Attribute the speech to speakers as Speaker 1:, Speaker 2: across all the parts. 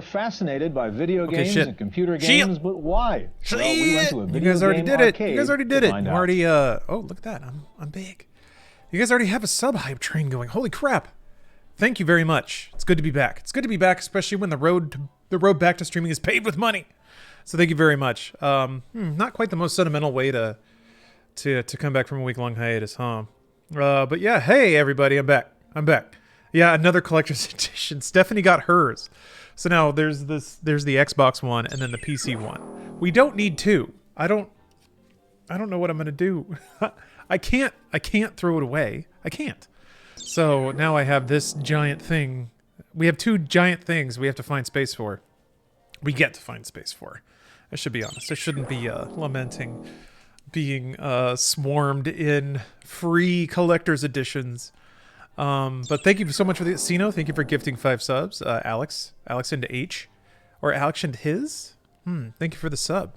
Speaker 1: fascinated by video games
Speaker 2: shit.
Speaker 1: and computer games, but why? Well, we went to a video
Speaker 2: You guys already
Speaker 1: game
Speaker 2: did it. You
Speaker 1: arcade
Speaker 2: guys already did
Speaker 1: to
Speaker 2: it.
Speaker 1: find
Speaker 2: I'm
Speaker 1: out.
Speaker 2: already oh, look at that. I'm big. You guys already have a sub hype train going. Holy crap. Thank you very much. It's good to be back. It's good to be back, especially when the road back to streaming is paved with money. So thank you very much. Not quite the most sentimental way to come back from a week-long hiatus, huh? But yeah, hey everybody, I'm back. Yeah, another collector's edition. Stephanie got hers. So now there's the Xbox one and then the PC one. We don't need two. I don't know what I'm gonna do. I can't throw it away. I can't. So now I have this giant thing. We have two giant things we have to find space for. We get to find space for. I should be honest. I shouldn't be lamenting being swarmed in free collector's editions. But thank you so much for the Sino. Thank you for gifting 5 subs. Alex into H, or Alex and his. Thank you for the sub.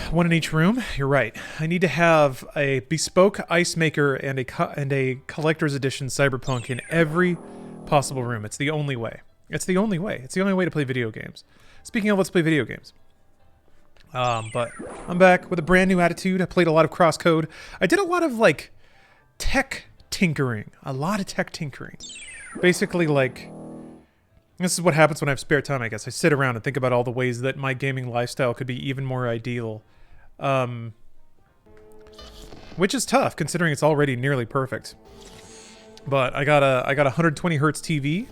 Speaker 2: One in each room. You're right. I need to have a bespoke ice maker and a collector's edition Cyberpunk in every possible room. It's the only way. It's the only way. It's the only way to play video games. Speaking of, let's play video games. But I'm back with a brand new attitude. I played a lot of Crosscode. I did a lot of like tech tinkering. Basically, like, this is what happens when I have spare time, I guess. I sit around and think about all the ways that my gaming lifestyle could be even more ideal. Which is tough, considering it's already nearly perfect. But I got a 120 hertz TV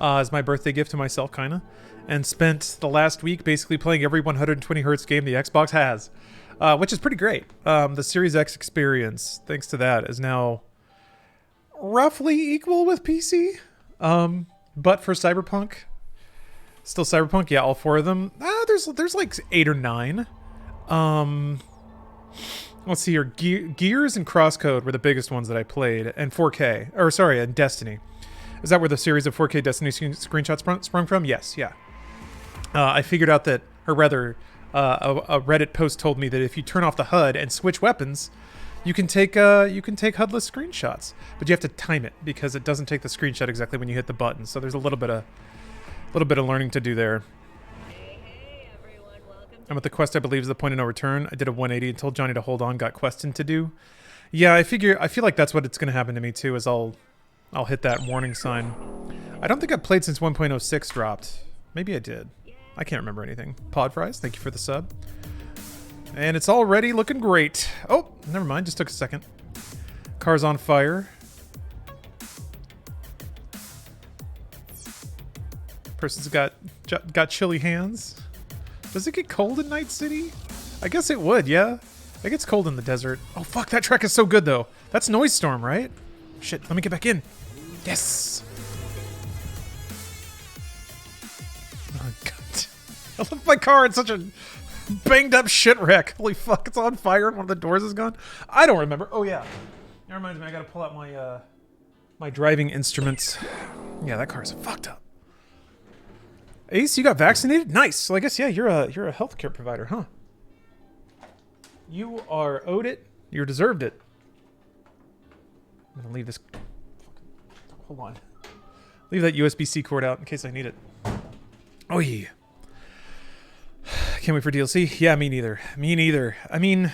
Speaker 2: as my birthday gift to myself, kinda. And spent the last week basically playing every 120 hertz game the Xbox has. Which is pretty great. The Series X experience, thanks to that, is now roughly equal with PC. But for Cyberpunk, still Cyberpunk, yeah, all 4 of them. There's like 8 or 9. Let's see here. Gears and Crosscode were the biggest ones that I played, and 4K, or sorry, and Destiny. Is that where the series of 4K Destiny screenshots sprung from? Yes, yeah. I figured out that, or rather, a Reddit post told me that if you turn off the HUD and switch weapons, you can take HUD-less screenshots, but you have to time it because it doesn't take the screenshot exactly when you hit the button. So there's a little bit of learning to do there.
Speaker 3: Hey everyone, welcome.
Speaker 2: I'm at the quest I believe is the point of no return. I did a 180 and told Johnny to hold on. Got questing to do. Yeah, I feel like that's what it's going to happen to me too. Is I'll hit that warning sign. I don't think I've played since 1.06 dropped. Maybe I did. I can't remember anything. Podfries, thank you for the sub. And it's already looking great. Oh, never mind. Just took a second. Car's on fire. Person's got chilly hands. Does it get cold in Night City? I guess it would, yeah. It gets cold in the desert. Oh, fuck. That track is so good, though. That's Noise Storm, right? Shit, let me get back in. Yes. Oh, God. I left my car in such a banged up shit wreck. Holy fuck, it's on fire and one of the doors is gone. I don't remember. Oh yeah, that reminds me. I gotta pull out my my driving instruments. Yeah, that car's fucked up. Ace, you got vaccinated? Nice. So I guess yeah, you're a healthcare provider, huh? You are owed it. You deserved it. I'm gonna leave this. Hold on. Leave that USB-C cord out in case I need it. Oh yeah. Can't wait for DLC. Yeah, me neither. I mean,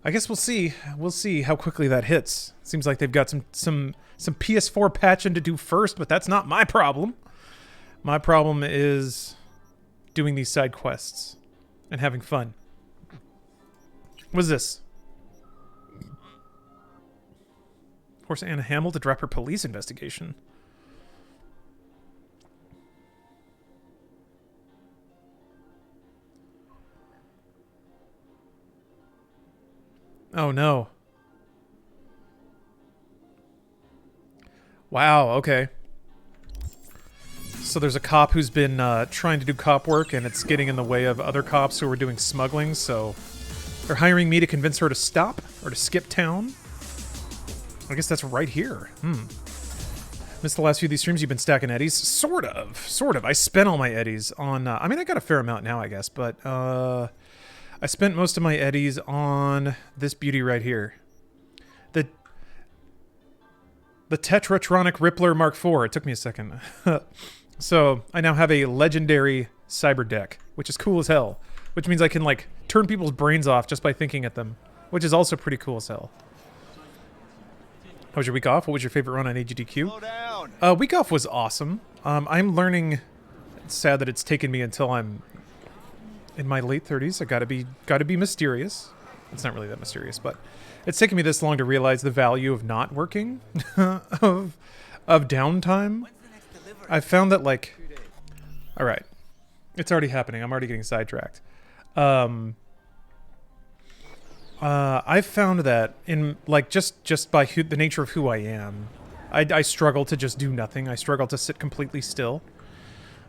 Speaker 2: I guess we'll see. We'll see how quickly that hits. Seems like they've got some PS4 patching to do first, but that's not my problem. My problem is doing these side quests and having fun. What's this? Force Anna Hamill to drop her police investigation. Oh no. Wow, okay. So there's a cop who's been trying to do cop work and it's getting in the way of other cops who are doing smuggling, so they're hiring me to convince her to stop or to skip town. I guess that's right here. Missed the last few of these streams. You've been stacking eddies? Sort of. I spent all my eddies on... I mean, I got a fair amount now, I guess, but... I spent most of my eddies on this beauty right here. The Tetratronic Rippler Mark IV. It took me a second. So I now have a legendary cyber deck, which is cool as hell. Which means I can like turn people's brains off just by thinking at them, which is also pretty cool as hell. How was your week off? What was your favorite run on AGDQ? Week off was awesome. I'm learning. It's sad that it's taken me until I'm in my late 30s. I gotta be mysterious. It's not really that mysterious, but it's taken me this long to realize the value of not working, of downtime. I've found that like, all right, it's already happening. I'm already getting sidetracked. I've found that in like just by the nature of who I am, I struggle to just do nothing. I struggle to sit completely still.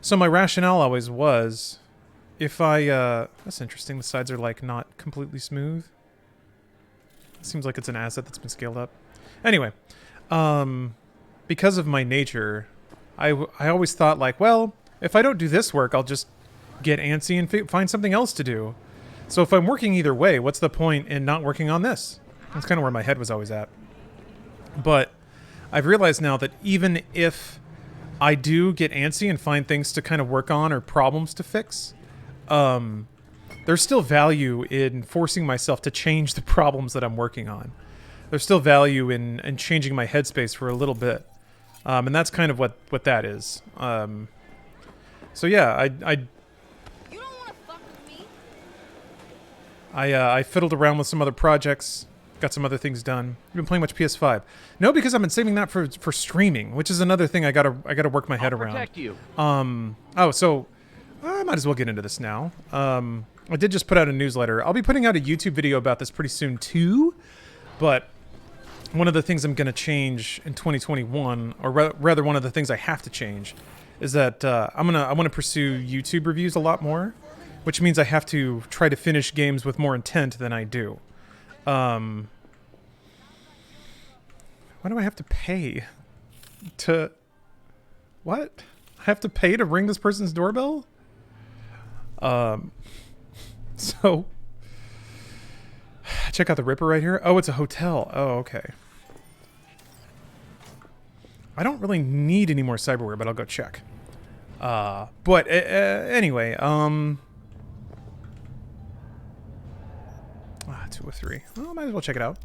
Speaker 2: So my rationale always was, if I that's interesting. The sides are like not completely smooth. It seems like it's an asset that's been scaled up. Anyway, because of my nature, I always thought like, well, if I don't do this work, I'll just get antsy and find something else to do. So if I'm working either way, what's the point in not working on this? That's kind of where my head was always at. But I've realized now that even if I do get antsy and find things to kind of work on or problems to fix, there's still value in forcing myself to change the problems that I'm working on. There's still value in changing my headspace for a little bit. And that's kind of what that is. So yeah, I fiddled around with some other projects, got some other things done. You've been playing much PS5? No, because I've been saving that for streaming, which is another thing I gotta work my head around.
Speaker 4: Protect you.
Speaker 2: Oh, so I might as well get into this now. I did just put out a newsletter. I'll be putting out a YouTube video about this pretty soon too, but one of the things I'm gonna change in 2021, or rather one of the things I have to change, is that I want to pursue YouTube reviews a lot more. Which means I have to try to finish games with more intent than I do. Why do I have to pay to... What? I have to pay to ring this person's doorbell? So... Check out the Ripper right here. Oh, it's a hotel. Oh, okay. I don't really need any more cyberware, but I'll go check. But anyway, 203. Well, might as well check it out.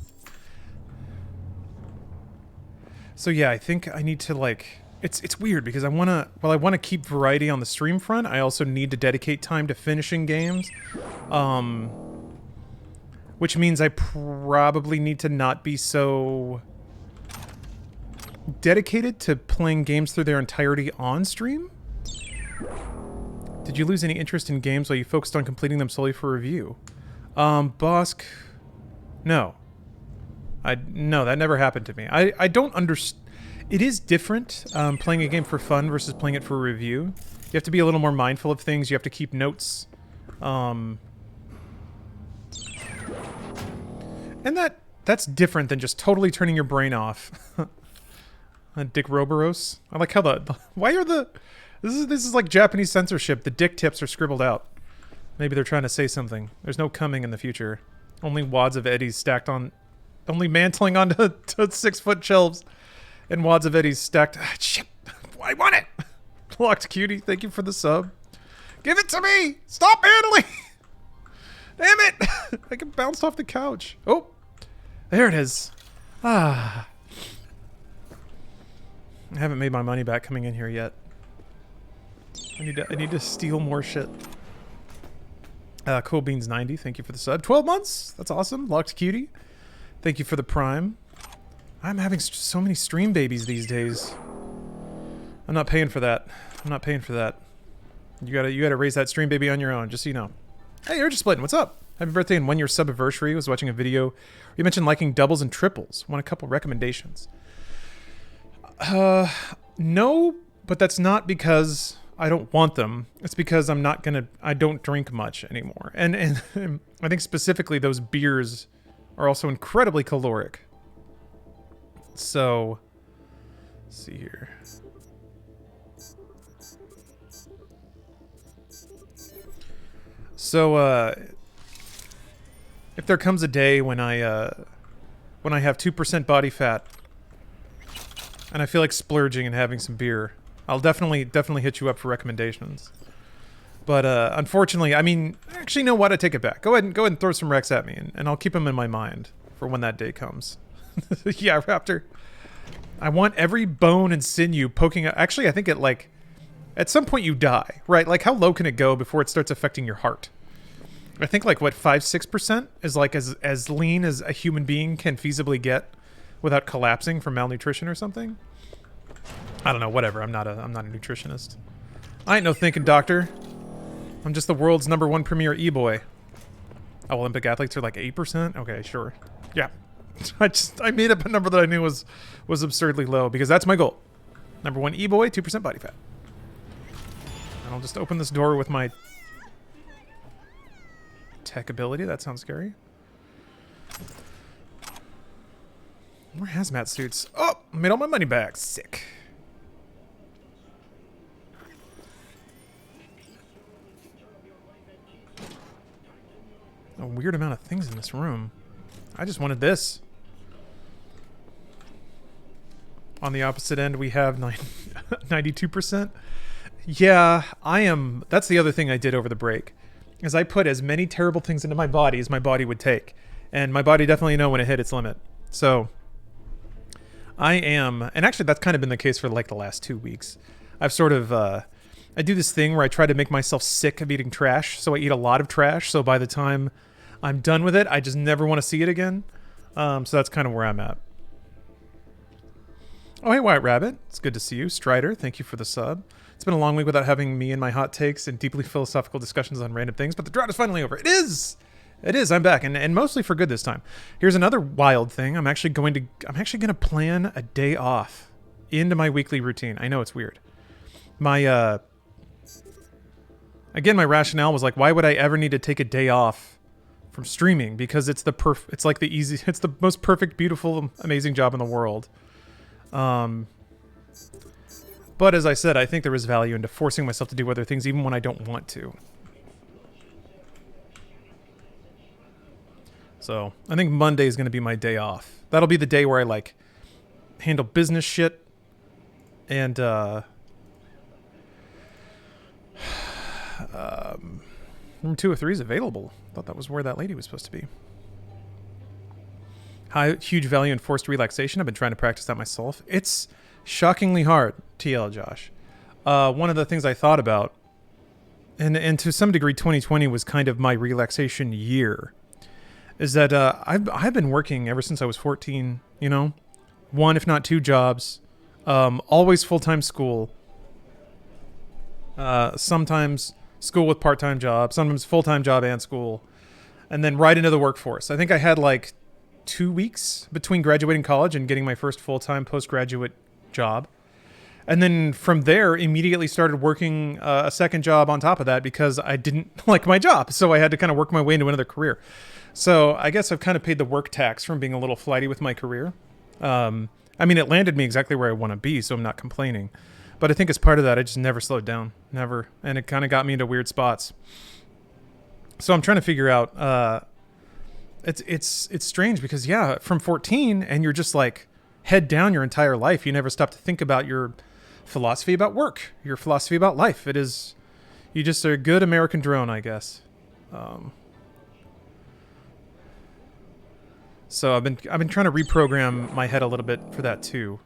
Speaker 2: So yeah, I think I need to like... It's weird because I want to keep variety on the stream front. I also need to dedicate time to finishing games. Which means I probably need to not be so dedicated to playing games through their entirety on stream. Did you lose any interest in games while you focused on completing them solely for review? Bosk... No. No, that never happened to me. I don't understand... It is different, playing a game for fun versus playing it for review. You have to be a little more mindful of things. You have to keep notes. And that's different than just totally turning your brain off. Dick Roboros. I like how why are the... This is like Japanese censorship. The dick tips are scribbled out. Maybe they're trying to say something. There's no coming in the future. Only wads of eddies stacked on... Only mantling onto 6-foot shelves. And wads of eddies stacked... Ah, shit! I want it! Locked Cutie, thank you for the sub. Give it to me! Stop handling! Damn it! I get bounced off the couch. Oh! There it is. Ah. I haven't made my money back coming in here yet. I need to steal more shit. Cool Beans 90, thank you for the sub. 12 months? That's awesome. Locked Cutie, thank you for the prime. I'm having so many stream babies these days. I'm not paying for that. I'm not paying for that. You gotta raise that stream baby on your own, just so you know. Hey, you're just splitting. What's up? Happy birthday and 1-year sub-anniversary. Was watching a video. You mentioned liking doubles and triples. Want a couple recommendations. No, but that's not because I don't want them. It's because I don't drink much anymore. And I think specifically those beers are also incredibly caloric. So, let's see here. So, if there comes a day when I have 2% body fat and I feel like splurging and having some beer, I'll definitely hit you up for recommendations. But unfortunately, I mean, actually, you know what? I take it back. Go ahead and throw some recs at me, and I'll keep them in my mind for when that day comes. Yeah, Raptor. I want every bone and sinew poking out. Actually, I think it like at some point you die, right? Like how low can it go before it starts affecting your heart? I think like what 5-6% is like as lean as a human being can feasibly get without collapsing from malnutrition or something. I don't know. Whatever. I'm not a nutritionist. I ain't no thinking doctor. I'm just the world's #1 premier e-boy. Oh, Olympic athletes are like 8%? Okay, sure. Yeah. I made up a number that I knew was absurdly low because that's my goal. #1 e-boy, 2% body fat. And I'll just open this door with my tech ability. That sounds scary. More hazmat suits. Oh, I made all my money back. Sick. A weird amount of things in this room. I just wanted this. On the opposite end, we have 92%. Yeah, I am. That's the other thing I did over the break, is I put as many terrible things into my body as my body would take, and my body definitely know when it hit its limit. So I am, and actually that's kind of been the case for like the last 2 weeks. I've sort of, I do this thing where I try to make myself sick of eating trash, so I eat a lot of trash. So by the time I'm done with it, I just never want to see it again. So that's kind of where I'm at. Oh, hey, White Rabbit. It's good to see you. Strider, thank you for the sub. It's been a long week without having me and my hot takes and deeply philosophical discussions on random things, but the drought is finally over. It is! It is. I'm back, and mostly for good this time. Here's another wild thing. I'm actually going to plan a day off into my weekly routine. I know it's weird. My, again, my rationale was like, why would I ever need to take a day off from streaming? Because it's the most perfect, beautiful, amazing job in the world. But as I said, I think there is value into forcing myself to do other things even when I don't want to. So I think Monday is going to be my day off. That'll be the day where I like handle business shit and room 203 is available. I thought that was where that lady was supposed to be. Huge value in forced relaxation. I've been trying to practice that myself. It's shockingly hard, TL Josh. One of the things I thought about, and to some degree 2020 was kind of my relaxation year, is that I've been working ever since I was 14, you know? 1, if not 2 jobs. Always full-time school. Sometimes school with part-time job. Sometimes full-time job and school. And then right into the workforce. I think I had like 2 weeks between graduating college and getting my first full-time postgraduate job. And then from there, immediately started working a second job on top of that because I didn't like my job. So I had to kind of work my way into another career. So I guess I've kind of paid the work tax from being a little flighty with my career. I mean, it landed me exactly where I want to be, so I'm not complaining. But I think as part of that, I just never slowed down. Never. And it kind of got me into weird spots. So I'm trying to figure out... It's strange because, yeah, from 14, and you're just like head down your entire life. You never stop to think about your philosophy about work, your philosophy about life. It is... You just are a good American drone, I guess. So I've been trying to reprogram my head a little bit for that too.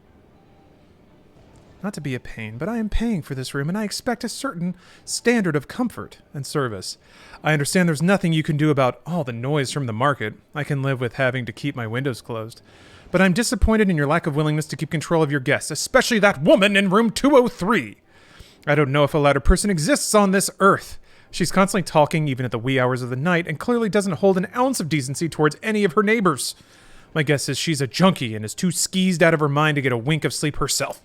Speaker 2: Not to be a pain, but I am paying for this room and I expect a certain standard of comfort and service. I understand there's nothing you can do about all the noise from the market. I can live with having to keep my windows closed. But I'm disappointed in your lack of willingness to keep control of your guests, especially that woman in room 203. I don't know if a louder person exists on this earth. She's constantly talking even at the wee hours of the night and clearly doesn't hold an ounce of decency towards any of her neighbors. My guess is she's a junkie and is too skeezed out of her mind to get a wink of sleep herself.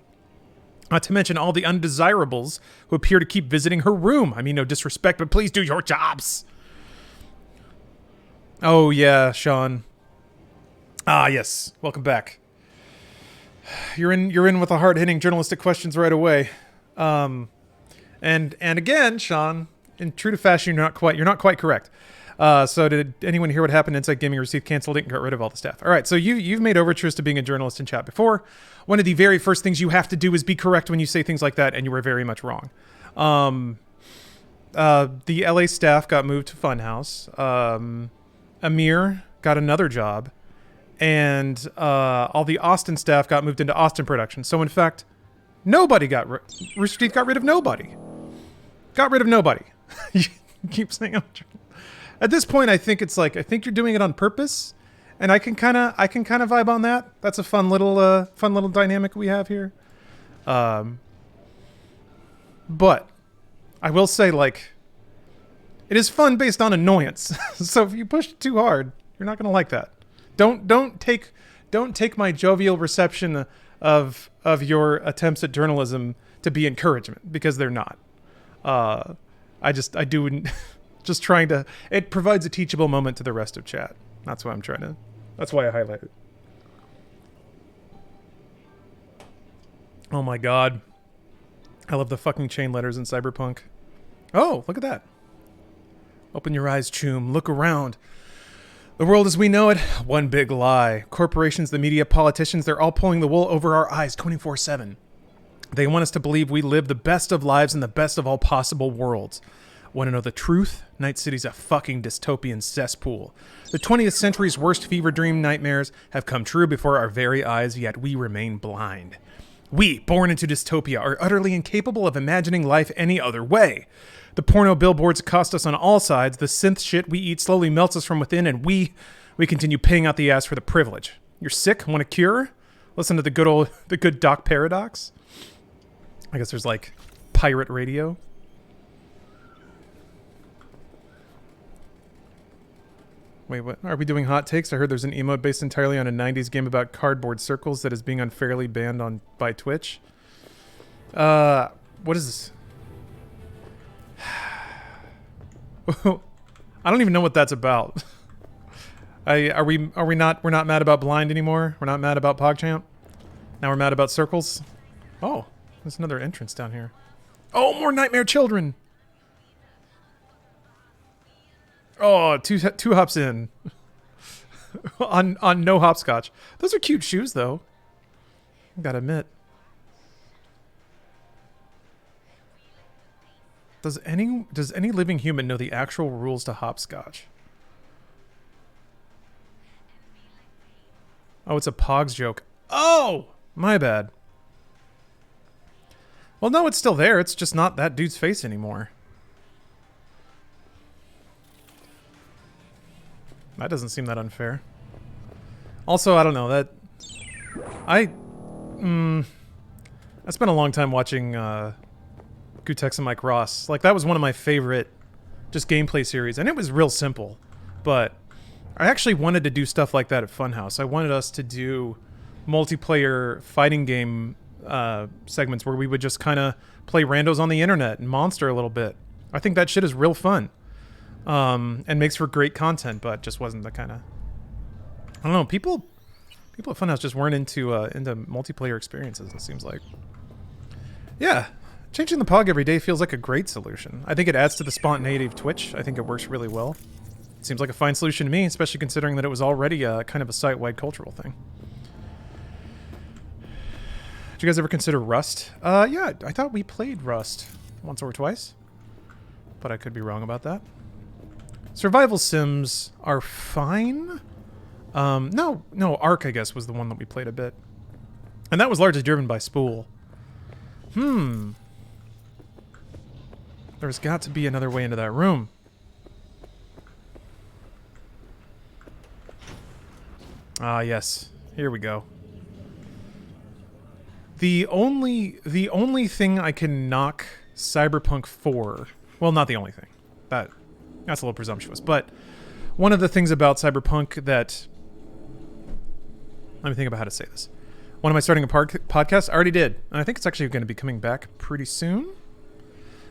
Speaker 2: Not to mention all the undesirables who appear to keep visiting her room. I mean, no disrespect, but please do your jobs. Oh, yeah, Sean. Ah, yes. Welcome back. You're in with the hard-hitting journalistic questions right away. And again, Sean, in true to fashion, you're not quite correct. So did anyone hear what happened? Inside Gaming received canceled it and got rid of all the staff. All right, so you've made overtures to being a journalist in chat before. One of the very first things you have to do is be correct when you say things like that, and you were very much wrong. The LA staff got moved to Funhouse. Amir got another job, and all the Austin staff got moved into Austin production. So in fact, nobody Rooster Teeth got rid of nobody. Got rid of nobody. You keep saying at this point, I think you're doing it on purpose, and I can kind of vibe on that. That's a fun little dynamic we have here. But I will say, like, it is fun based on annoyance. So if you push it too hard, you're not gonna like that. Don't take my jovial reception of your attempts at journalism to be encouragement, because they're not. Just trying to, it provides a teachable moment to the rest of chat. That's why I highlight it. Oh my god. I love the fucking chain letters in Cyberpunk. Oh, look at that. Open your eyes, Choom. Look around. The world as we know it, one big lie. Corporations, the media, politicians, they're all pulling the wool over our eyes 24/7. They want us to believe we live the best of lives in the best of all possible worlds. Want to know the truth? Night City's a fucking dystopian cesspool. The 20th century's worst fever dream nightmares have come true before our very eyes, yet we remain blind. We, born into dystopia, are utterly incapable of imagining life any other way. The porno billboards cost us on all sides, the synth shit we eat slowly melts us from within, and we continue paying out the ass for the privilege. You're sick? Want a cure? Listen to the good Doc Paradox? I guess there's like pirate radio. Wait, what? Are we doing hot takes? I heard there's an emote based entirely on a 90s game about cardboard circles that is being unfairly banned by Twitch. What is this? I don't even know what that's about. We're not mad about Blind anymore? We're not mad about PogChamp? Now we're mad about circles? Oh, there's another entrance down here. Oh, more Nightmare Children! Oh, two hops in. on no hopscotch. Those are cute shoes, though. Gotta admit. Does any living human know the actual rules to hopscotch? Oh, it's a Pogs joke. Oh, my bad. Well, no, it's still there. It's just not that dude's face anymore. That doesn't seem that unfair. Also, I don't know, I spent a long time watching Gutex and Mike Ross. Like, that was one of my favorite just gameplay series, and it was real simple. But I actually wanted to do stuff like that at Funhouse. I wanted us to do multiplayer fighting game segments where we would just kind of play randos on the internet and monster a little bit. I think that shit is real fun. And makes for great content, but just wasn't the kind of... I don't know, people at Funhouse just weren't into multiplayer experiences, it seems like. Yeah, changing the Pog every day feels like a great solution. I think it adds to the spontaneity of Twitch. I think it works really well. It seems like a fine solution to me, especially considering that it was already kind of a site-wide cultural thing. Did you guys ever consider Rust? Yeah, I thought we played Rust once or twice, but I could be wrong about that. Survival sims are fine. No, Ark, I guess, was the one that we played a bit. And that was largely driven by Spool. There's got to be another way into that room. Ah, yes. Here we go. The only thing I can knock Cyberpunk for... Well, not the only thing. That's a little presumptuous, but one of the things about Cyberpunk that... Let me think about how to say this. When am I starting a podcast? I already did, and I think it's actually going to be coming back pretty soon.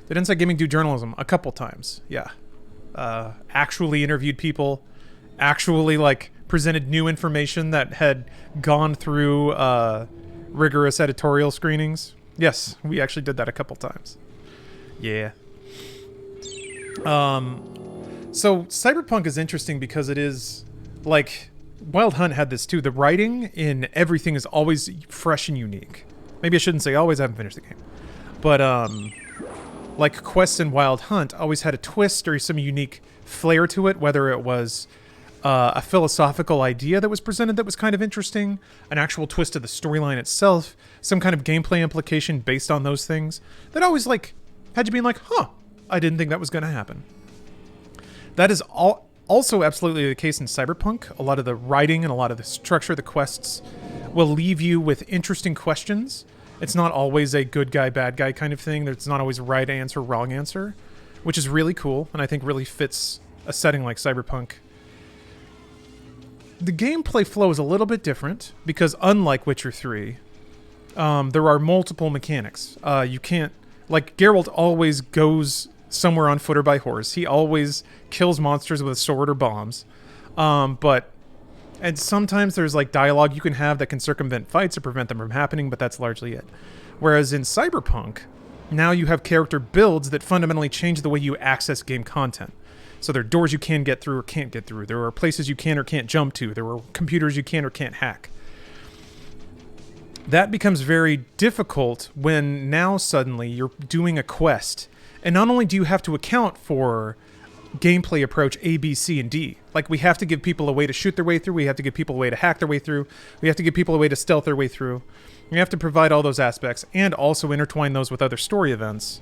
Speaker 2: Did Inside Gaming do journalism? A couple times, yeah. Actually interviewed people, actually, like, presented new information that had gone through rigorous editorial screenings. Yes, we actually did that a couple times. Yeah. So Cyberpunk is interesting because it is like Wild Hunt had this too. The writing in everything is always fresh and unique. Maybe I shouldn't say always. I haven't finished the game, but like quests in Wild Hunt always had a twist or some unique flair to it. Whether it was a philosophical idea that was presented that was kind of interesting, an actual twist to the storyline itself, some kind of gameplay implication based on those things that always like had you being like, huh, I didn't think that was going to happen. That is also absolutely the case in Cyberpunk. A lot of the writing and a lot of the structure of the quests will leave you with interesting questions. It's not always a good guy, bad guy kind of thing. There's not always right answer, wrong answer, which is really cool and I think really fits a setting like Cyberpunk. The gameplay flow is a little bit different because unlike Witcher 3, there are multiple mechanics. You can't, like Geralt always goes somewhere on foot or by horse. He always kills monsters with a sword or bombs. And sometimes there's like dialogue you can have that can circumvent fights or prevent them from happening, but that's largely it. Whereas in Cyberpunk, now you have character builds that fundamentally change the way you access game content. So there are doors you can get through or can't get through. There are places you can or can't jump to. There are computers you can or can't hack. That becomes very difficult when now suddenly you're doing a quest. And not only do you have to account for gameplay approach A, B, C, and D. Like, we have to give people a way to shoot their way through. We have to give people a way to hack their way through. We have to give people a way to stealth their way through. We have to provide all those aspects and also intertwine those with other story events,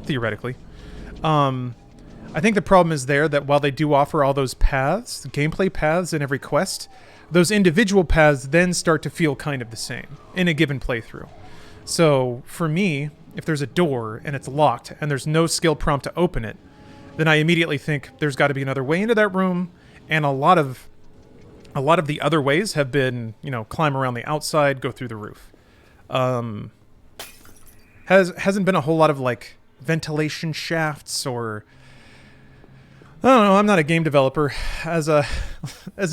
Speaker 2: theoretically. I think the problem is there that while they do offer all those paths, gameplay paths in every quest, those individual paths then start to feel kind of the same in a given playthrough. So, for me, if there's a door and it's locked and there's no skill prompt to open it, then I immediately think there's got to be another way into that room, and a lot of the other ways have been, climb around the outside, go through the roof. Hasn't been a whole lot of like ventilation shafts or I don't know. I'm not a game developer. As a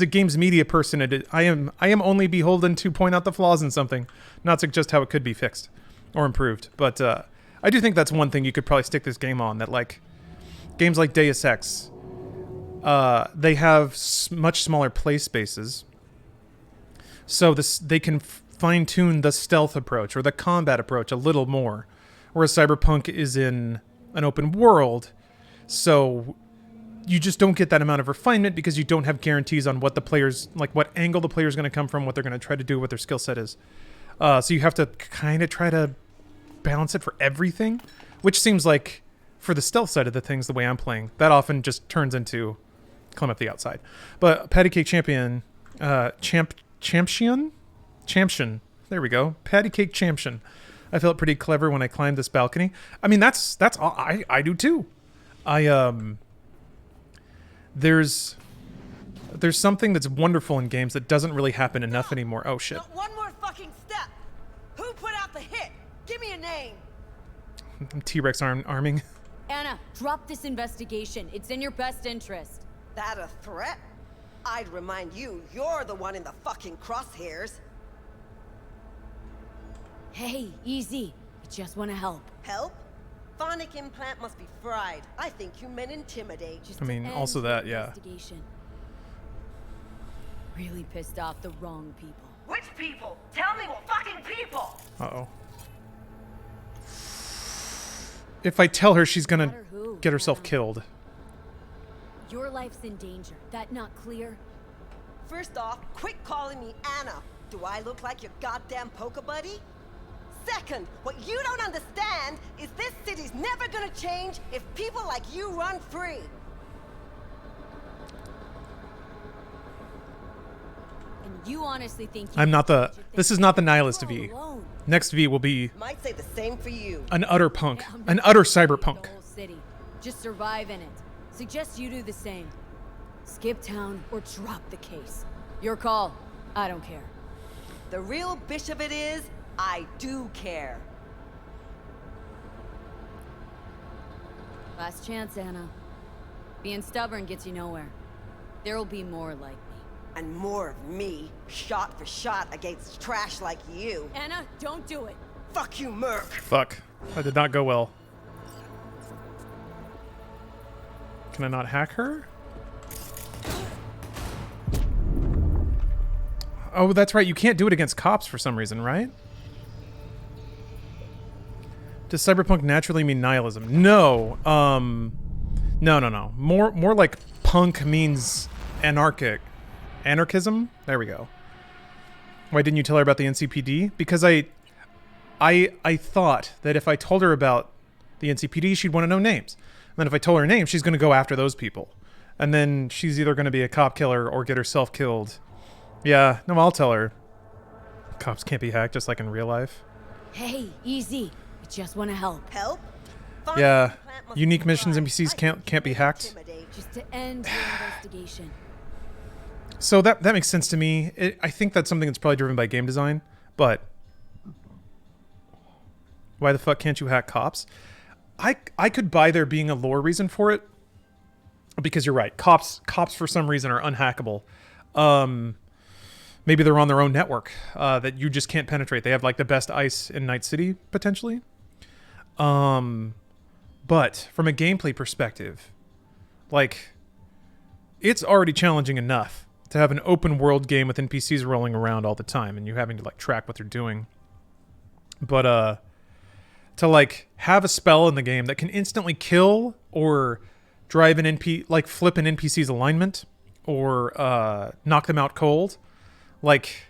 Speaker 2: games media person, I am only beholden to point out the flaws in something, not suggest how it could be fixed or improved. But I do think that's one thing you could probably stick this game on. That like games like Deus Ex, they have much smaller play spaces, so they can fine tune the stealth approach or the combat approach a little more. Whereas Cyberpunk is in an open world, so you just don't get that amount of refinement because you don't have guarantees on what the players, like what angle the player's going to come from, what they're going to try to do, what their skill set is. So you have to kind of try to balance it for everything, which seems like for the stealth side of the things, the way I'm playing, that often just turns into climb up the outside. But Patty Cake Champion, Champion, there we go. Patty Cake Champion. I felt pretty clever when I climbed this balcony. I mean, that's all, I do too. There's something that's wonderful in games that doesn't really happen enough anymore. Oh shit.
Speaker 4: Not one more fucking step. Who put out the hit? Give me a name.
Speaker 2: T-Rex arming.
Speaker 3: Anna, drop this investigation. It's in your best interest.
Speaker 4: That a threat? I'd remind you, you're the one in the fucking crosshairs.
Speaker 3: Hey, easy. I just want to help.
Speaker 4: Help? Phonic implant must be fried. I think you meant intimidate.
Speaker 3: Just
Speaker 2: I mean,
Speaker 3: to
Speaker 2: also
Speaker 3: end the
Speaker 2: that, yeah.
Speaker 3: investigation. Really pissed off the wrong people.
Speaker 4: Which people? Tell me what fucking people!
Speaker 2: Uh-oh. If I tell her, she's gonna
Speaker 3: Matter who,
Speaker 2: get herself
Speaker 3: Anna.
Speaker 2: killed.
Speaker 3: Your life's in danger. That not clear?
Speaker 4: First off, quit calling me Anna. Do I look like your goddamn poker buddy? Second, what you don't understand is this city's never gonna change if people like you run free.
Speaker 3: And you honestly think
Speaker 2: I'm not the... This is not the nihilist V.
Speaker 3: alone?
Speaker 2: Next V will be
Speaker 4: Might say the same for you.
Speaker 2: an utter punk.
Speaker 3: I'm
Speaker 2: An
Speaker 3: just
Speaker 2: utter
Speaker 3: trying to
Speaker 2: cyberpunk.
Speaker 3: the whole city. Just survive in it. Suggest you do the same. Skip town or drop the case. Your call. I don't care.
Speaker 4: The real bitch of it is, I do care.
Speaker 3: Last chance, Anna. Being stubborn gets you nowhere. There'll be more like me.
Speaker 4: And more of me, shot for shot against trash like you.
Speaker 3: Anna, don't do it.
Speaker 4: Fuck you, Merc.
Speaker 2: Fuck. That did not go well. Can I not hack her? Oh, that's right. You can't do it against cops for some reason, right? Does cyberpunk naturally mean nihilism? No. No. More like punk means anarchism. There we go. Why didn't you tell her about the NCPD? Because I thought that if I told her about the NCPD, she'd want to know names. And then if I told her names, she's going to go after those people. And then she's either going to be a cop killer or get herself killed. Yeah, no, I'll tell her. Cops can't be hacked just like in real life.
Speaker 3: Hey, easy. I just want to help.
Speaker 4: Help?
Speaker 2: Yeah, unique missions NPCs can't be hacked.
Speaker 3: Just to end your investigation.
Speaker 2: So that makes sense to me. I think that's something that's probably driven by game design, but why the fuck can't you hack cops? I could buy there being a lore reason for it, because you're right. Cops for some reason are unhackable. Maybe they're on their own network that you just can't penetrate. They have like the best ICE in Night City potentially. But from a gameplay perspective, like it's already challenging enough to have an open world game with NPCs rolling around all the time and you having to like track what they're doing. But to like have a spell in the game that can instantly kill or drive an like flip an NPC's alignment or knock them out cold, like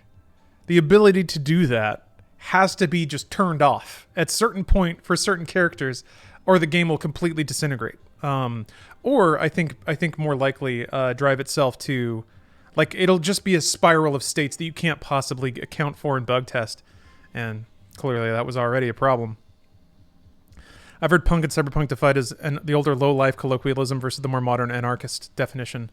Speaker 2: the ability to do that has to be just turned off at certain point for certain characters, or the game will completely disintegrate. Or I think more likely drive itself to, like, it'll just be a spiral of states that you can't possibly account for and bug test, and clearly that was already a problem. I've heard punk and cyberpunk defined as the older low-life colloquialism versus the more modern anarchist definition.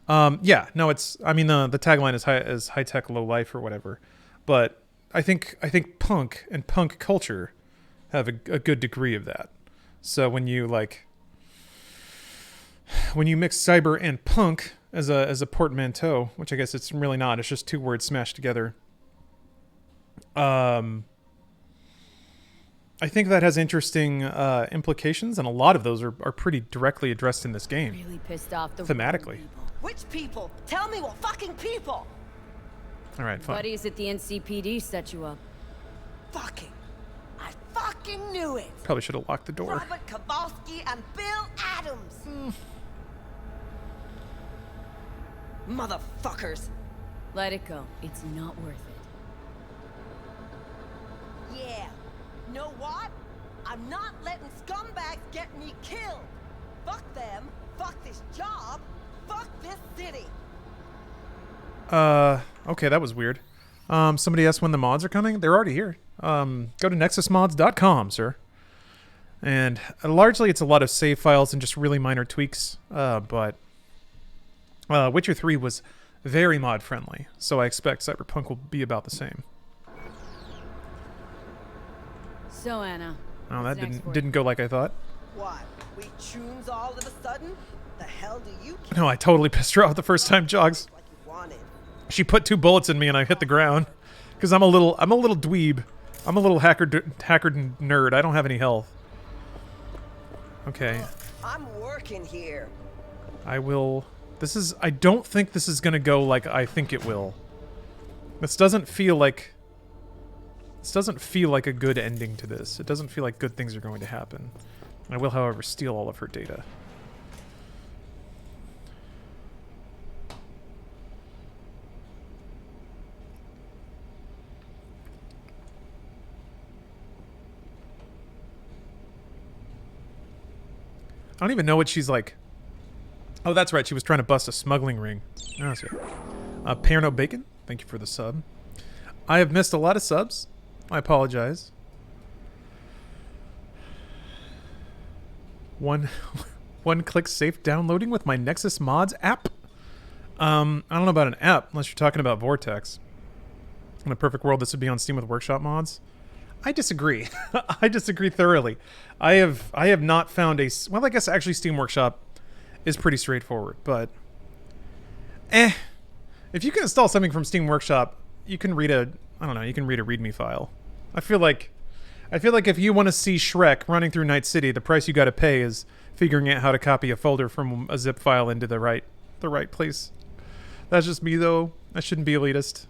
Speaker 2: Yeah, no, it's, I mean, the tagline is high-tech low-life or whatever, but I think punk and punk culture have a good degree of that. So when you mix cyber and punk as a portmanteau, which I guess it's really not, it's just two words smashed together. I think that has interesting implications, and a lot of those are pretty directly addressed in this game.
Speaker 3: Really pissed off the
Speaker 2: thematically.
Speaker 4: Which people? Tell me what fucking people!
Speaker 2: All right, fine.
Speaker 3: Buddies at the NCPD set you up.
Speaker 4: Fucking. I fucking knew it!
Speaker 2: Probably should have locked the door.
Speaker 4: Robert Kowalski and Bill Adams! Motherfuckers!
Speaker 3: Let it go. It's not worth it.
Speaker 4: Yeah. Know what? I'm not letting scumbags get me killed! Fuck them, fuck this job, fuck this city!
Speaker 2: Okay, that was weird. Somebody asked when the mods are coming. They're already here. Go to nexusmods.com, sir. And largely it's a lot of save files and just really minor tweaks. But Witcher 3 was very mod friendly, so I expect Cyberpunk will be about the same.
Speaker 3: So, Anna.
Speaker 2: Oh, that didn't go like I thought.
Speaker 4: What? We tunes all of a sudden? The hell do you care?
Speaker 2: No, I totally pissed her off the first time, Jogs.
Speaker 4: Like you wanted.
Speaker 2: She put 2 bullets in me and I hit the ground. Because I'm a little dweeb. I'm a little hacker nerd. I don't have any health. Okay.
Speaker 4: I'm working here.
Speaker 2: I don't think this is gonna go like I think it will. This doesn't feel like a good ending to this. It doesn't feel like good things are going to happen. I will, however, steal all of her data. I don't even know what she's like. Oh, that's right. She was trying to bust a smuggling ring. Oh, that's good. Perno Bacon, thank you for the sub. I have missed a lot of subs. I apologize. One click safe downloading with my Nexus Mods app. I don't know about an app unless you're talking about Vortex. In a perfect world, this would be on Steam with Workshop mods. I disagree. I disagree thoroughly. I have not found a, well, I guess actually Steam Workshop is pretty straightforward, but if you can install something from Steam Workshop, you can read a README file. I feel like if you want to see Shrek running through Night City, the price you got to pay is figuring out how to copy a folder from a zip file into the right place. That's just me though. I shouldn't be elitist.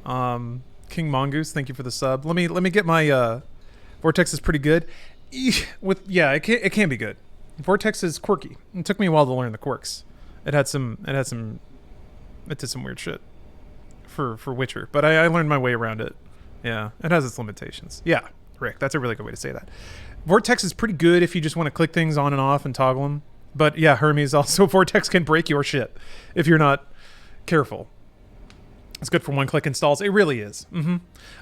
Speaker 2: King Mongoose, thank you for the sub. Let me get my Vortex is pretty good. It can be good. Vortex is quirky. It took me a while to learn the quirks. It did some weird shit for Witcher, but I learned my way around it. Yeah, it has its limitations. Yeah, Rick, that's a really good way to say that. Vortex is pretty good if you just want to click things on and off and toggle them. But yeah, Hermes also, Vortex can break your shit if you're not careful. It's good for one-click installs. It really is.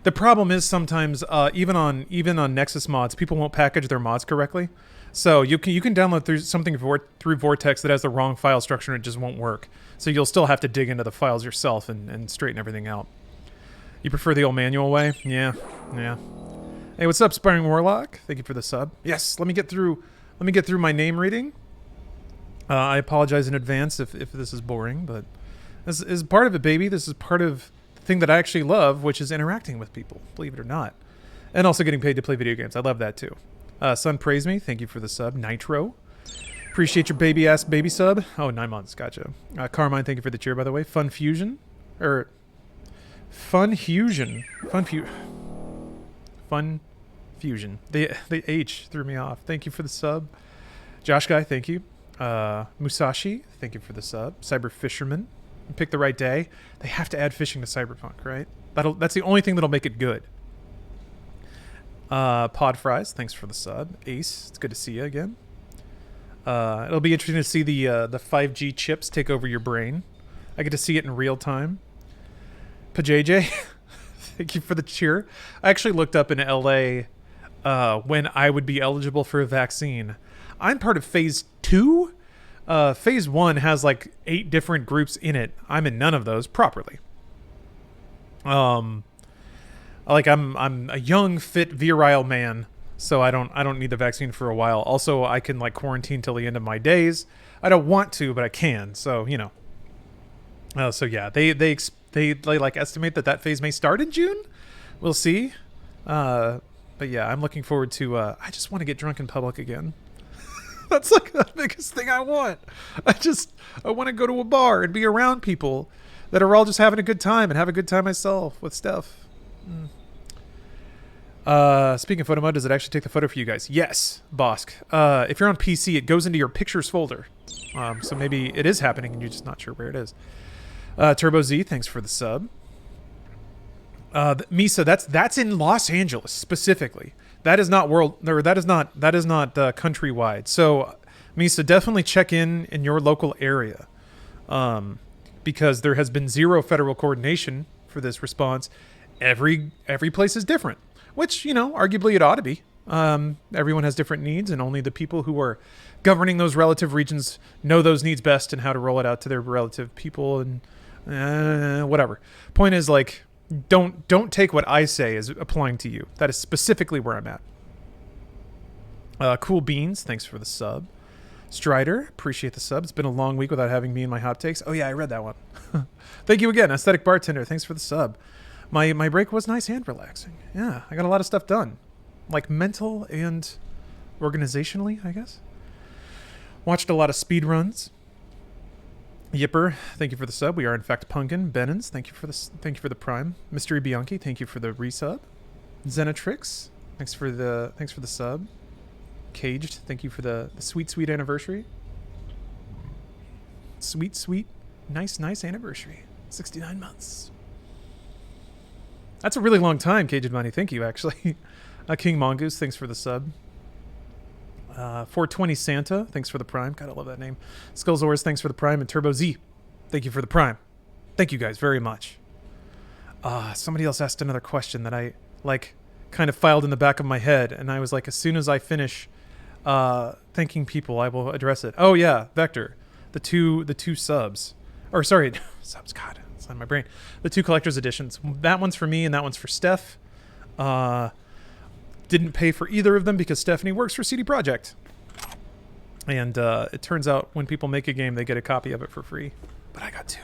Speaker 2: The problem is sometimes, even on Nexus mods, people won't package their mods correctly. So you can download something through Vortex that has the wrong file structure and it just won't work. So you'll still have to dig into the files yourself and straighten everything out. You prefer the old manual way? Yeah. Hey, what's up, Sparring Warlock? Thank you for the sub. Yes, let me get through my name reading. I apologize in advance if this is boring, but this is part of it, baby. This is part of the thing that I actually love, which is interacting with people, believe it or not. And also getting paid to play video games. I love that too. Sun Praise Me, thank you for the sub. Nitro, appreciate your baby-ass baby sub. Oh, 9 months, gotcha. Carmine, thank you for the cheer, by the way. Fun Fusion. The H threw me off. Thank you for the sub. Josh Guy, thank you. Musashi, thank you for the sub. Cyber Fisherman, pick the right day. They have to add fishing to Cyberpunk, right? That's the only thing that'll make it good. Pod Fries, thanks for the sub. Ace, it's good to see you again. It'll be interesting to see the 5G chips take over your brain. I get to see it in real time. PajJ, thank you for the cheer. I actually looked up in LA when I would be eligible for a vaccine. I'm part of phase 2. Phase 1 has like 8 different groups in it. I'm in none of those properly. I'm a young, fit, virile man, so I don't need the vaccine for a while. Also, I can like quarantine till the end of my days. I don't want to, but I can. So you know. So yeah, they like estimate that phase may start in June. We'll see. But yeah, I'm looking forward to. I just want to get drunk in public again. That's like the biggest thing I want. I want to go to a bar and be around people that are all just having a good time and have a good time myself with stuff. Speaking of photo mode, does it actually take the photo for you guys? Yes, Bosk. If you're on PC, it goes into your pictures folder. So maybe it is happening and you're just not sure where it is. Turbo Z, thanks for the sub. Misa, that's in Los Angeles specifically. That is not countrywide. So, Misa, definitely check in your local area, because there has been zero federal coordination for this response. Every place is different, which arguably it ought to be. Everyone has different needs, and only the people who are governing those relative regions know those needs best and how to roll it out to their relative people and whatever. Point is, like, don't take what I say as applying to you. That is specifically where I'm at. Cool Beans, thanks for the sub. Strider, appreciate the sub. It's been a long week without having me in my hot takes. Oh yeah, I read that one. Thank you again, Aesthetic Bartender. Thanks for the sub. My break was nice and relaxing. Yeah, I got a lot of stuff done, like mental and organizationally, I guess. Watched a lot of speed runs. Yipper, thank you for the sub. We are in fact Punkin. Benins, thank you for the prime. Mystery Bianchi, thank you for the resub. Zenatrix, thanks for the sub. Caged, thank you for the sweet anniversary. Sweet, nice anniversary. 69 months. That's a really long time, Caged Money. Thank you, actually. King Mongoose, thanks for the sub. 420 Santa, thanks for the prime. God, I love that name. Skullzors, thanks for the prime. And Turbo Z, thank you for the prime. Thank you guys very much. Somebody else asked another question that I kind of filed in the back of my head, and I was like, as soon as I finish thanking people, I will address it. Oh yeah, Vector, the two subs, or sorry, subs. God, it's on my brain. The 2 collector's editions. That one's for me, and that one's for Steph. Didn't pay for either of them because Stephanie works for CD Projekt. And it turns out when people make a game, they get a copy of it for free. But I got 2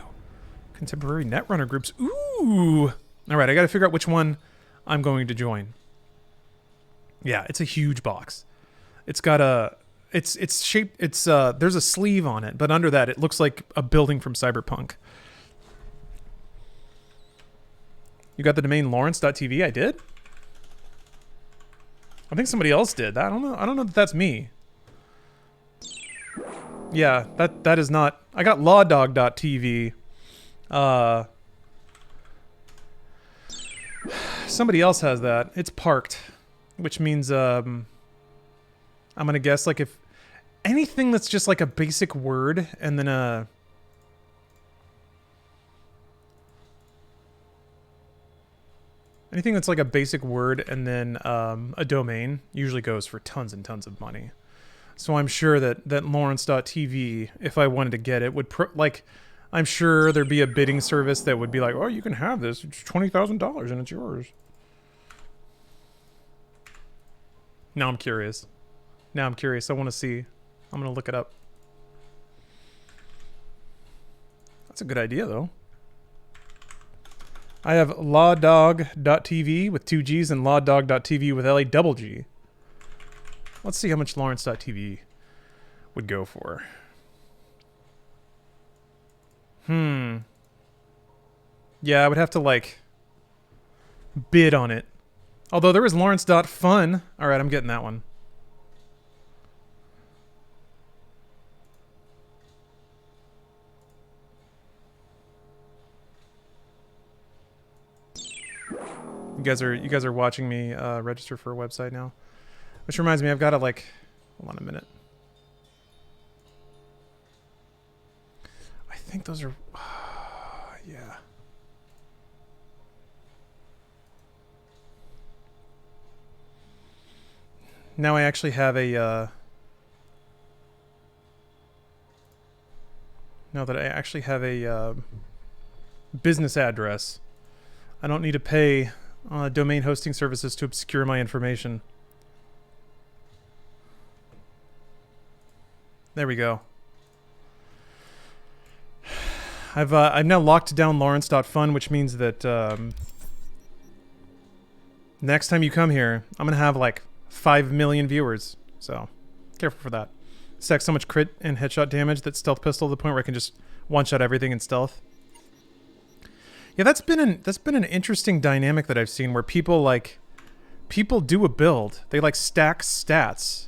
Speaker 2: contemporary Netrunner groups. Ooh! All right, I got to figure out which one I'm going to join. Yeah, it's a huge box. It's got a it's shaped there's a sleeve on it, but under that it looks like a building from Cyberpunk. You got the domain Lawrence.tv? I did? I think somebody else did. I don't know that that's me. Yeah, that is not. I got lawdog.tv. Somebody else has that. It's parked, which means I'm gonna guess like if anything that's just like a basic word and then anything that's like a basic word and then a domain usually goes for tons and tons of money. So I'm sure that Lawrence.tv, if I wanted to get it, would I'm sure there'd be a bidding service that would be like, oh, you can have this. It's $20,000 and it's yours. Now I'm curious. I want to see. I'm going to look it up. That's a good idea, though. I have lawdog.tv with 2 G's and lawdog.tv with LA double G. Let's see how much Lawrence.tv would go for. Yeah, I would have to, like, bid on it. Although there is Lawrence.fun. Alright, I'm getting that one. You guys are watching me register for a website now. Which reminds me, I've got to, like... Hold on a minute. I think those are... yeah. Now I actually have a... now that I actually have a business address, I don't need to pay domain hosting services to obscure my information. There we go. I've now locked down Lawrence.fun, which means that next time you come here, I'm gonna have like 5 million viewers. So careful for that. Stacks so much crit and headshot damage that stealth pistol to the point where I can just one-shot everything in stealth. Yeah, that's been an interesting dynamic that I've seen where people do a build. They like stack stats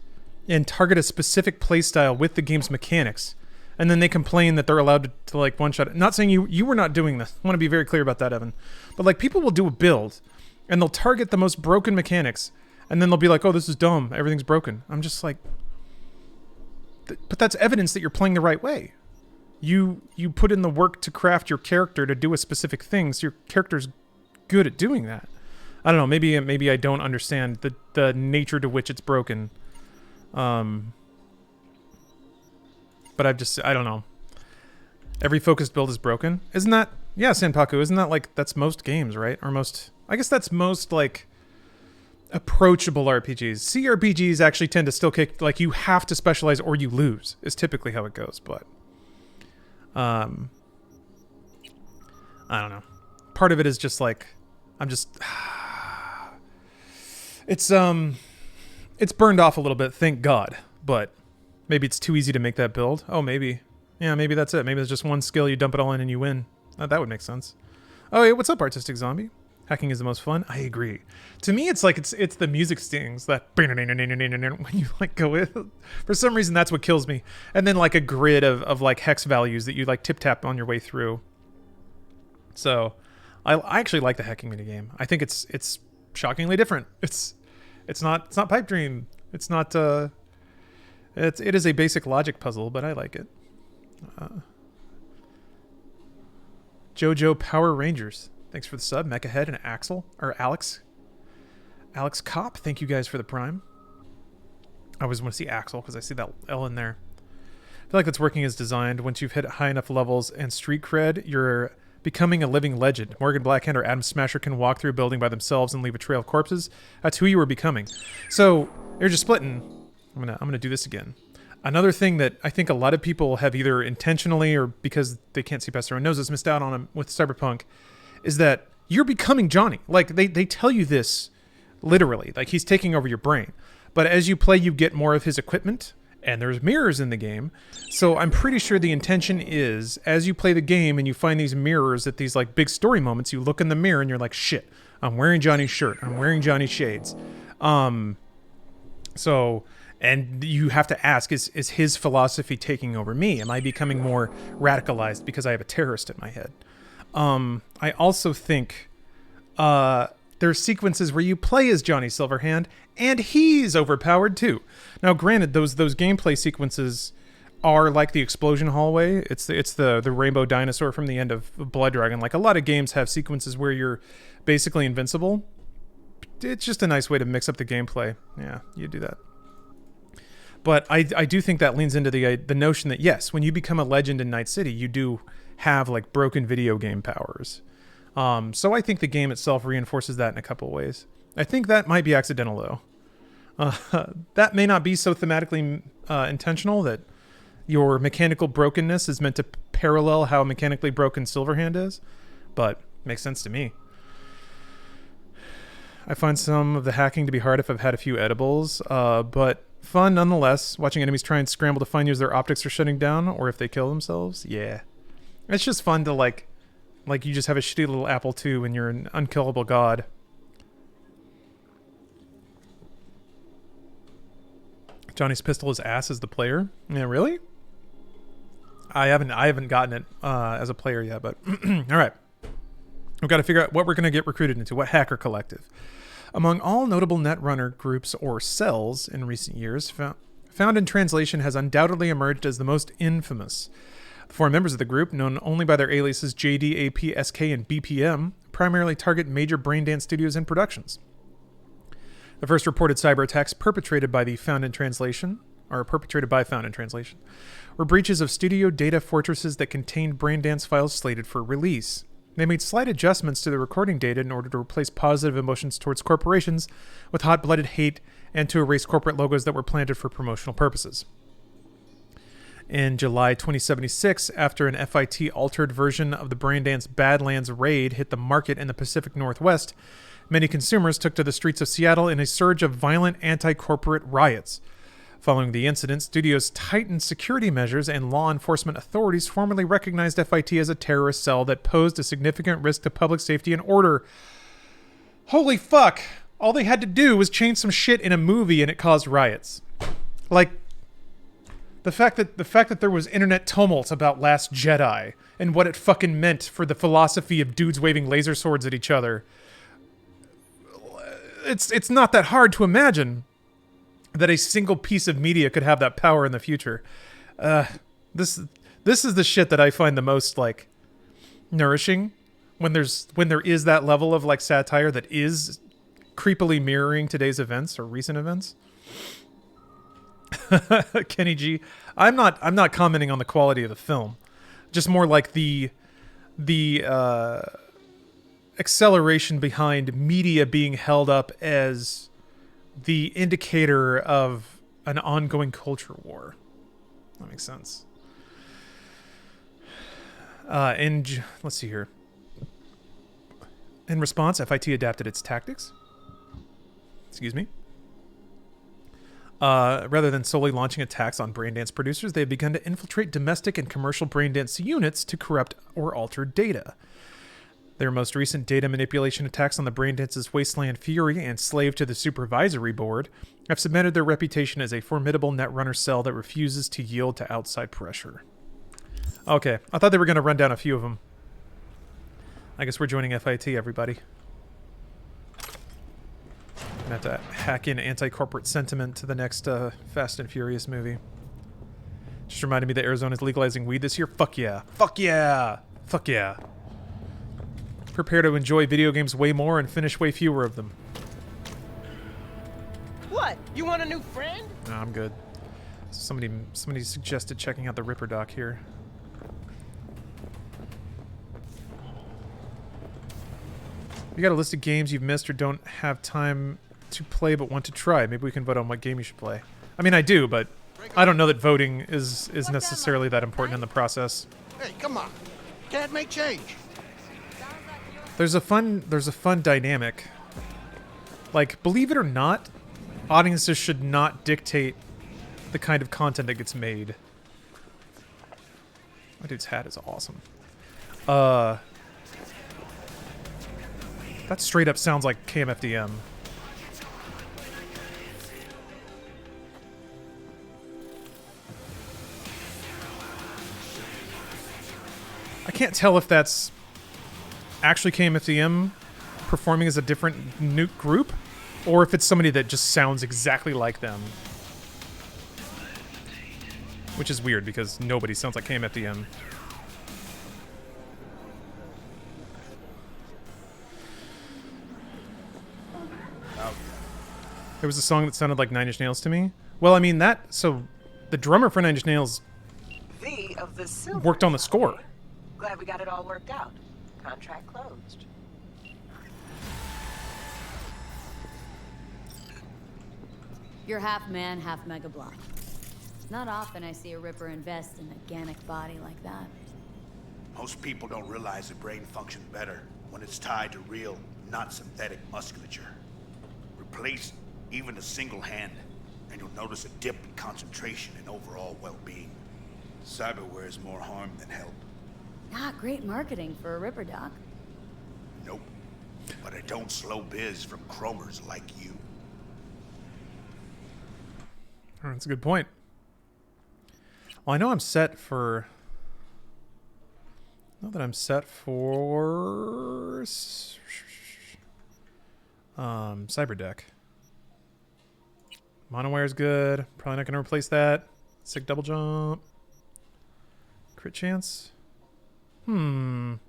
Speaker 2: and target a specific playstyle with the game's mechanics. And then they complain that they're allowed to like one-shot it. Not saying you were not doing this. I want to be very clear about that, Evan. But like people will do a build and they'll target the most broken mechanics and then they'll be like, oh, this is dumb. Everything's broken. I'm just like... But that's evidence that you're playing the right way. You put in the work to craft your character to do a specific thing, so your character's good at doing that. I don't know, maybe I don't understand the nature to which it's broken. But I don't know. Every focused build is broken. Isn't that... Yeah, Sanpaku, isn't that like... That's most games, right? Or most... I guess that's most, like... approachable RPGs. CRPGs actually tend to still kick... Like, you have to specialize or you lose, is typically how it goes, but... I don't know. Part of it is just like... I'm just... It's burned off a little bit, thank God. But maybe it's too easy to make that build. Oh, maybe. Yeah, maybe that's it. Maybe there's just one skill, you dump it all in and you win. That would make sense. Oh, yeah, what's up, Artistic Zombie? Hacking is the most fun. I agree. To me, it's like it's the music stings that when you like go in. For some reason, that's what kills me. And then like a grid of like hex values that you like tip tap on your way through. So, I actually like the hacking minigame. I think it's shockingly different. It's not pipe dream. It's not it is a basic logic puzzle, but I like it. JoJo Power Rangers. Thanks for the sub, Mechahead and Alex. Alex Kopp, thank you guys for the prime. I always want to see Axel because I see that L in there. I feel like that's working as designed. Once you've hit high enough levels and street cred, you're becoming a living legend. Morgan Blackhand or Adam Smasher can walk through a building by themselves and leave a trail of corpses. That's who you were becoming. So you're just splitting. I'm gonna do this again. Another thing that I think a lot of people have either intentionally or because they can't see past their own noses missed out on with Cyberpunk is that you're becoming Johnny. Like, they tell you this literally. Like, he's taking over your brain. But as you play, you get more of his equipment, and there's mirrors in the game. So I'm pretty sure the intention is, as you play the game and you find these mirrors at these like big story moments, you look in the mirror and you're like, shit, I'm wearing Johnny's shirt. I'm wearing Johnny's shades. So, and you have to ask, is his philosophy taking over me? Am I becoming more radicalized because I have a terrorist in my head? I also think there's sequences where you play as Johnny Silverhand and he's overpowered too. Now, granted, those gameplay sequences are like the explosion hallway. It's the rainbow dinosaur from the end of Blood Dragon. Like, a lot of games have sequences where you're basically invincible. It's just a nice way to mix up the gameplay. Yeah, you do that. But I do think that leans into the notion that, yes, when you become a legend in Night City, you do have like broken video game powers. So I think the game itself reinforces that in a couple of ways. I think that might be accidental, though. That may not be so thematically intentional, that your mechanical brokenness is meant to parallel how mechanically broken Silverhand is, but makes sense to me. I find some of the hacking to be hard if I've had a few edibles, but fun nonetheless. Watching enemies try and scramble to find you as their optics are shutting down, or if they kill themselves. Yeah. It's just fun to like you just have a shitty little Apple II and you're an unkillable god. Johnny's pistol is ass as the player. Yeah, really? I haven't gotten it as a player yet, but all right. We've got to figure out what we're going to get recruited into. What hacker collective? Among all notable netrunner groups or cells in recent years, Found in Translation has undoubtedly emerged as the most infamous. The four members of the group, known only by their aliases JD, AP, SK, and BPM, primarily target major braindance studios and productions. The first reported cyber attacks perpetrated by Found in Translation, were breaches of studio data fortresses that contained braindance files slated for release. They made slight adjustments to the recording data in order to replace positive emotions towards corporations with hot-blooded hate and to erase corporate logos that were planted for promotional purposes. In July 2076, after an FIT-altered version of the braindance Badlands Raid hit the market in the Pacific Northwest, many consumers took to the streets of Seattle in a surge of violent anti-corporate riots. Following the incident, studios tightened security measures and law enforcement authorities formally recognized FIT as a terrorist cell that posed a significant risk to public safety and order. Holy fuck! All they had to do was change some shit in a movie and it caused riots. Like, the fact that there was internet tumult about Last Jedi and what it fucking meant for the philosophy of dudes waving laser swords at each other. It's not that hard to imagine that a single piece of media could have that power in the future. This is the shit that I find the most like nourishing when there is that level of like satire that is creepily mirroring today's events or recent events. Kenny G, I'm not commenting on the quality of the film, just more like the acceleration behind media being held up as the indicator of an ongoing culture war. That makes sense. Let's see here. In response, FIT adapted its tactics. Excuse me. Rather than solely launching attacks on braindance producers, they have begun to infiltrate domestic and commercial braindance units to corrupt or alter data. Their most recent data manipulation attacks on the Braindance's Wasteland Fury and Slave to the Supervisory Board have cemented their reputation as a formidable netrunner cell that refuses to yield to outside pressure. Okay, I thought they were going to run down a few of them. I guess we're joining FIT, everybody. I'm going to have to hack in anti-corporate sentiment to the next Fast and Furious movie. Just reminded me that Arizona's legalizing weed this year. Fuck yeah. Fuck yeah. Fuck yeah. Prepare to enjoy video games way more and finish way fewer of them.
Speaker 4: What? You want a new friend?
Speaker 2: No, I'm good. Somebody suggested checking out the Ripper doc here. You got a list of games you've missed or don't have time to play but want to try. Maybe we can vote on what game you should play. I mean, I do, but I don't know that voting is necessarily that important in the process.
Speaker 5: Hey, come on. Can't make change.
Speaker 2: There's a fun dynamic. Like, believe it or not, audiences should not dictate the kind of content that gets made. My dude's hat is awesome. That straight up sounds like KMFDM. I can't tell if that's actually KMFDM performing as a different nuke group, or if it's somebody that just sounds exactly like them. Which is weird, because nobody sounds like KMFDM. There was a song that sounded like Nine Inch Nails to me. Well, I mean, so the drummer for Nine Inch Nails worked on the score.
Speaker 6: Glad we got it all worked out. Contract closed.
Speaker 3: You're half man, half Mega Block. Not often I see a Ripper invest in a organic body like that.
Speaker 5: Most people don't realize the brain functions better when it's tied to real, not synthetic musculature. Replace even a single hand, and you'll notice a dip in concentration and overall well-being. Cyberware is more harm than help.
Speaker 3: Not great marketing for a Ripper, Doc.
Speaker 5: Nope. But I don't slow biz from chromers like you.
Speaker 2: Oh, that's a good point. Well, I know I'm set for... I know that I'm set for... Cyberdeck. Monoware is good. Probably not going to replace that. Sick double jump. Crit chance. You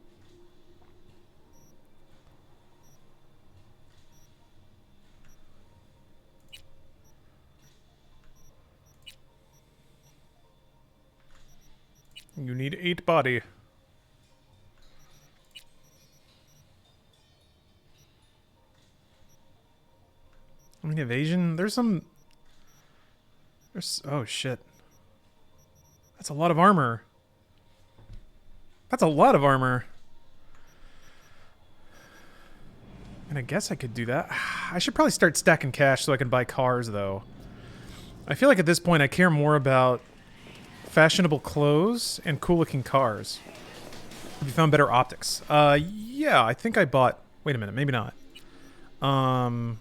Speaker 2: need 8 body. I mean, evasion. There's oh shit. That's a lot of armor. That's a lot of armor. And I guess I could do that. I should probably start stacking cash so I can buy cars, though. I feel like at this point I care more about fashionable clothes and cool-looking cars. Have you found better optics? Yeah, I think I bought... Wait a minute, maybe not. Are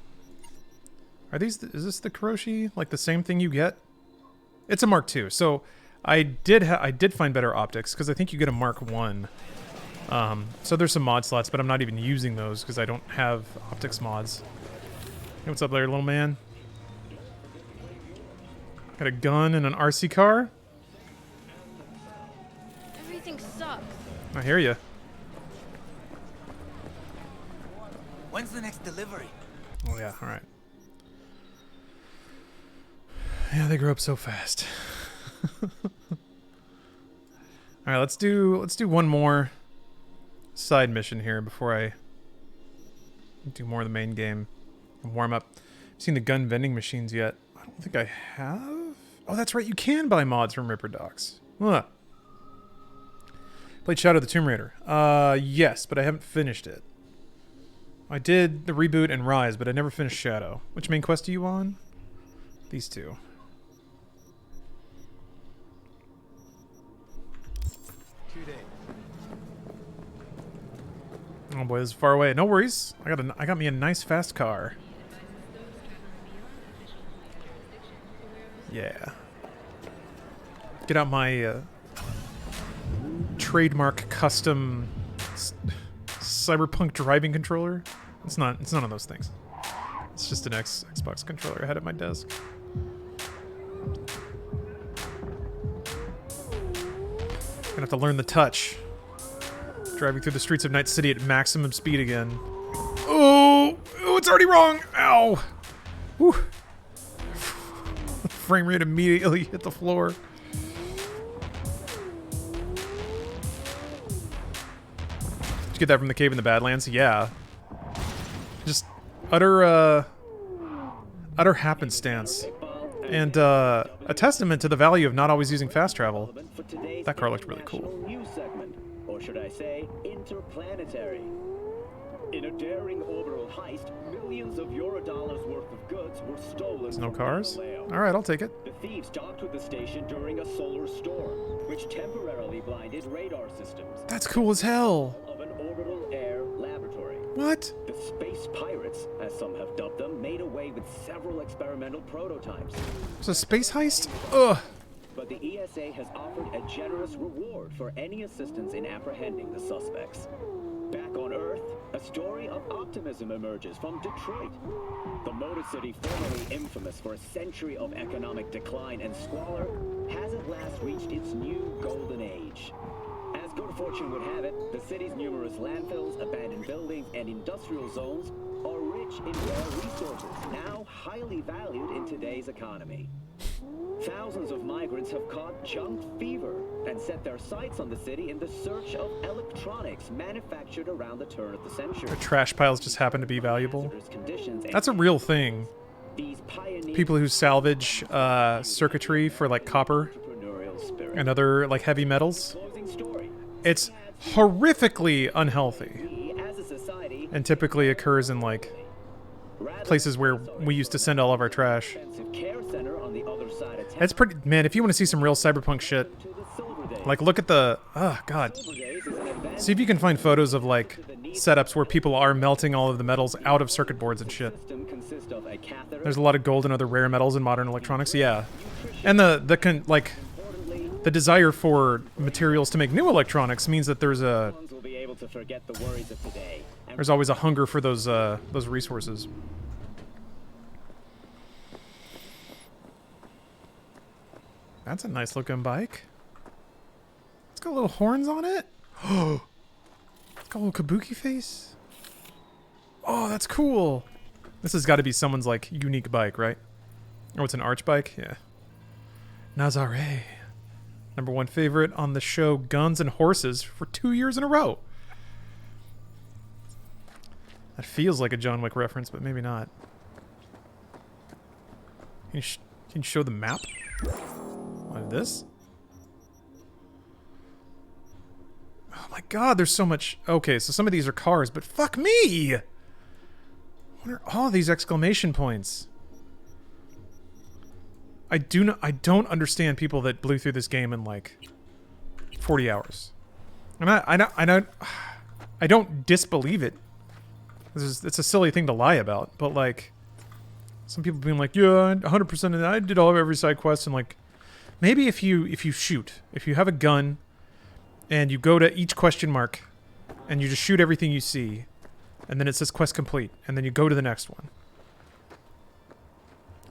Speaker 2: these... Is this the Kuroshi? Like the same thing you get? It's a Mark II, so... I did find better optics, because I think you get a Mark 1. So there's some mod slots, but I'm not even using those, because I don't have optics mods. Hey, what's up there, little man? Got a gun and an RC car?
Speaker 7: Everything sucks.
Speaker 2: I hear you.
Speaker 8: When's the next delivery?
Speaker 2: Oh yeah, alright. Yeah, they grow up so fast. Alright, let's do one more side mission here before I do more of the main game and warm up. I've seen the gun vending machines yet. I don't think I have. Oh, that's right, you can buy mods from Ripper Docs. Huh. Played Shadow of the Tomb Raider. Yes, but I haven't finished it. I did the reboot and Rise, but I never finished Shadow. Which main quest are you on? These two. Oh boy, this is far away. No worries. I got me a nice fast car. Yeah. Get out my trademark custom Cyberpunk driving controller. It's none of those things. It's just an Xbox controller I had at my desk. Gonna have to learn the touch. Driving through the streets of Night City at maximum speed again. Oh, it's already wrong. Ow. Whew. Frame rate immediately hit the floor. Did you get that from the cave in the Badlands? Yeah. Just utter happenstance. And a testament to the value of not always using fast travel. That car looked really cool.
Speaker 9: Or should I say, interplanetary?
Speaker 7: In a daring orbital heist, millions of Eurodollars worth of goods were stolen.
Speaker 2: There's no
Speaker 7: from
Speaker 2: cars?
Speaker 7: Galileo.
Speaker 2: Alright, I'll take it.
Speaker 7: The thieves docked with the station during a solar storm, which temporarily blinded radar systems.
Speaker 2: That's cool as hell.
Speaker 7: Of an orbital air laboratory.
Speaker 2: What?
Speaker 7: The space pirates, as some have dubbed them, made away with several experimental prototypes.
Speaker 2: It's a space heist? Ugh.
Speaker 7: But the ESA has offered a generous reward for any assistance in apprehending the suspects. Back on Earth, a story of optimism emerges from Detroit. The Motor City, formerly infamous for a century of economic decline and squalor, has at last reached its new golden age. As good fortune would have it, the city's numerous landfills, abandoned buildings, and industrial zones are rich in rare resources, now highly valued in today's economy. Thousands of migrants have caught junk fever and set their sights on the city in the search of electronics manufactured around the turn of the century.
Speaker 2: The trash piles just happen to be valuable. That's a real thing. People who salvage circuitry for like copper and other like heavy metals. It's horrifically unhealthy and typically occurs in like places where we used to send all of our trash. It's pretty, man, if you want to see some real cyberpunk shit, like look at the, oh god. See if you can find photos of like setups where people are melting all of the metals out of circuit boards and shit. There's a lot of gold and other rare metals in modern electronics, yeah. And the desire for materials to make new electronics means that there's always a hunger for those resources. That's a nice looking bike. It's got little horns on it. Oh, it's got a little kabuki face. Oh, that's cool. This has got to be someone's like unique bike, right? Oh, it's an arch bike? Yeah. Nazare. #1 favorite on the show Guns and Horses for 2 years in a row. That feels like a John Wick reference, but maybe not. Can you show the map? Like this? Oh my god, there's so much. Okay, so some of these are cars, but fuck me! What are all these exclamation points? I don't understand people that blew through this game in like 40 hours. And I don't disbelieve it. It's a silly thing to lie about, but like some people being like, yeah, 100% of that. I did every side quest, and like maybe if you have a gun and you go to each question mark and you just shoot everything you see, and then it says quest complete, and then you go to the next one.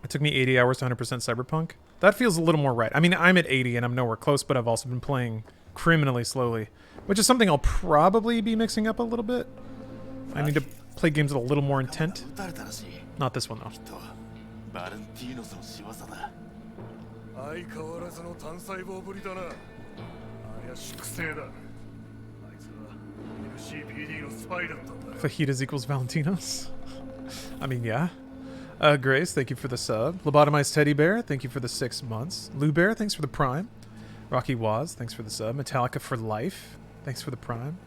Speaker 2: It took me 80 hours to 100% Cyberpunk. That feels a little more right. I mean, I'm at 80 and I'm nowhere close, but I've also been playing criminally slowly, which is something I'll probably be mixing up a little bit. I need to play games with a little more intent. Not this one, though. Fajitas equals Valentinos? I mean, yeah. Grace, thank you for the sub. Lobotomized Teddy Bear, thank you for the 6 months. Lou Bear, thanks for the prime. Rocky Waz, thanks for the sub. Metallica for life, thanks for the prime.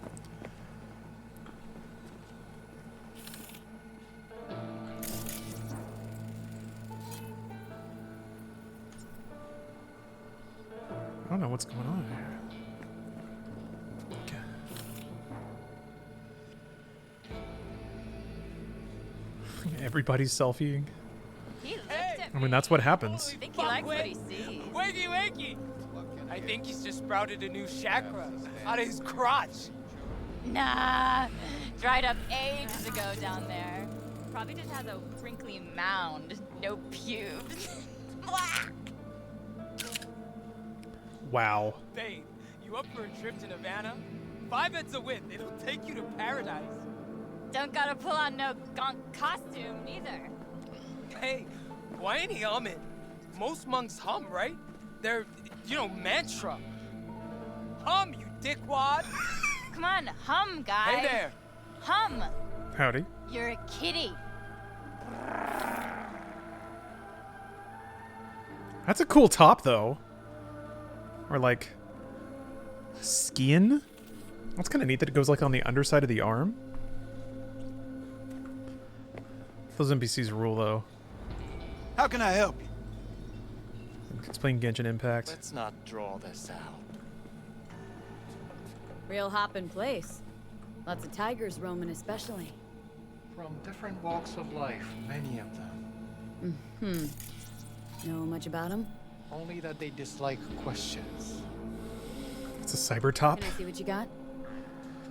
Speaker 2: I don't know what's going on here. Everybody's selfieing. I mean, that's what happens.
Speaker 9: I think he likes what he sees. Wakey, wakey! I think he's just sprouted a new chakra out of his crotch.
Speaker 3: Nah, dried up ages ago down there. Probably just has a wrinkly mound, no pubes.
Speaker 2: Wow.
Speaker 9: Babe, you up for a trip to Nevada? 5 heads a width, it'll take you to paradise.
Speaker 3: Don't gotta pull on no gonk costume, neither.
Speaker 9: Hey, why ain't he humming? Most monks hum, right? They're, mantra. Hum, you dickwad.
Speaker 3: Come on, hum, guy.
Speaker 9: Hey there.
Speaker 3: Hum.
Speaker 2: Howdy.
Speaker 3: You're a kitty.
Speaker 2: That's a cool top, though. Or like skin. That's kind of neat that it goes like on the underside of the arm. Those NPCs rule, though.
Speaker 8: How can I help you?
Speaker 2: Explain Genshin Impact.
Speaker 9: Let's not draw this out.
Speaker 3: Real hoppin' place. Lots of tigers roaming, especially.
Speaker 9: From different walks of life, many of them.
Speaker 3: Know much about them?
Speaker 9: Only that they dislike questions.
Speaker 2: It's a cyber top.
Speaker 3: Can I see what you got?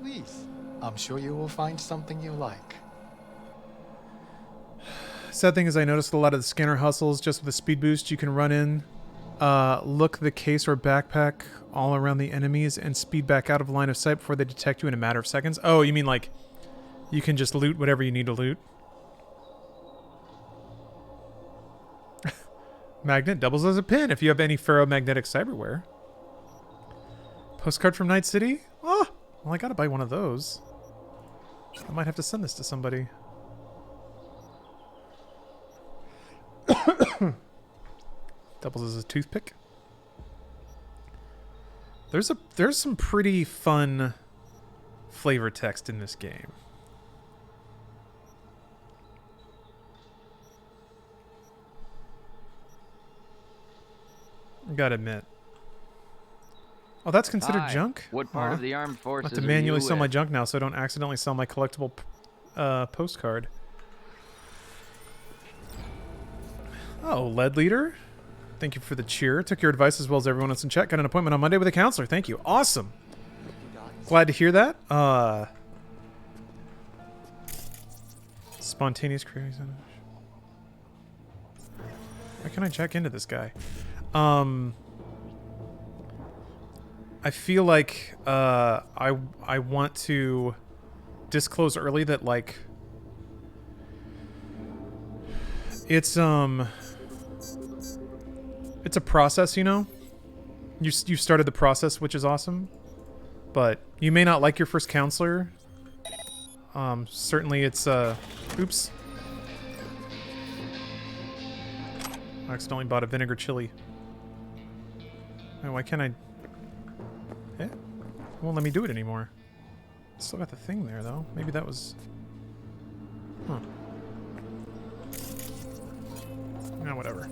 Speaker 9: Please. I'm sure you will find something you like.
Speaker 2: Sad thing is I noticed a lot of the scanner hustles just with a speed boost. You can run in, look the case or backpack all around the enemies and speed back out of line of sight before they detect you in a matter of seconds. Oh, you mean like you can just loot whatever you need to loot? Magnet doubles as a pin if you have any ferromagnetic cyberware. Postcard from Night City? Oh, well, I gotta buy one of those. I might have to send this to somebody. Doubles as a toothpick. There's some pretty fun flavor text in this game. Gotta admit. Oh, that's considered
Speaker 10: Hi.
Speaker 2: junk?
Speaker 10: What part of the armed
Speaker 2: I
Speaker 10: forces
Speaker 2: have to
Speaker 10: are
Speaker 2: manually
Speaker 10: you
Speaker 2: sell my
Speaker 10: with?
Speaker 2: junk now so I don't accidentally sell my collectible postcard. Oh, Lead Leader. Thank you for the cheer. Took your advice as well as everyone else in chat. Got an appointment on Monday with a counselor. Thank you. Awesome. Glad to hear that. Spontaneous creating. Why can't I check into this guy? I feel like I want to disclose early that like it's a process, you know. You started the process, which is awesome, but you may not like your first counselor. Certainly it's oops. I accidentally bought a vinegar chili. Oh, why can't I? Eh? It won't let me do it anymore. Still got the thing there, though. Maybe that was... Huh. No, whatever.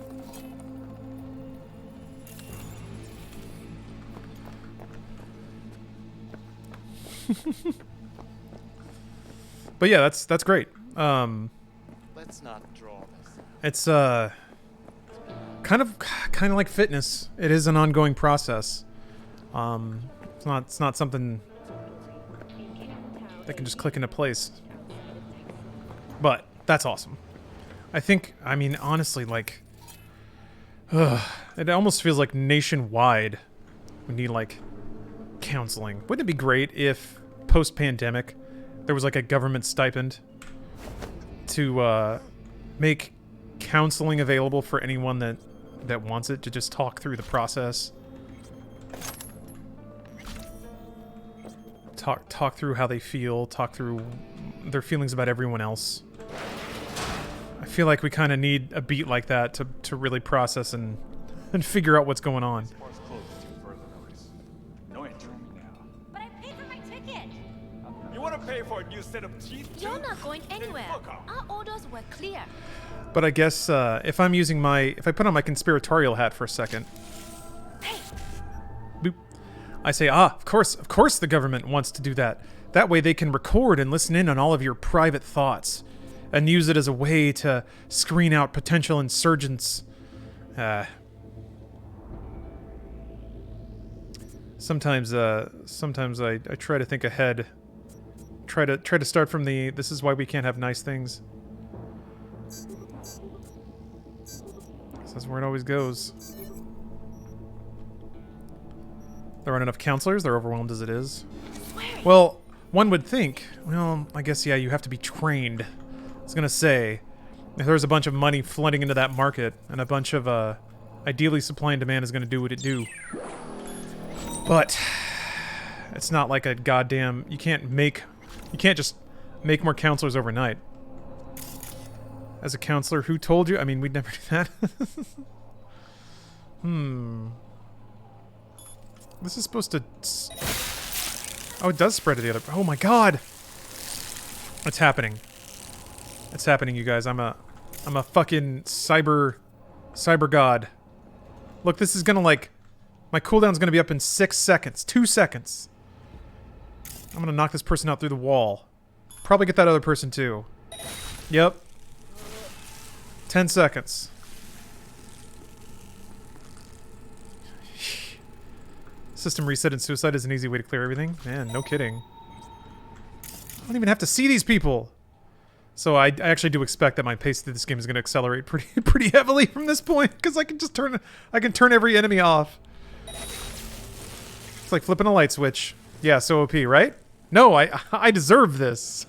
Speaker 2: But yeah, that's great.
Speaker 9: Let's not draw this out.
Speaker 2: It's kind of like fitness. It is an ongoing process. It's not something that can just click into place. But that's awesome. I mean, honestly, like, it almost feels like nationwide we need like counseling. Wouldn't it be great if post-pandemic there was like a government stipend to make counseling available for anyone that wants it, to just talk through the process, talk through how they feel, talk through their feelings about everyone else. I feel like we kind of need a beat like that to really process and figure out what's going on.
Speaker 11: No entry now.
Speaker 12: But I paid for my ticket.
Speaker 11: You want to pay for a new set of teeth?
Speaker 12: You're not going anywhere. Our orders were clear.
Speaker 2: But I guess if I put on my conspiratorial hat for a second, boop, I say, of course the government wants to do that. That way they can record and listen in on all of your private thoughts and use it as a way to screen out potential insurgents. Sometimes I try to think ahead. Try to start from the this is why we can't have nice things. That's where it always goes. There aren't enough counselors. They're overwhelmed as it is. Well, one would think. Well, I guess, yeah, you have to be trained. I was going to say, if there's a bunch of money flooding into that market, and a bunch of, ideally supply and demand is going to do what it do. But, it's not like a goddamn... You can't just make more counselors overnight. As a counselor, who told you? I mean, we'd never do that. This is supposed to... Oh, it does spread to the other... Oh my god! It's happening. It's happening, you guys. I'm a fucking cyber god. Look, this is gonna like, my cooldown's gonna be up in 6 seconds, 2 seconds. I'm gonna knock this person out through the wall. Probably get that other person too. Yep. 10 seconds. System reset and suicide is an easy way to clear everything. Man, no kidding. I don't even have to see these people. So I actually do expect that my pace through this game is going to accelerate pretty heavily from this point, because I can just turn every enemy off. It's like flipping a light switch. Yeah, so OP, right? No, I deserve this.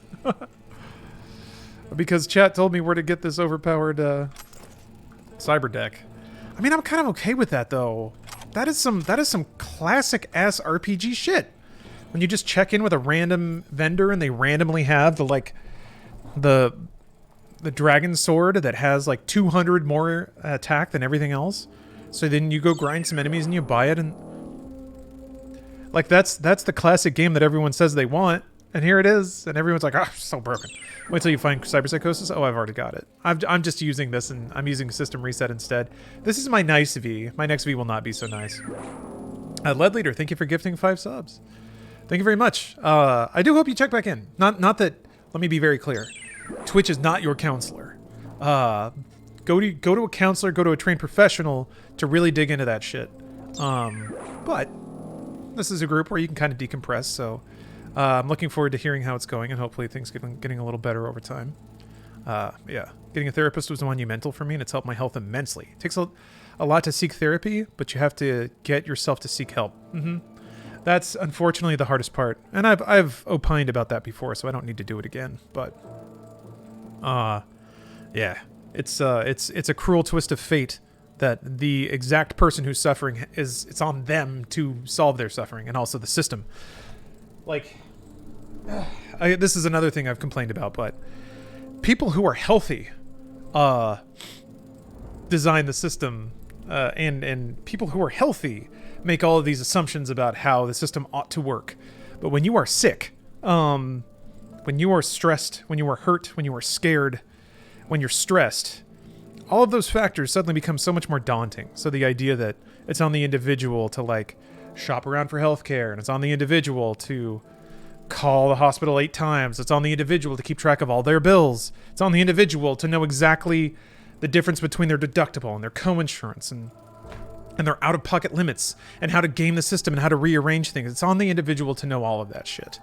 Speaker 2: Because chat told me where to get this overpowered cyber deck. I mean, I'm kind of okay with that though. That is some classic ass RPG shit. When you just check in with a random vendor and they randomly have the dragon sword that has like 200 more attack than everything else. So then you go grind some enemies and you buy it, and like that's the classic game that everyone says they want, and here it is, and everyone's like, "Ah, so broken." Wait till you find Cyberpsychosis. Oh, I've already got it. I'm just using this, and I'm using System Reset instead. This is my nice V. My next V will not be so nice. Lead Leader, thank you for gifting 5 subs. Thank you very much. I do hope you check back in. Not that. Let me be very clear. Twitch is not your counselor. Go to a counselor, go to a trained professional to really dig into that shit. But this is a group where you can kind of decompress, so I'm looking forward to hearing how it's going, and hopefully things getting a little better over time. Yeah, getting a therapist was monumental for me, and it's helped my health immensely. It takes a lot to seek therapy, but you have to get yourself to seek help. That's unfortunately the hardest part, and I've opined about that before, so I don't need to do it again. But yeah, it's a cruel twist of fate that the exact person who's suffering it's on them to solve their suffering, and also the system. Like, this is another thing I've complained about, but people who are healthy design the system, and people who are healthy make all of these assumptions about how the system ought to work. But when you are sick, when you are stressed, when you are hurt, when you are scared, when you're stressed, all of those factors suddenly become so much more daunting. So the idea that it's on the individual to like shop around for healthcare, and it's on the individual to call the hospital 8 times, it's on the individual to keep track of all their bills, it's on the individual to know exactly the difference between their deductible and their co-insurance and their out-of-pocket limits, and how to game the system and how to rearrange things. It's on the individual to know all of that shit.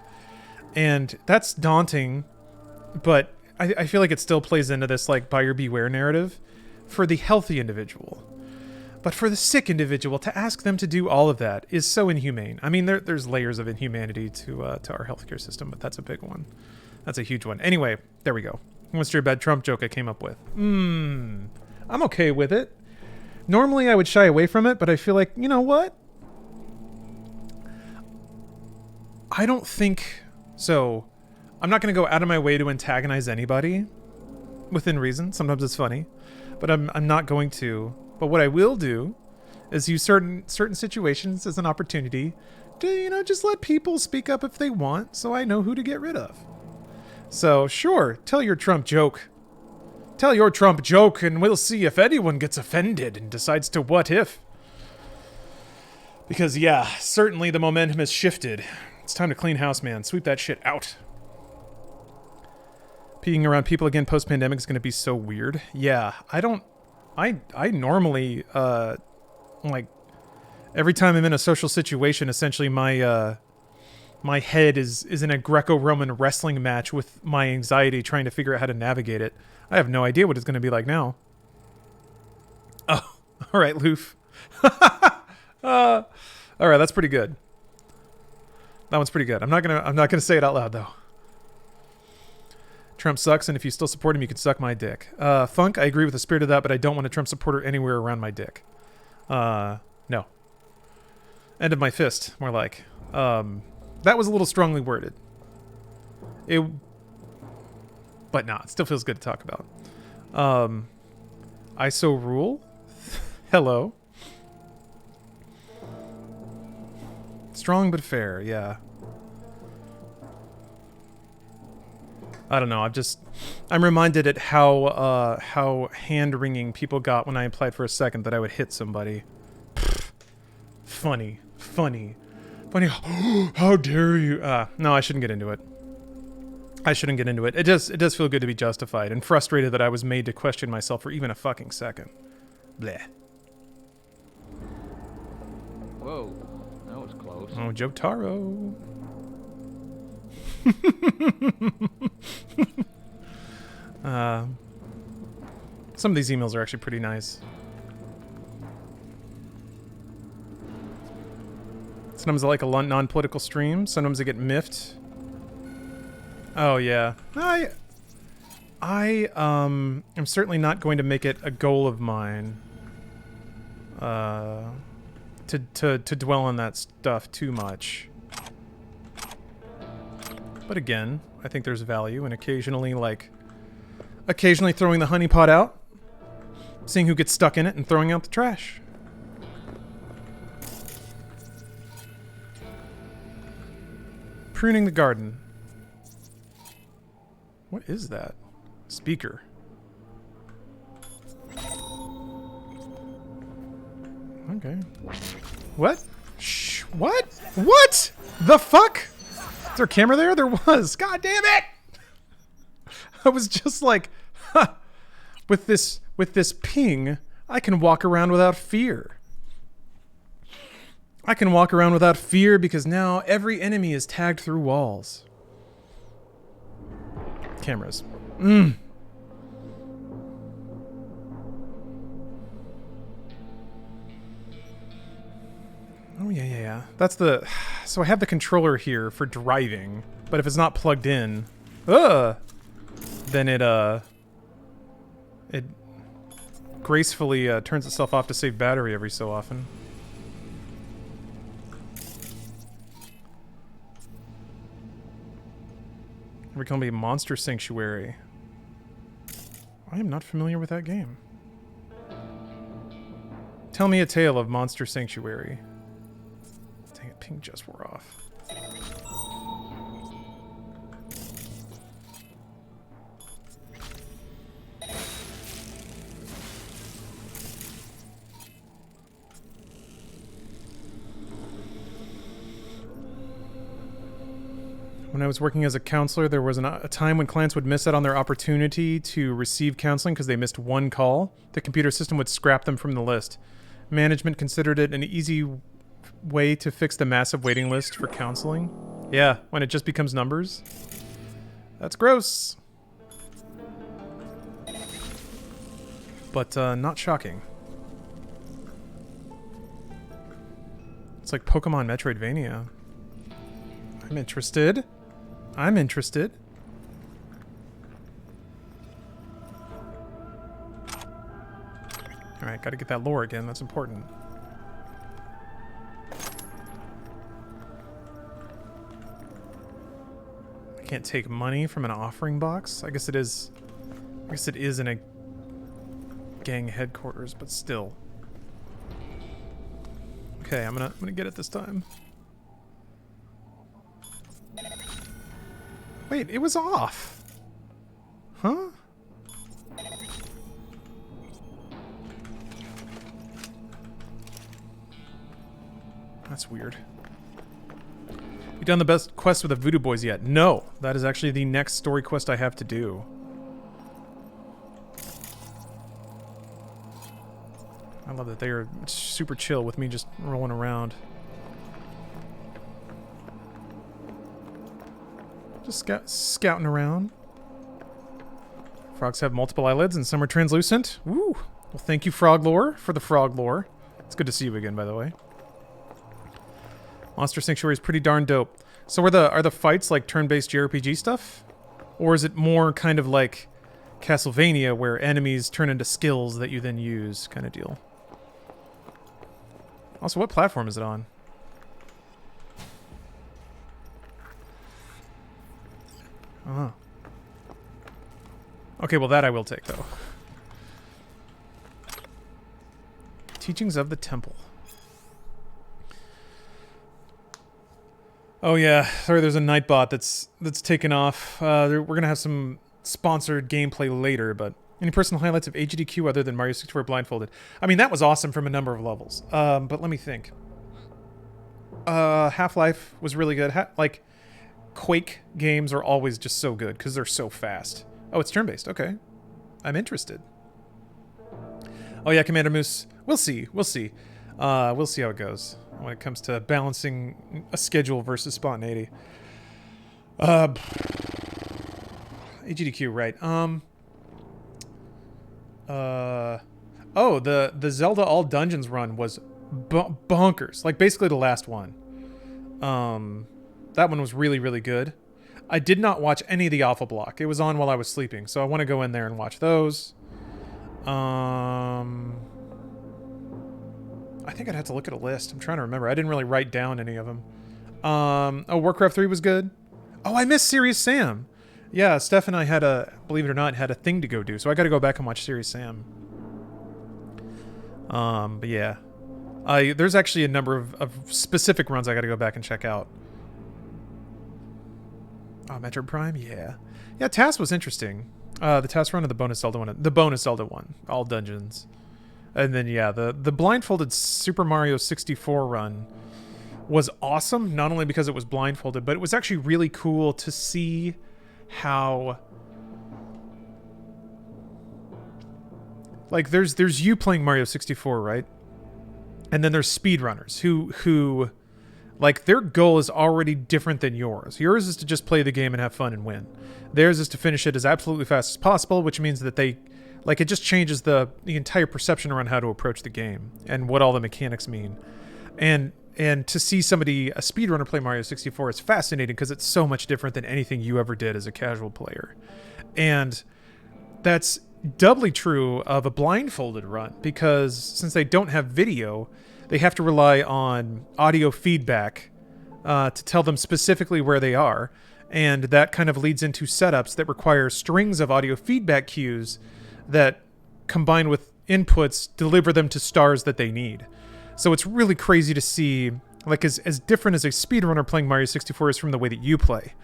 Speaker 2: And that's daunting, but I feel like it still plays into this like buyer beware narrative for the healthy individual. But for the sick individual, to ask them to do all of that is so inhumane. I mean, there's layers of inhumanity to our healthcare system, but that's a big one. That's a huge one. Anyway, there we go. What's your bad Trump joke I came up with? I'm okay with it. Normally I would shy away from it, but I feel like, you know what? I don't think... So, I'm not going to go out of my way to antagonize anybody within reason. Sometimes it's funny, but I'm not going to. But what I will do is use certain situations as an opportunity to, you know, just let people speak up if they want, so I know who to get rid of. So, sure, tell your Trump joke. Tell your Trump joke, and we'll see if anyone gets offended and decides to what if. Because, yeah, certainly the momentum has shifted. It's time to clean house, man. Sweep that shit out. Peeing around people again post-pandemic is going to be so weird. Yeah, I normally, like, every time I'm in a social situation, essentially my head is in a Greco-Roman wrestling match with my anxiety trying to figure out how to navigate it. I have no idea what it's going to be like now. Oh, all right, Loof. All right, that's pretty good. That one's pretty good. I'm not gonna say it out loud though. Trump sucks, and if you still support him, you can suck my dick. Funk, I agree with the spirit of that, but I don't want a Trump supporter anywhere around my dick. No. End of my fist, more like. That was a little strongly worded. But nah, it still feels good to talk about. ISO rule? Hello. Strong but fair, yeah. I don't know, I'm reminded at how hand-wringing people got when I implied for a second that I would hit somebody. Funny. How dare you? No, I shouldn't get into it. I shouldn't get into it. It does feel good to be justified, and frustrated that I was made to question myself for even a fucking second. Bleh.
Speaker 10: Whoa, that was close.
Speaker 2: Oh, Jotaro. Some of these emails are actually pretty nice. Sometimes I like a non-political stream. Sometimes I get miffed. Oh yeah, I am certainly not going to make it a goal of mine to dwell on that stuff too much. But again, I think there's value in occasionally throwing the honeypot out, seeing who gets stuck in it, and throwing out the trash. Pruning the garden. What is that? Speaker. Okay. What? Shh. What? What? The fuck? Is there a camera there? There was. God damn it! I was just like, huh. With this ping, I can walk around without fear. I can walk around without fear because now every enemy is tagged through walls. Cameras. Oh yeah. That's the... So I have the controller here for driving, but if it's not plugged in, then it gracefully turns itself off to save battery every so often. We're going to be Monster Sanctuary. I am not familiar with that game. Tell me a tale of Monster Sanctuary. Dang it, ping just wore off. When I was working as a counselor, there was a time when clients would miss out on their opportunity to receive counseling because they missed one call. The computer system would scrap them from the list. Management considered it an easy way to fix the massive waiting list for counseling. Yeah, when it just becomes numbers. That's gross. But not shocking. It's like Pokemon Metroidvania. I'm interested. I'm interested. Alright, gotta get that lore again. That's important. I can't take money from an offering box. I guess it is. I guess it is in a gang headquarters, but still. Okay, I'm gonna get it this time. Wait, it was off. Huh? That's weird. You done the best quest with the Voodoo Boys yet? No, that is actually the next story quest I have to do. I love that they are super chill with me just rolling around. Just scouting around. Frogs have multiple eyelids and some are translucent. Woo! Well, thank you, Frog Lore, for the frog lore. It's good to see you again, by the way. Monster Sanctuary is pretty darn dope. So are the fights like turn-based JRPG stuff? Or is it more kind of like Castlevania where enemies turn into skills that you then use kind of deal? Also, what platform is it on? Oh. Okay, well that I will take, though. Teachings of the Temple. Oh yeah, sorry, there's a Nightbot that's taken off. We're gonna have some sponsored gameplay later, but any personal highlights of AGDQ other than Mario 64 blindfolded? I mean, that was awesome from a number of levels. But let me think. Half-Life was really good. Like, Quake games are always just so good because they're so fast. Oh, it's turn-based. Okay. I'm interested. Oh, yeah, Commander Moose. We'll see. We'll see. We'll see how it goes when it comes to balancing a schedule versus spontaneity. AGDQ, right. Oh, the Zelda All Dungeons run was bonkers. Like, basically the last one. That one was really, really good. I did not watch any of the Alpha Block. It was on while I was sleeping, so I want to go in there and watch those. I think I'd have to look at a list. I'm trying to remember. I didn't really write down any of them. Oh, Warcraft 3 was good. Oh, I missed Serious Sam. Yeah, Steph and I had believe it or not, had a thing to go do, so I got to go back and watch Serious Sam. But yeah. There's actually a number of specific runs I got to go back and check out. Oh, Metro Prime? Yeah. Yeah, TAS was interesting. The TAS run of the bonus Zelda one. The bonus Zelda one. All dungeons. And then, yeah, the blindfolded Super Mario 64 run was awesome. Not only because it was blindfolded, but it was actually really cool to see how... Like, there's you playing Mario 64, right? And then there's speedrunners who... Like, their goal is already different than yours. Yours is to just play the game and have fun and win. Theirs is to finish it as absolutely fast as possible, which means that they... Like, it just changes the entire perception around how to approach the game and what all the mechanics mean. And to see somebody, a speedrunner, play Mario 64 is fascinating because it's so much different than anything you ever did as a casual player. And that's doubly true of a blindfolded run because since they don't have video... They have to rely on audio feedback to tell them specifically where they are. And that kind of leads into setups that require strings of audio feedback cues that, combined with inputs, deliver them to stars that they need. So it's really crazy to see, like, as different as a speedrunner playing Mario 64 is from the way that you play.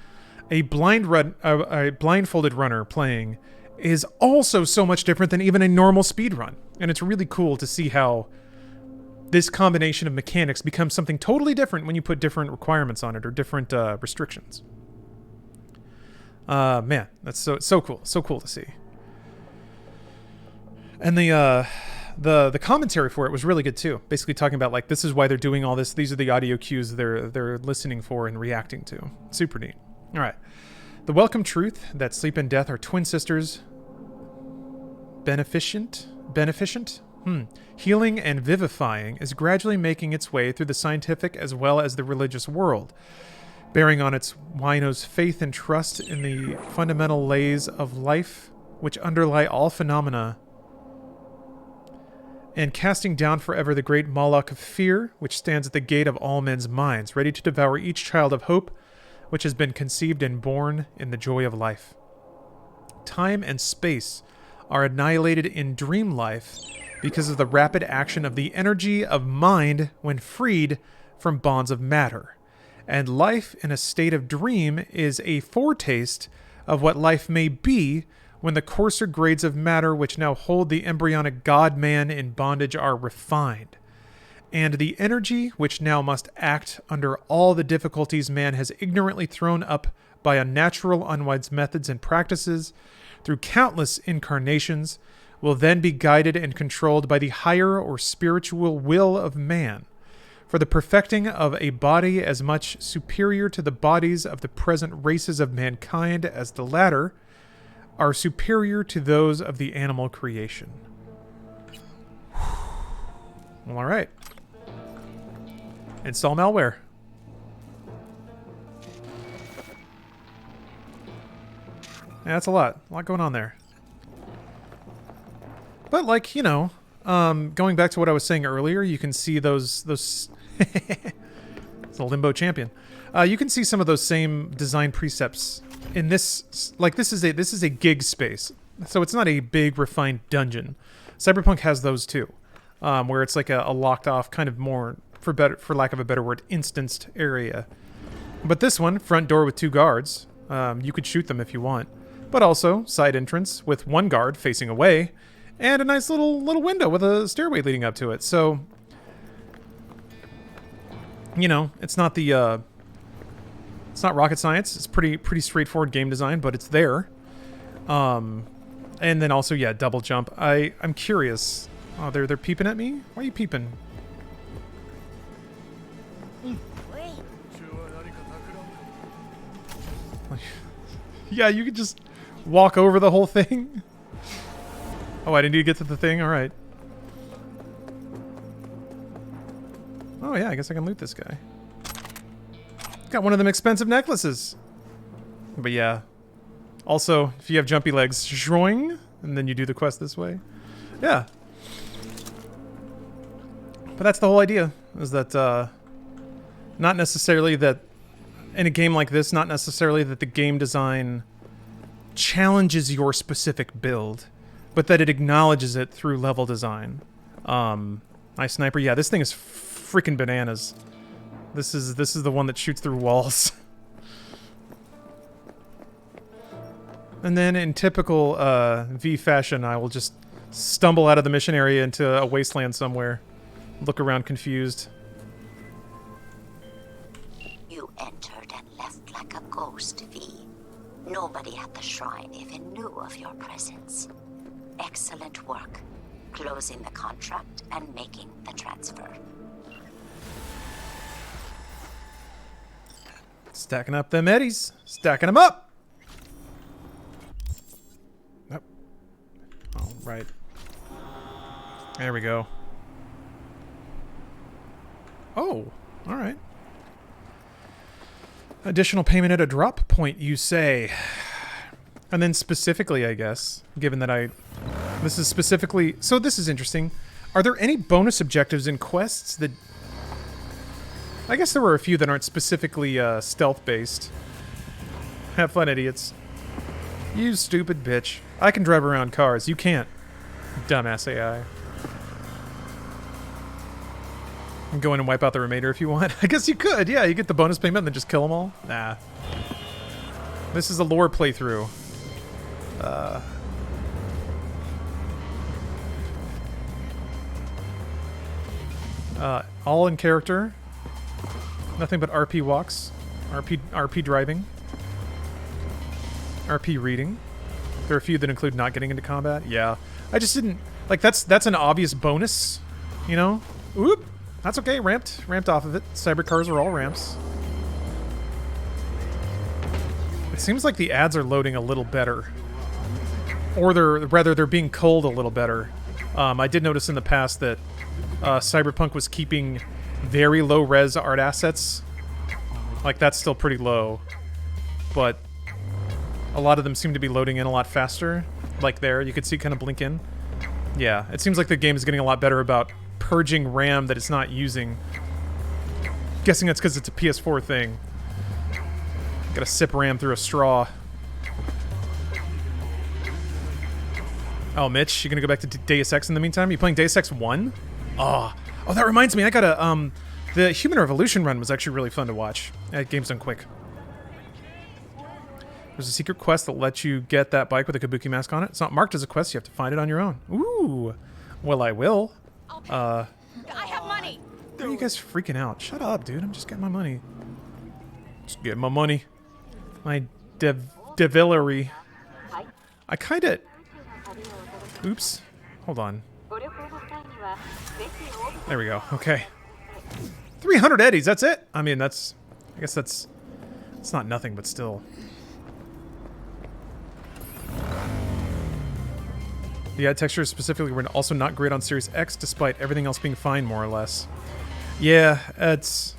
Speaker 2: A blindfolded runner playing is also so much different than even a normal speedrun. And it's really cool to see how... this combination of mechanics becomes something totally different when you put different requirements on it or different restrictions. Man, that's so cool. So cool to see. And the commentary for it was really good too. Basically talking about, like, this is why they're doing all this. These are the audio cues they're listening for and reacting to. Super neat. All right. The welcome truth that sleep and death are twin sisters. Beneficent? Healing and vivifying is gradually making its way through the scientific as well as the religious world, bearing on its winos faith and trust in the fundamental lays of life which underlie all phenomena, and casting down forever the great Moloch of fear, which stands at the gate of all men's minds, ready to devour each child of hope which has been conceived and born in the joy of life. Time and space are annihilated in dream life because of the rapid action of the energy of mind when freed from bonds of matter. And life in a state of dream is a foretaste of what life may be when the coarser grades of matter which now hold the embryonic God-man in bondage are refined. And the energy which now must act under all the difficulties man has ignorantly thrown up by unnatural, unwise methods and practices through countless incarnations will then be guided and controlled by the higher or spiritual will of man, for the perfecting of a body as much superior to the bodies of the present races of mankind as the latter are superior to those of the animal creation. Well, all right. Install malware. Yeah, that's a lot going on there. But, like, you know, going back to what I was saying earlier, you can see those it's a limbo champion. You can see some of those same design precepts in this. Like, this is a gig space, so it's not a big refined dungeon. Cyberpunk has those too, where it's like a locked off kind of more, for lack of a better word, instanced area. But this one, front door with 2 guards, you could shoot them if you want. but also side entrance with one guard facing away, and a nice little window with a stairway leading up to it. So, you know, it's not the it's not rocket science. It's pretty straightforward game design, but it's there. And then also, yeah, double jump. I'm curious. Oh, they're peeping at me? Why are you peeping? Yeah, you could just walk over the whole thing. Oh, I didn't need to get to the thing? Alright. Oh yeah, I guess I can loot this guy. Got one of them expensive necklaces. But yeah. Also, if you have jumpy legs, shroing, and then you do the quest this way. Yeah. But that's the whole idea, is that, not necessarily that, in a game like this, not necessarily that the game design challenges your specific build, but that it acknowledges it through level design. Nice sniper. Yeah, this thing is freaking bananas. This is the one that shoots through walls. And then in typical V fashion, I will just stumble out of the mission area into a wasteland somewhere. Look around confused.
Speaker 13: You entered and left like a ghost, V. Nobody at the shrine even knew of your presence. Excellent work, closing the contract and making the transfer.
Speaker 2: Stacking up them eddies. Stacking them up! Nope. Oh, right. There we go. Oh, alright. Additional payment at a drop point, you say. And then specifically, I guess, given that this is specifically... So this is interesting. Are there any bonus objectives in quests that... I guess there were a few that aren't specifically stealth-based. Have fun, idiots. You stupid bitch. I can drive around cars. You can't. Dumbass AI. You can go in and wipe out the remainder if you want. I guess you could. Yeah, you get the bonus payment and then just kill them all. Nah. This is a lore playthrough. All in character. Nothing but RP walks. RP driving. RP reading. There are a few that include not getting into combat. Yeah. I just didn't... Like, that's an obvious bonus. You know? Oop! That's okay. Ramped off of it. Cybercars are all ramps. It seems like the ads are loading a little better. Or they're being culled a little better. I did notice in the past that Cyberpunk was keeping very low res art assets. Like, that's still pretty low. But a lot of them seem to be loading in a lot faster. Like there, you could see kind of blink in. Yeah, it seems like the game is getting a lot better about purging RAM that it's not using. Guessing that's because it's a PS4 thing. Gotta sip RAM through a straw. Oh, Mitch, you gonna go back to Deus Ex in the meantime? You playing Deus Ex 1? Oh, that reminds me. I got a, the Human Revolution run was actually really fun to watch at Games Done Quick. There's a secret quest that lets you get that bike with a kabuki mask on it. It's not marked as a quest. You have to find it on your own. Ooh. Well, I will.
Speaker 12: I have money.
Speaker 2: Why are you guys freaking out? Shut up, dude. I'm just getting my money. Just getting my money. My devilry. I kind of... Oops. Hold on. There we go. Okay. 300 eddies. That's it. I mean, that's... I guess that's... It's not nothing, but still... The ad textures specifically were also not great on Series X, despite everything else being fine, more or less. Yeah, it's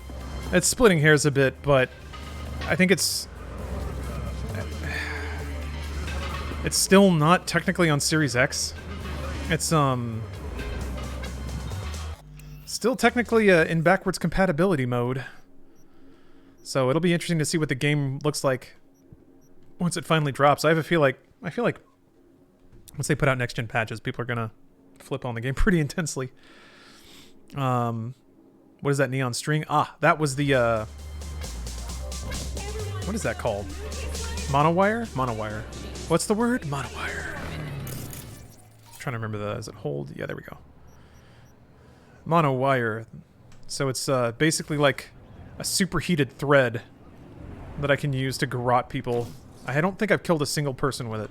Speaker 2: splitting hairs a bit, but I think it's still not technically on Series X. It's still technically in backwards compatibility mode. So it'll be interesting to see what the game looks like once it finally drops. I feel like once they put out next-gen patches, people are gonna flip on the game pretty intensely. What is that neon string? Ah, that was the, what is that called? Monowire? Monowire. What's the word? Monowire. Trying to remember the, is it hold? Yeah, there we go. Monowire. So it's basically like a superheated thread that I can use to garrote people. I don't think I've killed a single person with it.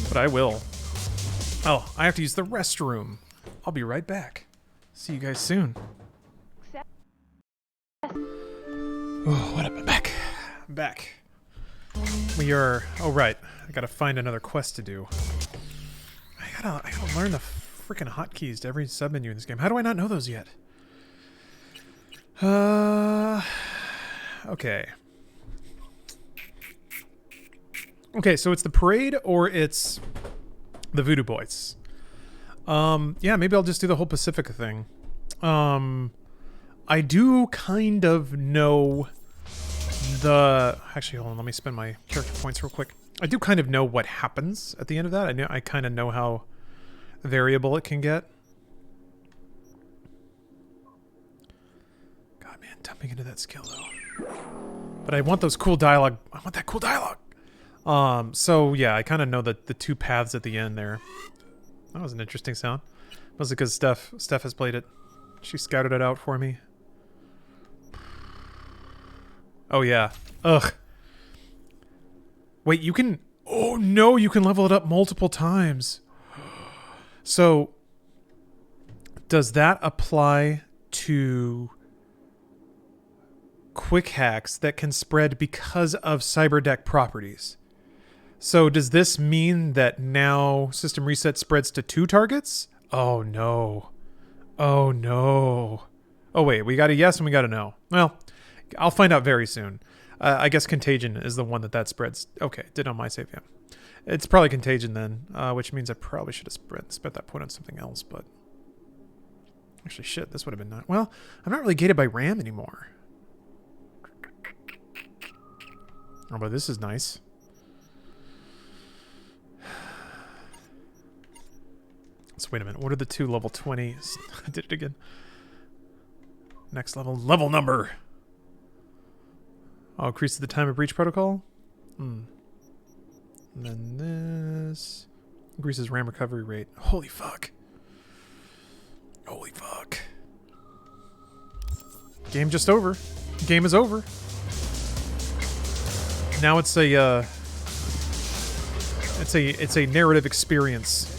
Speaker 2: But I will. Oh, I have to use the restroom. I'll be right back. See you guys soon. Oh, what up? I'm back. I'm back. We are... Oh, right. I gotta find another quest to do. I gotta learn the freaking hotkeys to every submenu in this game. How do I not know those yet? Okay. Okay, so it's the parade or it's the Voodoo Boys. Yeah, maybe I'll just do the whole Pacifica thing. I do kind of know the... Actually, hold on, let me spend my character points real quick. I do kind of know what happens at the end of that. I kind of know how variable it can get. God, man, dumping into that skill, though. But I want those cool dialogue. I want that cool dialogue. So, yeah, I kind of know the two paths at the end there. That was an interesting sound. Mostly because Steph has played it. She scouted it out for me. Oh, yeah. Ugh. Wait, you can... Oh, no, you can level it up multiple times. So, does that apply to quick hacks that can spread because of cyberdeck properties? So, does this mean that now System Reset spreads to 2 targets? Oh, no. Oh, no. Oh, wait, we got a yes and we got a no. Well, I'll find out very soon. I guess Contagion is the one that spreads. Okay, did on my save, yeah. It's probably Contagion then, which means I probably should have spent that point on something else, but... Actually, shit, this would have been not... Well, I'm not really gated by RAM anymore. Oh, but this is nice. So wait a minute, what are the 2 level 20s? I did it again. Next level number! Oh, increases the time of breach protocol? And then this... Increases RAM recovery rate. Holy fuck. Holy fuck. Game just over. Game is over. Now it's a, It's a narrative experience.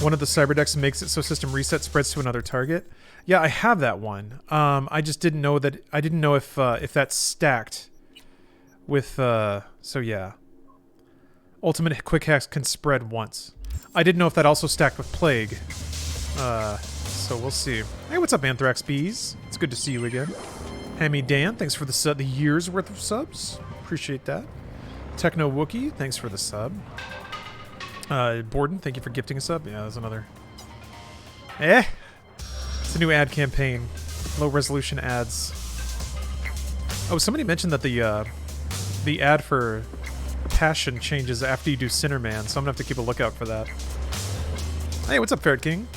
Speaker 2: One of the cyberdecks makes it so System Reset spreads to another target. Yeah, I have that one. I just didn't know that. I didn't know if that's stacked with. So yeah. Ultimate quick hacks can spread once. I didn't know if that also stacked with Plague. So we'll see. Hey, what's up, Anthrax Bees? It's good to see you again. Hammy Dan, thanks for the year's worth of subs. Appreciate that. Techno Wookie, thanks for the sub. Borden, thank you for gifting a sub. Yeah, there's another. It's a new ad campaign. Low resolution ads. Oh, somebody mentioned that the ad for Passion changes after you do Sinner Man, so I'm gonna have to keep a lookout for that. Hey, what's up, Ferret King?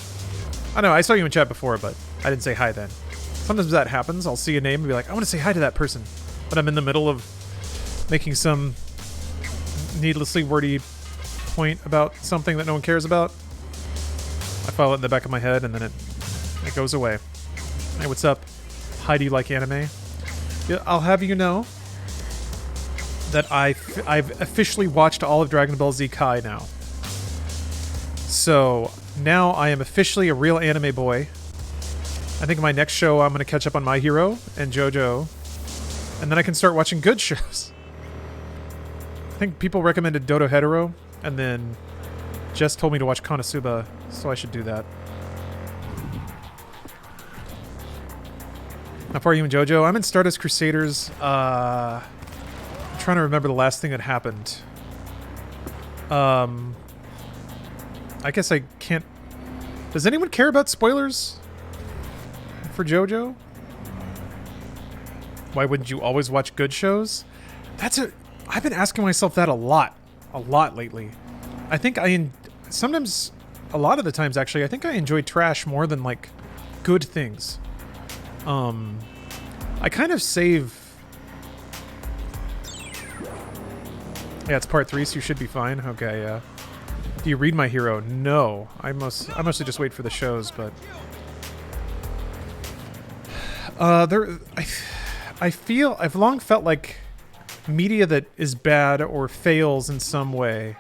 Speaker 2: I know, I saw you in chat before, but I didn't say hi then. Sometimes that happens. I'll see a name and be like, I want to say hi to that person. But I'm in the middle of making some needlessly wordy point about something that no one cares about. I file it in the back of my head and then it goes away. Hey, what's up? Hi, do you like anime? Yeah, I'll have you know that I've officially watched all of Dragon Ball Z Kai now. So now I am officially a real anime boy. I think my next show I'm going to catch up on My Hero and JoJo. And then I can start watching good shows. I think people recommended Dodo Hetero. And then Jess told me to watch Konosuba. So I should do that. How far are you in JoJo? I'm in Stardust Crusaders. I'm trying to remember the last thing that happened. I guess I can't... Does anyone care about spoilers for JoJo? Why wouldn't you always watch good shows? I've been asking myself that a lot lately. I think sometimes, a lot of the times actually, I think I enjoy trash more than like good things. I kind of save Yeah, it's part 3, so you should be fine. Okay, yeah. Do you read My Hero? No. I mostly just wait for the shows, but I've long felt like media that is bad or fails in some way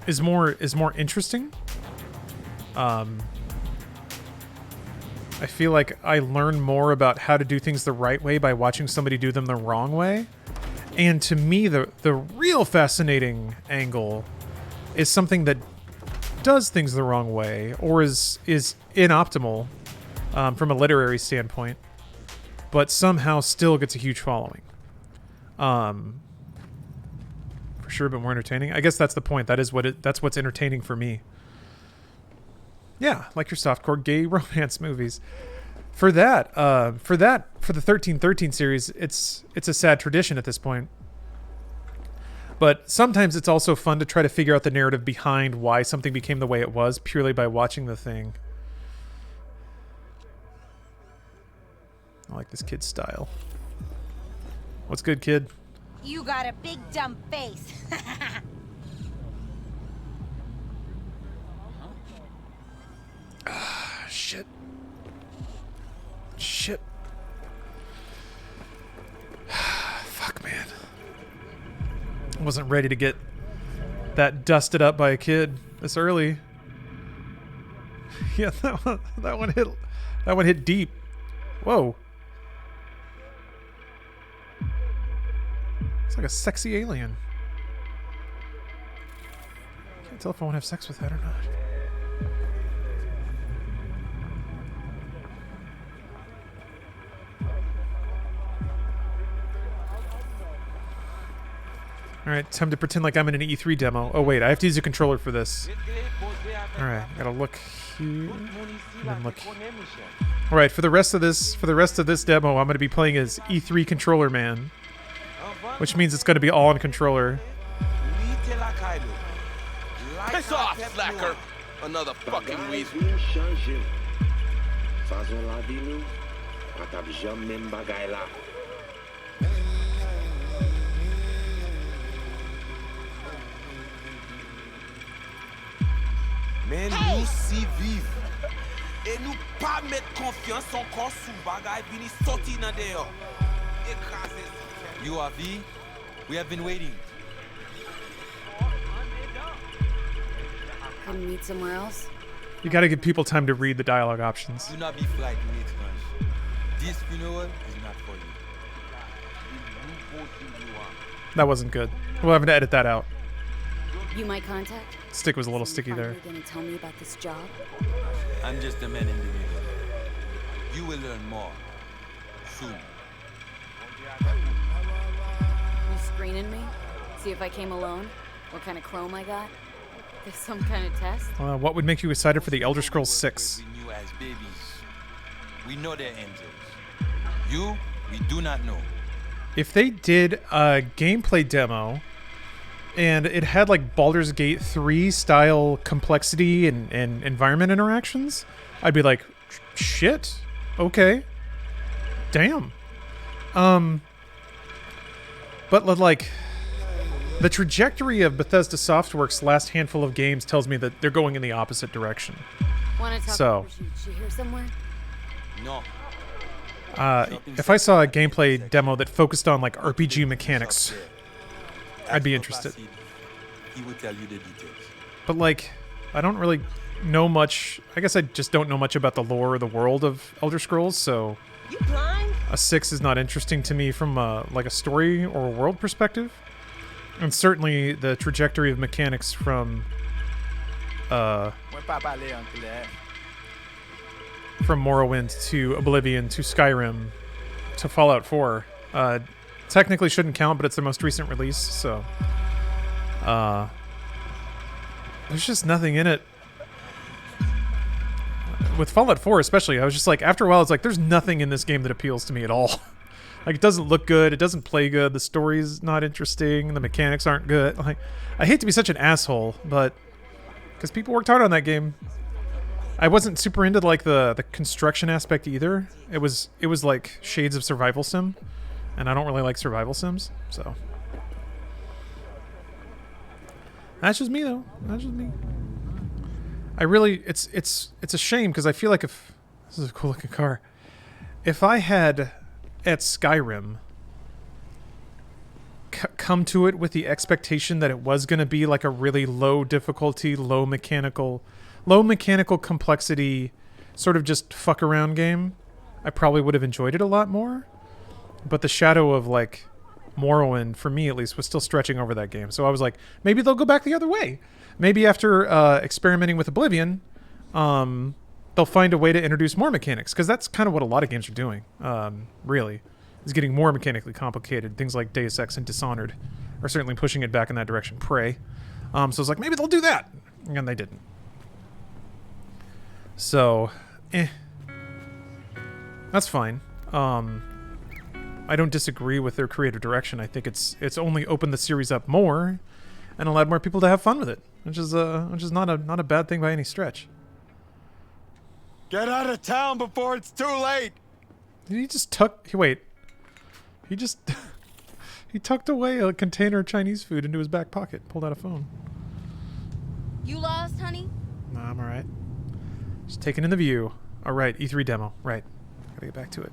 Speaker 2: is more interesting. I feel like I learn more about how to do things the right way by watching somebody do them the wrong way. And to me, the real fascinating angle is something that does things the wrong way or is inoptimal from a literary standpoint, but somehow still gets a huge following. For sure, but more entertaining. I guess that's the point. That's what's entertaining for me. Yeah, like your softcore gay romance movies. For the 1313 series, it's a sad tradition at this point. But sometimes it's also fun to try to figure out the narrative behind why something became the way it was purely by watching the thing. I like this kid's style. What's good, kid?
Speaker 12: You got a big dumb face.
Speaker 2: Shit. Shit. Fuck, man. I wasn't ready to get that dusted up by a kid this early. Yeah, that one hit deep. Whoa. It's like a sexy alien. Can't tell if I want to have sex with that or not. Alright, time to pretend like I'm in an E3 demo. Oh wait, I have to use a controller for this. Alright, gotta look here. And then look. Alright, for the rest of this demo, I'm gonna be playing as E3 controller man. Which means it's gonna be all on controller.
Speaker 14: Piss off, slacker! Another fucking weasel.
Speaker 15: Men nou si viv. Et nou pa met confiance encore sous bagay vini sorti nan deyo. Ekrase.
Speaker 16: You are V. We have been waiting.
Speaker 3: Couldn't meet somewhere else?
Speaker 2: You gotta give people time to read the dialogue options.
Speaker 16: Do not be frightened, étrange. This funeral is not for you.
Speaker 2: That wasn't good. We'll have to edit that out.
Speaker 3: You my contact?
Speaker 2: Stick was a little sticky there.
Speaker 3: Are you gonna tell me about this job?
Speaker 16: I'm just a man in the middle. You will learn more soon.
Speaker 3: You screening me? See if I came alone? What kind of chrome I got? There's some kind of test?
Speaker 2: What would make you excited for the Elder Scrolls 6?
Speaker 16: We knew as babies. We know they're angels. You, we do not know.
Speaker 2: If they did a gameplay demo and it had like Baldur's Gate 3 style complexity and environment interactions, I'd be like, shit, okay, damn. But like, the trajectory of Bethesda Softworks' last handful of games tells me that they're going in the opposite direction.
Speaker 3: Wanna talk
Speaker 2: So,
Speaker 3: she here somewhere?
Speaker 16: No.
Speaker 2: if I saw a gameplay demo that focused on like RPG mechanics, I'd be interested.
Speaker 16: He will tell you the details.
Speaker 2: But like, I don't really know much. I guess I just don't know much about the lore or the world of Elder Scrolls, so a 6 is not interesting to me from like a story or a world perspective. And certainly the trajectory of mechanics from Morrowind to Oblivion to Skyrim to Fallout 4 technically shouldn't count, but it's the most recent release, so there's just nothing in it. With Fallout 4 especially, I was just like, after a while, it's like, there's nothing in this game that appeals to me at all. Like, it doesn't look good, it doesn't play good, the story's not interesting, the mechanics aren't good. Like, I hate to be such an asshole, but because people worked hard on that game. I wasn't super into like the construction aspect either. It was like shades of survival sim, and I don't really like survival sims, so That's just me though. That's just me. I really, it's a shame because I feel like if this is a cool looking car, if I had at Skyrim come to it with the expectation that it was going to be like a really low difficulty, low mechanical complexity, sort of just fuck around game, I probably would have enjoyed it a lot more. But the shadow of like Morrowind, for me at least, was still stretching over that game. So I was like, maybe they'll go back the other way. Maybe after experimenting with Oblivion, they'll find a way to introduce more mechanics, because that's kind of what a lot of games are doing, really, is getting more mechanically complicated. Things like Deus Ex and Dishonored are certainly pushing it back in that direction. Prey. So it's like, maybe they'll do that. And they didn't. So, that's fine. I don't disagree with their creative direction. I think it's only opened the series up more and allowed more people to have fun with it, which is not a bad thing by any stretch.
Speaker 8: Get out of town before it's too late.
Speaker 2: Did he just wait. He just he tucked away a container of Chinese food into his back pocket, pulled out a phone.
Speaker 3: You lost, honey?
Speaker 2: No, I'm all right. Just taking in the view. All right, E3 demo. Right. Gotta get back to it.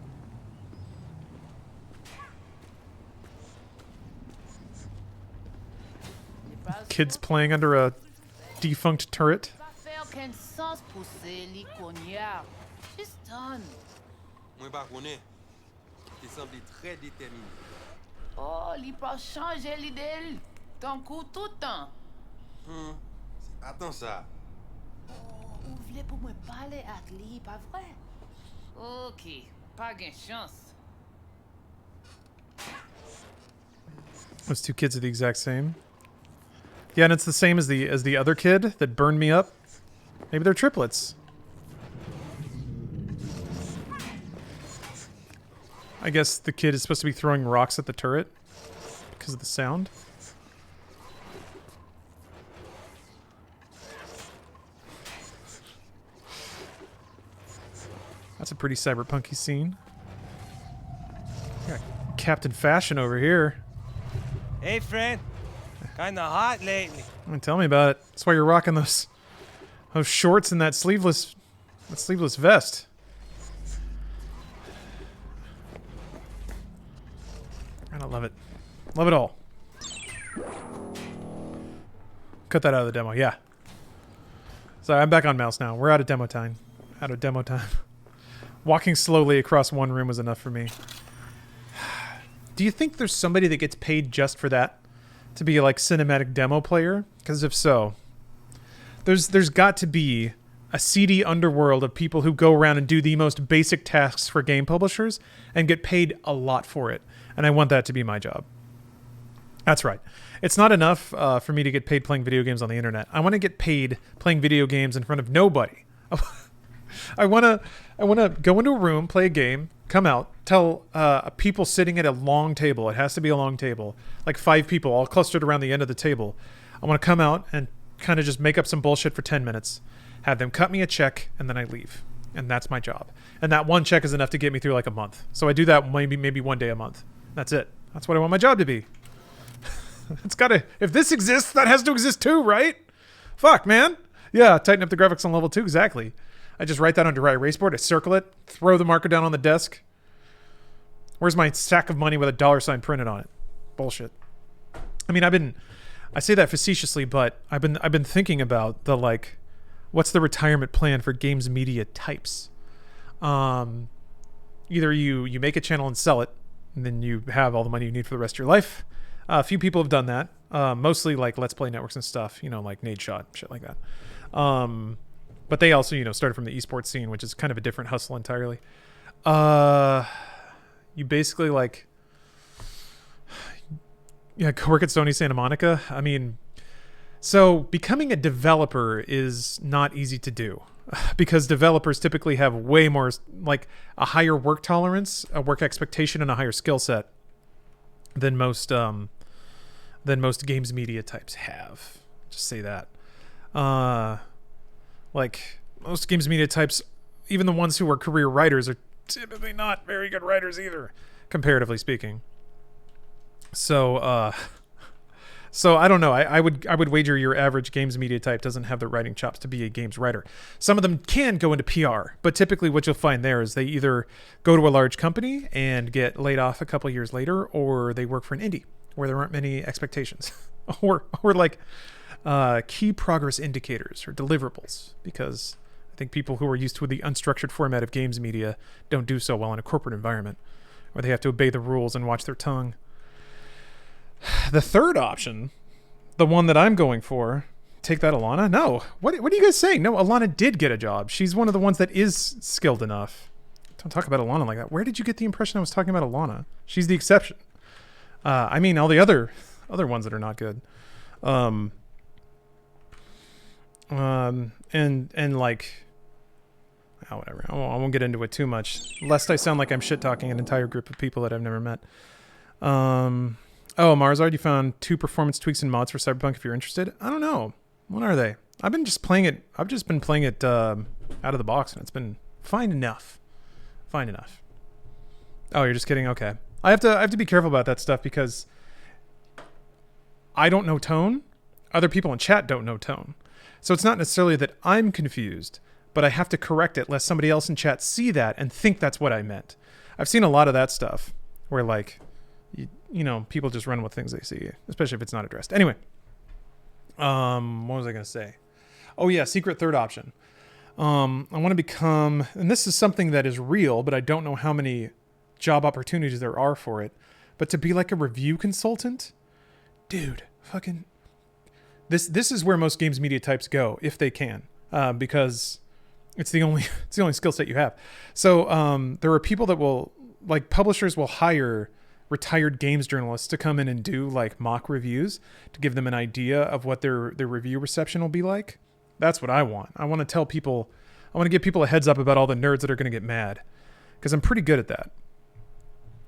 Speaker 2: Kids playing under a defunct turret.
Speaker 6: Oh, il peut changer l'idée. Ton coup tout le temps.
Speaker 15: Attends ça.
Speaker 6: Vous voulez pour me parler avec lui, pas vrai? Ok, pas de chance.
Speaker 2: Those two kids are the exact same. Yeah, and it's the same as the other kid that burned me up. Maybe they're triplets. I guess the kid is supposed to be throwing rocks at the turret because of the sound. That's a pretty cyberpunky scene. Got Captain Fashion over here.
Speaker 9: Hey, friend. Kinda hot lately.
Speaker 2: Tell me about it. That's why you're rocking those shorts and that sleeveless vest. I love it. Love it all. Cut that out of the demo. Yeah. Sorry, I'm back on mouse now. We're out of demo time. Out of demo time. Walking slowly across one room was enough for me. Do you think there's somebody that gets paid just for that? To be like cinematic demo player? Because if so, there's got to be a seedy underworld of people who go around and do the most basic tasks for game publishers and get paid a lot for it. And I want that to be my job. That's right. It's not enough for me to get paid playing video games on the internet. I want to get paid playing video games in front of nobody. I want to go into a room, play a game, come out, tell people sitting at a long table. It has to be a long table, like 5 people all clustered around the end of the table. I want to come out and kind of just make up some bullshit for 10 minutes, have them cut me a check, and then I leave. And that's my job. And that one check is enough to get me through like a month. So I do that maybe one day a month. That's it. That's what I want my job to be. It's gotta, if this exists, that has to exist too, right? Fuck, man. Yeah, tighten up the graphics on level 2, exactly. I just write that on dry erase board, I circle it, throw the marker down on the desk. Where's my sack of money with a $sign printed on it? Bullshit. I mean, I say that facetiously, but I've been thinking about the like, what's the retirement plan for games media types? Either you make a channel and sell it, and then you have all the money you need for the rest of your life. A few people have done that, mostly like Let's Play networks and stuff, you know, like Nadeshot, shit like that. But they also, you know, started from the esports scene, which is kind of a different hustle entirely. You basically like, yeah, work at Sony Santa Monica. I mean, so becoming a developer is not easy to do because developers typically have way more, like a higher work tolerance, a work expectation, and a higher skill set than most games media types have. Just say that. Like most games media types, even the ones who are career writers, are typically not very good writers either, comparatively speaking. So So I don't know. I would wager your average games media type doesn't have the writing chops to be a games writer. Some of them can go into PR, but typically what you'll find there is they either go to a large company and get laid off a couple years later, or they work for an indie where there aren't many expectations, or like key progress indicators or deliverables, because I think people who are used to the unstructured format of games media don't do so well in a corporate environment where they have to obey the rules and watch their tongue. The third option, the one that I'm going for, take that, Alana. No, what are you guys saying? No, Alana did get a job. She's one of the ones that is skilled enough. Don't talk about Alana like that. Where did you get the impression I was talking about Alana? She's the exception. I mean, all the other ones that are not good. And like, oh, whatever. I won't get into it too much, lest I sound like I'm shit talking an entire group of people that I've never met. Oh, Marzard, you found 2 performance tweaks and mods for Cyberpunk if you're interested. I don't know. What are they? I've just been playing it out of the box, and it's been fine enough. Fine enough. Oh, you're just kidding? Okay. I have to be careful about that stuff because I don't know tone. Other people in chat don't know tone. So it's not necessarily that I'm confused, but I have to correct it lest somebody else in chat see that and think that's what I meant. I've seen a lot of that stuff where like, you know, people just run with things they see, especially if it's not addressed. Anyway, what was I going to say? Oh yeah, secret third option. I want to become, and this is something that is real, but I don't know how many job opportunities there are for it, but to be like a review consultant, dude, fucking, this is where most games media types go if they can, because it's the only skill set you have. So there are people that will, like, publishers will hire retired games journalists to come in and do like mock reviews to give them an idea of what their review reception will be like. That's what I want. I want to tell people, I want to give people a heads up about all the nerds that are going to get mad, because I'm pretty good at that.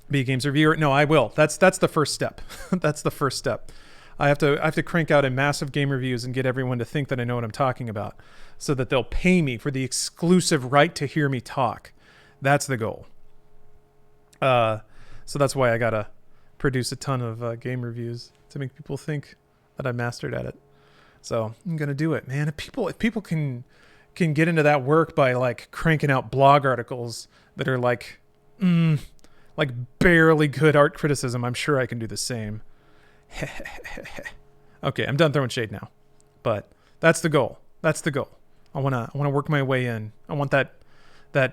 Speaker 2: Be a games reviewer? No, I will. That's the first step. That's the first step. I have to crank out a massive game reviews and get everyone to think that I know what I'm talking about, so that they'll pay me for the exclusive right to hear me talk. That's the goal. So that's why I gotta produce a ton of game reviews to make people think that I mastered at it. So I'm gonna do it, man. If people can get into that work by like cranking out blog articles that are like barely good art criticism, I'm sure I can do the same. Okay, I'm done throwing shade now, but that's the goal. That's the goal. I wanna work my way in. I want that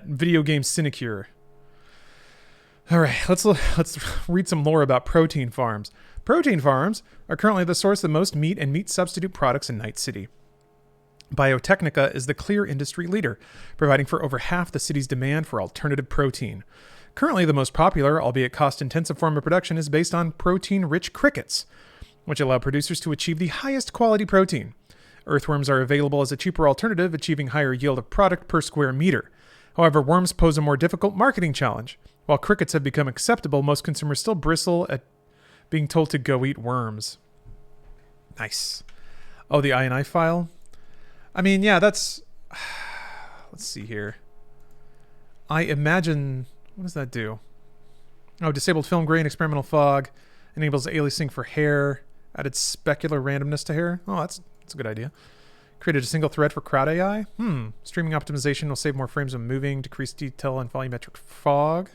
Speaker 2: video game sinecure. All right, let's read some lore about protein farms. Protein farms are currently the source of most meat and meat substitute products in Night City. Biotechnica is the clear industry leader, providing for over half the city's demand for alternative protein. Currently, the most popular, albeit cost-intensive form of production is based on protein-rich crickets, which allow producers to achieve the highest quality protein. Earthworms are available as a cheaper alternative, achieving higher yield of product per square meter. However, worms pose a more difficult marketing challenge. While crickets have become acceptable, most consumers still bristle at being told to go eat worms. Nice. Oh, the INI file? I mean, yeah, that's... Let's see here. I imagine... What does that do? Oh, disabled film grain, experimental fog, enables aliasing for hair, added specular randomness to hair. Oh, that's a good idea. Created a single thread for crowd AI. Streaming optimization will save more frames when moving, decrease detail and volumetric fog.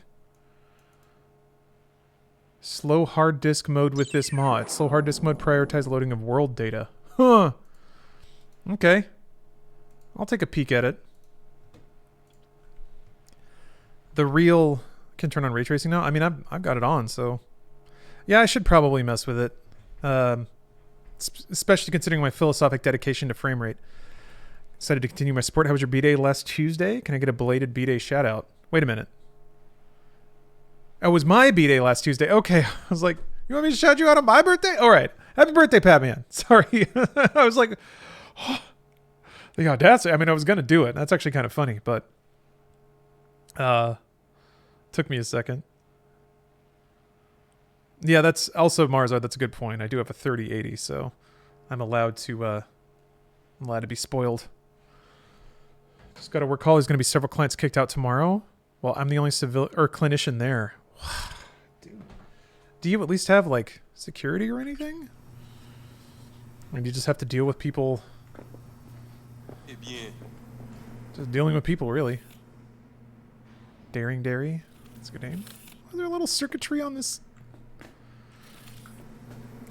Speaker 2: Slow hard disk mode with this mod. Slow hard disk mode prioritizes loading of world data. Huh. Okay. I'll take a peek at it. The real can turn on ray tracing now. I mean, I've got it on, so yeah, I should probably mess with it. Especially considering my philosophic dedication to frame rate. Decided to continue my support. How was your B-Day last Tuesday? Can I get a belated B-Day shout out? Wait a minute. Oh, it was my B-Day last Tuesday. Okay. I was like, you want me to shout you out on my birthday? All right. Happy birthday, Patman. Sorry. I was like, oh, the audacity. I mean, I was going to do it. That's actually kind of funny, but took me a second. Yeah, that's also Marzard. That's a good point. I do have a 3080, so I'm allowed to be spoiled. Just got to work call. There's going to be several clients kicked out tomorrow. Well, I'm the only clinician there. Dude. Do you at least have like security or anything? And you just have to deal with people.
Speaker 16: Eh bien.
Speaker 2: Just dealing with people, really. Daring Dairy. That's a good name. Is there a little circuitry on this?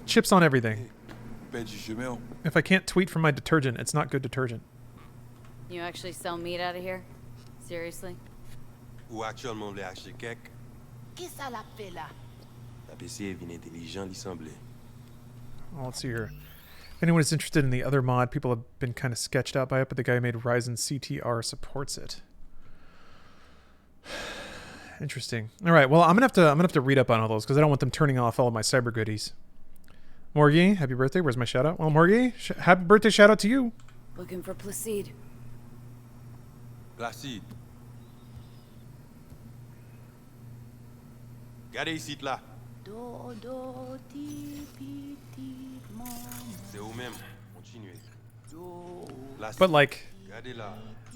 Speaker 2: Chips on everything. If I can't tweet from my detergent, it's not good detergent.
Speaker 3: You actually sell meat out of here? Seriously?
Speaker 16: Ou actuellement vle acheter kek?
Speaker 6: Qui ça l'a fait là?
Speaker 16: La PC vin intelligent li semble.
Speaker 2: Well, let's see here. If anyone is interested in the other mod, people have been kind of sketched out by it, but the guy who made Ryzen CTR supports it. Interesting. All right. Well, I'm gonna have to read up on all those because I don't want them turning off all of my cyber goodies. Morgie, happy birthday. Where's my shout out? Well, Morgie, happy birthday shout out to you.
Speaker 3: Looking for Placide.
Speaker 16: Placide. Gardez ici là. C'est vous-même. Continuez.
Speaker 2: But like,
Speaker 16: Gardez là.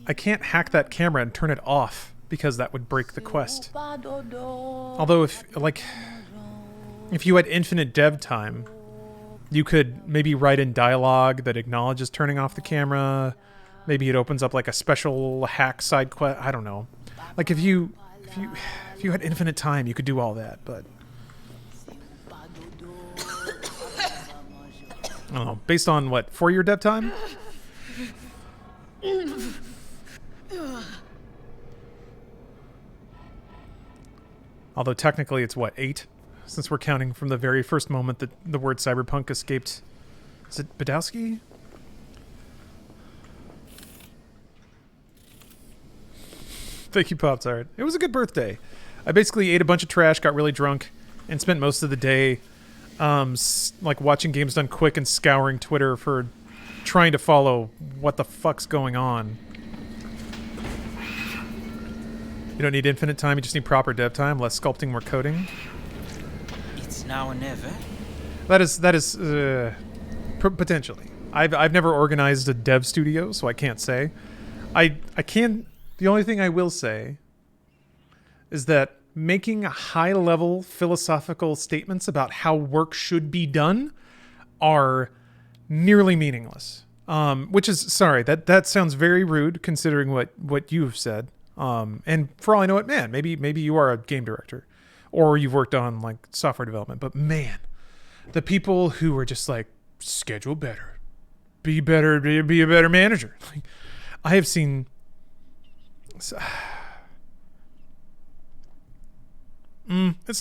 Speaker 2: I can't hack that camera and turn it off because that would break the quest. Although if you had infinite dev time, you could maybe write in dialogue that acknowledges turning off the camera. Maybe it opens up like a special hack side quest. I don't know. Like if you had infinite time, you could do all that, but I don't know. Based on what, 4-year dev time? Although technically it's what, 8? Since we're counting from the very first moment that the word cyberpunk escaped. Is it Badowski? Thank you, Pop Tart. It was a good birthday. I basically ate a bunch of trash, got really drunk, and spent most of the day like watching Games Done Quick and scouring Twitter for trying to follow what the fuck's going on. You don't need infinite time, you just need proper dev time, less sculpting, more coding.
Speaker 10: It's now or never.
Speaker 2: That is potentially. I've never organized a dev studio, so I can't say. I can. The only thing I will say is that making high-level philosophical statements about how work should be done are nearly meaningless. Which is, sorry, that sounds very rude considering what you've said. And for all I know it, man, maybe you are a game director or you've worked on like software development, but man, the people who are just like, schedule better, be better, be a better manager. Like, I have seen it's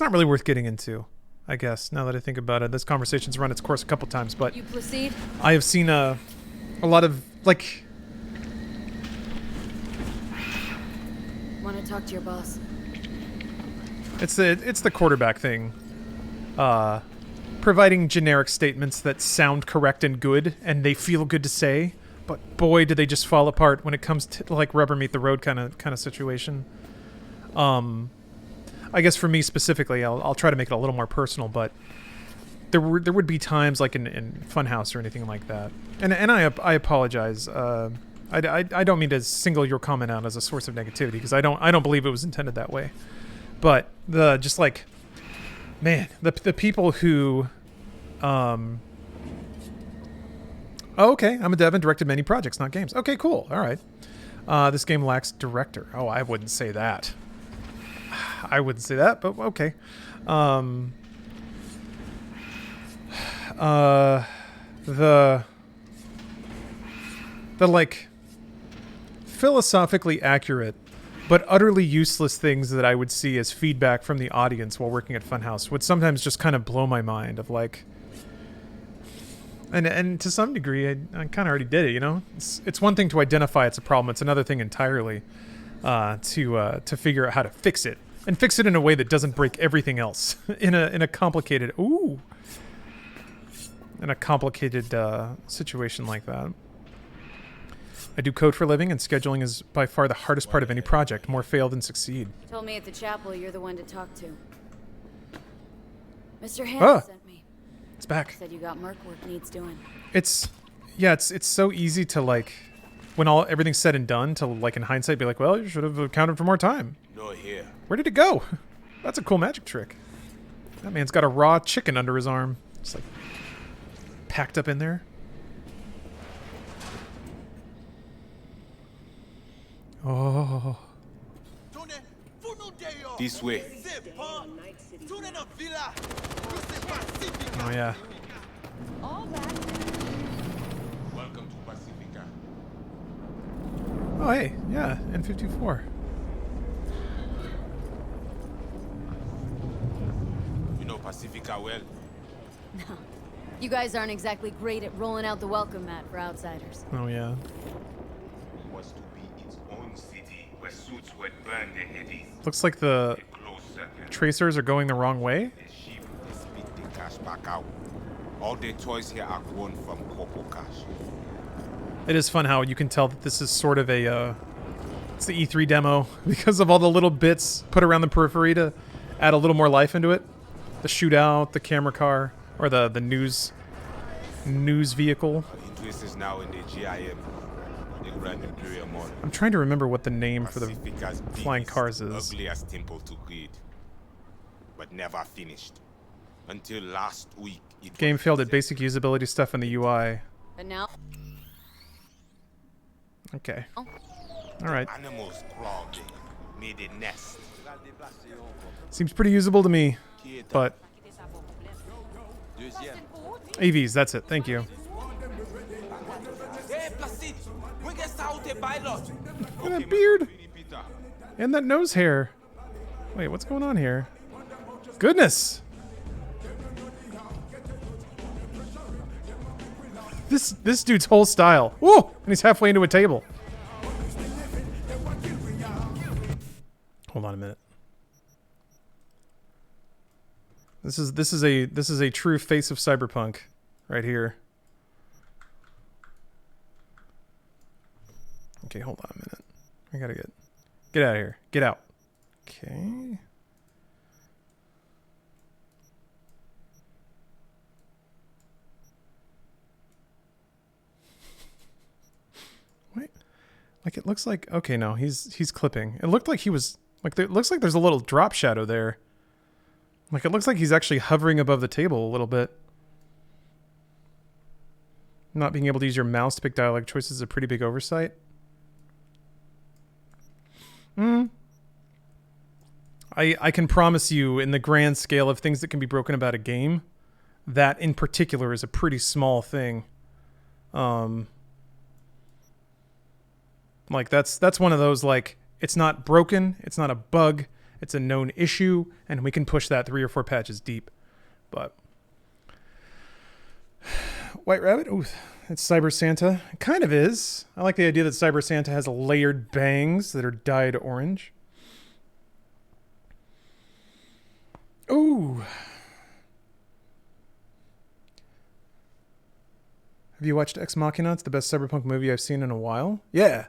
Speaker 2: not really worth getting into, I guess, now that I think about it. This conversation's run its course a couple times, but
Speaker 3: you proceed?
Speaker 2: I have seen a lot of like.
Speaker 3: Want to talk to your boss?
Speaker 2: It's the quarterback thing. Providing generic statements that sound correct and good, and they feel good to say, but boy, do they just fall apart when it comes to like rubber meet the road kind of situation. I guess for me specifically, I'll try to make it a little more personal, but there would be times like in Funhouse or anything like that, and I apologize. I don't mean to single your comment out as a source of negativity because I don't believe it was intended that way, but the people who oh, okay, I'm a dev and directed many projects, not games. Okay, cool. All right. This game lacks director. Oh, I wouldn't say that. I wouldn't say that, but okay. The like philosophically accurate but utterly useless things that I would see as feedback from the audience while working at Funhouse would sometimes just kind of blow my mind of like, and to some degree I kind of already did it, you know. It's one thing to identify it's a problem, it's another thing entirely to figure out how to fix it, and fix it in a way that doesn't break everything else in a complicated situation like that. I do code for a living, and scheduling is by far the hardest part of any project. More fail than succeed.
Speaker 3: Told me at the chapel you're the one to talk to. Mr. Hannah sent me.
Speaker 2: It's back.
Speaker 3: Said you got merc work needs doing.
Speaker 2: It's so easy to like, when everything's said and done, to like in hindsight be like, well, you should have accounted for more time.
Speaker 14: No here.
Speaker 2: Where did it go? That's a cool magic trick. That man's got a raw chicken under his arm. It's like packed up in there. Oh.
Speaker 15: This way.
Speaker 2: Oh yeah.
Speaker 15: Welcome to Pacifica.
Speaker 2: Oh hey, yeah, N54.
Speaker 15: You know Pacifica well?
Speaker 3: No. You guys aren't exactly great at rolling out the welcome mat for outsiders.
Speaker 2: Oh yeah.
Speaker 17: It was to be its own city where suits would burn their headies.
Speaker 2: Looks like the tracers are going the wrong way.
Speaker 15: The ship they split the cash back out. All the toys here are grown from Corpo cash.
Speaker 2: It is fun how you can tell that this is sort of a it's the E3 demo because of all the little bits put around the periphery to add a little more life into it. The shootout, the camera car, or the news vehicle.
Speaker 15: Interest is now in the GIM, the Grand Imperial Mall.
Speaker 2: I'm trying to remember what the name for the flying cars is.
Speaker 15: Ugliest temple to read, but never finished. Until last week,
Speaker 2: Game failed at basic usability stuff in the UI.
Speaker 3: But now.
Speaker 2: Okay. All right.
Speaker 15: Animals crawled in, made a nest.
Speaker 2: Seems pretty usable to me, but AVs, that's it. Thank you. Look at that beard and that nose hair. Wait, what's going on here? Goodness. This dude's whole style. Whoa! And he's halfway into a table. Hold on a minute. This is a true face of Cyberpunk right here. Okay, hold on a minute. I gotta get out of here. Get out. Okay. Wait. Like it looks like okay, no, he's clipping. It looked like he was like it looks like there's a little drop shadow there. Like it looks like he's actually hovering above the table a little bit. Not being able to use your mouse to pick dialogue choices is a pretty big oversight. I can promise you, in the grand scale of things that can be broken about a game, that in particular is a pretty small thing. Like that's one of those, like, it's not broken, it's not a bug, it's a known issue, and we can push that 3 or 4 patches deep. But White Rabbit, ooh, it's Cyber Santa. It kind of is. I like the idea that Cyber Santa has layered bangs that are dyed orange. Ooh. Have you watched Ex Machina? It's the best Cyberpunk movie I've seen in a while. Yeah.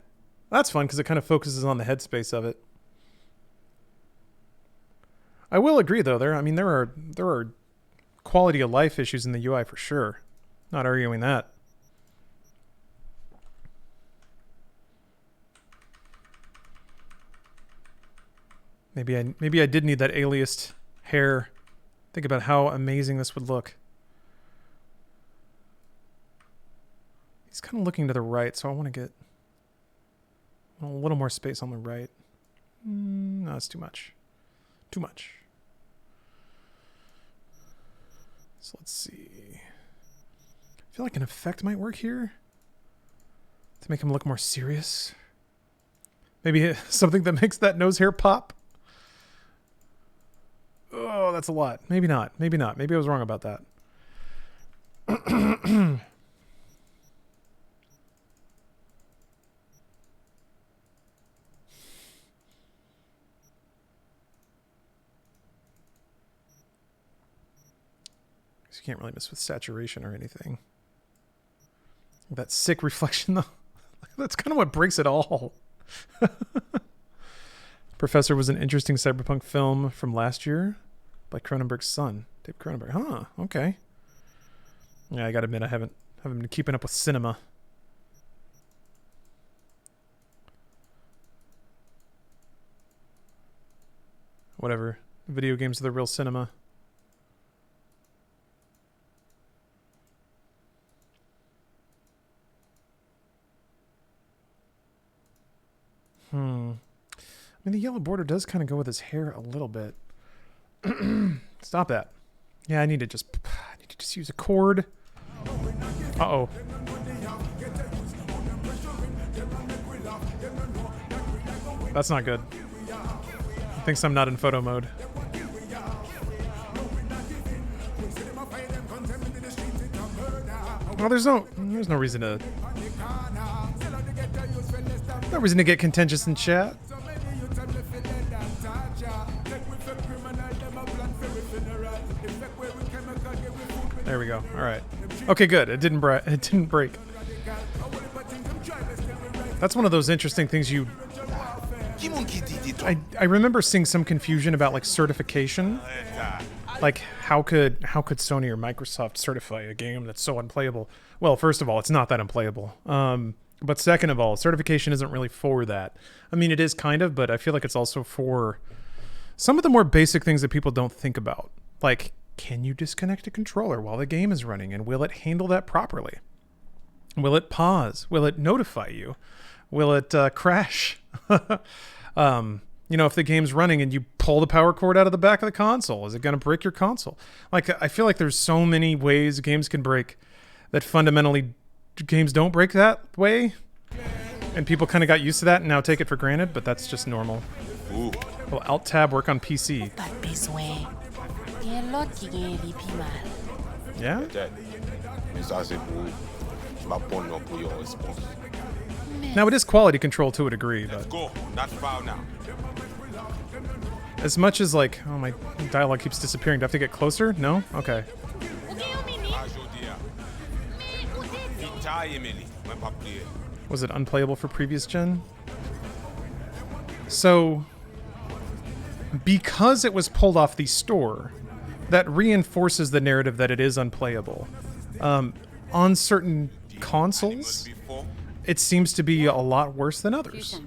Speaker 2: That's fun because it kind of focuses on the headspace of it. I will agree though, there are quality of life issues in the UI for sure. Not arguing that. Maybe I did need that aliased hair. Think about how amazing this would look. He's kind of looking to the right, so I want to get a little more space on the right. No, that's too much. Too much. So let's see. I feel like an effect might work here to make him look more serious. Maybe something that makes that nose hair pop. Oh, that's a lot. Maybe not. Maybe not. Maybe I was wrong about that. You can't really mess with saturation or anything. That sick reflection, though. That's kind of what breaks it all. Professor was an interesting cyberpunk film from last year by Cronenberg's son, Dave Cronenberg. Huh, okay. Yeah, I gotta admit, I haven't been keeping up with cinema. Whatever. Video games are the real cinema. mean, the yellow border does kind of go with his hair a little bit. Stop that. Yeah, I need to just use a cord. Uh-oh. That's not good. Thinks I'm not in photo mode. Well, there's no reason to get contentious in chat. There we go. All right. Okay, good. It didn't break. That's one of those interesting things you. I remember seeing some confusion about like certification. Like how could Sony or Microsoft certify a game that's so unplayable? Well, first of all, it's not that unplayable. But second of all, certification isn't really for that. I mean, it is kind of, but I feel like it's also for some of the more basic things that people don't think about. Like, can you disconnect a controller while the game is running, and will it handle that properly? Will it pause? Will it notify you? Will it crash? You know, if the game's running and you pull the power cord out of the back of the console, is it going to break your console? Like, I feel like there's so many ways games can break that fundamentally games don't break that way. And people kind of got used to that and now take it for granted, but that's just normal. Ooh. Will Alt-Tab work on PC? Yeah? Now, it is quality control to a degree, but...
Speaker 15: Go, not foul now.
Speaker 2: As much as, like... Oh, my dialogue keeps disappearing. Do I have to get closer? No? Okay. Was it unplayable for previous gen? So... because it was pulled off the store, that reinforces the narrative that it is unplayable. On certain consoles, it seems to be a lot worse than others.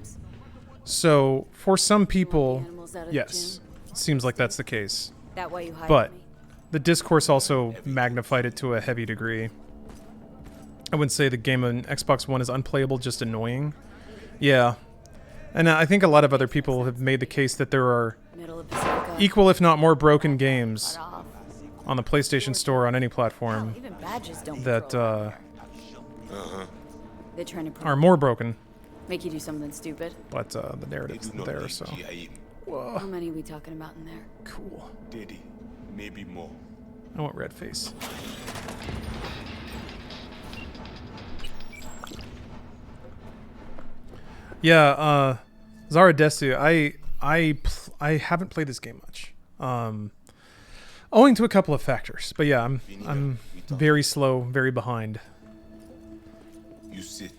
Speaker 2: So, for some people, yes, it seems like that's the case. But the discourse also magnified it to a heavy degree. I wouldn't say the game on Xbox One is unplayable, just annoying. Yeah. And I think a lot of other people have made the case that there are equal, if not more, broken games on the PlayStation Store on any platform that are more broken.
Speaker 3: Make you do something stupid.
Speaker 2: But the narrative's there, so.
Speaker 3: How many are we talking about in there?
Speaker 2: Cool.
Speaker 15: Daddy, maybe more.
Speaker 2: I want red face. Yeah, Zara Desu, I haven't played this game much. Owing to a couple of factors. But yeah, I'm very slow, very behind.
Speaker 15: You sit.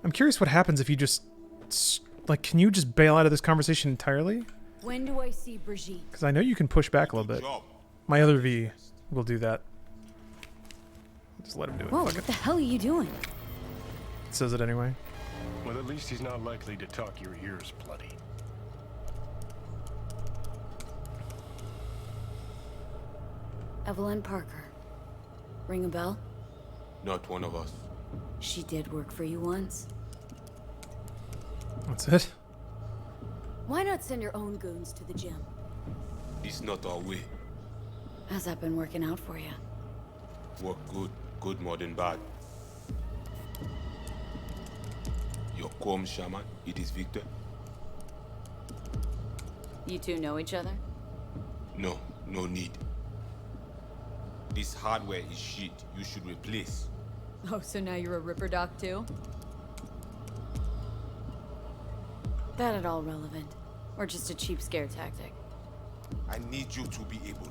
Speaker 2: I'm curious what happens if you just like, can you just bail out of this conversation entirely?
Speaker 3: When do I see Brigitte?
Speaker 2: Because I know you can push back a little bit. My other V will do that. Just let him do it.
Speaker 3: Whoa, what the hell are you doing?
Speaker 2: It says it anyway.
Speaker 18: Well, at least he's not likely to talk your ears bloody.
Speaker 3: Evelyn Parker. Ring a bell?
Speaker 15: Not one of us.
Speaker 3: She did work for you once.
Speaker 2: That's it?
Speaker 3: Why not send your own goons to the gym?
Speaker 15: It's not our way.
Speaker 3: How's that been working out for you?
Speaker 15: Work good. Good more than bad. Your Quom shaman, it is Victor?
Speaker 3: You two know each other?
Speaker 15: No, no need. This hardware is shit. You should replace.
Speaker 3: Oh, so now you're a Ripper Doc too? That at all relevant? Or just a cheap scare tactic?
Speaker 15: I need you to be able.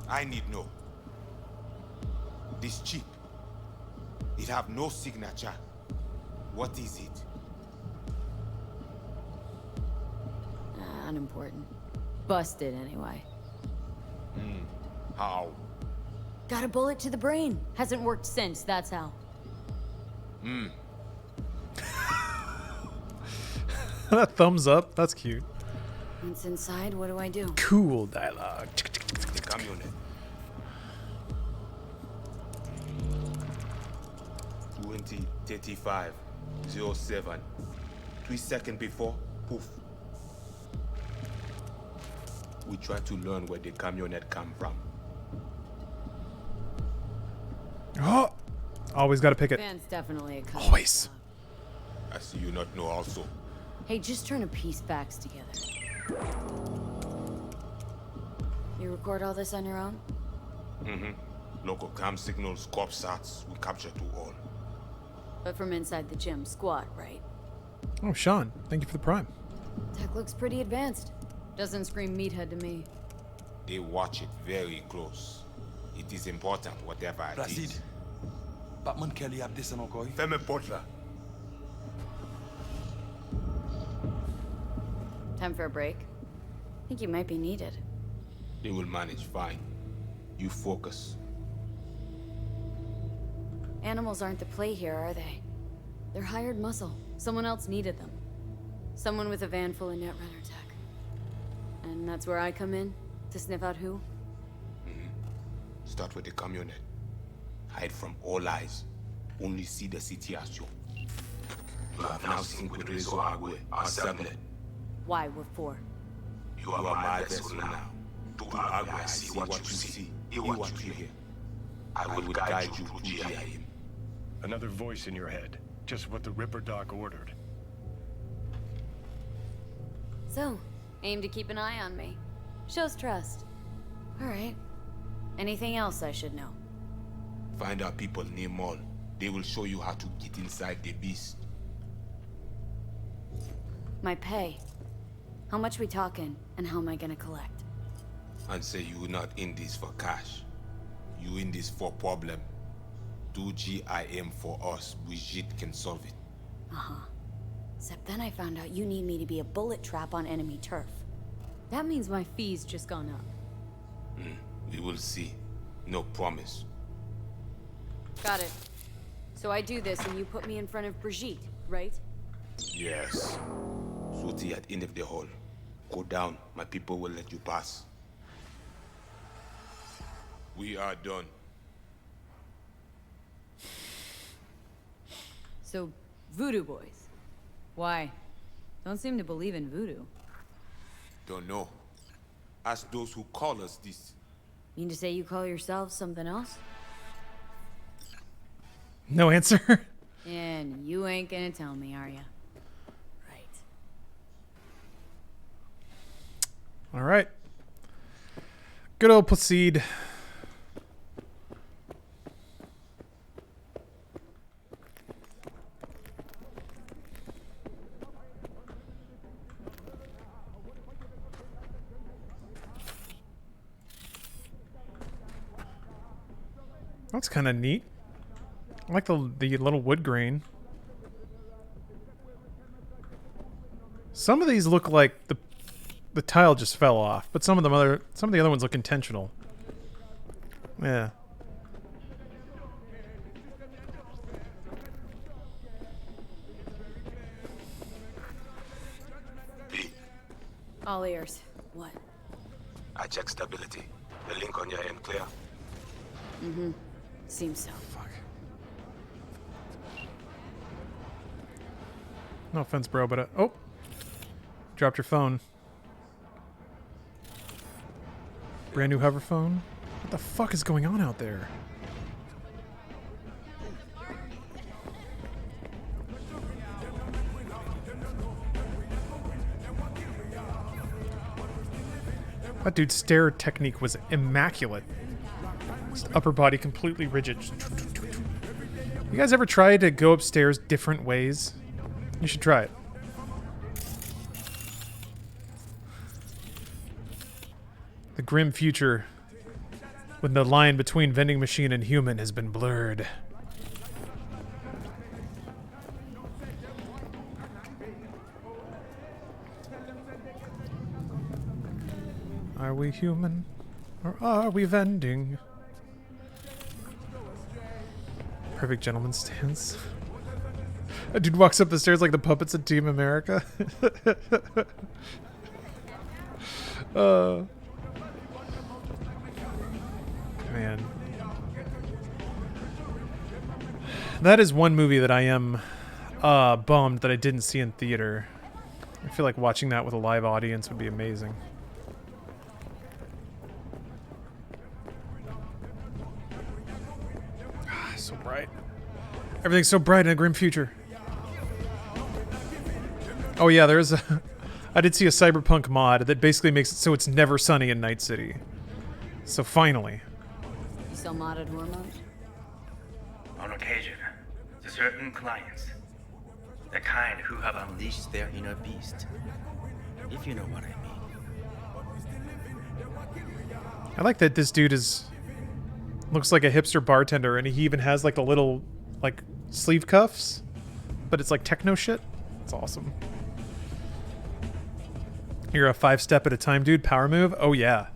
Speaker 15: I need no. This chip. It have no signature. What is it?
Speaker 3: Unimportant. Busted anyway.
Speaker 15: How?
Speaker 3: Got a bullet to the brain. Hasn't worked since, that's how.
Speaker 2: That thumbs up, that's cute.
Speaker 3: Once inside, what do I do?
Speaker 2: Cool dialogue.
Speaker 15: The camionette. 2035-07.
Speaker 17: 3 seconds before, poof. We try to learn where the camionette come from.
Speaker 2: Oh! Always gotta pick it.
Speaker 3: Van's definitely a cunning
Speaker 2: Always.
Speaker 17: I see you not know also.
Speaker 3: Hey, just trying to piece facts together. You record all this on your own?
Speaker 17: Mm-hmm. Local cam signals, corp sats, we capture to all.
Speaker 3: But from inside the gym, squad, right?
Speaker 2: Oh, Sean, thank you for the prime.
Speaker 3: Tech looks pretty advanced. Doesn't scream meathead to me.
Speaker 17: They watch it very close. It is important, whatever it
Speaker 16: Placide.
Speaker 17: is.
Speaker 16: Batman Kelly ap desen encore.
Speaker 17: Fais-moi porte là.
Speaker 3: Time for a break? Think you might be needed.
Speaker 17: They will manage fine. You focus.
Speaker 3: Animals aren't the play here, are they? They're hired muscle. Someone else needed them. Someone with a van full of Netrunner tech. And that's where I come in? To sniff out who?
Speaker 17: Start with the camionette. Hide from all eyes. Only see the situation. You have now seen with Rezo Agwe, our subnet.
Speaker 3: Why, what for?
Speaker 17: You are my vessel now. To Agwe, I see what you see. Hear what you hear. I will guide you through GIM.
Speaker 18: Another voice in your head. Just what the Ripper Doc ordered.
Speaker 3: So, aim to keep an eye on me. Shows trust. Alright. Anything else I should know?
Speaker 17: Find out people near Mall. They will show you how to get inside the beast.
Speaker 3: My pay. How much we talking, and how am I gonna collect?
Speaker 17: And say you not in this for cash. You in this for problem. Do GIM for us. Brigitte can solve it.
Speaker 3: Uh-huh. Except then I found out you need me to be a bullet trap on enemy turf. That means my fee's just gone up.
Speaker 17: We will see. No promise.
Speaker 3: Got it. So I do this and you put me in front of Brigitte, right?
Speaker 17: Yes. Suti at end of the hall. Go down. My people will let you pass. We are done.
Speaker 3: So, voodoo boys. Why? Don't seem to believe in voodoo.
Speaker 17: Don't know. Ask those who call us this.
Speaker 3: Mean to say you call yourselves something else?
Speaker 2: No answer.
Speaker 3: And you ain't gonna tell me, are ya? Right.
Speaker 2: All right. Good old Placide. That's kind of neat. I like the little wood grain. Some of these look like the tile just fell off, but some of the other ones look intentional. Yeah.
Speaker 3: All ears. What?
Speaker 17: I check stability. The link on your end clear?
Speaker 3: Mm-hmm. Seems so.
Speaker 2: Fuck. No offense, bro, but oh, dropped your phone. Brand new hover phone. What the fuck is going on out there? That dude's stare technique was immaculate. Just upper body completely rigid. You guys ever try to go upstairs different ways? You should try it. The grim future, when the line between vending machine and human has been blurred. Are we human? Or are we vending? Perfect gentleman stance. A dude walks up the stairs like the puppets of Team America. Man. That is one movie that I am bummed that I didn't see in theater. I feel like watching that with a live audience would be amazing. So bright. Everything's so bright in a grim future. Oh yeah, there's a... I did see a Cyberpunk mod that basically makes it so it's never sunny in Night City. So finally.
Speaker 3: You sell modded hormones?
Speaker 19: On occasion, to certain clients. The kind who have unleashed their inner beast. If you know what I mean.
Speaker 2: I like that this dude looks like a hipster bartender, and he even has like the little like sleeve cuffs, but it's like techno shit. It's awesome. You're a 5-step at a time dude. Power move. Oh yeah.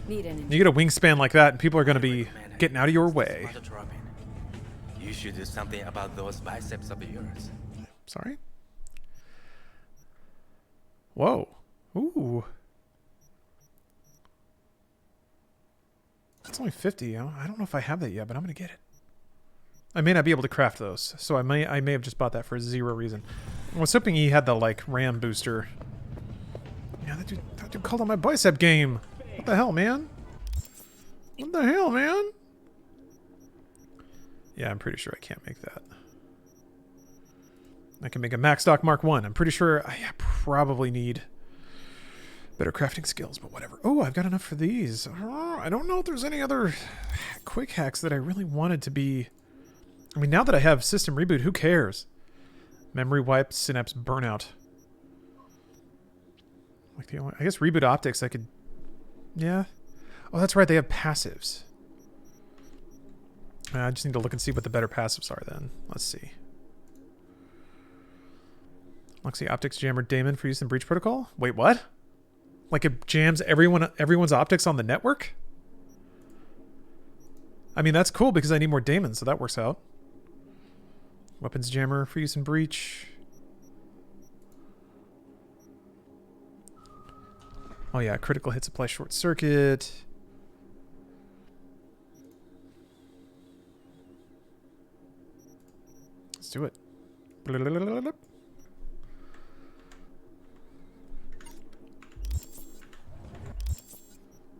Speaker 2: You get a wingspan like that, and people are gonna be getting out of your way.
Speaker 19: You should do something about those biceps of yours.
Speaker 2: Sorry. Whoa. Ooh. It's only 50. I don't know if I have that yet, but I'm gonna get it. I may not be able to craft those, so I may have just bought that for zero reason. I was hoping he had the like RAM booster. Yeah, that dude called on my bicep game. What the hell, man? What the hell, man? Yeah, I'm pretty sure I can't make that. I can make a Max Stock Mark 1. I'm pretty sure I probably need better crafting skills, but whatever. Oh, I've got enough for these. I don't know if there's any other quick hacks that I really wanted to be... I mean, now that I have System Reboot, who cares? Memory wipe, Synapse burnout. Like the only, I guess Reboot Optics I could... Yeah. Oh, that's right. They have passives. I just need to look and see what the better passives are then. Let's see. Luxy Optics Jammer Daemon for use in Breach Protocol? Wait, what? Like it jams everyone's optics on the network? I mean, that's cool because I need more Daemons, so that works out. Weapons Jammer for use in Breach. Oh yeah, critical hits apply short circuit. Let's do it.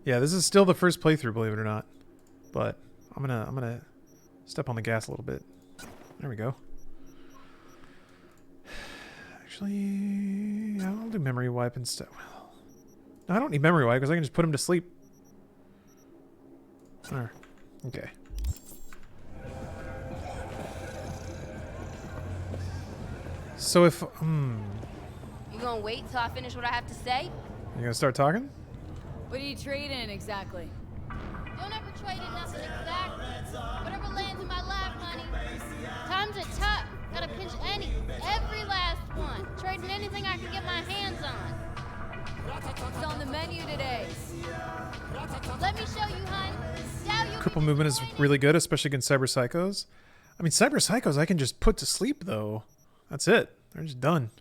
Speaker 2: Yeah, this is still the first playthrough, believe it or not. But I'm gonna step on the gas a little bit. There we go. Actually, I'll do memory wipe instead. Well, no, I don't need memory wipe because I can just put him to sleep. There. Okay. So if
Speaker 20: You gonna wait till I finish what I have to say?
Speaker 2: You gonna start talking?
Speaker 3: What are you trading exactly?
Speaker 20: Don't ever trade in nothing exactly. Whatever lands in my lap, honey. Times are tough. Gotta pinch every last one. Trading anything I can get my hands on.
Speaker 3: It's on the menu today.
Speaker 20: Let me show you, hon.
Speaker 2: Cripple movement is really good, especially against Cyber Psychos. I mean, Cyber Psychos I can just put to sleep, though. That's it. They're just done.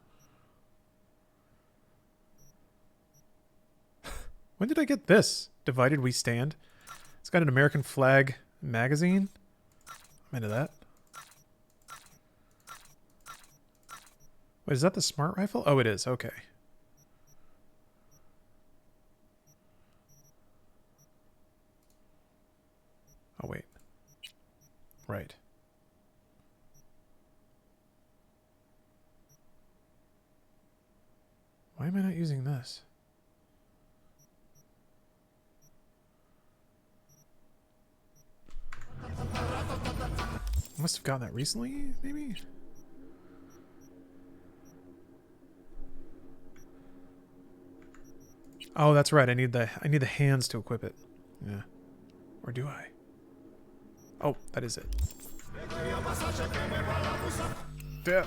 Speaker 2: When did I get this? Divided We Stand. It's got an American flag magazine. I'm into that. Wait, is that the smart rifle? Oh, it is. Okay. Oh, wait. Right. Why am I not using this? I must have gotten that recently, maybe? Oh, that's right. I need the hands to equip it. Yeah. Or do I? Oh, that is it. Yeah.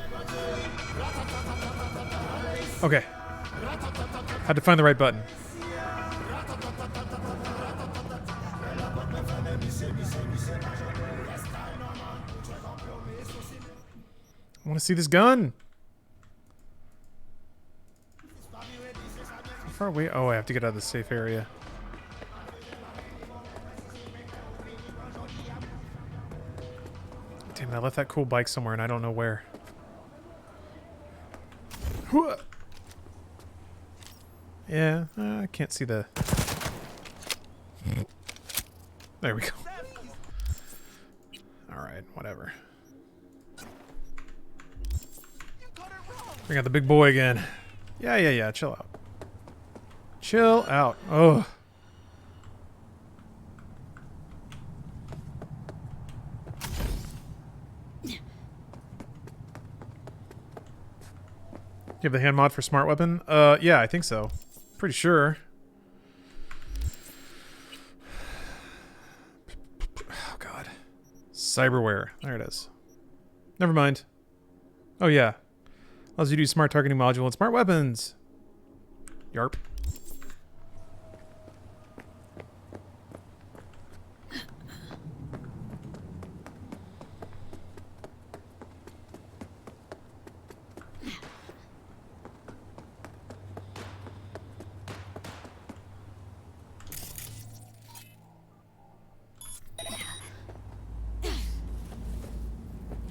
Speaker 2: Okay. Had to find the right button. I want to see this gun. How far away? Oh, I have to get out of the safe area. Damn it, I left that cool bike somewhere and I don't know where. Yeah, I can't see the... There we go. Alright, whatever. We got the big boy again. Yeah, chill out. Chill out. Oh. You have the hand mod for smart weapon? Yeah, I think so. Pretty sure. Oh, God. Cyberware. There it is. Never mind. Oh, yeah. Allows you to use smart targeting module and smart weapons. Yarp.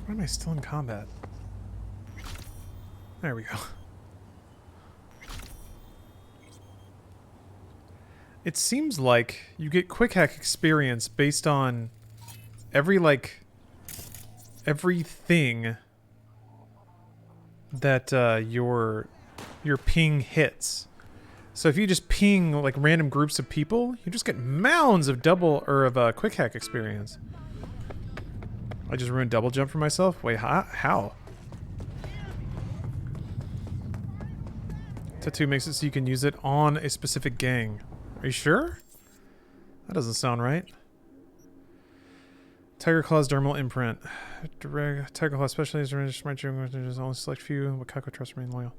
Speaker 2: Why am I still in combat? There we go. It seems like you get quick hack experience based on everything that your ping hits. So if you just ping like random groups of people, you just get mounds of quick hack experience. I just ruined double jump for myself? Wait, how? Tattoo makes it so you can use it on a specific gang. Are you sure? That doesn't sound right. Tiger Claw's dermal imprint. Tiger Claw specialized in smart there's only select few. Wakako trust remain loyal.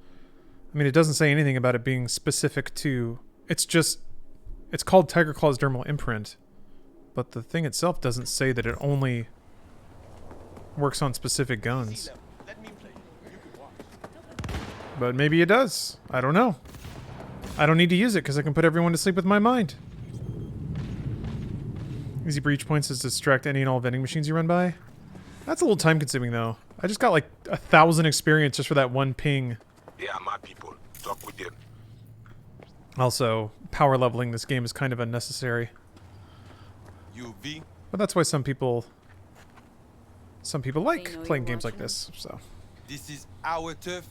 Speaker 2: I mean, it doesn't say anything about it being specific to... It's called Tiger Claw's dermal imprint. But the thing itself doesn't say that it only works on specific guns. But maybe it does. I don't know. I don't need to use it because I can put everyone to sleep with my mind. Easy breach points is distract any and all vending machines you run by. That's a little time consuming though. I just got like 1,000 experience just for that one ping.
Speaker 17: Yeah, my people. Talk with them.
Speaker 2: Also, power leveling this game is kind of unnecessary.
Speaker 16: UV.
Speaker 2: But that's why some people like playing games like this, so.
Speaker 16: This is our turf,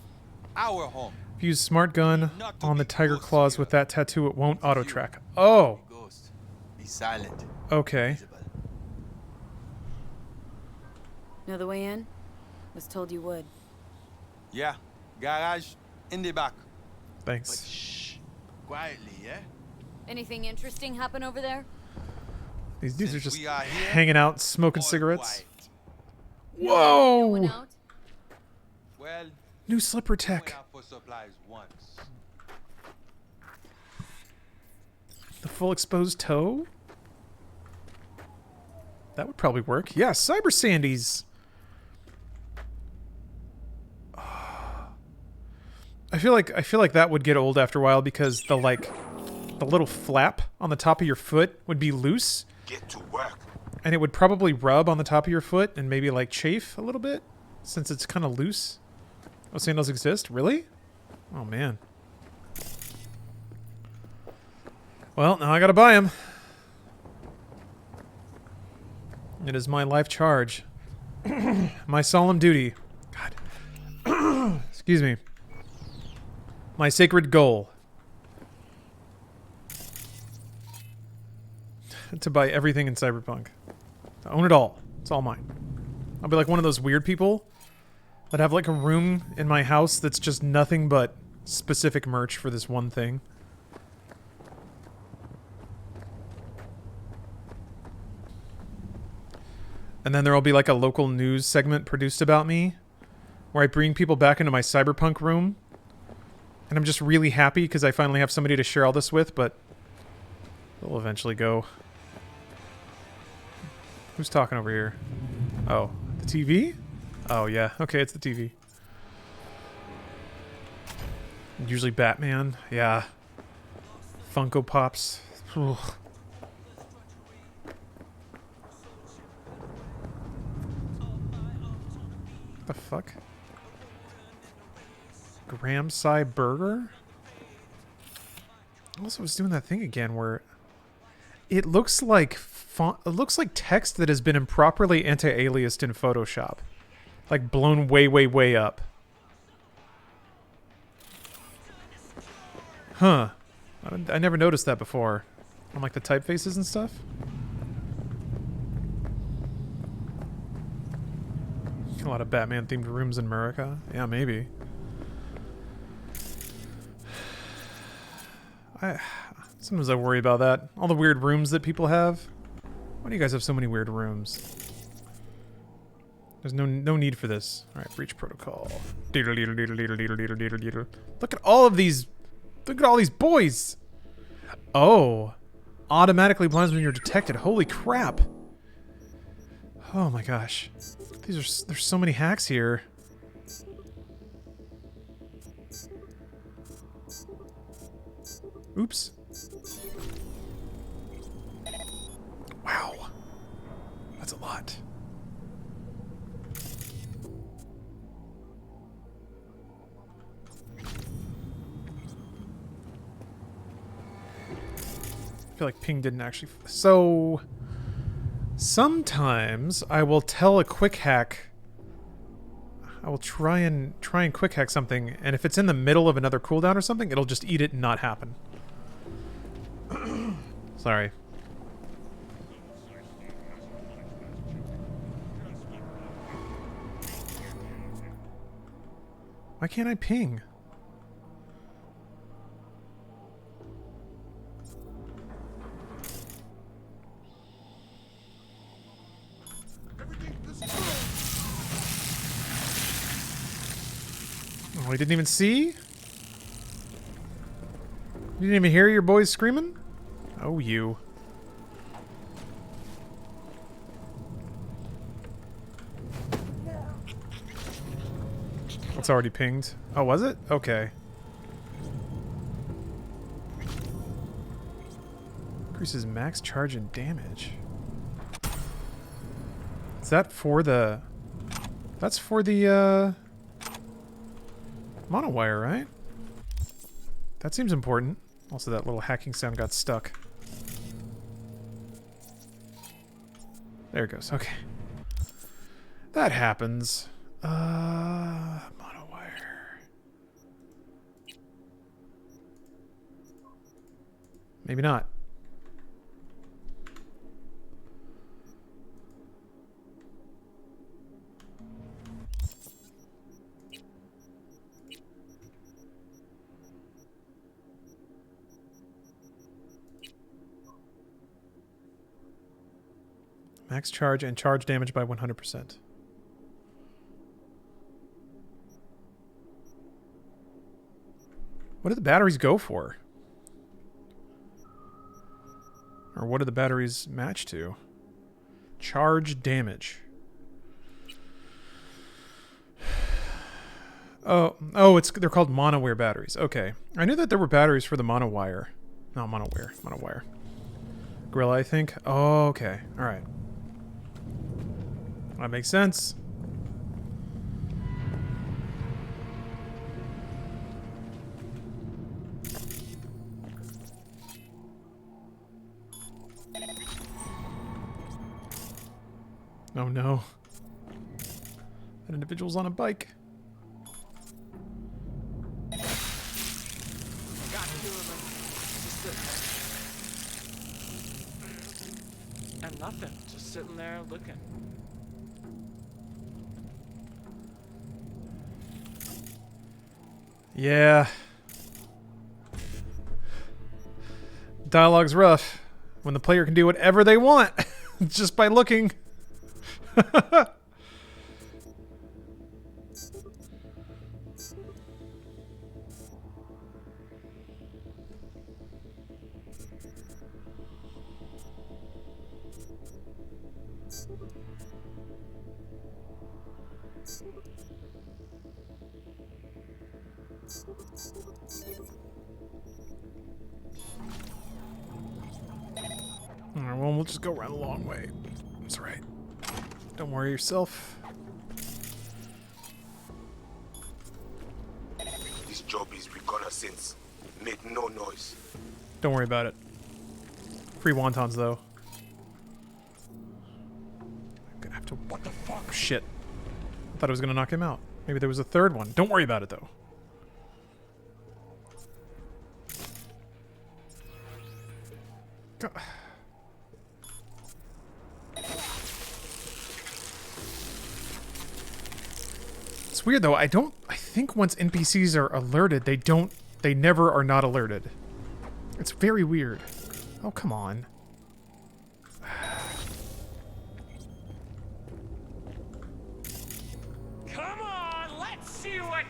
Speaker 16: our home.
Speaker 2: If you use smart gun on the tiger claws with that tattoo, it won't auto track. Oh.
Speaker 16: Be silent.
Speaker 2: Okay.
Speaker 3: Know the way in? Was told you would.
Speaker 16: Yeah, garage in the back.
Speaker 2: Thanks.
Speaker 16: But shh, quietly, yeah.
Speaker 3: Anything interesting happen over there?
Speaker 2: These dudes are just hanging out, smoking cigarettes. Whoa!
Speaker 16: Well,
Speaker 2: new slipper tech. The full exposed toe? That would probably work. Yeah, Cyber Sandies. I feel like that would get old after a while because the little flap on the top of your foot would be loose.
Speaker 17: Get to work.
Speaker 2: And it would probably rub on the top of your foot and maybe like chafe a little bit since it's kind of loose. Oh, sandals exist? Really? Oh, man. Well, now I gotta buy them. It is my life charge. My solemn duty. God. Excuse me. My sacred goal. To buy everything in Cyberpunk. To own it all. It's all mine. I'll be like one of those weird people that have like a room in my house that's just nothing but specific merch for this one thing. And then there will be like a local news segment produced about me where I bring people back into my Cyberpunk room. And I'm just really happy because I finally have somebody to share all this with, but they'll eventually go. Who's talking over here? Oh, the TV? Oh, yeah. Okay, it's the TV. Usually Batman. Yeah. Funko Pops. Ugh. The fuck? Graham Psi Burger? Also, was doing that thing again where it looks like text that has been improperly anti-aliased in Photoshop, like blown way, way, way up. Huh? I never noticed that before. On like the typefaces and stuff. A lot of Batman-themed rooms in America. Yeah, maybe. Sometimes I worry about that. All the weird rooms that people have. Why do you guys have so many weird rooms? There's no need for this. All right, breach protocol. Look at all of these. Look at all these boys. Oh, automatically blinds when you're detected. Holy crap! Oh my gosh, there's so many hacks here. Oops. Wow. That's a lot. I feel like ping didn't actually... So... Sometimes I will tell a quick hack... I will try and quick hack something, and if it's in the middle of another cooldown or something, it'll just eat it and not happen. Sorry. Why can't I ping? Oh, he didn't even see? You didn't even hear your boys screaming? Oh, you. It's already pinged. Oh, was it? Okay. Increases max charge and damage. Is that for the... That's for the, monowire, right? That seems important. Also, that little hacking sound got stuck. There it goes. Okay. That happens. Monowire. Maybe not. Max charge and charge damage by 100%. What do the batteries go for? Or what do the batteries match to? Charge damage. Oh, they're called monowire batteries. Okay. I knew that there were batteries for the monowire. No, monowire. Gorilla, I think. Oh, okay. All right. That makes sense. Oh no. That individual's on a bike.
Speaker 9: And nothing, just sitting there looking.
Speaker 2: Yeah. Dialogue's rough when the player can do whatever they want just by looking. Alright, well, we'll just go around a long way. That's right. Don't worry yourself.
Speaker 17: This job is reconnaissance. Make no noise.
Speaker 2: Don't worry about it. Free wontons, though. I'm gonna have to... What the fuck? Shit. I thought I was gonna knock him out. Maybe there was a third one. Don't worry about it, though. God. It's weird, though. I think once NPCs are alerted, they never are not alerted. It's very weird. Oh, come on.
Speaker 11: Come on, let's see what...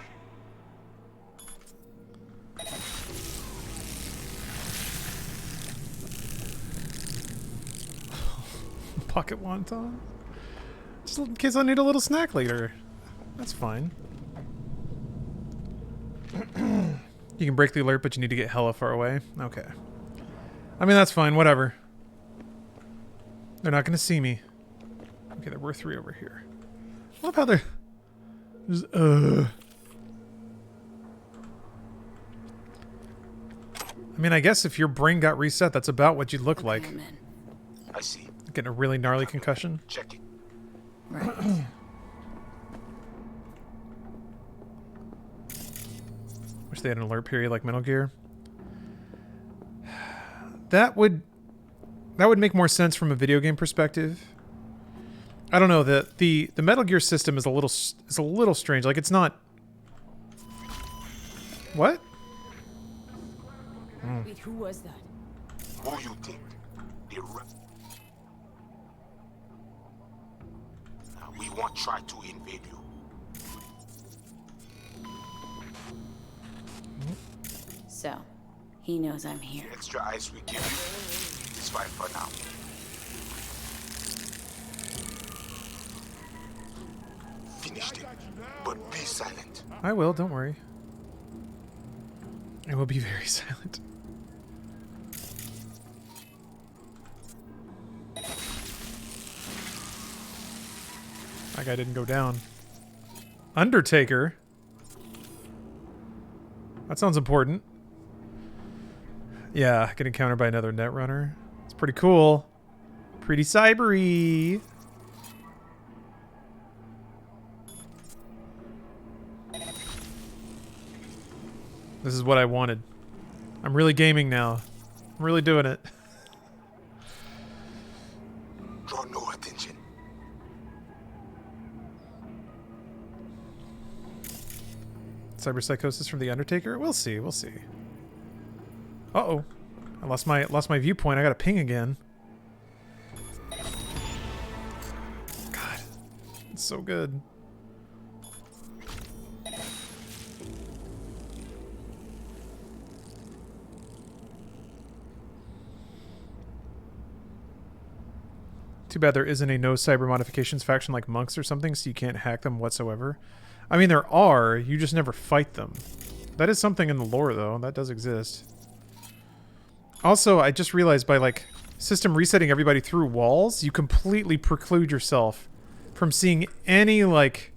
Speaker 2: Pocket wonton? Just in case I need a little snack later. That's fine. You can break the alert, but you need to get hella far away. Okay. I mean, that's fine. Whatever. They're not going to see me. Okay, there were 3 over here. I love how they're... Just, I mean, I guess if your brain got reset, that's about what you'd look like.
Speaker 17: I see.
Speaker 2: Getting a really gnarly concussion.
Speaker 17: Check it.
Speaker 3: Right.
Speaker 2: Wish they had an alert period like Metal Gear. That would make more sense from a video game perspective. I don't know, the Metal Gear system is a little strange. Like, it's not... What?
Speaker 3: Wait, who was that?
Speaker 17: Who you think? We won't try to invade you.
Speaker 3: So, he knows I'm here.
Speaker 17: The extra ice we give you is fine for now. Finished it, but be silent.
Speaker 2: I will, don't worry. I will be very silent. That guy didn't go down. Undertaker? That sounds important. Yeah, get encountered by another Netrunner. It's pretty cool. Pretty cybery. This is what I wanted. I'm really gaming now. I'm really doing it.
Speaker 17: Draw no attention.
Speaker 2: Cyberpsychosis from the Undertaker? We'll see, we'll see. Uh-oh. I lost my viewpoint. I got a ping again. God. It's so good. Too bad there isn't a no cyber modifications faction like monks or something, so you can't hack them whatsoever. I mean, there are. You just never fight them. That is something in the lore, though. That does exist. Also, I just realized by, like, system resetting everybody through walls, you completely preclude yourself from seeing any, like,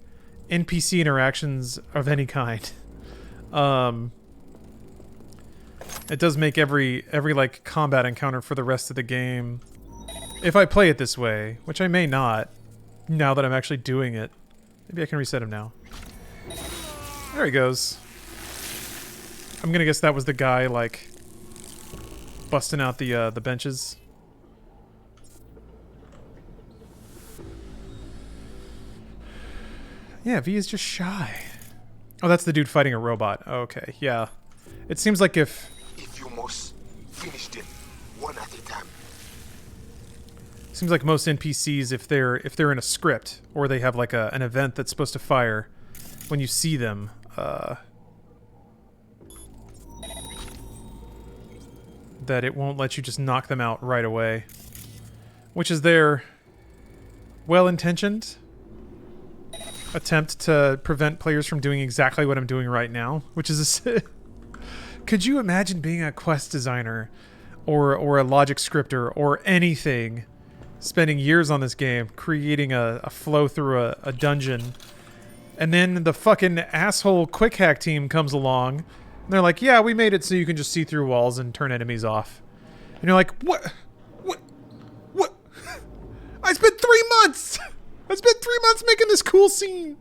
Speaker 2: NPC interactions of any kind. It does make every like, combat encounter for the rest of the game... If I play it this way, which I may not, now that I'm actually doing it. Maybe I can reset him now. There he goes. I'm gonna guess that was the guy, like, busting out the benches. Yeah, V is just shy. Oh, that's the dude fighting a robot. Okay, yeah. It seems like if
Speaker 17: you must finish them one at a time.
Speaker 2: Seems like most NPCs, if they're in a script or they have like an event that's supposed to fire, when you see them, that it won't let you just knock them out right away, which is their well-intentioned attempt to prevent players from doing exactly what I'm doing right now, which is could you imagine being a quest designer or a logic scripter or anything? Spending years on this game, creating a flow through a dungeon, And then the fucking asshole quick hack team comes along, and they're like, yeah, we made it so you can just see through walls and turn enemies off. And you're like, what? I spent 3 months! I spent 3 months making this cool scene!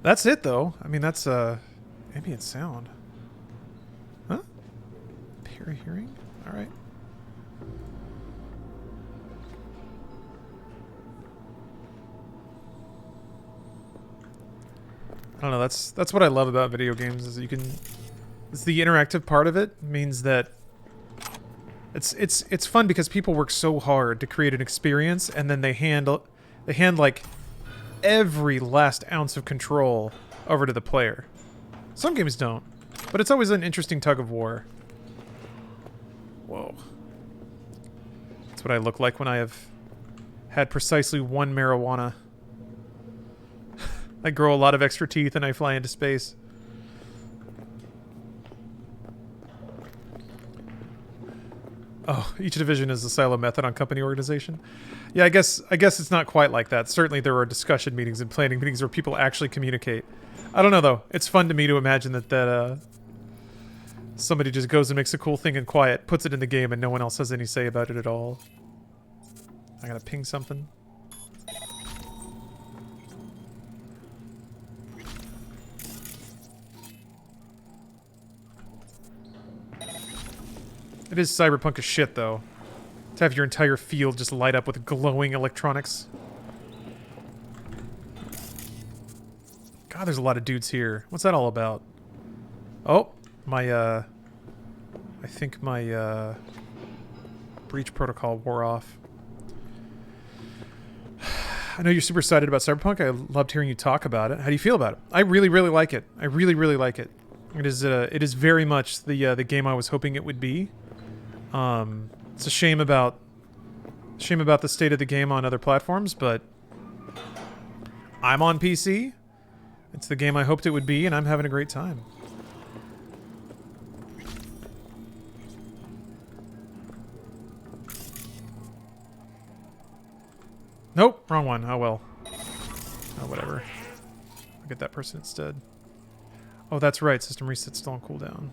Speaker 2: That's it, though. I mean, that's, ambient sound. Huh? Peer hearing? Alright. I don't know, that's what I love about video games, is you can... It's the interactive part of it, means that it's fun because people work so hard to create an experience, and then they hand like every last ounce of control over to the player. Some games don't, but it's always an interesting tug of war. Whoa. That's what I look like when I have had precisely one marijuana. I grow a lot of extra teeth and I fly into space. Oh, each division is a silo method on company organization. Yeah, I guess it's not quite like that. Certainly there are discussion meetings and planning meetings where people actually communicate. I don't know though. It's fun to me to imagine that somebody just goes and makes a cool thing in quiet, puts it in the game, and no one else has any say about it at all. I gotta ping something. It is cyberpunk as shit, though. To have your entire field just light up with glowing electronics. God, there's a lot of dudes here. What's that all about? Oh, my, I think my, breach protocol wore off. I know you're super excited about Cyberpunk. I loved hearing you talk about it. How do you feel about it? I really, really like it. I really, really like it. It is very much the game I was hoping it would be. It's a shame about the state of the game on other platforms, but I'm on PC. It's the game I hoped it would be, and I'm having a great time. Nope, wrong one. Oh well. Oh, whatever. I'll get that person instead. Oh, that's right. System reset's still on cooldown.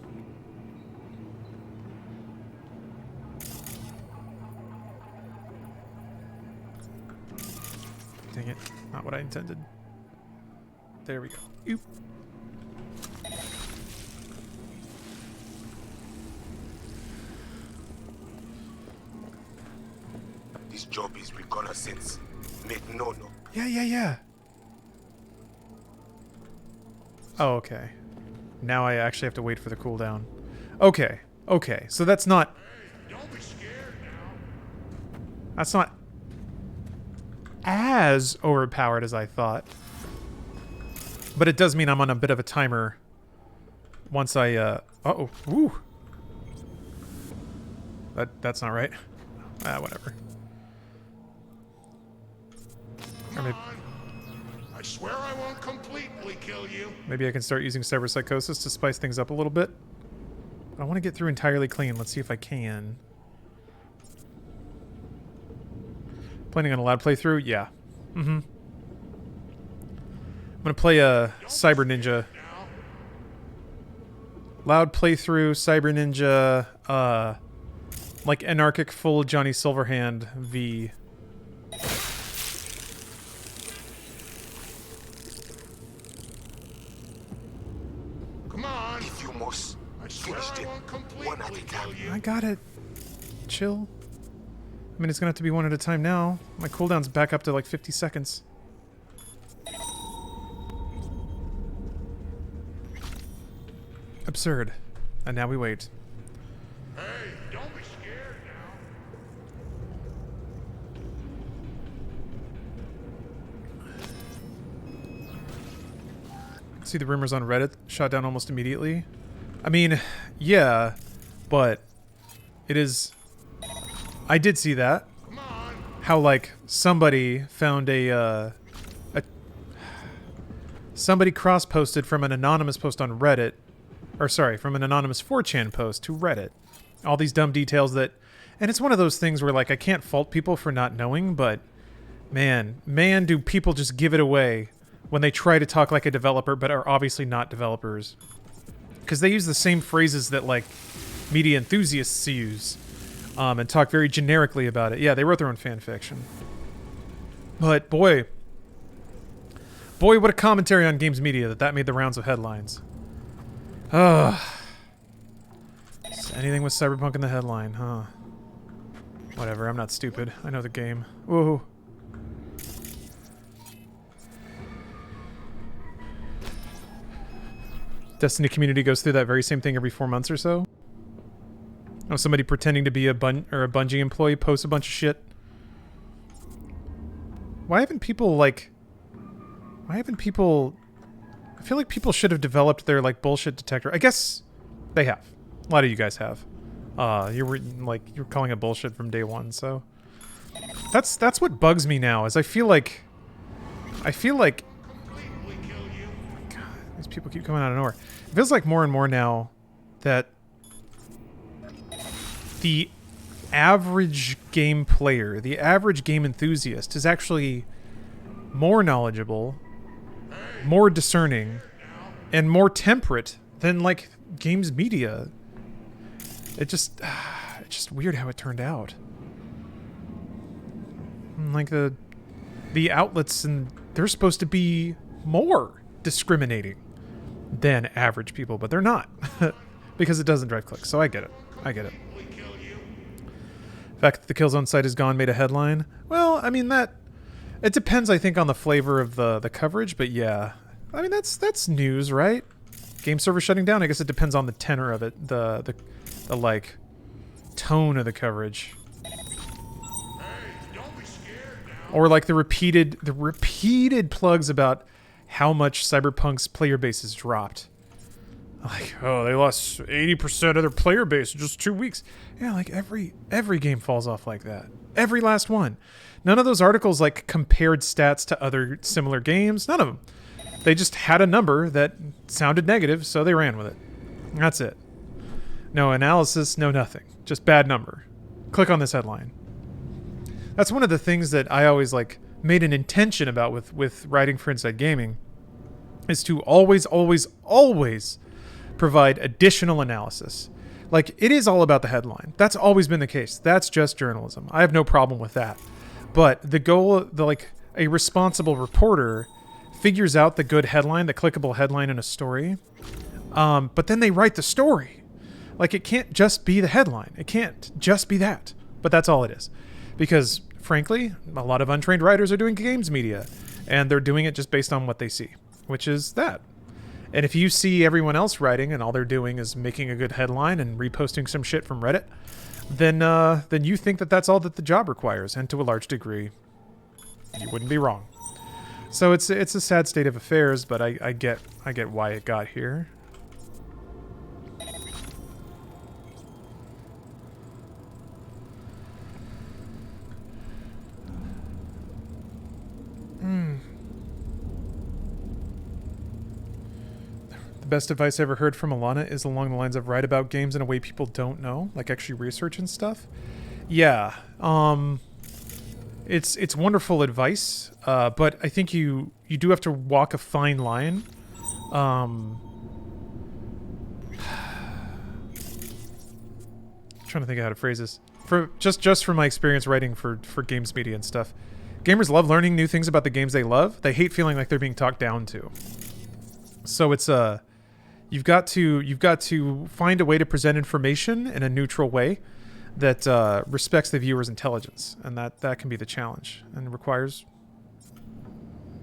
Speaker 2: Dang it. Not what I intended. There we go. Oop.
Speaker 17: This job is reconnaissance. Make no.
Speaker 2: Yeah. Oh, okay. Now I actually have to wait for the cooldown. Okay. So that's not...
Speaker 11: Hey, don't be scared now.
Speaker 2: That's not as overpowered as I thought. But it does mean I'm on a bit of a timer once I, uh-oh. Ooh. That's not right. Whatever.
Speaker 11: I swear I won't completely kill you.
Speaker 2: Maybe I can start using cyberpsychosis to spice things up a little bit. But I want to get through entirely clean. Let's see if I can. Planning on a loud playthrough? Yeah. I'm gonna play a Cyber Ninja. Loud playthrough, Cyber Ninja, like anarchic full Johnny Silverhand V.
Speaker 11: Come on.
Speaker 17: If you must,
Speaker 11: I swear I won't completely kill you.
Speaker 2: I got it. Chill. I mean, it's gonna have to be one at a time now. My cooldown's back up to like 50 seconds. Absurd. And now we wait.
Speaker 11: Hey, don't be scared now.
Speaker 2: See the rumors on Reddit shot down almost immediately? I mean, yeah, but it is... I did see that. How, like, somebody found somebody cross-posted from an anonymous post on Reddit, or sorry, from an anonymous 4chan post to Reddit. All these dumb details that... And it's one of those things where, like, I can't fault people for not knowing, but Man, do people just give it away when they try to talk like a developer but are obviously not developers. Because they use the same phrases that, like, media enthusiasts use, and talk very generically about it. Yeah, they wrote their own fan fiction. But, boy, what a commentary on games media that made the rounds of headlines. Ugh. Anything with Cyberpunk in the headline, huh? Whatever, I'm not stupid. I know the game. Whoa. Destiny community goes through that very same thing every 4 months or so. Oh, somebody pretending to be a Bungie employee posts a bunch of shit. Why haven't people, like... I feel like people should have developed their, like, bullshit detector. I guess they have. A lot of you guys have. You're calling it bullshit from day one, so... That's what bugs me now, is I feel like... God, these people keep coming out of nowhere. It feels like more and more now that the average game player, the average game enthusiast is actually more knowledgeable, more discerning, and more temperate than, like, games media. It's just weird how it turned out. Like, the outlets, and they're supposed to be more discriminating than average people, but they're not. Because it doesn't drive clicks, so I get it. The fact that the Killzone site is gone made a headline. Well, I mean, it depends, I think, on the flavor of the coverage, but yeah. I mean, that's news, right? Game server shutting down, I guess it depends on the tenor of it, the like, tone of the coverage. Or like the repeated plugs about how much Cyberpunk's player base has dropped. Like, oh, they lost 80% of their player base in just 2 weeks. Yeah, like every game falls off like that. Every last one. None of those articles, like, compared stats to other similar games. None of them. They just had a number that sounded negative, so they ran with it. That's it. No analysis, no nothing. Just bad number. Click on this headline. That's one of the things that I always, like, made an intention about with writing for Inside Gaming, is to always provide additional analysis. Like, it is all about the headline. That's always been the case. That's just journalism. I have no problem with that. But the goal, a responsible reporter figures out the good headline, the clickable headline in a story, but then they write the story. Like, it can't just be the headline. It can't just be that. But that's all it is. Because, frankly, a lot of untrained writers are doing games media, and they're doing it just based on what they see, which is that. And if you see everyone else writing and all they're doing is making a good headline and reposting some shit from Reddit, then you think that that's all that the job requires, and to a large degree, you wouldn't be wrong. So it's a sad state of affairs, but I get why it got here. The best advice I ever heard from Alana is along the lines of write about games in a way people don't know, like actually research and stuff. Yeah, it's wonderful advice, but I think you do have to walk a fine line. Trying to think of how to phrase this. Just from my experience writing for games media and stuff. Gamers love learning new things about the games they love. They hate feeling like they're being talked down to. So it's you've got to find a way to present information in a neutral way that respects the viewer's intelligence, and that can be the challenge and requires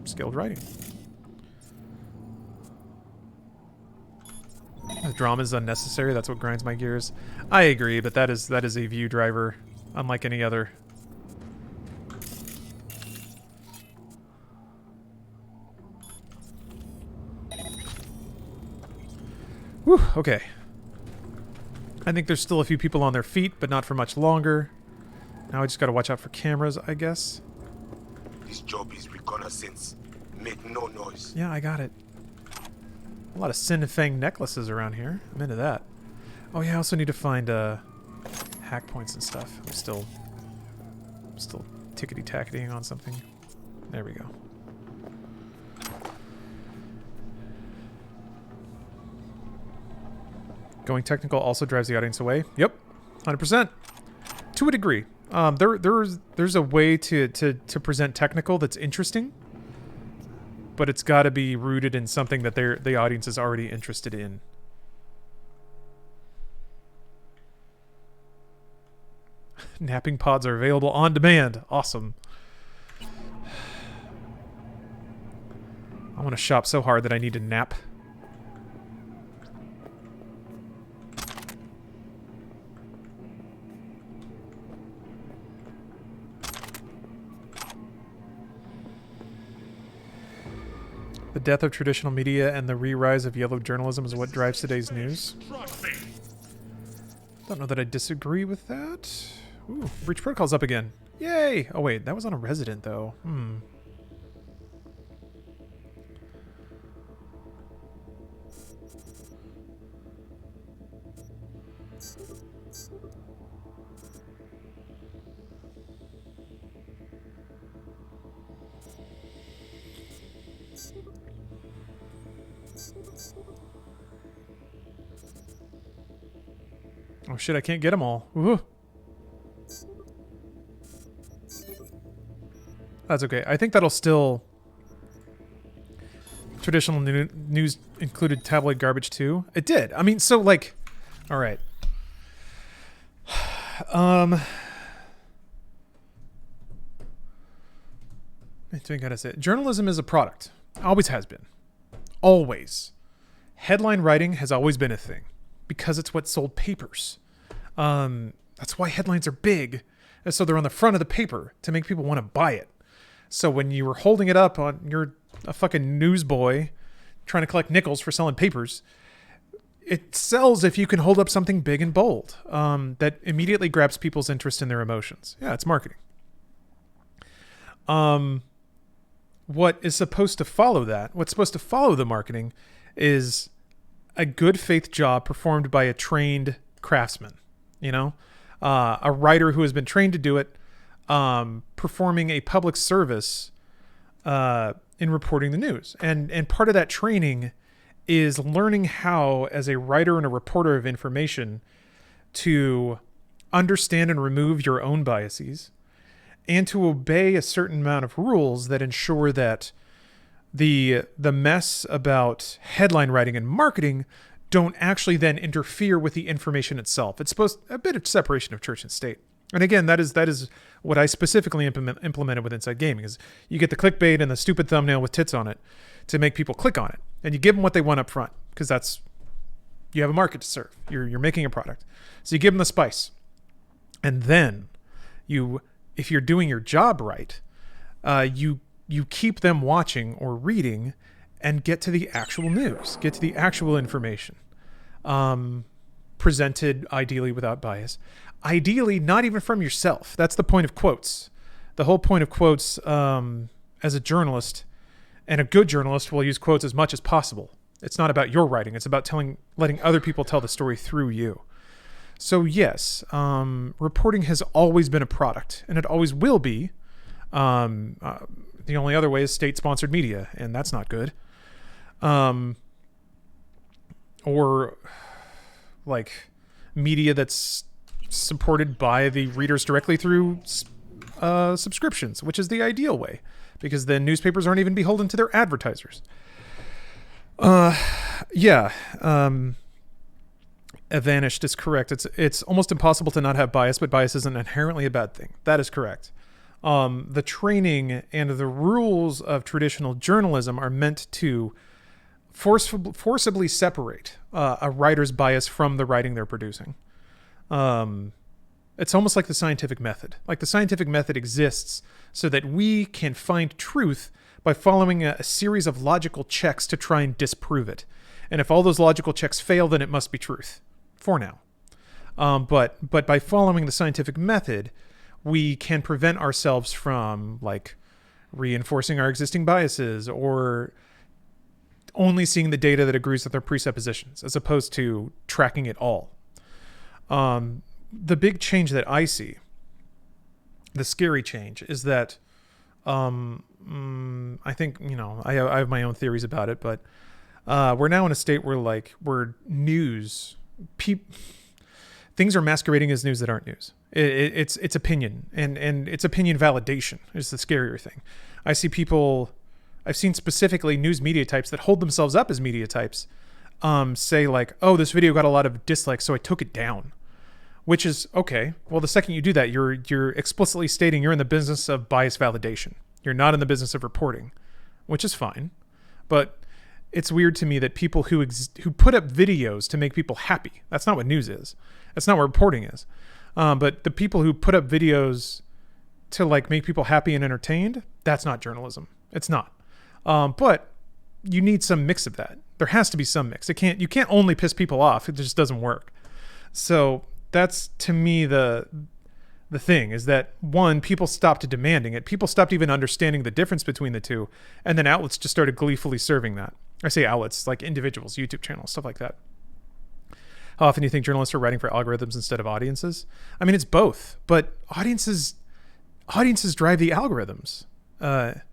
Speaker 2: skilled writing. The drama is unnecessary. That's what grinds my gears. I agree, but that is a view driver unlike any other. Whew, okay. I think there's still a few people on their feet, but not for much longer. Now I just gotta watch out for cameras, I guess.
Speaker 17: This job is reconnaissance. Make no noise.
Speaker 2: Yeah, I got it. A lot of Sin Fang necklaces around here. I'm into that. Oh yeah, I also need to find hack points and stuff. I'm still tickety-tacketing on something. There we go. Going technical also drives the audience away. Yep, 100%. To a degree. There's a way to present technical that's interesting, but it's got to be rooted in something that the audience is already interested in. Napping pods are available on demand. Awesome. I want to shop so hard that I need to nap. The death of traditional media and the re-rise of yellow journalism is what drives today's news. Don't know that I disagree with that. Ooh, Breach Protocol's up again. Yay! Oh wait, that was on a resident though. Oh shit, I can't get them all. Ooh. That's okay. I think that'll still... Traditional news included tabloid garbage too. It did. I mean, so like... Alright. I think I gotta say it. Journalism is a product. Always has been. Always. Headline writing has always been a thing. Because it's what sold papers. That's why headlines are big. And so they're on the front of the paper to make people want to buy it. So when you were holding it up on, you're a fucking newsboy trying to collect nickels for selling papers, it sells if you can hold up something big and bold that immediately grabs people's interest in their emotions. Yeah, it's marketing. What is supposed to follow that, what's supposed to follow the marketing is a good faith job performed by a trained craftsman, you know, a writer who has been trained to do it, performing a public service in reporting the news. And part of that training is learning how, as a writer and a reporter of information, to understand and remove your own biases and to obey a certain amount of rules that ensure that the mess about headline writing and marketing don't actually then interfere with the information itself. It's supposed a bit of separation of church and state. And again, that is what I specifically implemented with Inside Gaming is you get the clickbait and the stupid thumbnail with tits on it to make people click on it. And you give them what they want up front because that's, you have a market to serve. You're making a product. So you give them the spice. And then if you're doing your job right, you keep them watching or reading and get to the actual news, get to the actual information, presented ideally without bias. Ideally, not even from yourself. That's the point of quotes. The whole point of quotes, as a journalist, and a good journalist will use quotes as much as possible. It's not about your writing. It's about letting other people tell the story through you. So yes, reporting has always been a product, and it always will be. The only other way is state-sponsored media, and that's not good. Or like media that's supported by the readers directly through subscriptions, which is the ideal way, because then newspapers aren't even beholden to their advertisers. Vanished is correct. It's almost impossible to not have bias, but bias isn't inherently a bad thing. That is correct. The training and the rules of traditional journalism are meant to forcibly separate a writer's bias from the writing they're producing. It's almost like the scientific method. Like the scientific method exists so that we can find truth by following a series of logical checks to try and disprove it. And if all those logical checks fail, then it must be truth. For now. But by following the scientific method, we can prevent ourselves from like reinforcing our existing biases or only seeing the data that agrees with our presuppositions as opposed to tracking it all. The big change that I see, the scary change, is that I think, you know, I have my own theories about it, but we're now in a state where news, things are masquerading as news that aren't news. It's opinion, and it's opinion validation is the scarier thing. I've seen specifically news media types that hold themselves up as media types, say like, oh, this video got a lot of dislikes, so I took it down. Which is okay. Well, the second you do that, you're explicitly stating you're in the business of bias validation. You're not in the business of reporting, which is fine. But it's weird to me that people who put up videos to make people happy, that's not what news is. That's not what reporting is. But the people who put up videos to like make people happy and entertained, that's not journalism. It's not. But you need some mix of that. There has to be some mix. You can't only piss people off. It just doesn't work. So that's, to me, the thing is that, one, people stopped demanding it. People stopped even understanding the difference between the two. And then outlets just started gleefully serving that. I say outlets, like individuals, YouTube channels, stuff like that. How often do you think journalists are writing for algorithms instead of audiences? I mean, it's both, but audiences drive the algorithms. That's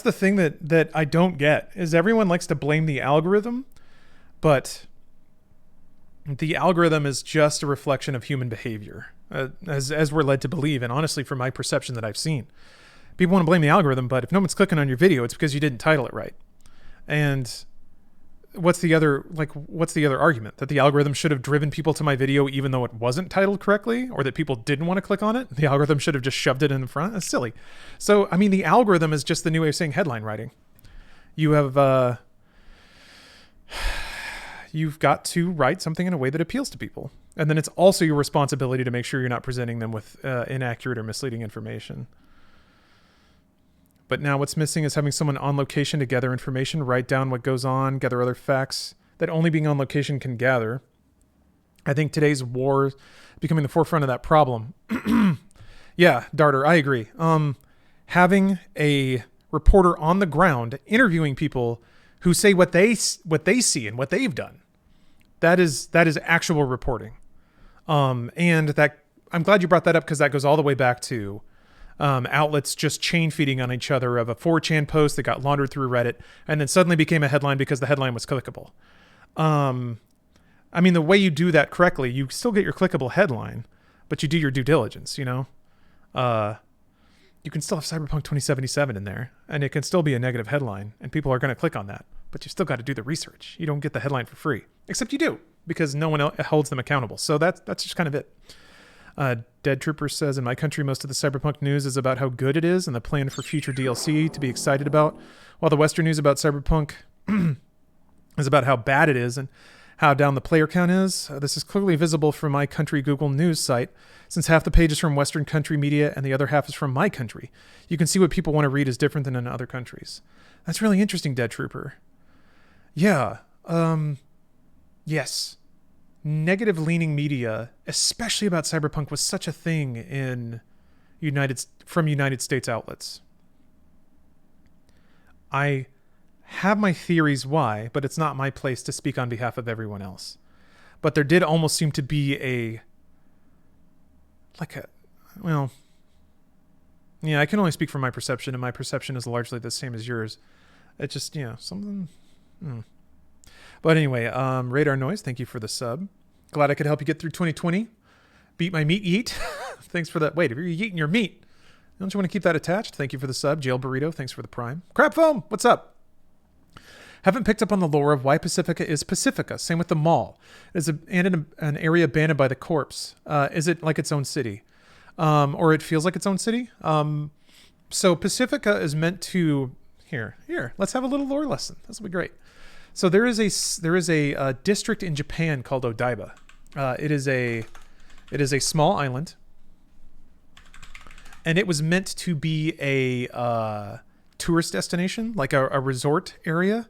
Speaker 2: the thing that I don't get, is everyone likes to blame the algorithm, but the algorithm is just a reflection of human behavior, as we're led to believe. And honestly, from my perception that I've seen, people want to blame the algorithm, but if no one's clicking on your video, it's because you didn't title it right. And what's the other argument? That the algorithm should have driven people to my video even though it wasn't titled correctly, or that people didn't want to click on it? The algorithm should have just shoved it in the front? That's silly. So, I mean, the algorithm is just the new way of saying headline writing. You have, you've got to write something in a way that appeals to people. And then it's also your responsibility to make sure you're not presenting them with inaccurate or misleading information. But now what's missing is having someone on location to gather information, write down what goes on, gather other facts that only being on location can gather. I think today's war is becoming the forefront of that problem. Yeah, Darter, I agree. Having a reporter on the ground interviewing people who say what they see and what they've done. That is actual reporting. And that, I'm glad you brought that up, because that goes all the way back to outlets just chain feeding on each other of a 4chan post that got laundered through Reddit and then suddenly became a headline because the headline was clickable. I mean, the way you do that correctly, you still get your clickable headline, but you do your due diligence, you know? You can still have Cyberpunk 2077 in there, and it can still be a negative headline, and people are going to click on that. But you still got to do the research. You don't get the headline for free. Except you do, because no one else holds them accountable. So that's just kind of it. Dead Trooper says, in my country, most of the Cyberpunk news is about how good it is and the plan for future DLC to be excited about, while the Western news about Cyberpunk is about how bad it is and how down the player count is. This is clearly visible from my country Google News site, since half the page is from Western country media and the other half is from my country. You can see what people want to read is different than in other countries. That's really interesting, Dead Trooper. Yeah. Yes. Negative-leaning media, especially about Cyberpunk, was such a thing in from United States outlets. I have my theories why, but it's not my place to speak on behalf of everyone else. But there did almost seem to be yeah, I can only speak from my perception, and my perception is largely the same as yours. It just, something... But anyway, Radar Noise, thank you for the sub. Glad I could help you get through 2020. Beat my meat yeet. Thanks for that. Wait, if you're eating your meat, don't you want to keep that attached? Thank you for the sub. Jail Burrito, thanks for the prime. Crab Foam, what's up? Haven't picked up on the lore of why Pacifica is Pacifica. Same with the mall. It's an area abandoned by the corpse. Is it like its own city? Or it feels like its own city? So Pacifica is meant to... Here, let's have a little lore lesson. This will be great. So there is a district in Japan called Odaiba. It is a small island, and it was meant to be a tourist destination, like a resort area.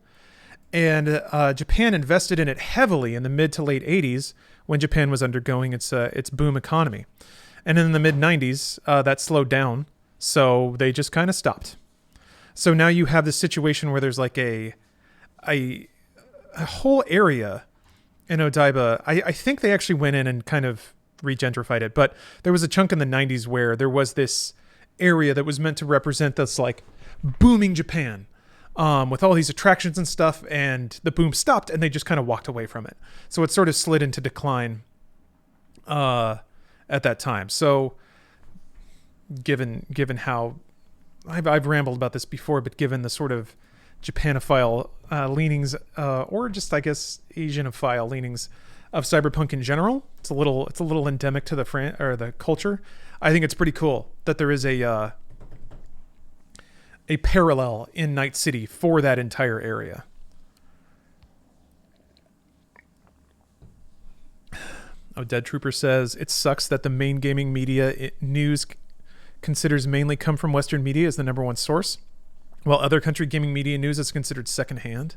Speaker 2: And Japan invested in it heavily in the mid to late 80s when Japan was undergoing its boom economy. And in the mid 90s, that slowed down, so they just kind of stopped. So now you have this situation where there's like a whole area in Odaiba. I think they actually went in and kind of regentrified it, but there was a chunk in the 90s where there was this area that was meant to represent this like booming Japan, with all these attractions and stuff, and the boom stopped and they just kind of walked away from it. So it sort of slid into decline at that time. So given how I've rambled about this before, but given the sort of Japanophile leanings, or just I guess Asianophile leanings of Cyberpunk in general, it's a little endemic to the culture. I think it's pretty cool that there is a parallel in Night City for that entire area. Oh, Dead Trooper says, it sucks that the main gaming media news considers mainly come from Western media as the number one source, while other country gaming media news is considered secondhand.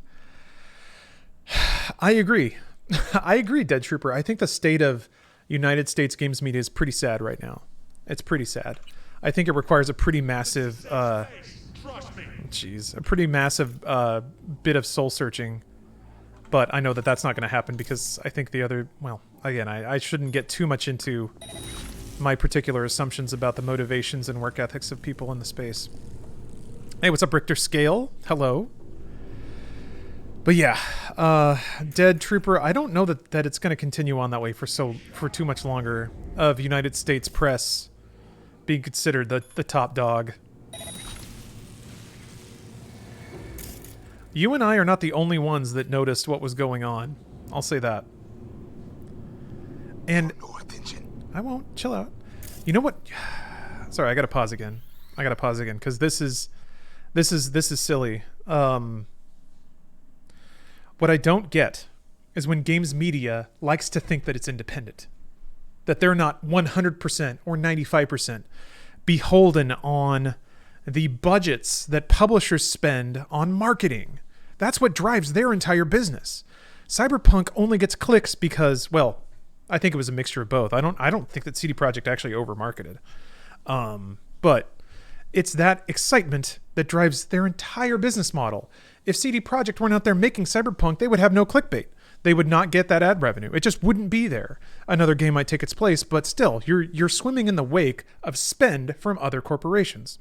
Speaker 2: I agree. I agree, Dead Trooper. I think the state of United States games media is pretty sad right now. It's pretty sad. I think it requires a pretty massive, a pretty massive bit of soul searching. But I know that that's not going to happen because I think again, I shouldn't get too much into my particular assumptions about the motivations and work ethics of people in the space. Hey, what's up, Richter Scale? Hello. But yeah, Dead Trooper, I don't know that it's going to continue on that way for too much longer, of United States press being considered the top dog. You and I are not the only ones that noticed what was going on. I'll say that. And I won't. Chill out. You know what? Sorry, I gotta pause again. Because this is silly. What I don't get is when games media likes to think that it's independent, that they're not 100% or 95% beholden on the budgets that publishers spend on marketing. That's what drives their entire business. Cyberpunk only gets clicks because, well, I think it was a mixture of both. I don't think that CD Projekt actually over-marketed. But it's that excitement that drives their entire business model. If CD Projekt weren't out there making Cyberpunk, they would have no clickbait. They would not get that ad revenue. It just wouldn't be there. Another game might take its place, but still, you're swimming in the wake of spend from other corporations.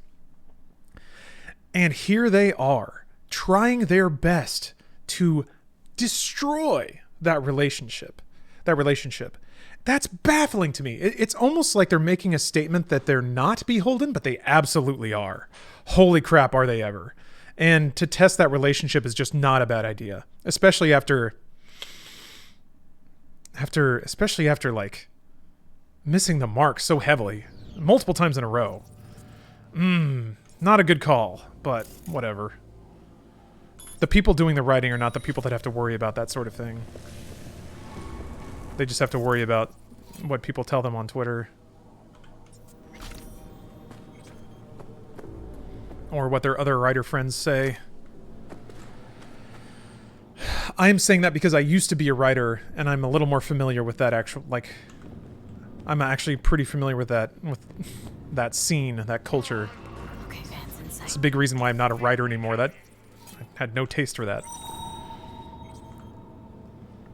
Speaker 2: And here they are, trying their best to destroy that relationship. That's baffling to me. It's almost like they're making a statement that they're not beholden, but they absolutely are. Holy crap, are they ever? And to test that relationship is just not a bad idea, especially after like missing the mark so heavily multiple times in a row. Not a good call, but whatever. The people doing the writing are not the people that have to worry about that sort of thing. They just have to worry about what people tell them on Twitter. Or what their other writer friends say. I am saying that because I used to be a writer, and I'm a little more familiar with that I'm actually pretty familiar with that scene, that culture.
Speaker 3: Okay, Van's inside.
Speaker 2: It's a big reason why I'm not a writer anymore. I had no taste for that.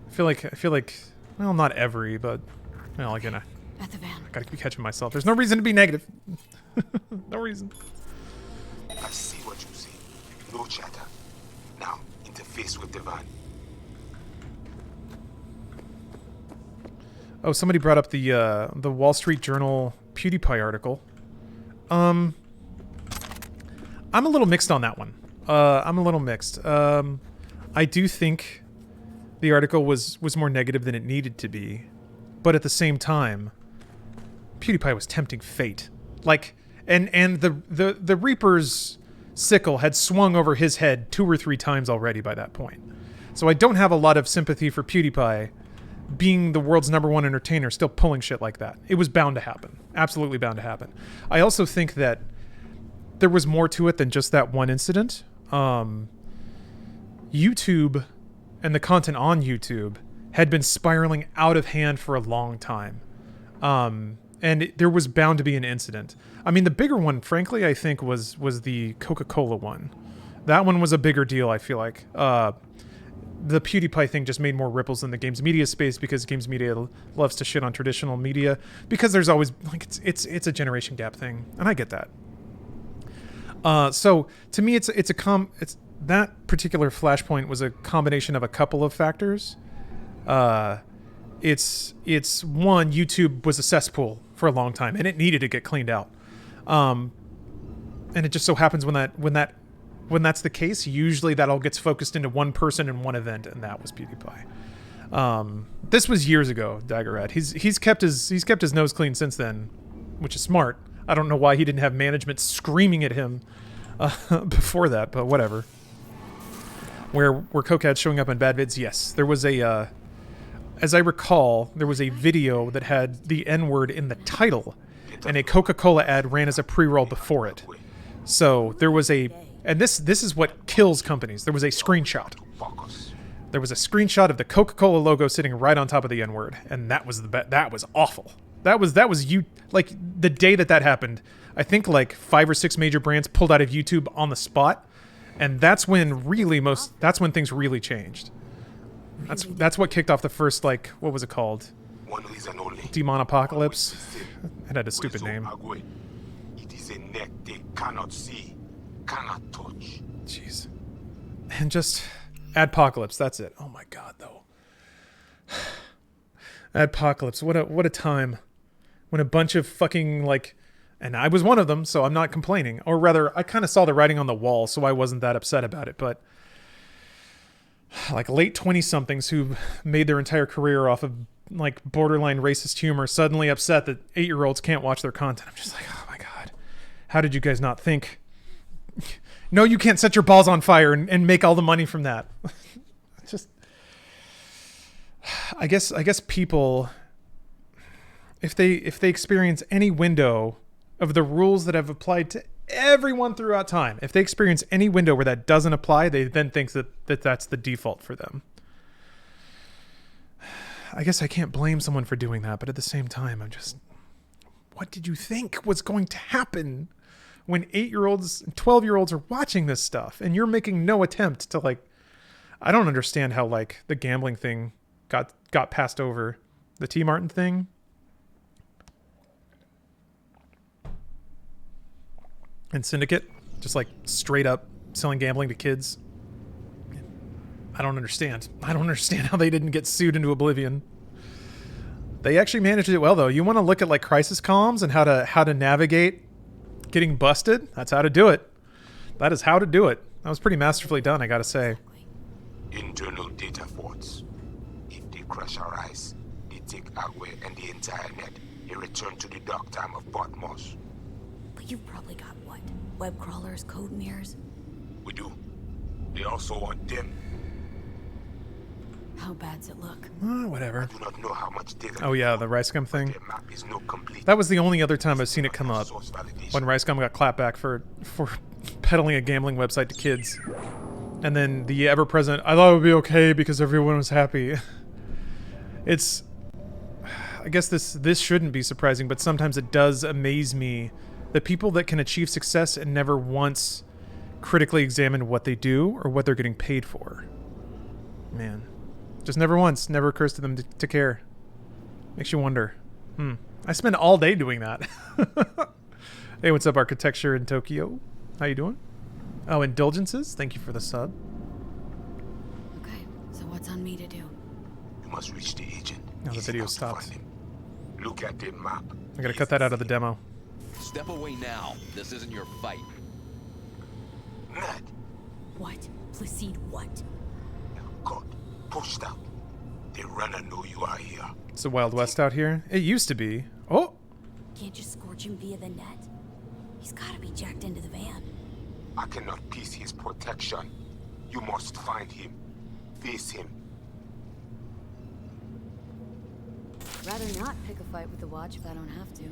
Speaker 2: I feel like, well, not every, but, well, again, I gotta be catching myself. There's no reason to be negative. No reason.
Speaker 17: I see what you see. No chatter. Now, interface with the van.
Speaker 2: Oh, somebody brought up the Wall Street Journal PewDiePie article. I'm a little mixed on that one. I'm a little mixed. I do think the article was more negative than it needed to be, but at the same time, PewDiePie was tempting fate. Like, and the Reaper's sickle had swung over his head 2 or 3 times already by that point. So I don't have a lot of sympathy for PewDiePie being the world's #1 entertainer, still pulling shit like that. It was bound to happen. Absolutely bound to happen. I also think that there was more to it than just that one incident. YouTube and the content on YouTube had been spiraling out of hand for a long time. And there was bound to be an incident. I mean, the bigger one, frankly, I think was the Coca-Cola one. That one was a bigger deal, I feel like. The PewDiePie thing just made more ripples in the games media space because games media loves to shit on traditional media because there's always, like, it's a generation gap thing, and I get that. So to me, it's that particular flashpoint was a combination of a couple of factors. It's one, YouTube was a cesspool for a long time and it needed to get cleaned out. And it just so happens when that's the case, usually that all gets focused into one person and one event, and that was PewDiePie. This was years ago, Daggerrat. He's kept his nose clean since then, which is smart. I don't know why he didn't have management screaming at him before that, but whatever. Were cokeheads showing up in bad vids? Yes. There was a, as I recall, there was a video that had the N-word in the title, and a Coca-Cola ad ran as a pre-roll before it. So there was a, and this is what kills companies. There was a screenshot. There was a screenshot of the Coca-Cola logo sitting right on top of the N-word, and that was that was awful. That was you, like, the day that happened, I think like 5 or 6 major brands pulled out of YouTube on the spot, and that's when things really changed. That's what kicked off the first, like, what was it called? Demon Apocalypse. It had a stupid name.
Speaker 17: It is a net they cannot see, cannot touch.
Speaker 2: Jeez. And just Adpocalypse, that's it. Oh my god, though. Adpocalypse, what a time. When a bunch of fucking, like, and I was one of them, so I'm not complaining. Or rather, I kind of saw the writing on the wall, so I wasn't that upset about it. But like late 20-somethings who made their entire career off of like borderline racist humor suddenly upset that 8-year-olds can't watch their content. I'm just like, oh my god. How did you guys not think? No, you can't set your balls on fire and make all the money from that. Just, I guess people, if they experience any window of the rules that have applied to everyone throughout time, if they experience any window where that doesn't apply, they then think that that's the default for them. I guess I can't blame someone for doing that, but at the same time, I'm just, what did you think was going to happen when 8-year-olds, 12-year-olds are watching this stuff and you're making no attempt to, like, I don't understand how, like, the gambling thing got passed over. The T. Martin thing. And Syndicate, just like straight up selling gambling to kids. I don't understand. I don't understand how they didn't get sued into oblivion. They actually managed it well, though. You want to look at like crisis comms and how to navigate getting busted? That's how to do it. That is how to do it. That was pretty masterfully done, I gotta say.
Speaker 17: Internal data forts. If they crush our eyes, they take Agwe and the entire net. They return to the dark time of Patmos.
Speaker 3: But you've probably got what? Web crawlers, code mirrors?
Speaker 17: We do. They also want them.
Speaker 3: How bad's it look?
Speaker 2: Whatever.
Speaker 17: I do not know how much data.
Speaker 2: Oh yeah, the Rice Gum thing.
Speaker 17: Map is not complete.
Speaker 2: That was the only other time I've seen it come up. When Rice Gum got clapped back for peddling a gambling website to kids. And then the ever-present, I thought it would be okay because everyone was happy. It's, I guess this shouldn't be surprising, but sometimes it does amaze me that people that can achieve success and never once critically examine what they do or what they're getting paid for. Man. Just never once. Never occurs to them to care. Makes you wonder. I spend all day doing that. Hey, what's up, Architecture in Tokyo? How you doing? Oh, Indulgences? Thank you for the sub.
Speaker 3: Okay, so what's on me to do?
Speaker 17: You must reach the agent.
Speaker 2: Now the video stopped.
Speaker 17: Look at the map.
Speaker 2: I gotta cut that out of the demo.
Speaker 21: Step away now. This isn't your fight.
Speaker 17: Ned.
Speaker 3: What? Placide what?
Speaker 17: God, pushed out. The runner know you are here.
Speaker 2: It's the Wild West out here. It used to be. Oh!
Speaker 3: Can't just scorch him via the net. He's gotta be jacked into the van.
Speaker 17: I cannot piece his protection. You must find him. Face him.
Speaker 3: Rather not pick a fight with the Watch if I don't have to.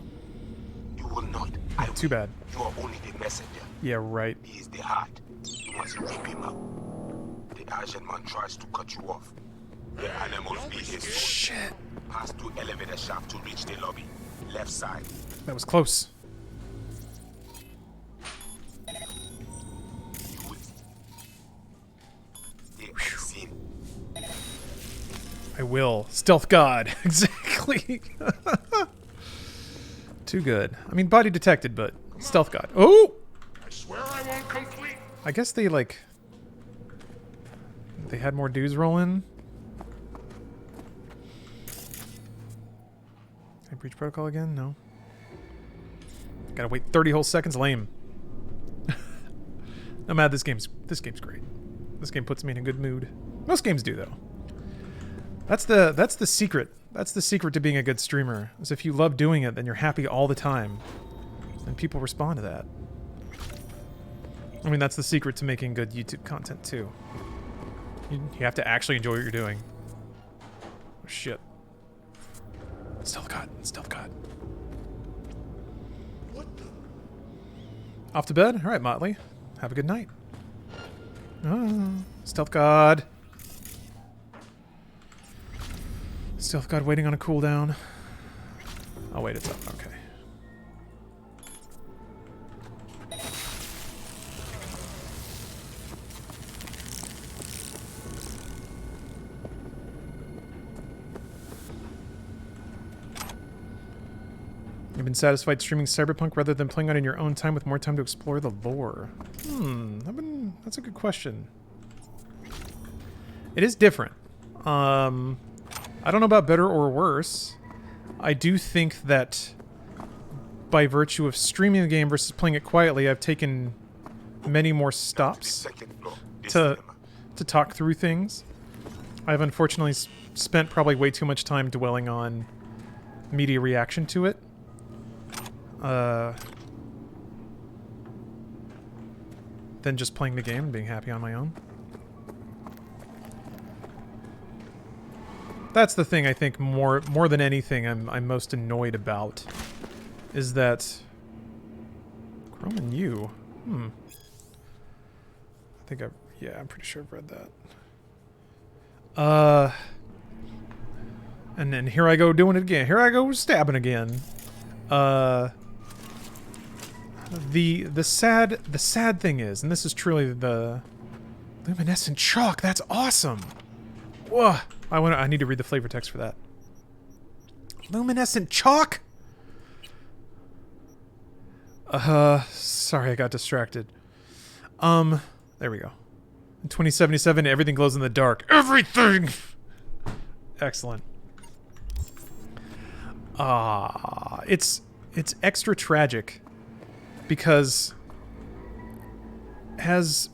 Speaker 17: You will not.
Speaker 2: Too bad.
Speaker 17: You are only the messenger.
Speaker 2: Yeah, right.
Speaker 17: He is the heart. You must rip him up. The Asian man tries to cut you off. The animals be his soul.
Speaker 2: Shit.
Speaker 17: Pass through elevator shaft to reach the lobby. Left side.
Speaker 2: That was close. I will. Stealth God. Exactly. Too good. I mean, body detected, but stealth God. Oh!
Speaker 11: I swear I
Speaker 2: I guess they like... They had more dudes roll in. Can I breach protocol again? No. Gotta wait 30 whole seconds. Lame. I'm mad. This game's great. This game puts me in a good mood. Most games do, though. That's the secret. That's the secret to being a good streamer. Is if you love doing it, then you're happy all the time, and people respond to that. I mean, that's the secret to making good YouTube content too. You have to actually enjoy what you're doing. Oh, shit. Stealth god. Stealth god. Off to bed? Alright, Motley. Have a good night. Stealth god. Stealth god waiting on a cooldown. Oh wait, it's up. Okay. You've been satisfied streaming Cyberpunk rather than playing it in your own time with more time to explore the lore? That's a good question. It is different. I don't know about better or worse. I do think that by virtue of streaming the game versus playing it quietly, I've taken many more stops to talk through things. I've unfortunately spent probably way too much time dwelling on media reaction to it. Than just playing the game and being happy on my own. That's the thing I think more than anything I'm most annoyed about is that Chrome and you. I think I'm pretty sure I've read that. And then here I go doing it again. Here I go stabbing again. The sad thing is, and this is truly the luminescent chalk. That's awesome. Whoa! I need to read the flavor text for that. Luminescent chalk. Sorry, I got distracted. There we go. In 2077, everything glows in the dark. Everything. Excellent. It's extra tragic because as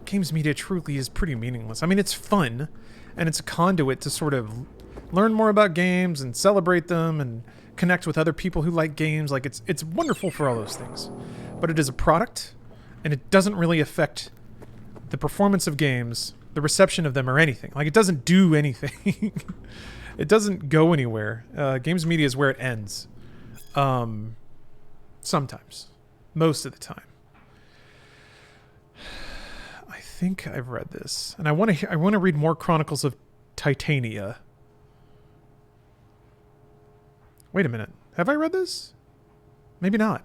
Speaker 2: games media truly is pretty meaningless. I mean, it's fun and it's a conduit to sort of learn more about games and celebrate them and connect with other people who like games. Like it's wonderful for all those things, but it is a product and it doesn't really affect the performance of games, the reception of them, or anything. Like it doesn't do anything. It doesn't go anywhere. Games media is where it ends. Sometimes. Most of the time. I think I've read this. And I want to read more Chronicles of Titania. Wait a minute. Have I read this? Maybe not.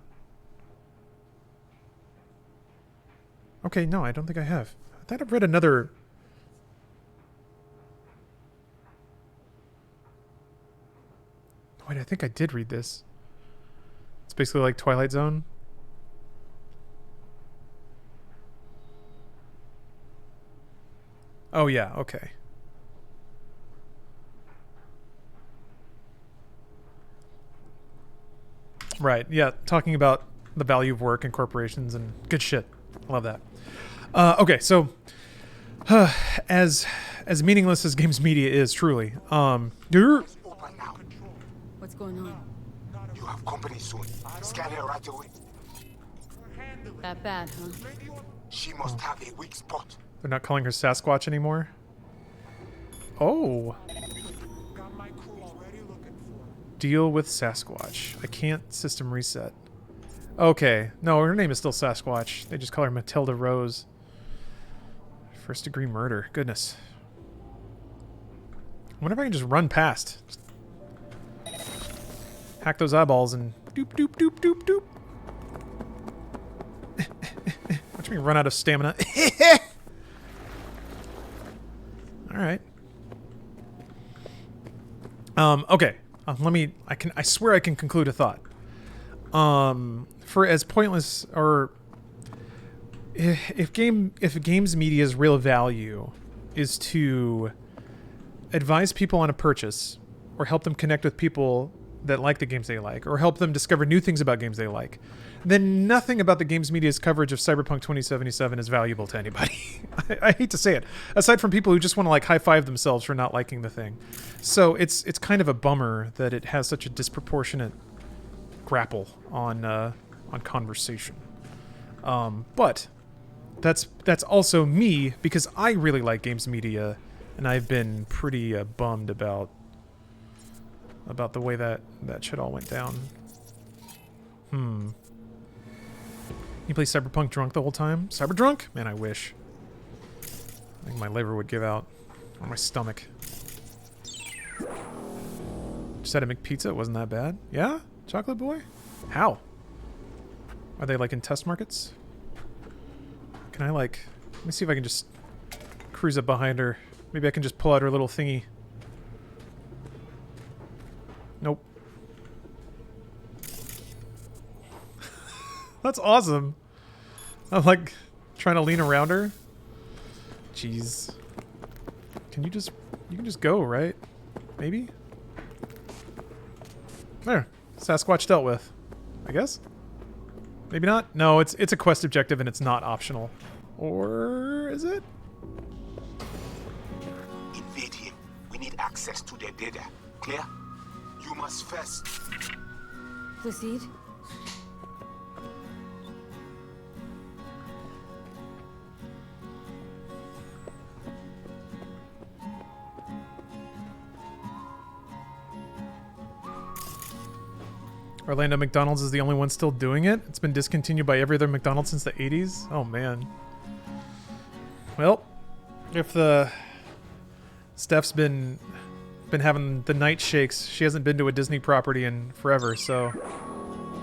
Speaker 2: Okay, no, I don't think I have. I thought I've read another... Wait, I think I did read this. It's basically like Twilight Zone. Oh yeah, okay. Right, yeah, talking about the value of work and corporations and good shit. Love that. Okay, so as meaningless as games media is, truly,
Speaker 3: What's going on?
Speaker 17: You have company soon. Scan her right away.
Speaker 3: That bad, huh?
Speaker 17: She must have a weak spot.
Speaker 2: They're not calling her Sasquatch anymore. Oh. Deal with Sasquatch. I can't system reset. Okay. No, her name is still Sasquatch. They just call her Matilda Rose. First degree murder. Goodness. I wonder if I can just run past. Just hack those eyeballs and doop doop doop doop doop. Watch me run out of stamina. Alright. Okay. I swear I can conclude a thought. For as pointless or if games media's real value is to advise people on a purchase or help them connect with people that like the games they like or help them discover new things about games they like, then nothing about the games media's coverage of Cyberpunk 2077 is valuable to anybody. I hate to say it, aside from people who just want to like high-five themselves for not liking the thing. So it's kind of a bummer that it has such a disproportionate grapple on conversation. But that's also me, because I really like games media, and I've been pretty bummed about the way that shit all went down. You play Cyberpunk drunk the whole time? Cyber drunk? Man, I wish. I think my liver would give out. Or my stomach. Just had a McPizza. It wasn't that bad. Yeah? Chocolate boy? How? Are they like in test markets? Can I like... Let me see if I can just cruise up behind her. Maybe I can just pull out her little thingy. Nope. That's awesome. I'm like trying to lean around her. Jeez. You can just go, right? Maybe? There. Sasquatch dealt with. I guess? Maybe not? No, it's a quest objective and it's not optional. Or is it?
Speaker 17: Invade him. We need access to their data. Clear? You must first.
Speaker 3: Proceed.
Speaker 2: Orlando McDonald's is the only one still doing it. It's been discontinued by every other McDonald's since the 80s. Oh, man. Well, if the Steph's been having the night shakes, she hasn't been to a Disney property in forever, so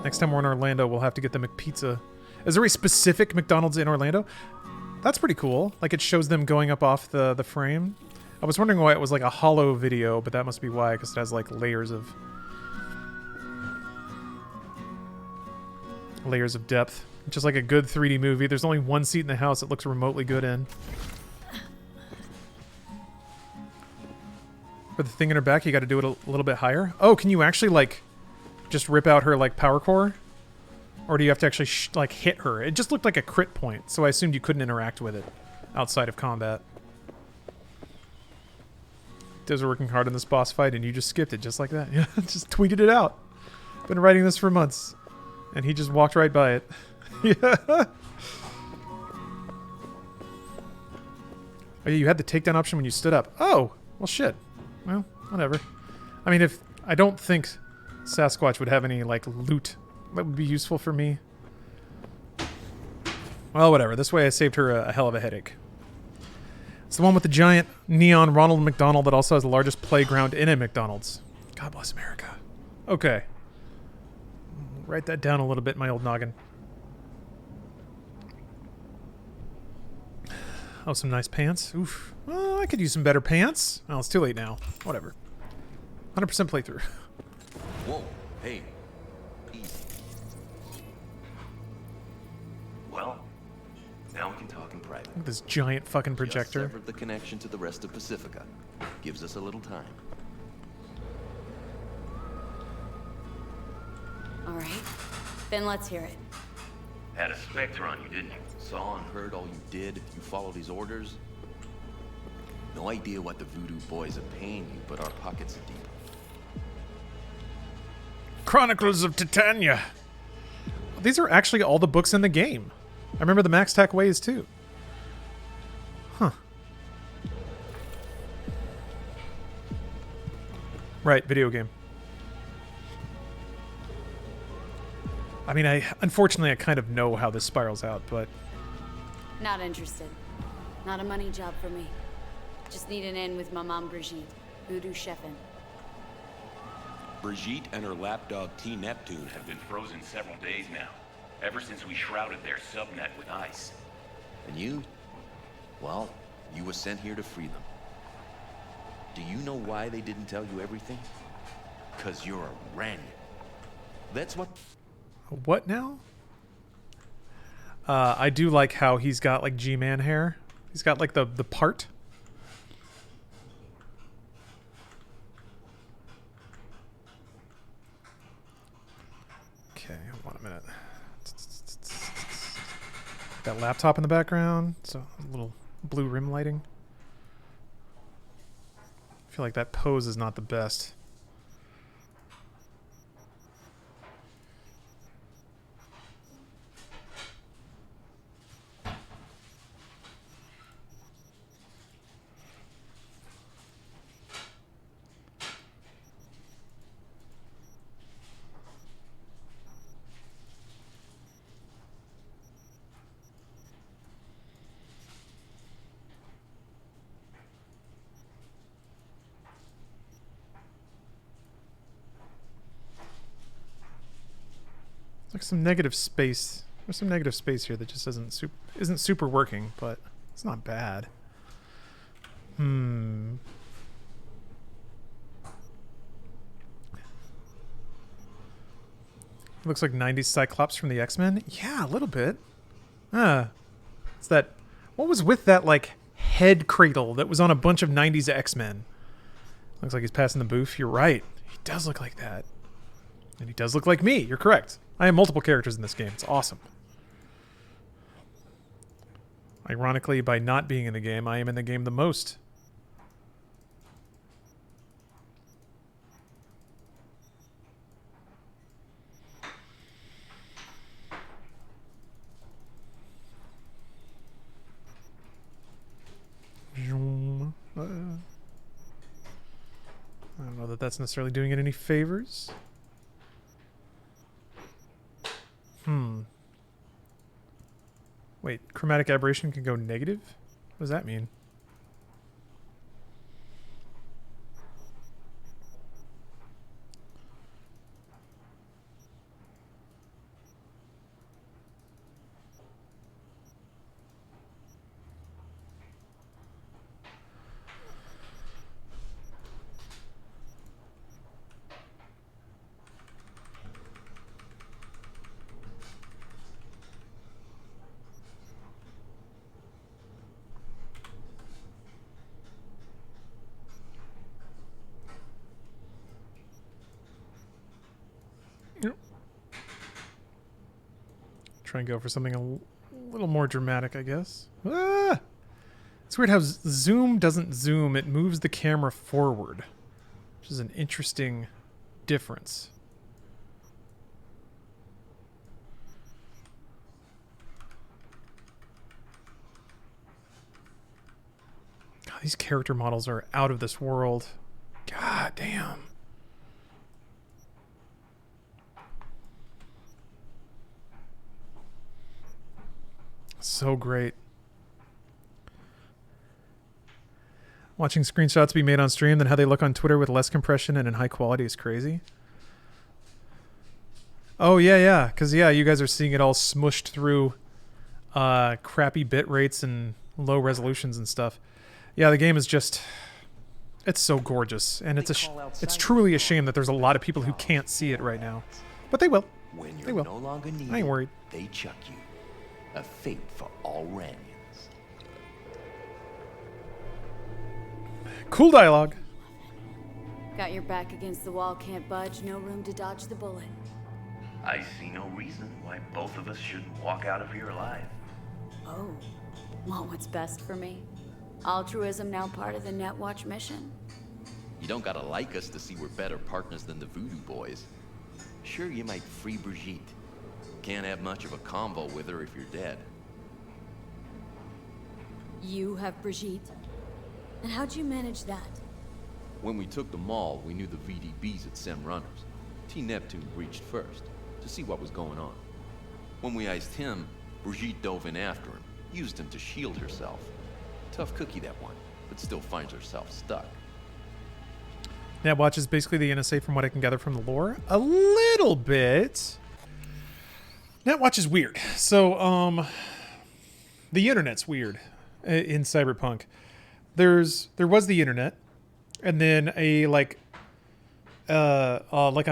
Speaker 2: next time we're in Orlando, we'll have to get the McPizza. Is there a specific McDonald's in Orlando? That's pretty cool. Like, it shows them going up off the frame. I was wondering why it was like a hollow video, but that must be why, because it has like layers of depth. Just like a good 3D movie. There's only one seat in the house it looks remotely good in. For the thing in her back, you got to do it a little bit higher. Oh, can you actually like just rip out her like power core? Or do you have to actually like hit her? It just looked like a crit point, so I assumed you couldn't interact with it outside of combat. Devs are working hard on this boss fight and you just skipped it just like that. Yeah, just tweeted it out. Been writing this for months. And he just walked right by it. Yeah. Oh yeah, you had the takedown option when you stood up. Oh, well shit. Well, whatever. I mean, if I don't think Sasquatch would have any like loot that would be useful for me. Well, whatever. This way I saved her a hell of a headache. It's the one with the giant neon Ronald McDonald that also has the largest playground in a McDonald's. God bless America. Okay. Write that down a little bit in my old noggin. Oh, some nice pants. Oof. Well, I could use some better pants. Well, it's too late now. Whatever. 100% playthrough.
Speaker 21: Whoa. Hey. Easy.
Speaker 19: Well, now we can talk in private.
Speaker 2: Look at this giant fucking projector.
Speaker 21: Just severed the connection to the rest of Pacifica. Gives us a little time.
Speaker 3: All right. Then let's hear it.
Speaker 19: Had a Spectre on you, didn't you?
Speaker 21: Saw and heard all you did. You followed his orders. No idea what the voodoo boys are paying you, but our pockets are deep.
Speaker 2: Chronicles of Titania. These are actually all the books in the game. I remember the Max Tack Ways too. Huh. Right, video game. I mean, unfortunately I kind of know how this spirals out, but...
Speaker 3: Not interested. Not a money job for me. Just need an in with my mom Brigitte, voodoo chefin'.
Speaker 21: Brigitte and her lapdog T. Neptune
Speaker 19: Have been frozen several days now. Ever since we shrouded their subnet with ice.
Speaker 21: And you? Well, you were sent here to free them. Do you know why they didn't tell you everything? 'Cause you're a Ren. That's what...
Speaker 2: What now? I do like how he's got like G-Man hair. He's got like the part. Okay, hold on a minute. That laptop in the background. So a little blue rim lighting. I feel like that pose is not the best. Like some negative space. There's some negative space here that just isn't super working, but it's not bad. Looks like 90s Cyclops from the X-Men. Yeah, a little bit. It's that. What was with that like head cradle that was on a bunch of 90s X-Men? Looks like he's passing the booth. You're right. He does look like that. And he does look like me. You're correct. I have multiple characters in this game. It's awesome. Ironically, by not being in the game, I am in the game the most. I don't know that that's necessarily doing it any favors. Wait, chromatic aberration can go negative? What does that mean? Try and go for something a little more dramatic, I guess. Ah! It's weird how zoom doesn't zoom. It moves the camera forward, which is an interesting difference. God, these character models are out of this world. God damn. So great. Watching screenshots be made on stream, then how they look on Twitter with less compression and in high quality is crazy. Oh, yeah. Because, yeah, you guys are seeing it all smushed through crappy bit rates and low resolutions and stuff. Yeah, the game is just... It's so gorgeous. And it's truly a shame that there's a lot of people who can't see it right now. But they will.
Speaker 21: When
Speaker 22: They
Speaker 21: you're
Speaker 2: will.
Speaker 21: no longer needed,
Speaker 2: I ain't worried.
Speaker 21: they chuck you. A fate for all Ranians.
Speaker 2: Cool dialogue.
Speaker 3: Got your back against the wall, can't budge, no room to dodge the bullet.
Speaker 19: I see no reason why both of us shouldn't walk out of here alive.
Speaker 3: Oh, want what's best for me? Altruism now part of the Netwatch mission.
Speaker 21: You don't gotta like us to see we're better partners than the Voodoo Boys. Sure, you might free Brigitte. Can't have much of a convo with her if you're dead.
Speaker 3: You have Brigitte? And how'd you manage that?
Speaker 21: When we took the mall, we knew the VDBs had sent runners. T-Neptune reached first, to see what was going on. When we iced him, Brigitte dove in after him, used him to shield herself. Tough cookie, that one, but still finds herself stuck.
Speaker 2: Netwatch is basically the NSA from what I can gather from the lore. A little bit. Netwatch is weird. So, the internet's weird in Cyberpunk. There was the internet, and then a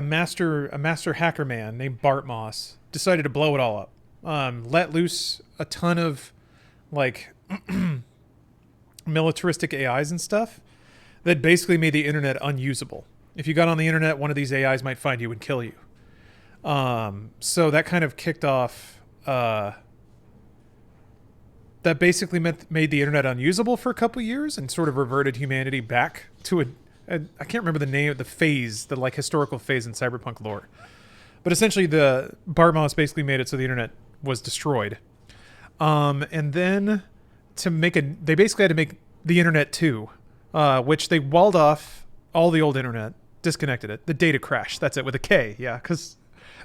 Speaker 2: master hacker man named Bart Moss decided to blow it all up. let loose a ton of like militaristic AIs and stuff that basically made the internet unusable. If you got on the internet, one of these AIs might find you and kill you. So that kind of kicked off. That basically made the internet unusable for a couple years and sort of reverted humanity back to I can't remember the name of the phase, the like historical phase in cyberpunk lore. But essentially the Bartmoss basically made it so the internet was destroyed. And then they basically had to make the internet 2, which they walled off all the old internet, disconnected it. The data crash, that's it, with a K, yeah, because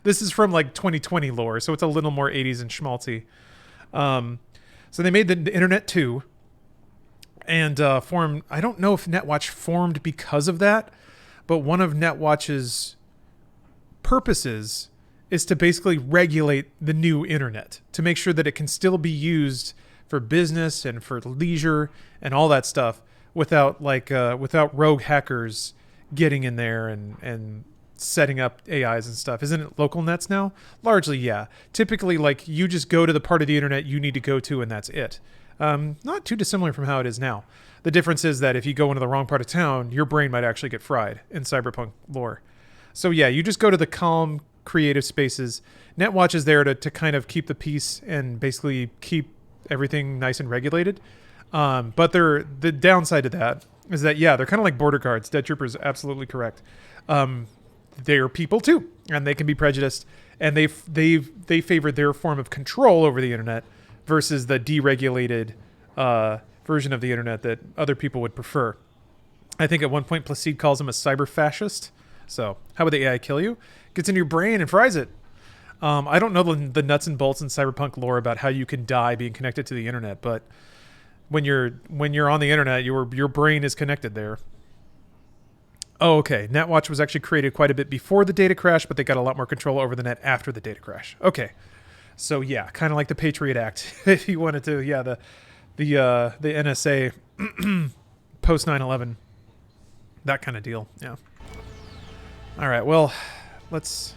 Speaker 2: this is from like 2020 lore, so it's a little more 80s and schmaltzy. So they made the internet 2 and formed, I don't know if Netwatch formed because of that, but one of Netwatch's purposes is to basically regulate the new internet, to make sure that it can still be used for business and for leisure and all that stuff without without rogue hackers getting in there and setting up AIs and stuff. Isn't it local nets now? Largely, yeah. Typically, like, you just go to the part of the internet you need to go to and that's it. Not too dissimilar from how it is now. The difference is that if you go into the wrong part of town, your brain might actually get fried in cyberpunk lore. So yeah, you just go to the calm, creative spaces. Netwatch is there to kind of keep the peace and basically keep everything nice and regulated. But the downside to that is that, yeah, they're kind of like border guards. Dead Trooper is absolutely correct. They're people too, and they can be prejudiced, and they favor their form of control over the internet versus the deregulated version of the internet that other people would prefer. I think at one point Placide calls him a cyber fascist. So how would the AI kill you? Gets in your brain and fries it. I don't know the nuts and bolts in cyberpunk lore about how you can die being connected to the internet, but when you're on the internet, your brain is connected there. Oh, okay. Netwatch was actually created quite a bit before the data crash, but they got a lot more control over the net after the data crash. Okay. So yeah, kind of like the Patriot Act, if you wanted to. Yeah, the NSA post 9/11, that kind of deal. Yeah. All right. Well, let's.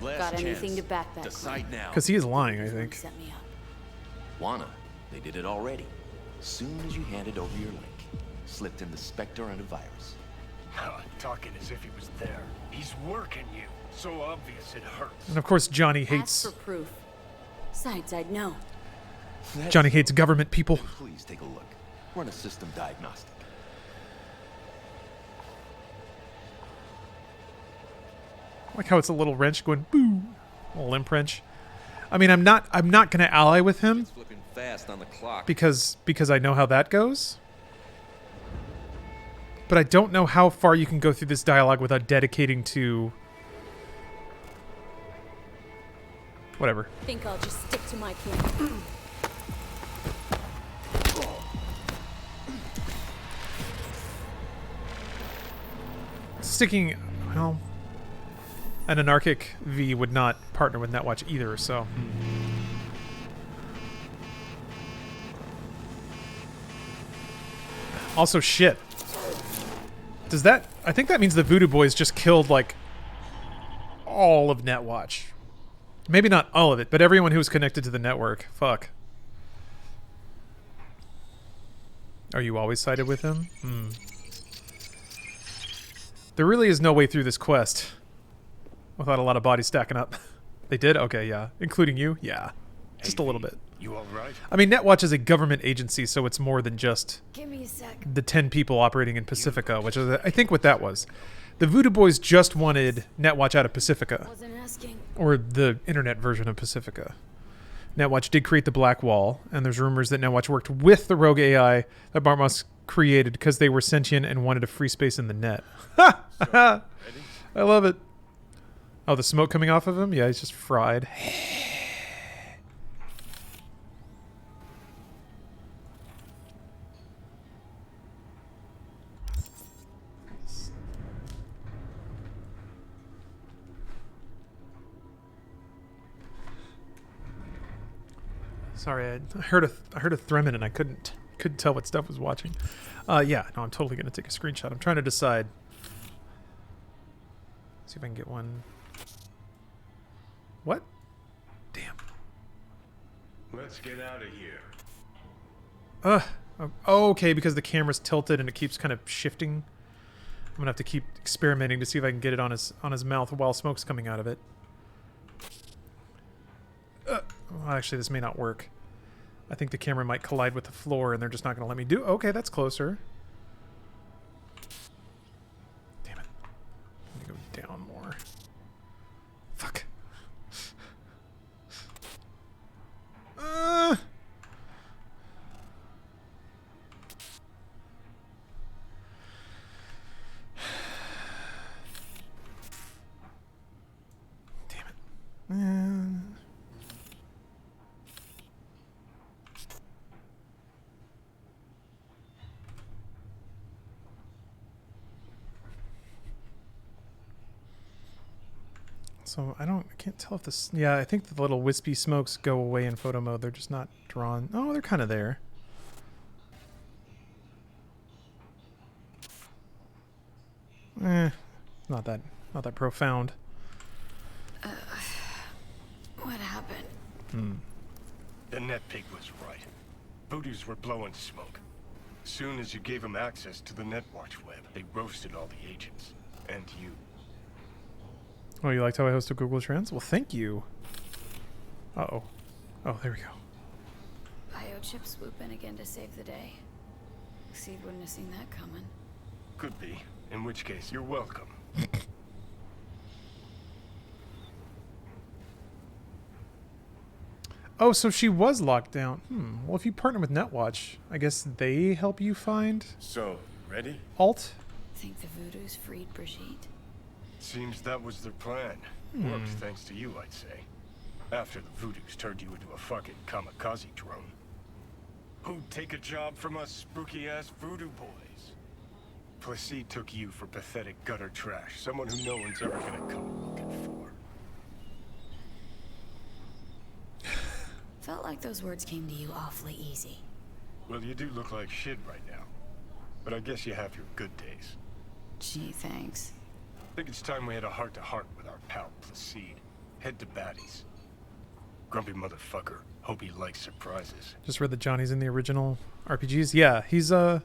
Speaker 3: Got anything to back that?
Speaker 21: Decide now.
Speaker 2: Because he is lying, I think.
Speaker 3: Set me up.
Speaker 21: Wanna? They did it already. Soon as you handed over your link, slipped in the Spectre and a virus.
Speaker 18: Talking as if he was there. He's working you. So obvious it hurts.
Speaker 2: And of course, Johnny hates.
Speaker 3: Ask for proof. Besides, I'd know.
Speaker 2: Johnny hates government people.
Speaker 21: Please take a look. Run a system diagnostic.
Speaker 2: I like how it's a little wrench going boo, a little limp wrench. I mean, I'm not gonna ally with him
Speaker 21: Flipping fast on the clock.
Speaker 2: because I know how that goes. But I don't know how far you can go through this dialogue without dedicating to whatever.
Speaker 3: Think I'll just stick to my plan.
Speaker 2: Sticking, well, an anarchic V would not partner with Netwatch either, so. Also, shit. Does that... I think that means the Voodoo Boys just killed, like, all of Netwatch. Maybe not all of it, but everyone who was connected to the network. Fuck. Are you always sided with him? There really is no way through this quest without a lot of bodies stacking up. They did? Okay, yeah. Including you? Yeah. Just a little bit.
Speaker 18: You all right?
Speaker 2: I mean, Netwatch is a government agency, so it's more than just
Speaker 3: Give me a sec.
Speaker 2: the 10 people operating in Pacifica, which is, I think, what that was. The Voodoo Boys just wanted Netwatch out of Pacifica.
Speaker 3: Wasn't asking.
Speaker 2: Or the internet version of Pacifica. Netwatch did create the Black Wall, and there's rumors that Netwatch worked with the rogue AI that Bartmoss created because they were sentient and wanted a free space in the net. I love it. Oh, the smoke coming off of him? Yeah, he's just fried. Sorry, I heard a Thremin and I couldn't tell what stuff was watching. Yeah, no, I'm totally gonna take a screenshot. I'm trying to decide. See if I can get one. What? Damn
Speaker 18: Let's get out of here.
Speaker 2: Oh, okay, because the camera's tilted and it keeps kind of shifting. I'm gonna have to keep experimenting to see if I can get it on his mouth while smoke's coming out of it. Well, actually, this may not work. I think the camera might collide with the floor and they're just not gonna let me do. Okay, that's closer. Damn it. Let me go down more. Fuck. So I can't tell if this, yeah, I think the little wispy smokes go away in photo mode. They're just not drawn. Oh, they're kind of there. Not that profound.
Speaker 3: What happened?
Speaker 18: The net pig was right. Voodoos were blowing smoke. As soon as you gave them access to the Netwatch web, they roasted all the agents. And you.
Speaker 2: Oh, you liked how I hosted Google Trends? Well, thank you. Uh-oh. Oh, there we go.
Speaker 3: Biochip swoop in again to save the day. Seed wouldn't have seen that coming.
Speaker 18: Could be. In which case, you're welcome.
Speaker 2: Oh, so she was locked down. Well, if you partner with Netwatch, I guess they help you find...
Speaker 18: So, ready?
Speaker 2: Alt?
Speaker 3: Think the Voodoos freed Brigitte?
Speaker 18: Seems that was their plan. Worked thanks to you, I'd say. After the Voodoos turned you into a fucking kamikaze drone. Who'd take a job from us spooky-ass voodoo boys? Placide took you for pathetic gutter trash. Someone who no one's ever gonna come looking for.
Speaker 3: Felt like those words came to you awfully easy.
Speaker 18: Well, you do look like shit right now. But I guess you have your good days.
Speaker 3: Gee, thanks.
Speaker 18: Think it's time we had a heart-to-heart with our pal Placide. Head to baddies. Grumpy motherfucker. Hope he likes surprises.
Speaker 2: Just read that Johnny's in the original RPGs. Yeah, he's a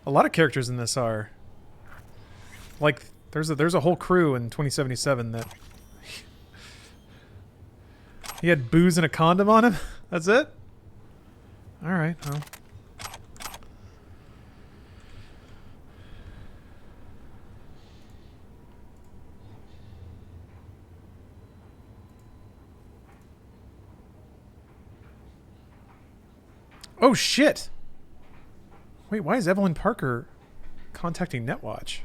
Speaker 2: lot of characters in this are like there's a whole crew in 2077 that he had booze and a condom on him. That's it? All right. Well. Oh, shit. Wait, why is Evelyn Parker contacting Netwatch?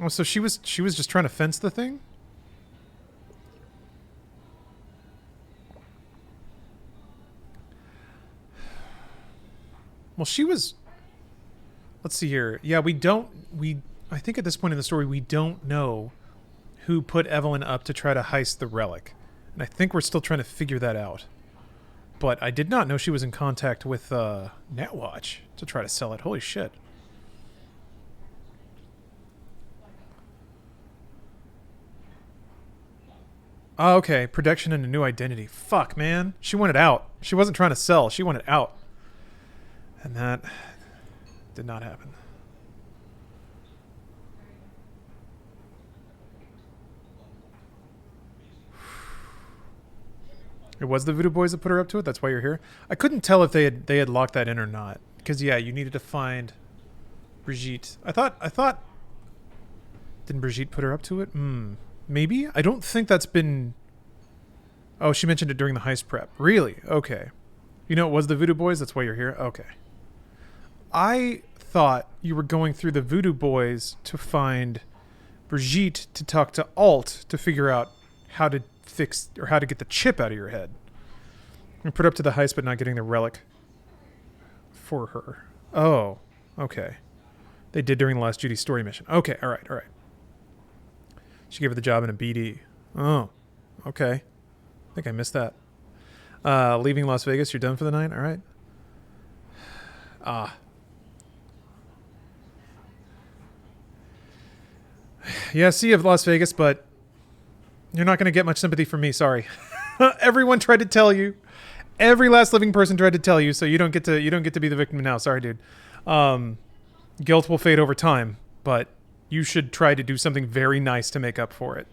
Speaker 2: Oh, so she was just trying to fence the thing? Well, she was... Let's see here. Yeah, I think at this point in the story, we don't know who put Evelyn up to try to heist the relic. And I think we're still trying to figure that out. But I did not know she was in contact with Netwatch to try to sell it. Holy shit. Oh, okay. Production and a new identity. Fuck, man. She wanted out. She wasn't trying to sell. She wanted out. And that did not happen. It was the Voodoo Boys that put her up to it? That's why you're here? I couldn't tell if they had locked that in or not. Because, yeah, you needed to find Brigitte. I thought... Didn't Brigitte put her up to it? Maybe? I don't think that's been... Oh, she mentioned it during the heist prep. Really? Okay. You know it was the Voodoo Boys? That's why you're here? Okay. I thought you were going through the Voodoo Boys to find Brigitte to talk to Alt to figure out how to fix or how to get the chip out of your head. And put up to the heist but not getting the relic for her. Oh, okay. They did during the last Judy story mission. Okay, all right. She gave her the job in a BD. Oh, okay. I think I missed that. Leaving Las Vegas, you're done for the night? All right. Yeah, Sea of Las Vegas, but you're not going to get much sympathy from me. Sorry. Everyone tried to tell you. Every last living person tried to tell you, so you don't get to be the victim now. Sorry, dude. Guilt will fade over time, but you should try to do something very nice to make up for it.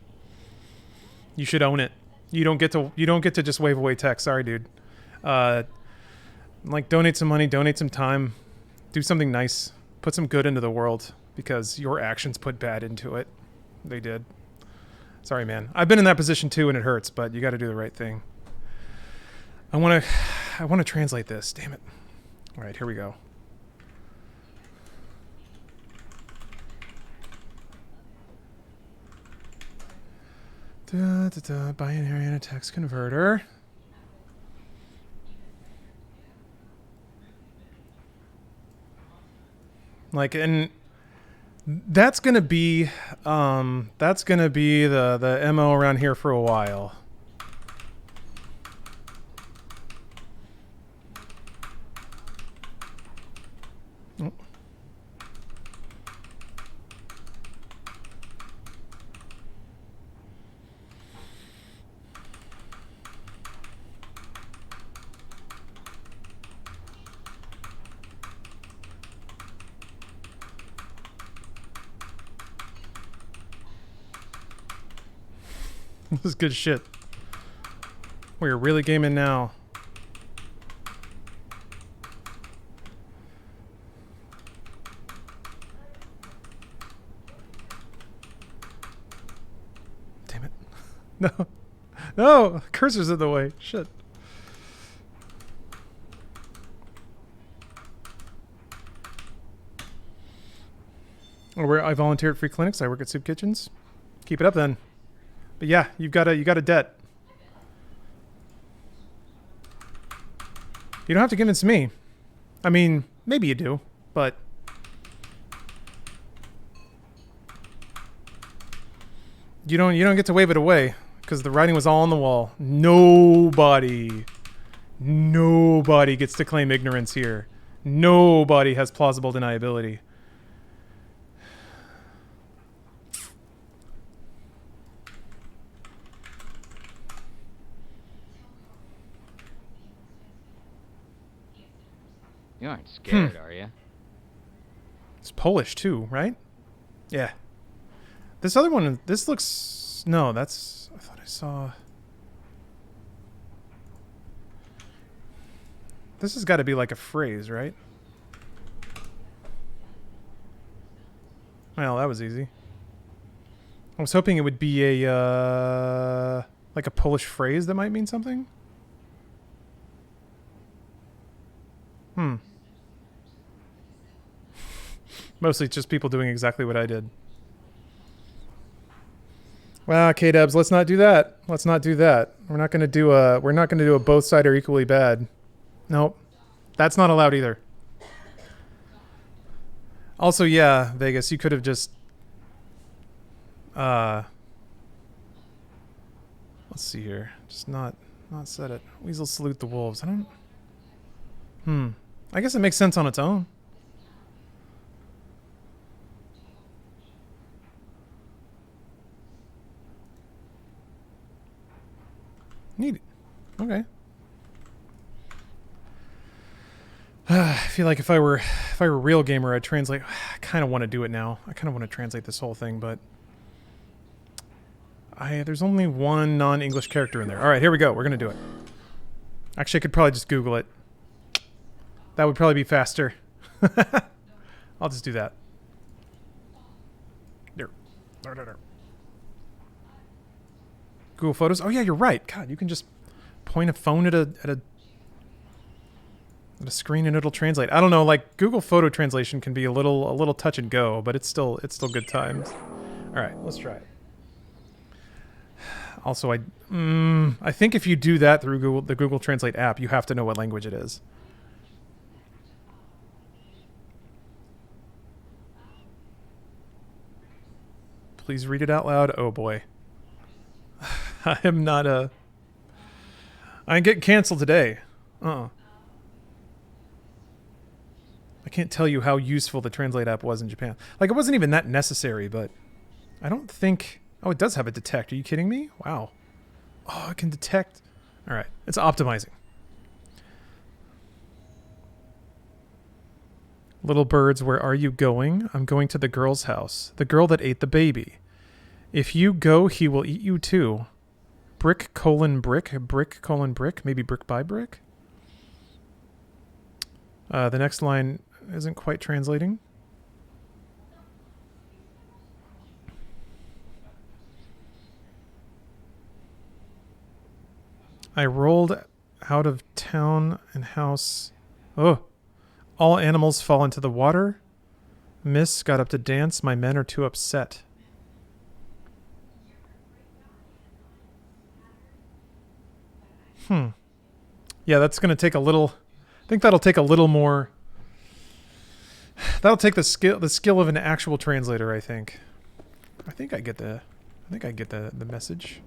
Speaker 2: You should own it. You don't get to just wave away text. Sorry, dude. Like, donate some money, donate some time, do something nice, put some good into the world, because your actions put bad into it. They did. Sorry, man. I've been in that position too, and it hurts, but you got to do the right thing. I want to translate this. Damn it. All right, here we go. Binary and a text converter. Like, and that's gonna be the MO around here for a while. Oh. This is good shit. We're really gaming now. Damn it. No. No! Cursor's in the way. Shit. I volunteer at free clinics. I work at soup kitchens. Keep it up then. But yeah, you got a debt. You don't have to convince me. I mean, maybe you do, but you don't get to wave it away because the writing was all on the wall. Nobody gets to claim ignorance here. Nobody has plausible deniability.
Speaker 1: You aren't scared, are you?
Speaker 2: It's Polish too, right? Yeah. This other one, this looks... No, that's... I thought I saw... This has got to be like a phrase, right? Well, that was easy. I was hoping it would be a... like a Polish phrase that might mean something. Mostly just people doing exactly what I did. Well, K-Dubs, let's not do that. Let's not do that. We're not going to do a both side are equally bad. Nope. That's not allowed either. Also, yeah, Vegas, you could have just let's see here. Just not said it. Weasel salute the wolves. I don't I guess it makes sense on its own. Neat. Okay. I feel like if I were a real gamer, I'd translate. I kind of want to do it now. I kind of want to translate this whole thing, but there's only one non-English character in there. All right, here we go. We're gonna do it. Actually, I could probably just Google it. That would probably be faster. I'll just do that. There. Google Photos. Oh yeah, you're right. God, you can just point a phone at a screen and it'll translate. I don't know, like Google Photo Translation can be a little touch and go, but it's still good times. All right, let's try it. Also, I think if you do that through the Google Translate app, you have to know what language it is. Please read it out loud. Oh boy. I am not I ain't getting canceled today. I can't tell you how useful the Translate app was in Japan. Like, it wasn't even that necessary, but I don't think... Oh, it does have a detect. Are you kidding me? Wow. Oh, it can detect... Alright, it's optimizing. Little birds, where are you going? I'm going to the girl's house. The girl that ate the baby. If you go, he will eat you too. Brick colon brick. Brick colon brick. Maybe brick by brick? The next line isn't quite translating. I rolled out of town and house. Oh. All animals fall into the water. Miss got up to dance. My men are too upset. Yeah, that's going to take a little... I think that'll take a little more... That'll take the skill of an actual translator, I think. I think I get the message.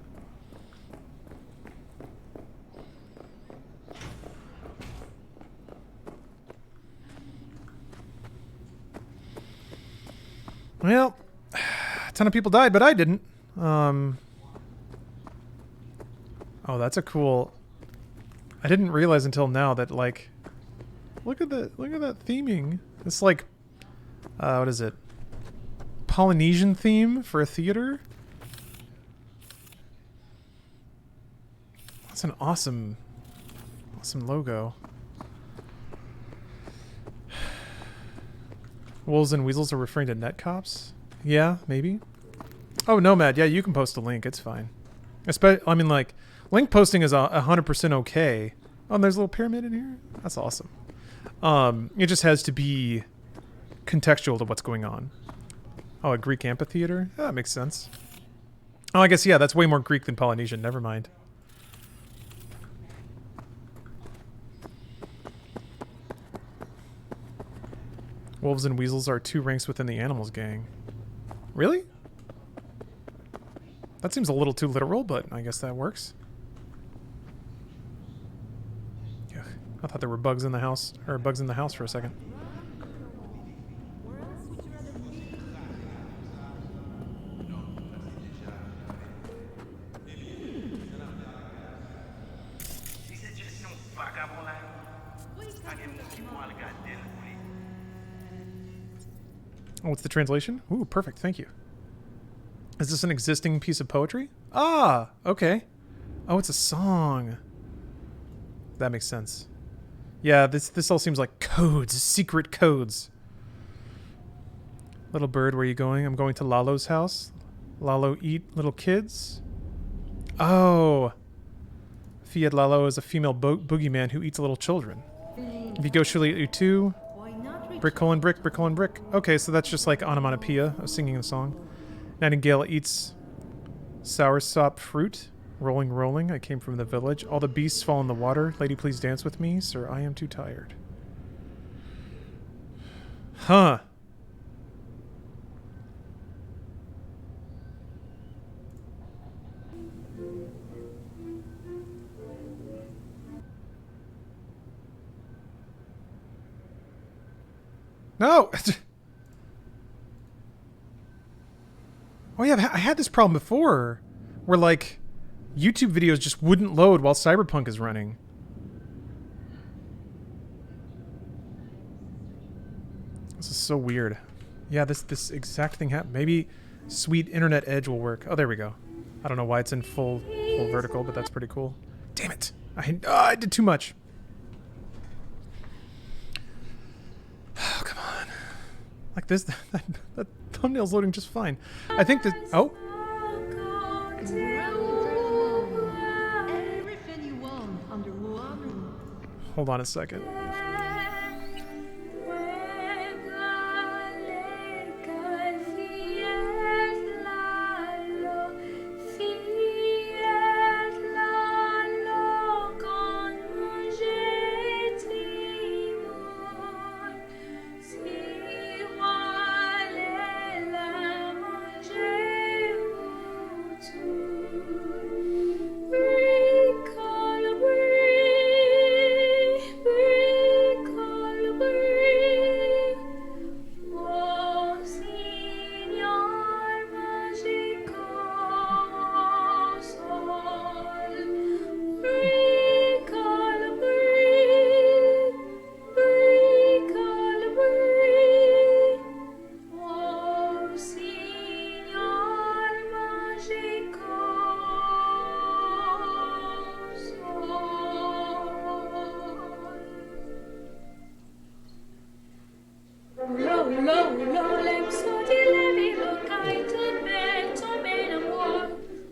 Speaker 2: Well, a ton of people died, but I didn't. Oh, that's a cool... I didn't realize until now that, like... Look at that theming. It's like... what is it? Polynesian theme for a theater? That's an awesome logo. Wolves and weasels are referring to net cops? Yeah, maybe. Oh, Nomad. Yeah, you can post a link. It's fine. I mean, like, link posting is 100% okay. Oh, and there's a little pyramid in here? That's awesome. It just has to be contextual to what's going on. Oh, a Greek amphitheater? Yeah, that makes sense. Oh, I guess, yeah, that's way more Greek than Polynesian. Never mind. Wolves and weasels are 2 ranks within the animals gang. Really? That seems a little too literal, but I guess that works. Yeah, I thought there were bugs in the house, or bugs in the house for a second. Oh, what's the translation? Ooh, perfect. Thank you. Is this an existing piece of poetry? Ah, okay. Oh, it's a song. That makes sense. Yeah, this all seems like codes, secret codes. Little bird, where are you going? I'm going to Lalo's house. Lalo eat little kids. Oh. Fiat Lalo is a female boogeyman who eats little children. If you go, she'll eat you too. Brick colon brick, brick colon brick. Okay, so that's just like onomatopoeia of singing a song. Nightingale eats soursop fruit. Rolling, rolling. I came from the village. All the beasts fall in the water. Lady, please dance with me. Sir, I am too tired. Huh. No! Oh yeah, I had this problem before, where like, YouTube videos just wouldn't load while Cyberpunk is running. This is so weird. Yeah, this exact thing happened. Maybe sweet internet edge will work. Oh, there we go. I don't know why it's in full vertical, but that's pretty cool. Damn it! I did too much. Oh, come on. Like this, that thumbnail's loading just fine. I think that, oh. Hold on a second.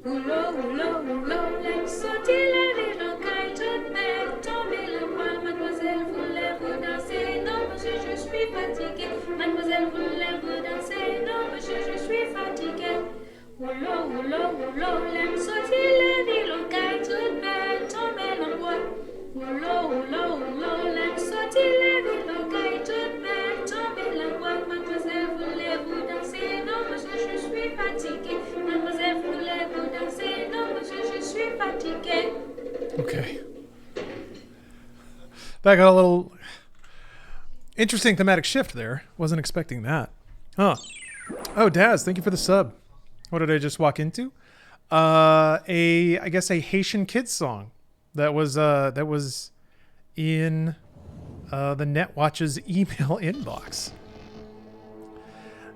Speaker 4: Rouleau, rouleau, rouleau, l'aime sauter la ville rocaille toute belle, tomber le poil, mademoiselle, voulez-vous danser? Non, monsieur, je suis fatiguée. Mademoiselle, voulez-vous danser? Non, monsieur, je suis fatiguée. Rouleau, rouleau, rouleau, l'aime sauter la ville rocaille toute belle, tomber le poil. Rouleau, rouleau, rouleau, l'aime sauter la ville rocaille toute belle, tomber le poil. Mademoiselle, voulez-vous danser? Non, monsieur, je suis fatiguée. Mademoiselle, voulez-vous danser? Non, monsieur, je suis fatiguée.
Speaker 2: Okay. That got a little interesting thematic shift there. Wasn't expecting that. Huh. Oh, Daz, thank you for the sub. What did I just walk into? I guess a Haitian kids song that was in the Netwatch's email inbox.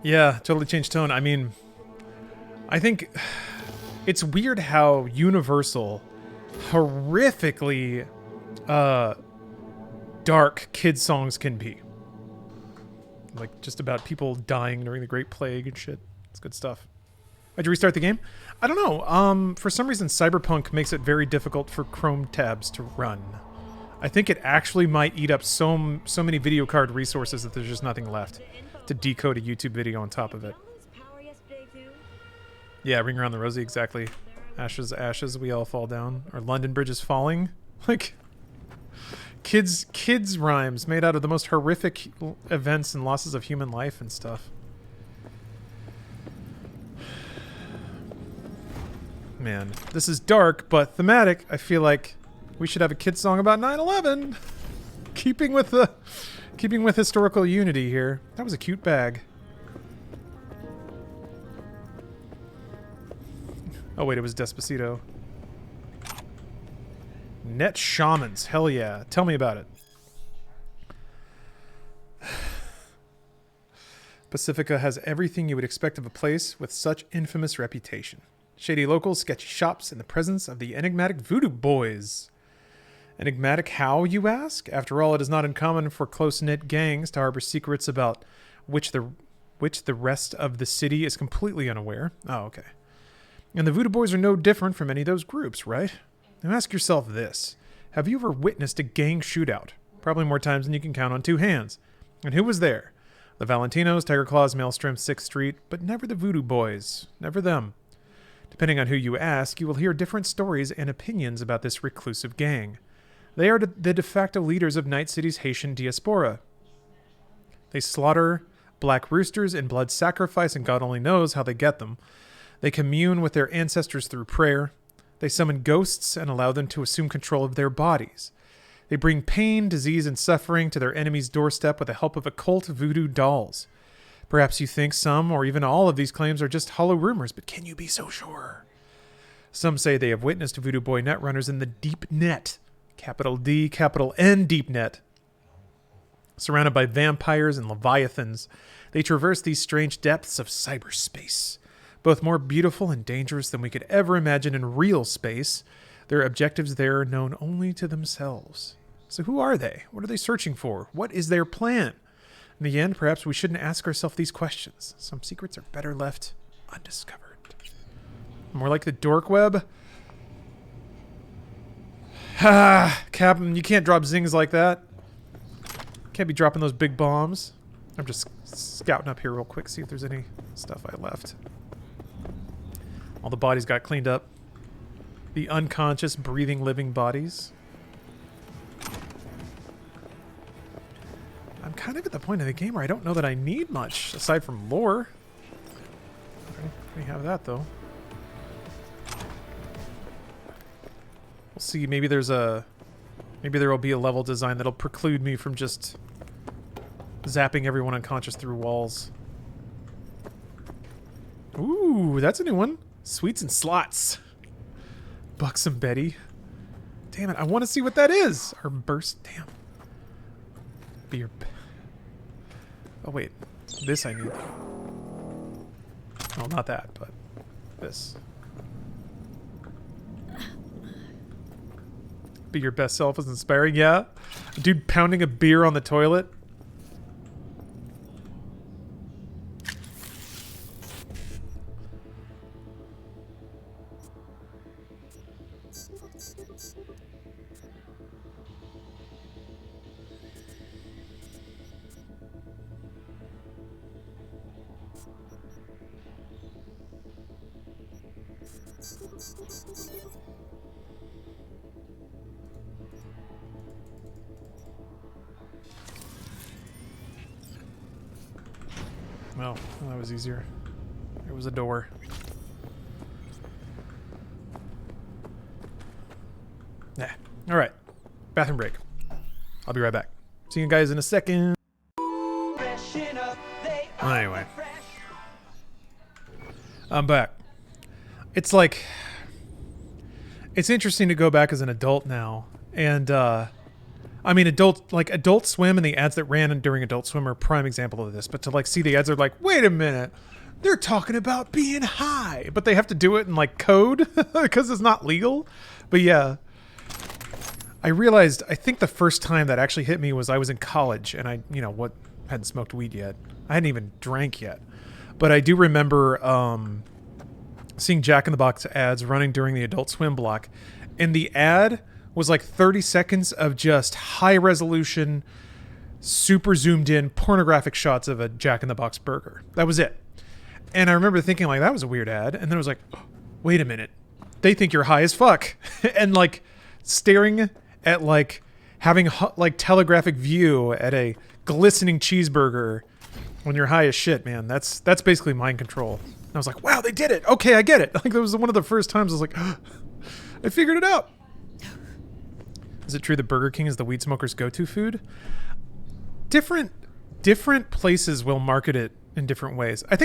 Speaker 2: Yeah, totally changed tone. I mean, I think it's weird how Universal horrifically dark kids songs can be. Like just about people dying during the Great Plague and shit. It's good stuff. Why'd you restart the game? I don't know. For some reason, Cyberpunk makes it very difficult for Chrome tabs to run. I think it actually might eat up so many video card resources that there's just nothing left to decode a YouTube video on top of it. Yeah, Ring Around the Rosie, exactly. Ashes, ashes, we all fall down. Or London Bridge is falling. Like, kids rhymes made out of the most horrific events and losses of human life and stuff. Man, this is dark, but thematic. I feel like we should have a kid's song about 9/11. Keeping with historical unity here. That was a cute bag. Oh wait, it was Despacito. Net Shamans, hell yeah. Tell me about it. Pacifica has everything you would expect of a place with such infamous reputation. Shady locals, sketchy shops, and the presence of the enigmatic voodoo boys. Enigmatic how, you ask? After all, it is not uncommon for close-knit gangs to harbor secrets about which the rest of the city is completely unaware. Oh, okay. And the voodoo boys are no different from any of those groups, right? Now ask yourself this. Have you ever witnessed a gang shootout? Probably more times than you can count on two hands. And who was there? The Valentinos, Tiger Claws, Maelstrom, 6th Street, but never the voodoo boys. Never them. Depending on who you ask, you will hear different stories and opinions about this reclusive gang. They are the de facto leaders of Night City's Haitian diaspora. They slaughter black roosters in blood sacrifice, and God only knows how they get them. They commune with their ancestors through prayer. They summon ghosts and allow them to assume control of their bodies. They bring pain, disease, and suffering to their enemy's doorstep with the help of occult voodoo dolls. Perhaps you think some or even all of these claims are just hollow rumors, but can you be so sure? Some say they have witnessed voodoo boy netrunners in the deep net, capital D, capital N, deep net. Surrounded by vampires and leviathans, they traverse these strange depths of cyberspace. Both more beautiful and dangerous than we could ever imagine in real space, their objectives there are known only to themselves. So who are they? What are they searching for? What is their plan? In the end, perhaps we shouldn't ask ourselves these questions. Some secrets are better left undiscovered. More like the dork web. Captain, you can't drop zings like that. Can't be dropping those big bombs. I'm just scouting up here real quick, see if there's any stuff I left. All the bodies got cleaned up. The unconscious, breathing, living bodies. I'm kind of at the point of the game where I don't know that I need much, aside from lore. Okay, we have that, though. We'll see, maybe there will be a level design that'll preclude me from just zapping everyone unconscious through walls. Ooh, that's a new one. Sweets and slots. Buxom Betty. Damn it, I want to see what that is. Our burst, damn. Beer. Oh wait, this I need. Well, not that, but this. Be your best self is inspiring, yeah. A dude pounding a beer on the toilet. Oh, well, that was easier. It was a door. Yeah. All right. Bathroom break. I'll be right back. See you guys in a second. Anyway. I'm back. It's like... It's interesting to go back as an adult now. And, I mean, Adult Swim and the ads that ran during Adult Swim are a prime example of this. But to, like, see the ads are like, wait a minute. They're talking about being high. But they have to do it in, like, code because it's not legal. But, yeah. I realized, I think the first time that actually hit me was I was in college. And I, hadn't smoked weed yet. I hadn't even drank yet. But I do remember seeing Jack in the Box ads running during the Adult Swim block. And the ad was like 30 seconds of just high resolution, super zoomed in pornographic shots of a Jack in the Box burger. That was it. And I remember thinking like, that was a weird ad. And then it was like, oh, wait a minute. They think you're high as fuck. And like staring at like having like telegraphic view at a glistening cheeseburger when you're high as shit, man. That's basically mind control. And I was like, wow, they did it. Okay, I get it. Like that was one of the first times I was like, oh, I figured it out. Is it true that Burger King is the weed smoker's go-to food? Different places will market it in different ways. I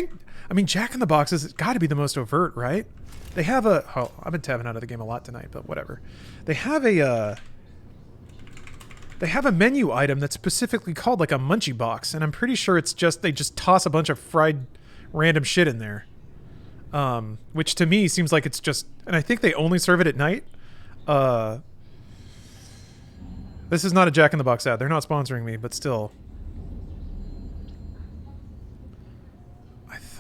Speaker 2: mean, Jack in the Box has got to be the most overt, right? They have I've been tabbing out of the game a lot tonight, but whatever. They have a menu item that's specifically called like a munchie box, and I'm pretty sure it's just they just toss a bunch of fried random shit in there. Which to me seems like it's just, and I think they only serve it at night. This is not a Jack in the Box ad. They're not sponsoring me, but still.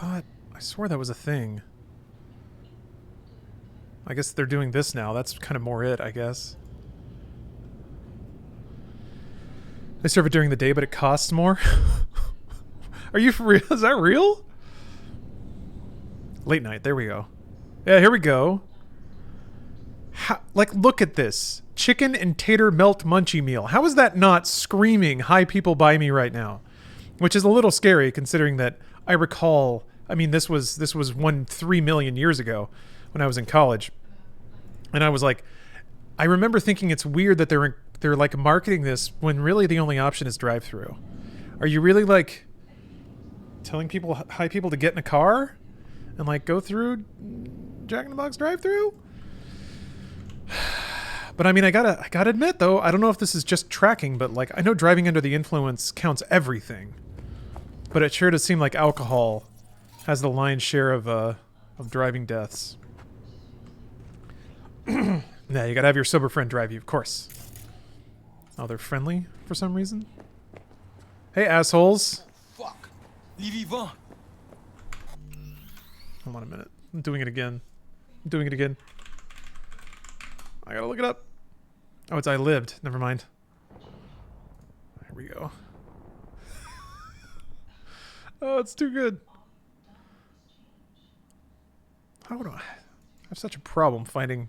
Speaker 2: I swore that was a thing. I guess they're doing this now. That's kind of more it, I guess. They serve it during the day, but it costs more. Are you for real? Is that real? Late night. There we go. Yeah, here we go. Like, look at this. Chicken and tater melt munchie meal. How is that not screaming, hi people buy me right now? Which is a little scary considering that I recall, I mean, this was 3 million years ago when I was in college. And I was like, I remember thinking it's weird that they're like marketing this when really the only option is drive-through. Are you really like telling high people to get in a car and like go through Jack in the Box drive-through? But I mean, I gotta admit though, I don't know if this is just tracking, but like I know driving under the influence counts everything. But it sure does seem like alcohol has the lion's share of driving deaths. Nah, you gotta have your sober friend drive you, of course. Oh, they're friendly for some reason? Hey, assholes.
Speaker 16: Fuck. Les vivants.
Speaker 2: Hold on a minute. I'm doing it again. I gotta look it up. Oh, it's I lived. Never mind. Here we go. Oh, it's too good. How do I have such a problem finding...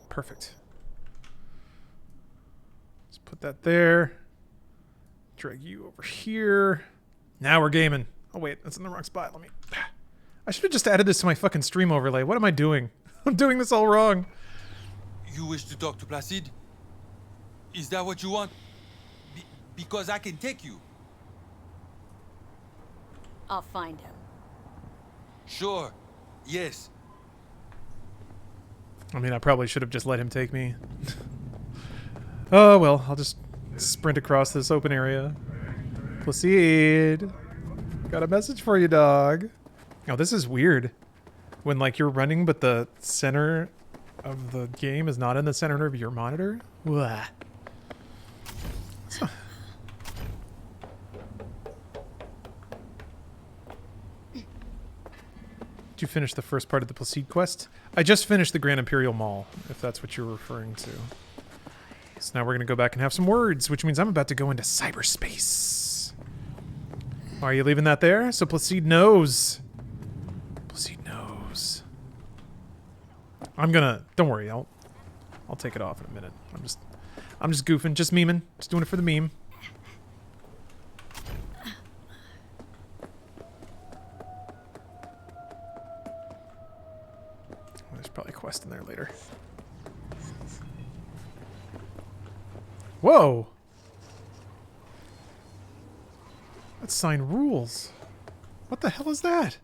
Speaker 2: Perfect. Let's put that there. Drag you over here. Now we're gaming. Oh wait, that's in the wrong spot. Let me... I should have just added this to my fucking stream overlay. What am I doing? I'm doing this all wrong.
Speaker 16: You wish to talk to Placide? Is that what you want? Because I can take you.
Speaker 3: I'll find him.
Speaker 16: Sure. Yes.
Speaker 2: I mean, I probably should have just let him take me. Oh, well, I'll just sprint across this open area. Placide. Got a message for you, dog. Oh, this is weird. When, like, you're running, but the center of the game is not in the center of your monitor. Blah. Did you finish the first part of the Placide quest? I just finished the Grand Imperial Mall, if that's what you're referring to. So now we're going to go back and have some words, which means I'm about to go into cyberspace. Are you leaving that there? So Placide knows. Placide knows. I'm gonna. Don't worry. I'll take it off in a minute. I'm just goofing, just memeing, just doing it for the meme. There's probably a quest in there later. Whoa! That sign rules. What the hell is that?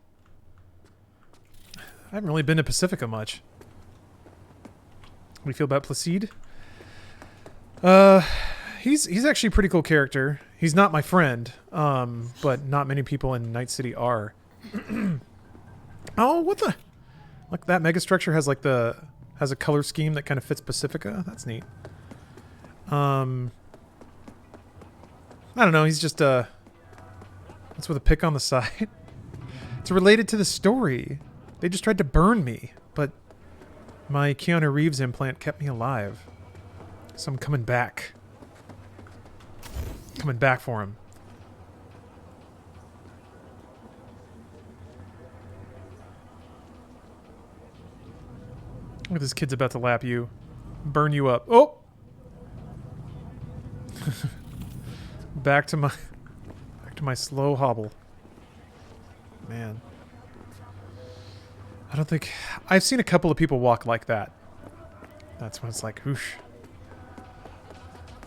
Speaker 2: I haven't really been to Pacifica much. What do you feel about Placide? He's actually a pretty cool character. He's not my friend, but not many people in Night City are. Oh, what the? Like that megastructure has like has a color scheme that kind of fits Pacifica. That's neat. I don't know. He's just what's with a pick on the side? It's related to the story. They just tried to burn me, but my Keanu Reeves implant kept me alive. So I'm coming back. Coming back for him. Look at this kid's about to lap you. Burn you up. Oh! Back to my slow hobble. Man. I don't think... I've seen a couple of people walk like that. That's when it's like, whoosh.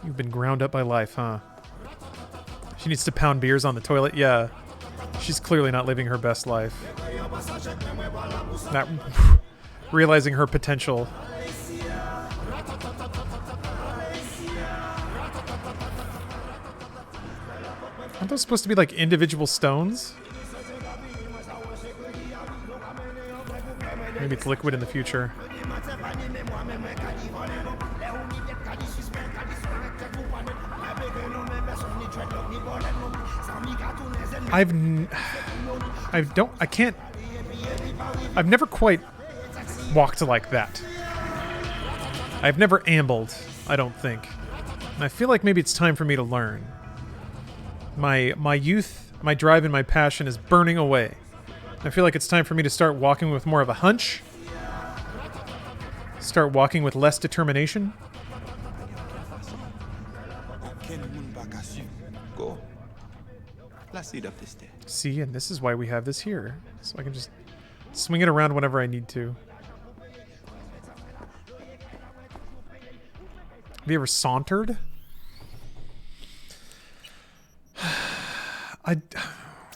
Speaker 2: You've been ground up by life, huh? She needs to pound beers on the toilet? Yeah. She's clearly not living her best life. Not realizing her potential. Aren't those supposed to be like individual stones? Maybe it's liquid in the future. I've never quite walked like that. I've never ambled, I don't think. And I feel like maybe it's time for me to learn. My youth, my drive and my passion is burning away. I feel like it's time for me to start walking with more of a hunch. Start walking with less determination. See, and this is why we have this here. So I can just swing it around whenever I need to. Have you ever sauntered?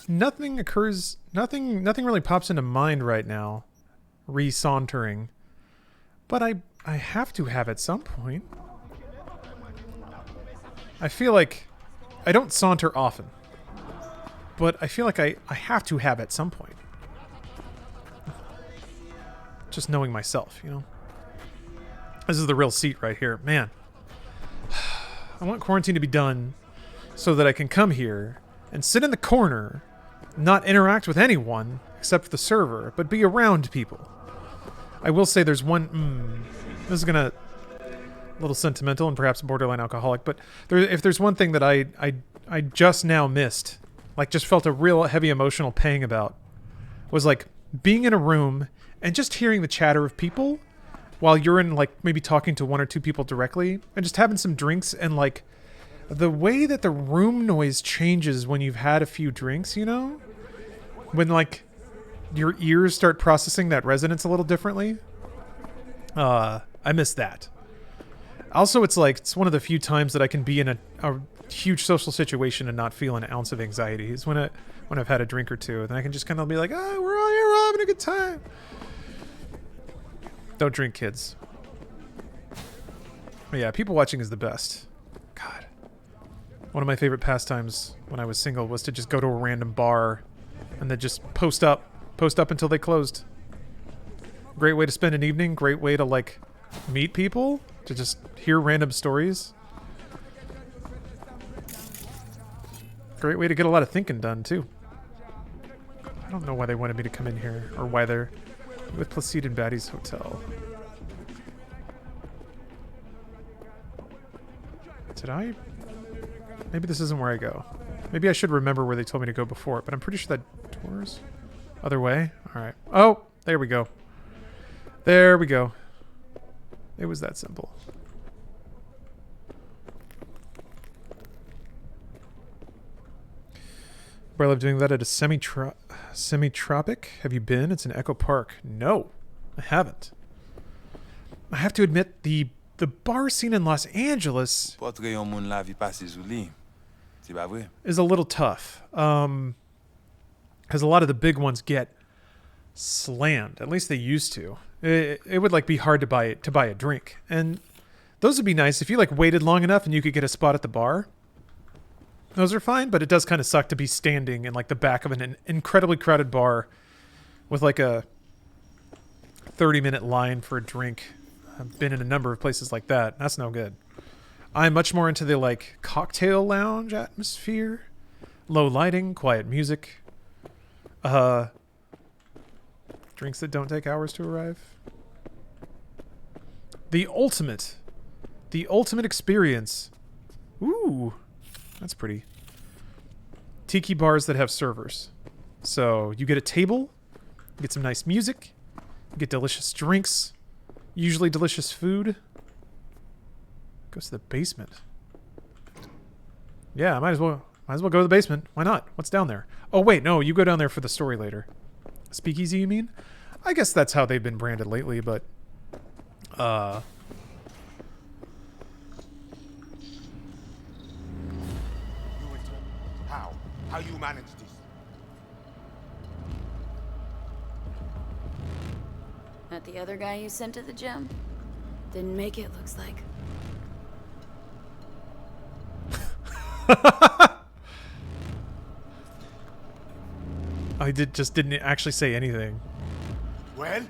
Speaker 2: Nothing occurs, nothing really pops into mind right now. Re-sauntering. But I have to have at some point. I feel like I don't saunter often. But I feel like I have to have at some point. Just knowing myself, you know? This is the real seat right here. Man. I want quarantine to be done so that I can come here and sit in the corner, not interact with anyone except the server, but be around people. I will say there's one... this is gonna... a little sentimental and perhaps borderline alcoholic, but if there's one thing that I just now missed, like just felt a real heavy emotional pang about, was like being in a room and just hearing the chatter of people while you're in like maybe talking to one or two people directly and just having some drinks, and like the way that the room noise changes when you've had a few drinks, you know? When like your ears start processing that resonance a little differently. I miss that. Also, it's like, it's one of the few times that I can be in a huge social situation and not feel an ounce of anxiety. Is when I've had a drink or two, and I can just kind of be like, oh, we're all here, we're all having a good time. Don't drink, kids. But yeah, people watching is the best. God. One of my favorite pastimes when I was single was to just go to a random bar and then just post up until they closed. Great way to spend an evening, great way to like meet people, to just hear random stories. Great way to get a lot of thinking done, too. I don't know why they wanted me to come in here, or why they're with Placide and Batty's hotel. Did I? Maybe this isn't where I go. Maybe I should remember where they told me to go before, but I'm pretty sure that doors. Other way? Alright. Oh, there we go. There we go. It was that simple. Where I love doing that at a semi-tropic. Have you been? It's in Echo Park. No, I haven't. I have to admit, the bar scene in Los Angeles is a little tough. Because a lot of the big ones get slammed. At least they used to. It would like be hard to buy a drink, and those would be nice if you like waited long enough and you could get a spot at the bar. Those are fine, but it does kind of suck to be standing in like the back of an incredibly crowded bar with like a 30-minute line for a drink. I've been in a number of places like that. That's no good. I'm much more into the like cocktail lounge atmosphere, low lighting, quiet music, drinks that don't take hours to arrive. The ultimate experience. Ooh, that's pretty. Tiki bars that have servers. So you get a table, you get some nice music, you get delicious drinks, usually delicious food. Goes to the basement. Yeah, I might as well go to the basement. Why not? What's down there? Oh wait, no, you go down there for the story later. Speakeasy, you mean? I guess that's how they've been branded lately, but
Speaker 8: How you manage this?
Speaker 3: Not the other guy you sent to the gym? Didn't make it, looks like.
Speaker 2: I didn't actually say anything.
Speaker 8: Well?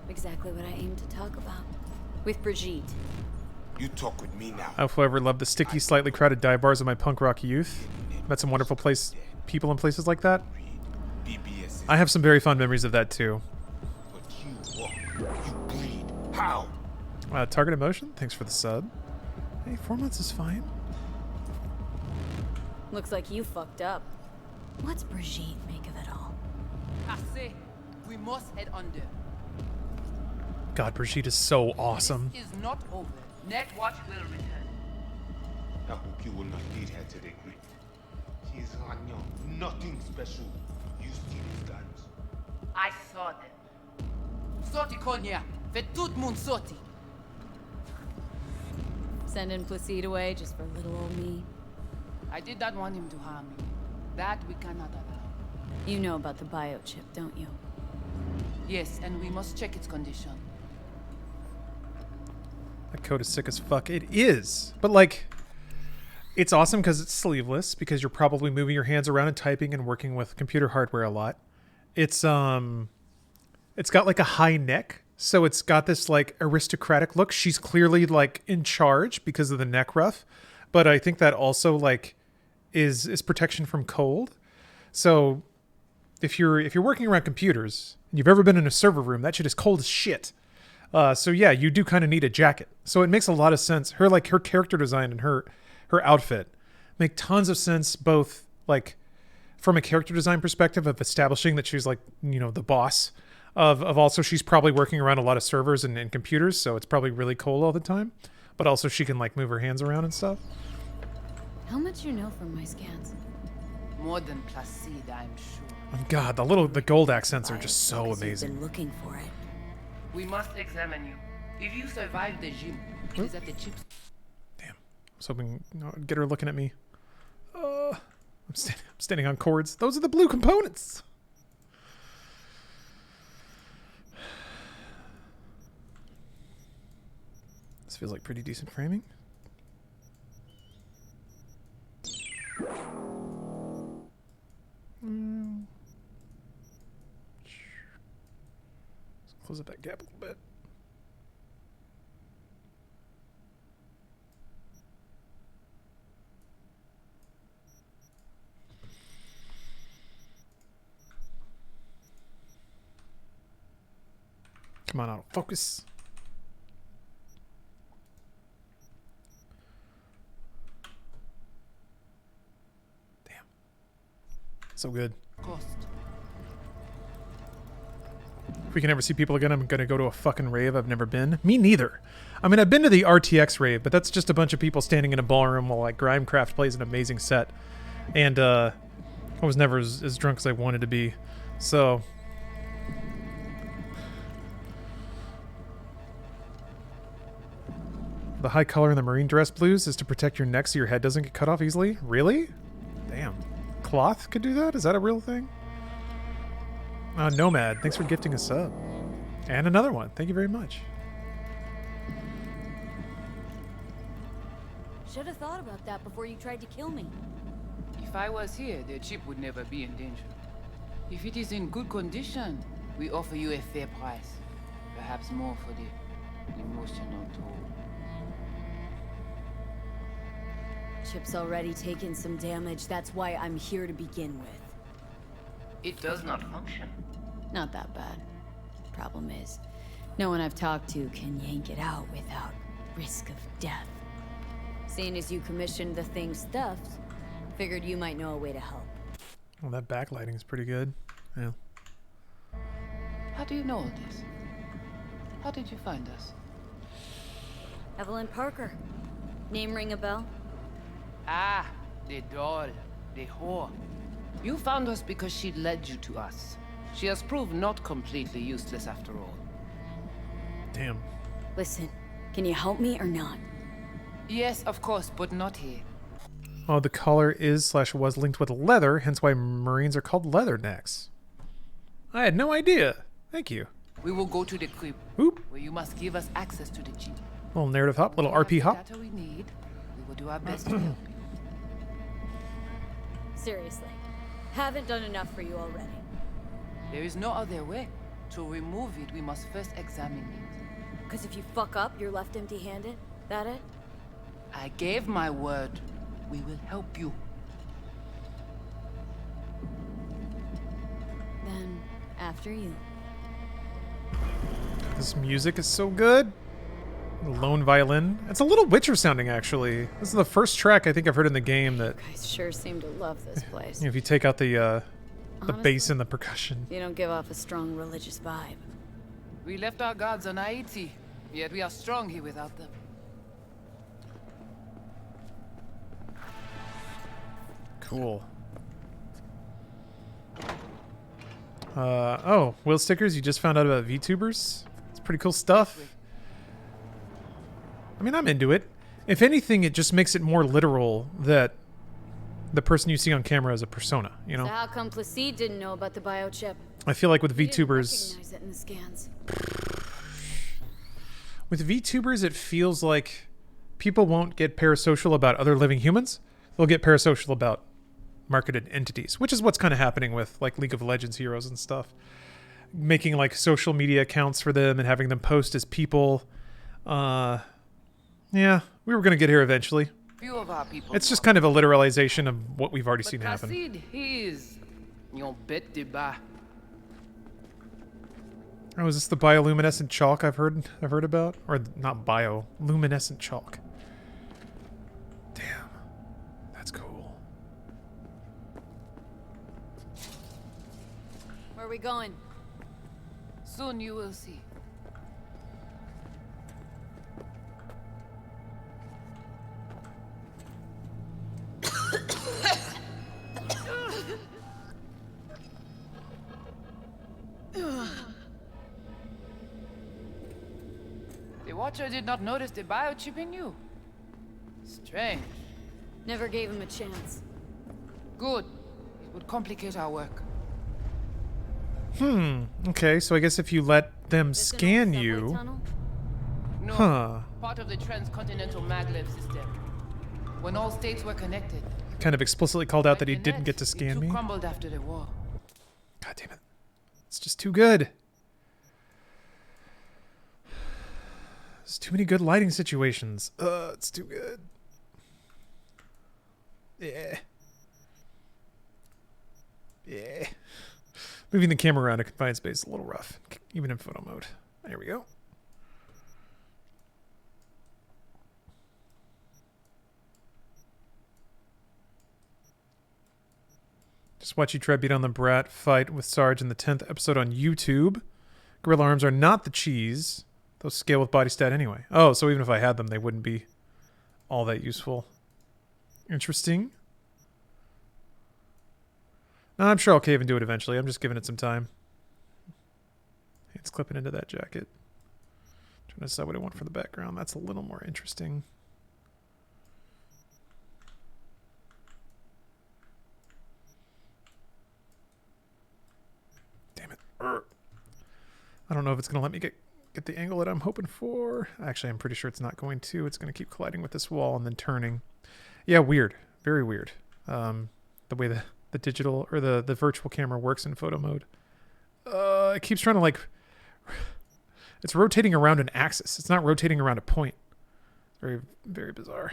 Speaker 3: Exactly what I aimed to talk about. With Brigitte.
Speaker 8: You talk with me now.
Speaker 2: I've forever loved the sticky, slightly crowded dive bars of my punk rock youth. Met some wonderful people in places like that. I have some very fond memories of that too.
Speaker 8: How?
Speaker 2: Target Emotion, thanks for the sub. Hey, 4 months is fine.
Speaker 3: Looks like you fucked up. What's Brigitte make of it all?
Speaker 6: I say, we must head under.
Speaker 2: God, Brigitte is so awesome.
Speaker 6: This is not over. Netwatch will return.
Speaker 11: I hope you will not lead her to the grave. She is on young, nothing special. You see these guns?
Speaker 6: I saw them. Sorti konya, fait tout moun sorti.
Speaker 3: Sending Placide away just for little old me.
Speaker 6: I did not want him to harm me. That we cannot allow.
Speaker 3: You know about the biochip, don't you?
Speaker 6: Yes, and we must check its condition.
Speaker 2: That code is sick as fuck. It is. But like, it's awesome because it's sleeveless, because you're probably moving your hands around and typing and working with computer hardware a lot. It's got like a high neck, so it's got this like aristocratic look. She's clearly like in charge because of the neck ruff, but I think that also like is protection from cold. So if you're working around computers and you've ever been in a server room, that shit is cold as shit. So yeah, you do kind of need a jacket. So it makes a lot of sense. Her character design and her outfit make tons of sense, both like from a character design perspective of establishing that she's like, you know, the boss of also she's probably working around a lot of servers and computers, so it's probably really cold all the time. But also she can like move her hands around and stuff.
Speaker 3: How much you know from my scans?
Speaker 6: More than Placide, I'm sure.
Speaker 2: Oh God, the gold accents are just so amazing.
Speaker 3: Been looking for it.
Speaker 6: We must examine you. If you survive the gym, it is at the chips.
Speaker 2: Damn. I was hoping get her looking at me. I'm standing on cords. Those are the blue components. This feels like pretty decent framing. Let's close up that gap a little bit. Come on, autofocus. Damn. So good.
Speaker 6: Cost.
Speaker 2: If we can ever see people again, I'm gonna go to a fucking rave I've never been. Me neither. I mean, I've been to the RTX rave, but that's just a bunch of people standing in a ballroom while like Grimecraft plays an amazing set. And I was never as drunk as I wanted to be. So the high color in the marine dress blues is to protect your neck so your head doesn't get cut off easily? Really? Damn. Cloth could do that? Is that a real thing? Nomad, thanks for gifting a sub. And another one. Thank you very much.
Speaker 3: Should have thought about that before you tried to kill me.
Speaker 6: If I was here, the chip would never be in danger. If it is in good condition, we offer you a fair price. Perhaps more for the emotional toll.
Speaker 3: Chip's already taken some damage. That's why I'm here to begin with.
Speaker 19: It does not function.
Speaker 3: Not that bad. Problem is, no one I've talked to can yank it out without risk of death. Seeing as you commissioned the thing stuffed, figured you might know a way to help.
Speaker 2: Well, that backlighting is pretty good. Yeah.
Speaker 6: How do you know all this? How did you find us?
Speaker 3: Evelyn Parker. Name ring a bell?
Speaker 6: Ah, the doll. The whore. You found us because she led you to us. She has proved not completely useless after all.
Speaker 2: Damn.
Speaker 3: Listen, can you help me or not?
Speaker 6: Yes, of course, but not here.
Speaker 2: Oh, the collar is/was linked with leather, hence why Marines are called leathernecks. I had no idea. Thank you.
Speaker 6: We will go to the crib,
Speaker 2: Whoop.
Speaker 6: where you must give us access to the jeep.
Speaker 2: Little narrative hop, little RP hop.
Speaker 6: Data we need. We will do our best to help you.
Speaker 3: Seriously, haven't done enough for you already.
Speaker 6: There is no other way. To remove it, we must first examine it.
Speaker 3: Because if you fuck up, you're left empty-handed? That it?
Speaker 6: I gave my word. We will help you.
Speaker 3: Then, after you.
Speaker 2: This music is so good. Lone violin. It's a little Witcher sounding, actually. This is the first track I think I've heard in the game that...
Speaker 3: You guys sure seem to love this place.
Speaker 2: If you take out the
Speaker 3: Honestly,
Speaker 2: bass and the percussion.
Speaker 3: You don't give off a strong religious vibe.
Speaker 6: We left our gods on Haiti, yet we are strong here without them.
Speaker 2: Cool. Oh, wheel stickers. You just found out about VTubers? It's pretty cool stuff. I mean, I'm into it. If anything, it just makes it more literal that the person you see on camera is a persona, you know?
Speaker 3: So how come Placide didn't know about the biochip?
Speaker 2: I feel like with
Speaker 3: He didn't
Speaker 2: VTubers...
Speaker 3: recognize it in the scans.
Speaker 2: With VTubers, it feels like people won't get parasocial about other living humans. They'll get parasocial about marketed entities, which is what's kind of happening with like League of Legends heroes and stuff. Making like social media accounts for them and having them post as people. Yeah, we were going to get here eventually.
Speaker 6: Few of our people
Speaker 2: It's just kind of a literalization of what we've already seen happen.
Speaker 6: Placide, he is your bête de bas.
Speaker 2: Oh, is this the bioluminescent chalk I've heard about? Or not bioluminescent chalk. Damn. That's cool.
Speaker 3: Where are we going?
Speaker 6: Soon you will see. The Watcher did not notice the biochip in you. Strange.
Speaker 3: Never gave him a chance.
Speaker 6: Good. It would complicate our work.
Speaker 2: Okay, so I guess if you let them scan you...
Speaker 6: No,
Speaker 2: Huh.
Speaker 6: part of the transcontinental maglev system. When all states were connected.
Speaker 2: Kind of explicitly called out that he didn't get to scan me.
Speaker 6: Crumbled after the war.
Speaker 2: God damn it. It's just too good. There's too many good lighting situations. It's too good. Yeah. Yeah. Moving the camera around a confined space is a little rough, even in photo mode. There we go. Just watch you try beat on the Brat fight with Sarge in the 10th episode on YouTube. Gorilla arms are not the cheese. Those scale with body stat anyway. Oh, so even if I had them, they wouldn't be all that useful. Interesting. No, I'm sure I'll cave and do it eventually. I'm just giving it some time. It's clipping into that jacket. Trying to decide what I want for the background. That's a little more interesting. Damn it. I don't know if it's going to let me get the angle that I'm hoping for. Actually, I'm pretty sure it's not going to. It's going to keep colliding with this wall and then turning. Yeah, weird. Very weird. The way the digital or the virtual camera works in photo mode. It keeps trying to like... It's rotating around an axis. It's not rotating around a point. Very, very bizarre.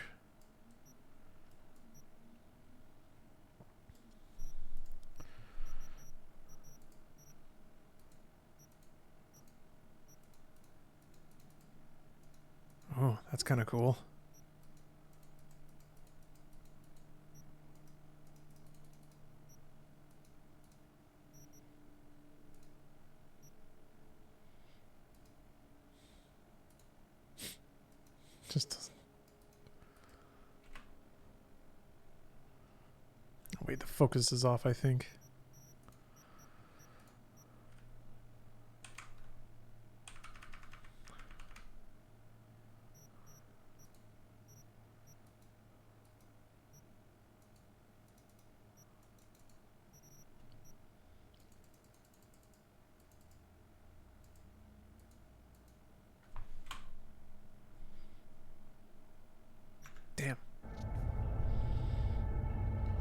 Speaker 2: Oh, that's kind of cool. Just oh, wait, the focus is off, I think. Damn.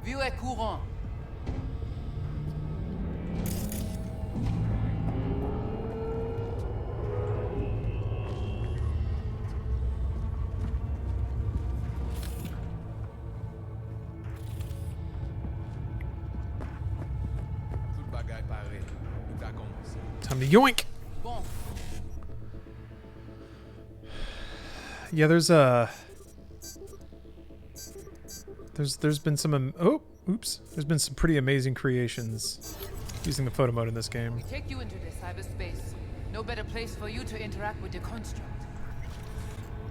Speaker 6: View est courant.
Speaker 2: Time to yoink. Yeah, there's been some there's been some pretty amazing creations using the photo mode in this game.
Speaker 6: We take you into the cyberspace. No better place for you to interact with the construct.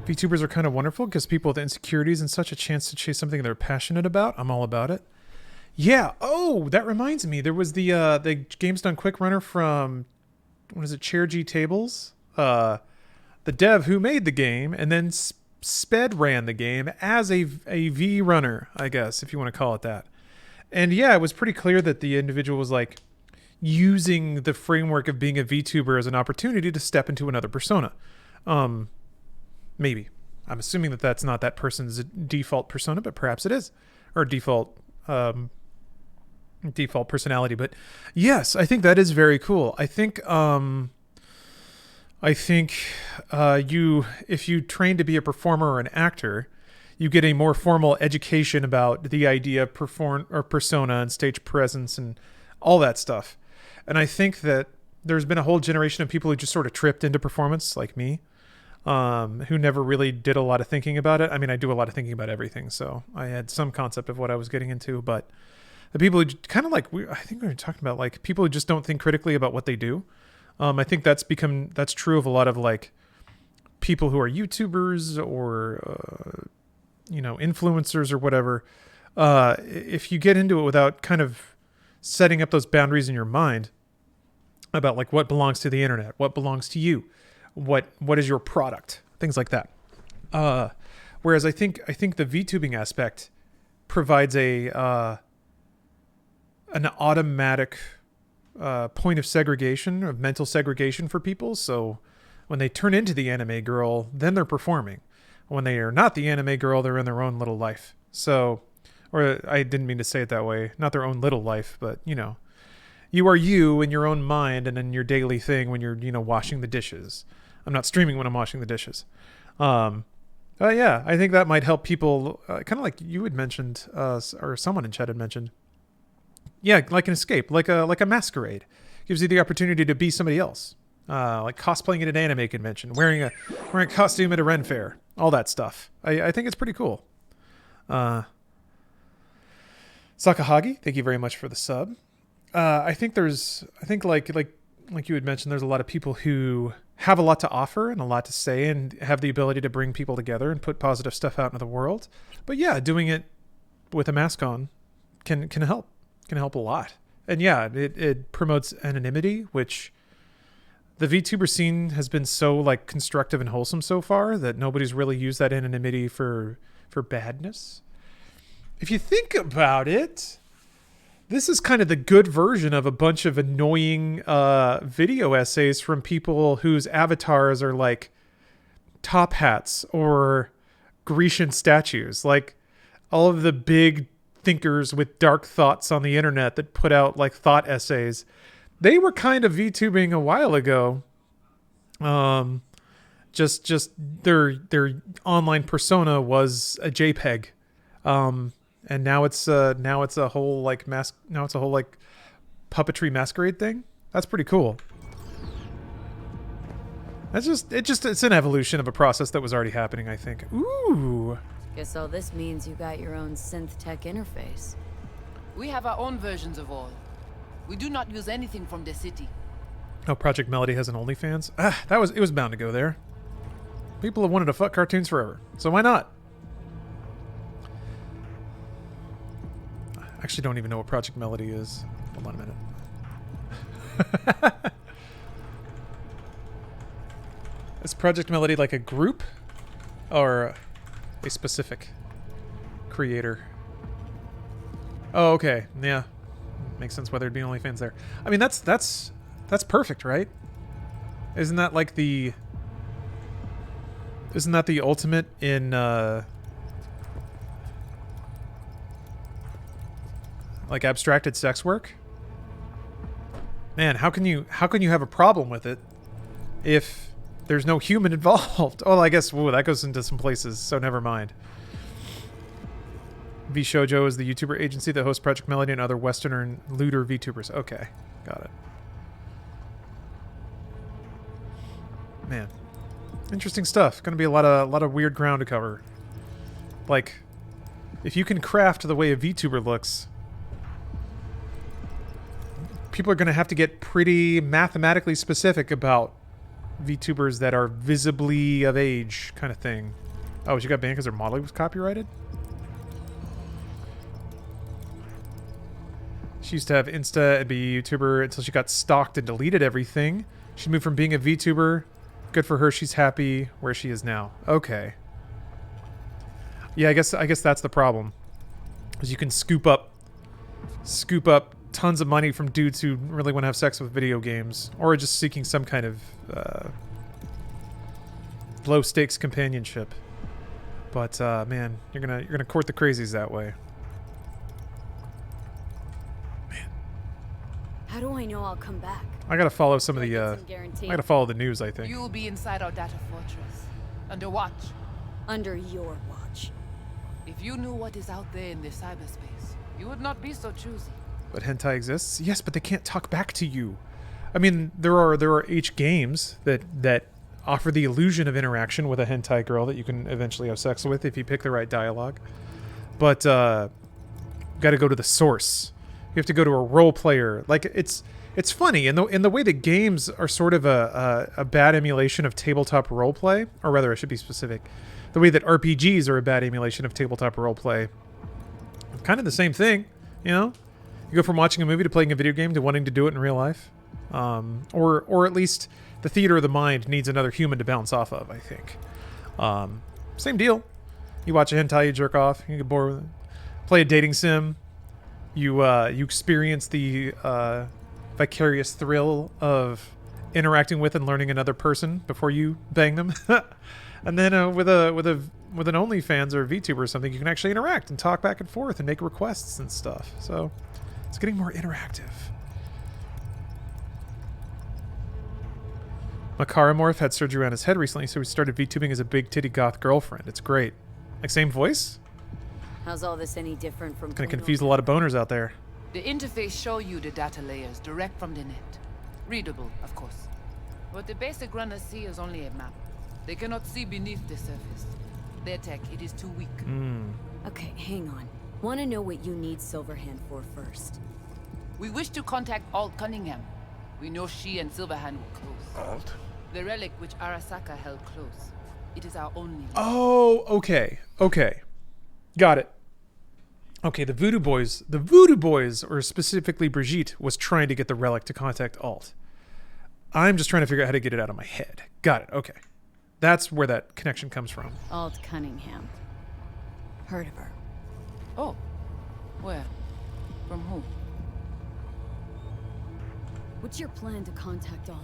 Speaker 2: VTubers are kind of wonderful because people with insecurities and such a chance to chase something they're passionate about. I'm all about it. Yeah. Oh, that reminds me. There was the Games Done Quick runner from, what is it, Chair G Tables? The dev who made the game and then sped ran the game as a V runner, I guess, if you want to call it that. And yeah, it was pretty clear that the individual was like using the framework of being a VTuber as an opportunity to step into another persona. Maybe. I'm assuming that that's not that person's default persona, but perhaps it is. Or default personality. But yes, I think that is very cool. I think if you train to be a performer or an actor, you get a more formal education about the idea of persona and stage presence and all that stuff. And I think that there's been a whole generation of people who just sort of tripped into performance, like me, who never really did a lot of thinking about it. I mean, I do a lot of thinking about everything, so I had some concept of what I was getting into. But the people who kind of like, I think we were talking about like people who just don't think critically about what they do. I think that's true of a lot of like people who are YouTubers or, influencers or whatever. If you get into it without kind of setting up those boundaries in your mind about like what belongs to the internet, what belongs to you, what is your product, things like that. Whereas I think the VTubing aspect provides an automatic point of segregation, of mental segregation for people. So when they turn into the anime girl, then they're performing. When they are not the anime girl, they're in their own little life. So, or I didn't mean to say it that way, not their own little life, but you are you in your own mind and in your daily thing when you're, washing the dishes. I'm not streaming when I'm washing the dishes. Yeah, I think that might help people, kind of like you had mentioned, or someone in chat had mentioned. Yeah, like an escape, like a masquerade. Gives you the opportunity to be somebody else. Like cosplaying at an anime convention, wearing a costume at a Ren fair, all that stuff. I think it's pretty cool. Sakahagi, thank you very much for the sub. I think like you had mentioned, there's a lot of people who have a lot to offer and a lot to say and have the ability to bring people together and put positive stuff out into the world. But yeah, doing it with a mask on can help a lot. And yeah, it promotes anonymity, which the VTuber scene has been so like constructive and wholesome so far that nobody's really used that anonymity for badness. If you think about it, this is kind of the good version of a bunch of annoying video essays from people whose avatars are like top hats or Grecian statues. Like all of the big thinkers with dark thoughts on the internet that put out like thought essays. They were kind of VTubing a while ago. Just their online persona was a JPEG. And now it's a whole like puppetry masquerade thing. That's pretty cool. It's an evolution of a process that was already happening, I think. Ooh.
Speaker 3: Guess all this means you got your own synth tech interface.
Speaker 6: We have our own versions of all. We do not use anything from the city.
Speaker 2: Oh, Project Melody has an OnlyFans? It was bound to go there. People have wanted to fuck cartoons forever, so why not? I actually don't even know what Project Melody is. Hold on a minute. Is Project Melody like a group or a specific creator? Oh, okay. Yeah. Makes sense why there'd be OnlyFans there. I mean, that's perfect, right? Isn't that the ultimate in like abstracted sex work? Man, how can you have a problem with it if there's no human involved? Oh, I guess that goes into some places, so never mind. V Shoujo is the YouTuber agency that hosts Project Melody and other Western and looter VTubers. Okay, got it. Man, interesting stuff. Going to be a lot of weird ground to cover. Like, if you can craft the way a VTuber looks, people are going to have to get pretty mathematically specific about VTubers that are visibly of age, kind of thing. Oh, she got banned because her modeling was copyrighted? She used to have Insta and be a YouTuber until she got stalked and deleted everything. She moved from being a VTuber. Good for her. She's happy where she is now. Okay. Yeah, I guess that's the problem. Is you can scoop up tons of money from dudes who really want to have sex with video games, or just seeking some kind of low stakes companionship. But man, you're gonna court the crazies that way.
Speaker 3: How do I know I'll come back?
Speaker 2: I gotta follow some of the. I gotta follow the news, I think.
Speaker 6: You'll be inside our data fortress, under watch.
Speaker 3: Under your watch.
Speaker 6: If you knew what is out there in the cyberspace, you would not be so choosy.
Speaker 2: But hentai exists? Yes, but they can't talk back to you. I mean, there are H games that offer the illusion of interaction with a hentai girl that you can eventually have sex with if you pick the right dialogue. But got to go to the source. You have to go to a role player. Like it's funny in the way that games are sort of a bad emulation of tabletop roleplay, or rather, I should be specific. The way that RPGs are a bad emulation of tabletop roleplay. Kind of the same thing, you know. You go from watching a movie to playing a video game to wanting to do it in real life, or at least the theater of the mind needs another human to bounce off of. I think. Same deal. You watch a hentai, you jerk off, you get bored with it. Play a dating sim. You experience the vicarious thrill of interacting with and learning another person before you bang them. And then with an OnlyFans or a VTuber or something, you can actually interact and talk back and forth and make requests and stuff. So it's getting more interactive. Makaramorph had surgery on his head recently, so he started VTubing as a big titty goth girlfriend. It's great. Like, same voice?
Speaker 3: How's all this any different from...
Speaker 2: Gonna confuse a lot of boners out there.
Speaker 6: The interface show you the data layers direct from the net. Readable, of course. What the basic runners see is only a map. They cannot see beneath the surface. Their tech, it is too weak.
Speaker 3: Okay, hang on. Want to know what you need Silverhand for first.
Speaker 6: We wish to contact Alt Cunningham. We know she and Silverhand were close.
Speaker 18: Alt?
Speaker 6: The relic which Arasaka held close. It is our only...
Speaker 2: Oh, okay. Okay. Got it. Okay, the Voodoo Boys, or specifically Brigitte, was trying to get the relic to contact Alt. I'm just trying to figure out how to get it out of my head. Got it, okay. That's where that connection comes from.
Speaker 3: Alt Cunningham. Heard of her.
Speaker 6: Oh. Where? From who?
Speaker 3: What's your plan to contact Alt?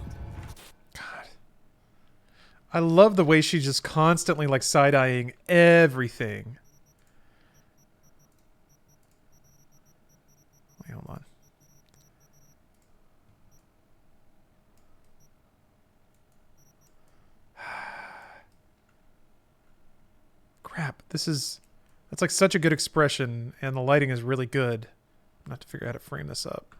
Speaker 2: I love the way she's just constantly like side-eyeing everything. Wait, hold on. Crap, that's like such a good expression, and the lighting is really good. I'm gonna have to figure out how to frame this up.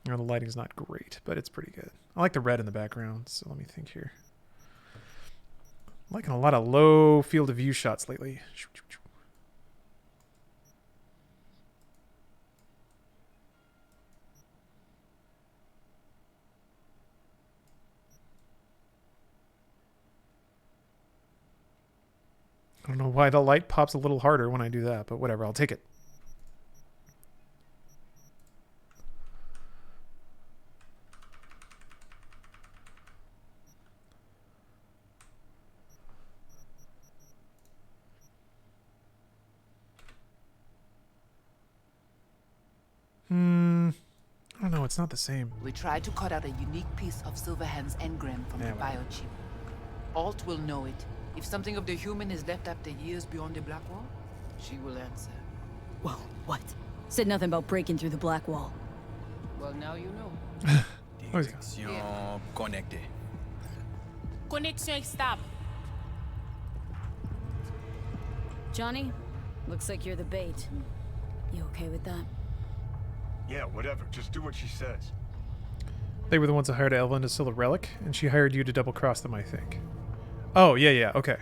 Speaker 2: You know, the lighting's not great, but it's pretty good. I like the red in the background, so let me think here. I'm liking a lot of low field of view shots lately. I don't know why the light pops a little harder when I do that, but whatever, I'll take it. I don't know, it's not the same.
Speaker 6: We tried to cut out a unique piece of Silverhand's engram from the biochip. Alt will know it. If something of the human is left after years beyond the Black Wall, she will answer.
Speaker 3: Well, what? Said nothing about breaking through the Black Wall.
Speaker 6: Well, now you know.
Speaker 10: Détection connectée.
Speaker 20: Connexion stable.
Speaker 3: Johnny, looks like you're the bait. You okay with that?
Speaker 18: Yeah, whatever. Just do what she says.
Speaker 2: They were the ones that hired Evelyn to steal the relic, and she hired you to double-cross them, I think. Oh, yeah, okay.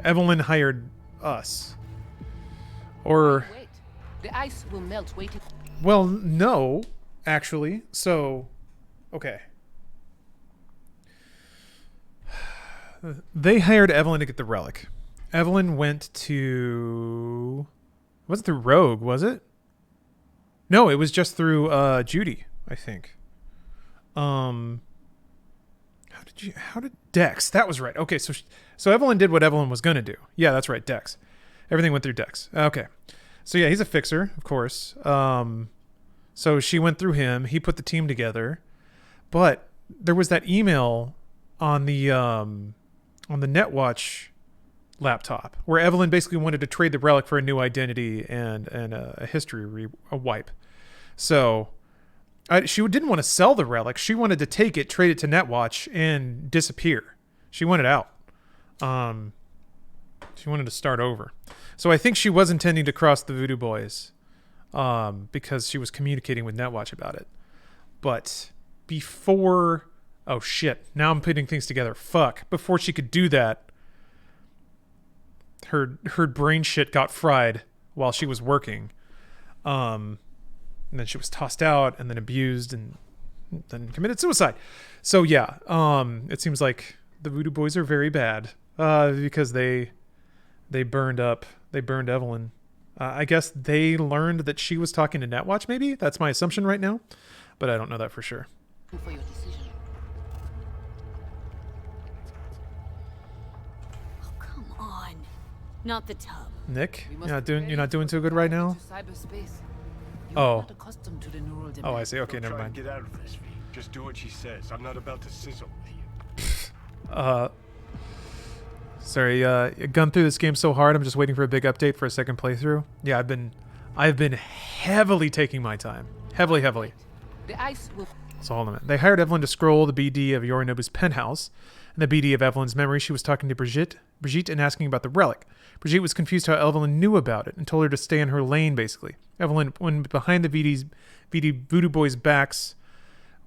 Speaker 2: Evelyn hired us. Or...
Speaker 6: Wait. The ice will melt waiting.
Speaker 2: Well, no, actually. So, okay. They hired Evelyn to get the relic. Evelyn went to... It wasn't through Rogue, was it? No, it was just through Judy, I think. How did Dex? That was right. Okay, so Evelyn did what Evelyn was gonna do. Yeah, that's right, Dex. Everything went through Dex. Okay. So yeah, he's a fixer, of course. So she went through him. He put the team together. But there was that email on the NetWatch laptop where Evelyn basically wanted to trade the relic for a new identity and a history wipe. So she didn't want to sell the relic. She wanted to take it, trade it to NetWatch, and disappear. She wanted out. She wanted to start over. So I think she was intending to cross the Voodoo Boys because she was communicating with NetWatch about it. But before... Oh, shit. Now I'm putting things together. Fuck. Before she could do that, her brain shit got fried while she was working. And then she was tossed out and then abused and then committed suicide. So yeah, it seems like the Voodoo Boys are very bad because they burned Evelyn. I guess they learned that she was talking to NetWatch, maybe? That's my assumption right now, but I don't know that for sure.
Speaker 6: For your decision.
Speaker 3: Oh, come on. Not the tub.
Speaker 2: Nick, you're not doing too good right now?
Speaker 6: Cyberspace.
Speaker 2: Oh.
Speaker 6: Oh,
Speaker 2: I see. Okay, never mind.
Speaker 18: Get out of this, V. Just do what she says. I'm not about to sizzle with you.
Speaker 2: Sorry, gone through this game so hard. I'm just waiting for a big update for a second playthrough. Yeah, I've been heavily taking my time. Heavily.
Speaker 6: The ice will...
Speaker 2: So hold on a minute. They hired Evelyn to scroll the BD of Yorinobu's penthouse. In the BD of Evelyn's memory, she was talking to Brigitte and asking about the relic. Brigitte was confused how Evelyn knew about it and told her to stay in her lane, basically. Evelyn went behind the Voodoo Boys' backs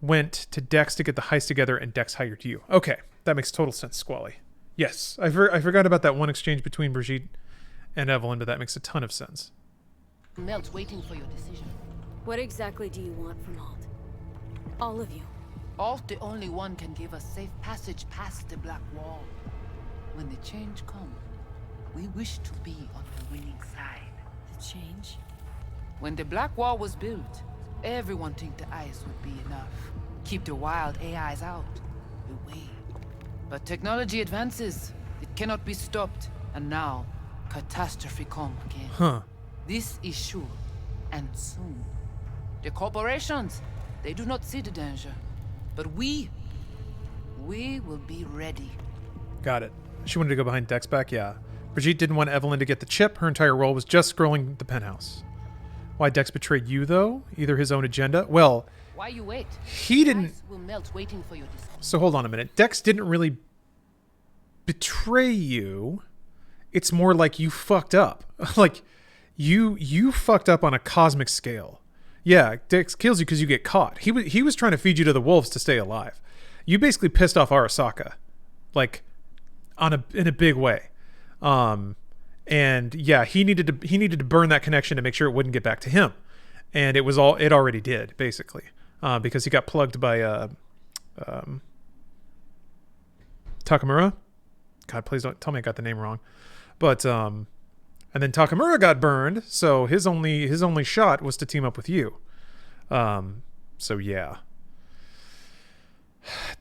Speaker 2: went to Dex to get the heist together, and Dex hired you. Okay, that makes total sense, Squally. Yes, I forgot about that one exchange between Brigitte and Evelyn, but that makes a ton of sense.
Speaker 6: Melt's waiting for your decision.
Speaker 3: What exactly do you want from Alt? All of you.
Speaker 6: Alt, the only one, can give us safe passage past the Black Wall. When the change comes, we wish to be on the winning side.
Speaker 3: The change?
Speaker 6: When the Black Wall was built, everyone think the ice would be enough. Keep the wild AIs out, away. But technology advances. It cannot be stopped. And now, catastrophe come again.
Speaker 2: Huh.
Speaker 6: This is sure, and soon. The corporations, they do not see the danger. But we will be ready.
Speaker 2: Got it. She wanted to go behind Dex back, yeah. Brigitte didn't want Evelyn to get the chip. Her entire role was just scrolling the penthouse. Why Dex betrayed you, though? Either his own agenda? Well,
Speaker 6: why you wait?
Speaker 2: He didn't...
Speaker 6: Will melt waiting for your decision.
Speaker 2: So hold on a minute. Dex didn't really betray you. It's more like you fucked up. Like, you fucked up on a cosmic scale. Yeah, Dex kills you because you get caught. He was trying to feed you to the wolves to stay alive. You basically pissed off Arasaka. Like, in a big way. And yeah, he needed to burn that connection to make sure it wouldn't get back to him. And it already did, basically. Because he got plugged by Takamura. God, please don't tell me I got the name wrong. But and then Takamura got burned, so his only shot was to team up with you. So yeah.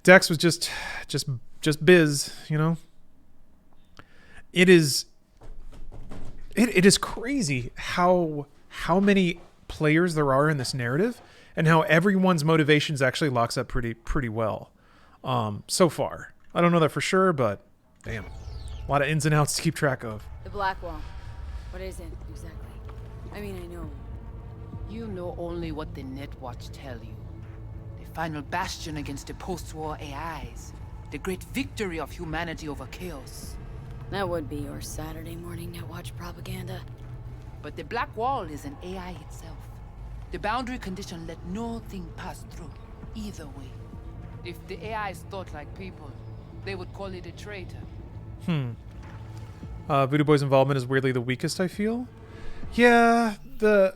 Speaker 2: Dex was just biz, you know. It is crazy how many players there are in this narrative and how everyone's motivations actually locks up pretty well so far. I don't know that for sure, but damn, a lot of ins and outs to keep track of.
Speaker 3: The Black Wall. What is it exactly? I mean, I know.
Speaker 6: You know only what the Netwatch tell you. The final bastion against the post-war AIs. The great victory of humanity over chaos.
Speaker 3: That would be your Saturday morning Netwatch propaganda.
Speaker 6: But the Black Wall is an AI itself. The boundary condition let nothing pass through, either way. If the AIs thought like people, they would call it a traitor.
Speaker 2: Voodoo Boy's involvement is weirdly the weakest, I feel. Yeah, the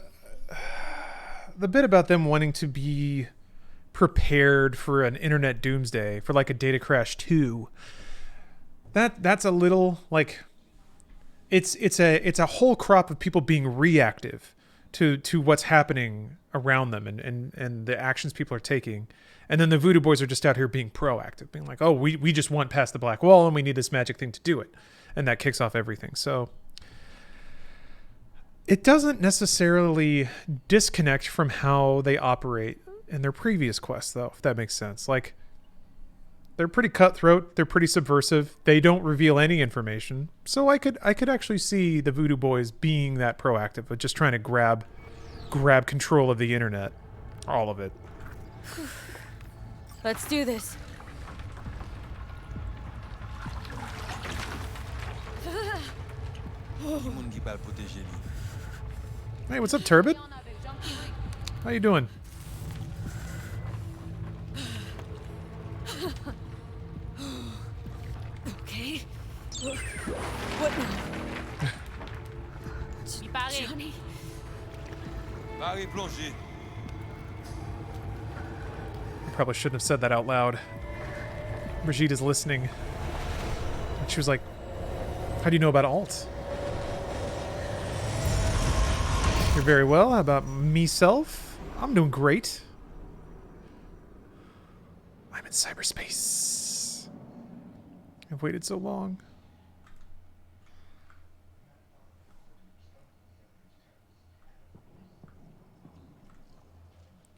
Speaker 2: bit about them wanting to be prepared for an internet doomsday, for like a data crash 2. That's a little like it's a whole crop of people being reactive to what's happening around them and the actions people are taking. And then the Voodoo Boys are just out here being proactive, being like, oh, we just want past the Black Wall and we need this magic thing to do it. And that kicks off everything. So it doesn't necessarily disconnect from how they operate in their previous quests, though, if that makes sense. Like, they're pretty cutthroat. They're pretty subversive. They don't reveal any information. So I could actually see the Voodoo Boys being that proactive, of just trying to grab control of the internet. All of it.
Speaker 3: Let's do this.
Speaker 2: Hey, what's up, Turbid? How you doing?
Speaker 3: Okay. What now? Johnny.
Speaker 2: I probably shouldn't have said that out loud. Brigitte is listening. And she was like, how do you know about alt? You're very well. How about myself? I'm doing great. I'm in cyberspace. I've waited so long.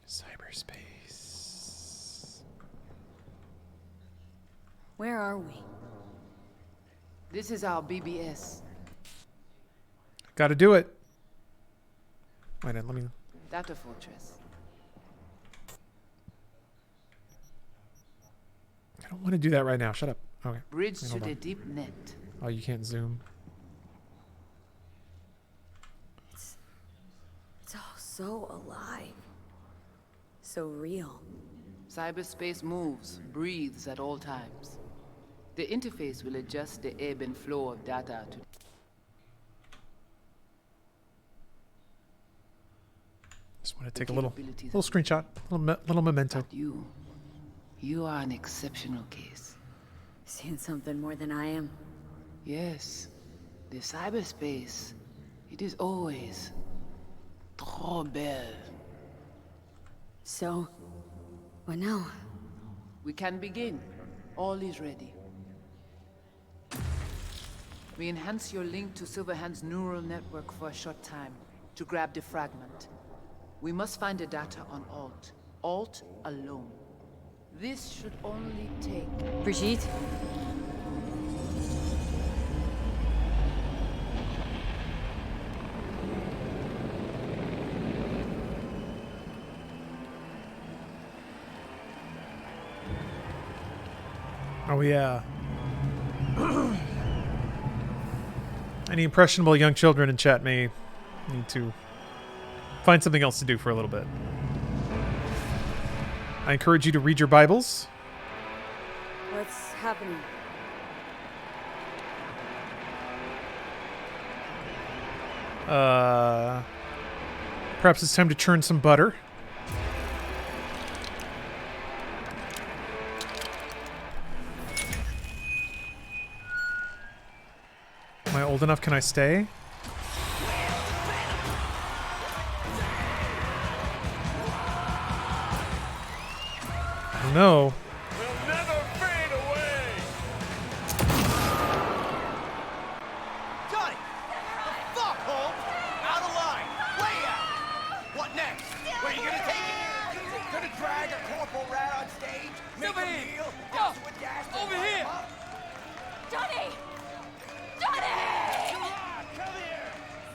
Speaker 2: Cyberspace.
Speaker 3: Where are we?
Speaker 6: This is our BBS.
Speaker 2: Gotta do it. Wait, let me...
Speaker 6: Data fortress.
Speaker 2: I don't want to do that right now. Shut up. Okay.
Speaker 6: Bridge to the deep net.
Speaker 2: Oh, you can't zoom.
Speaker 3: It's all so alive. So real.
Speaker 6: Cyberspace moves, breathes at all times. The interface will adjust the ebb and flow of data to...
Speaker 2: Just want to take a little screenshot, little memento.
Speaker 6: You are an exceptional case.
Speaker 3: Seeing something more than I am.
Speaker 6: Yes. The cyberspace, it is always trop belle.
Speaker 3: So, what now?
Speaker 6: We can begin. All is ready. We enhance your link to Silverhand's neural network for a short time to grab the fragment. We must find the data on Alt. Alt alone. This should only take...
Speaker 3: Brigitte?
Speaker 2: Oh yeah. Any impressionable young children in chat may need to find something else to do for a little bit. I encourage you to read your Bibles.
Speaker 3: What's happening?
Speaker 2: Perhaps it's time to churn some butter. Am I old enough? Can I stay? I don't know.
Speaker 15: Johnny! The fuck, Holmes? Out of line! Way out! What next? Where are you gonna take it? Gonna drag a corporal rat on stage? Make a meal? Douse it with gas?
Speaker 9: Over here!
Speaker 12: Johnny! Johnny!
Speaker 15: Come on, come here!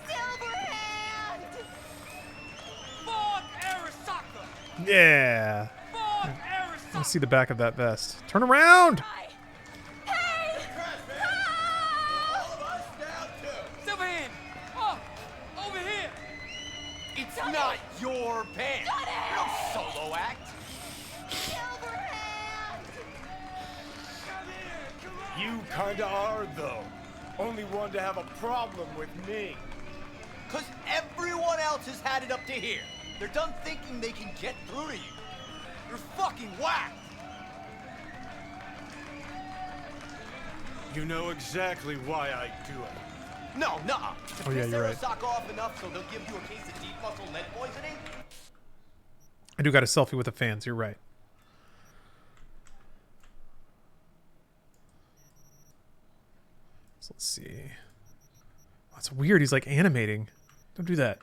Speaker 12: Silverhand!
Speaker 9: Fuck Arasaka!
Speaker 2: Yeah.
Speaker 9: Fuck
Speaker 2: Let me see the back of that vest. Turn around!
Speaker 9: Silverhand! Oh! Over here!
Speaker 15: It's not your pen! You don't solo act!
Speaker 18: You kinda are, though. Only one to have a problem with me.
Speaker 15: Cause everyone else has had it up to here. They're done thinking they can get through to you. You're fucking whacked!
Speaker 18: You know exactly why I do it.
Speaker 15: No, nuh-uh. To
Speaker 2: Oh, yeah,
Speaker 15: piss
Speaker 2: you're right.
Speaker 15: Arasaka off enough so they'll give you a case of deep muscle lead poisoning?
Speaker 2: I do got a selfie with the fans. You're right. So let's see. That's weird. He's like animating. Don't do that.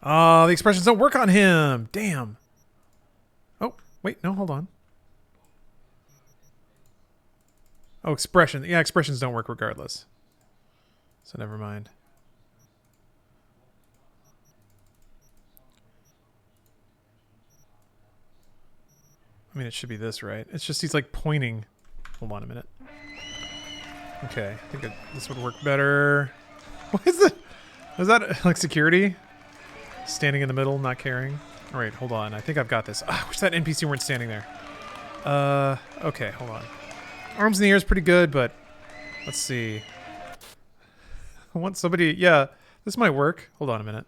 Speaker 2: Oh, the expressions don't work on him. Damn. Oh, wait. No, hold on. Oh, expression. Yeah, expressions don't work regardless. So never mind. I mean, it should be this, right? It's just he's like pointing. Hold on a minute. Okay, I think this would work better. What is it? Is that like security? Standing in the middle, not caring? All right, hold on. I think I've got this. I wish that NPC weren't standing there. Okay, hold on. Arms in the air is pretty good, but let's see. I want somebody. Yeah, this might work. Hold on a minute.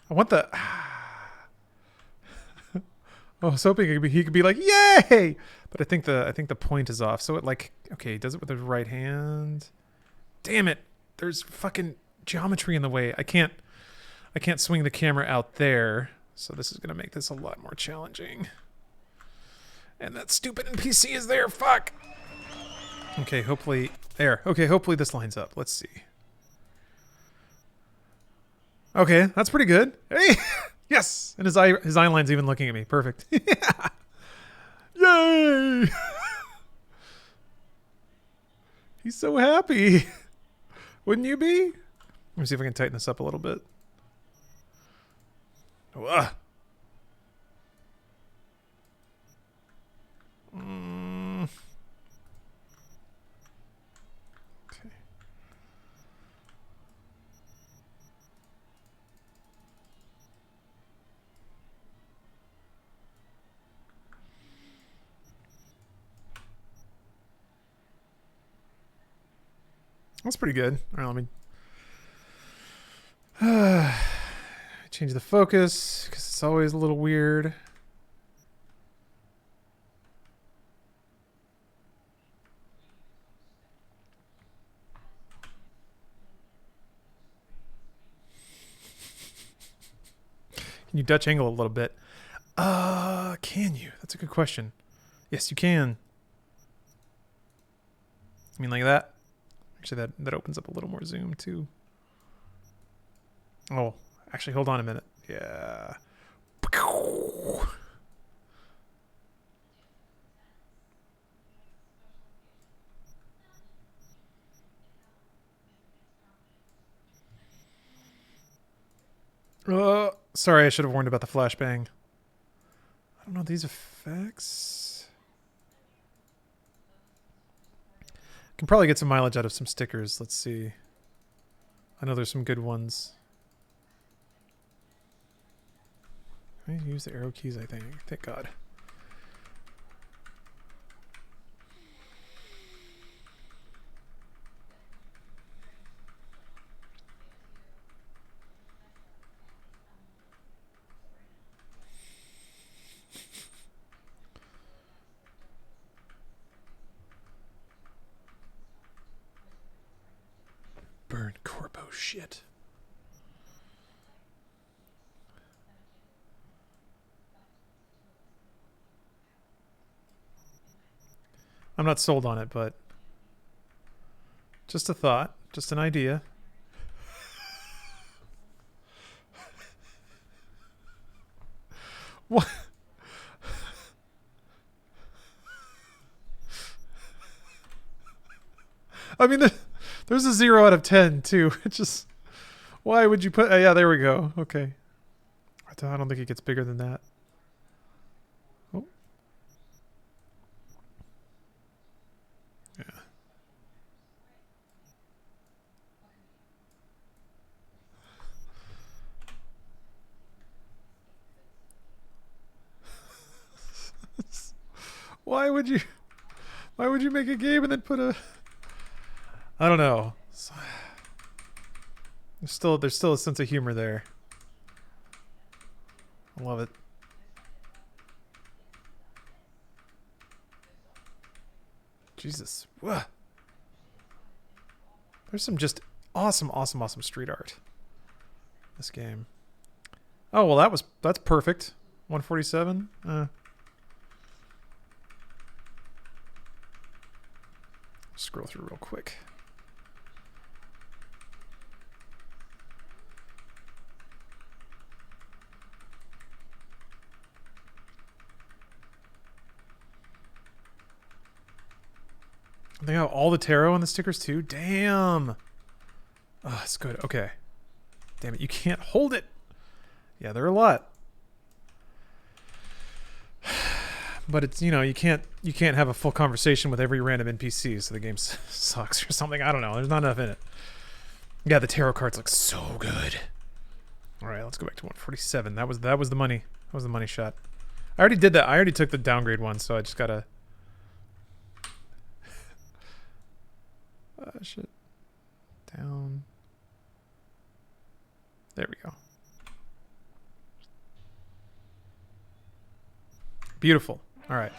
Speaker 2: I want the. I was hoping he could be like, yay! But I think the point is off. So it like, okay, he does it with his right hand. Damn it! There's fucking geometry in the way. I can't swing the camera out there. So this is gonna make this a lot more challenging. And that stupid NPC is there. Fuck. Okay, hopefully there. Okay, hopefully this lines up. Let's see. Okay, that's pretty good. Hey, yes, and his eye line's even looking at me. Perfect. Yeah. Yay! He's so happy. Wouldn't you be? Let me see if I can tighten this up a little bit. Oh, Okay. That's pretty good. All right, let me change the focus because it's always a little weird. Can you Dutch angle a little bit? Can you? That's a good question. Yes, you can. I mean, like that. Actually, that opens up a little more zoom too. Oh, actually, hold on a minute. Yeah. Sorry, I should have warned about the flashbang. I don't know these effects. Can probably get some mileage out of some stickers. Let's see. I know there's some good ones. I need to use the arrow keys, I think. Thank God. Burn corpo shit. I'm not sold on it, but just a thought, just an idea. What? I mean, there's a 0 out of 10 too. It's just, why would you put? Yeah, there we go. Okay, I don't think it gets bigger than that. Oh, yeah. Why would you make a game and then put a? I don't know. There's still a sense of humor there. I love it. Jesus. Whoa. There's some just awesome street art in this game. Oh, well that's perfect. 147. Scroll through real quick. They have all the tarot on the stickers too? Damn. Oh, it's good. Okay. Damn it, you can't hold it. Yeah, there are a lot. But it's, you know, you can't have a full conversation with every random NPC, so the game sucks or something. I don't know. There's not enough in it. Yeah, the tarot cards look so good. All right, let's go back to 147. That was the money. That was the money shot. I already did that. I already took the downgrade one, so I just gotta. Shit. Down. There we go. Beautiful. All right.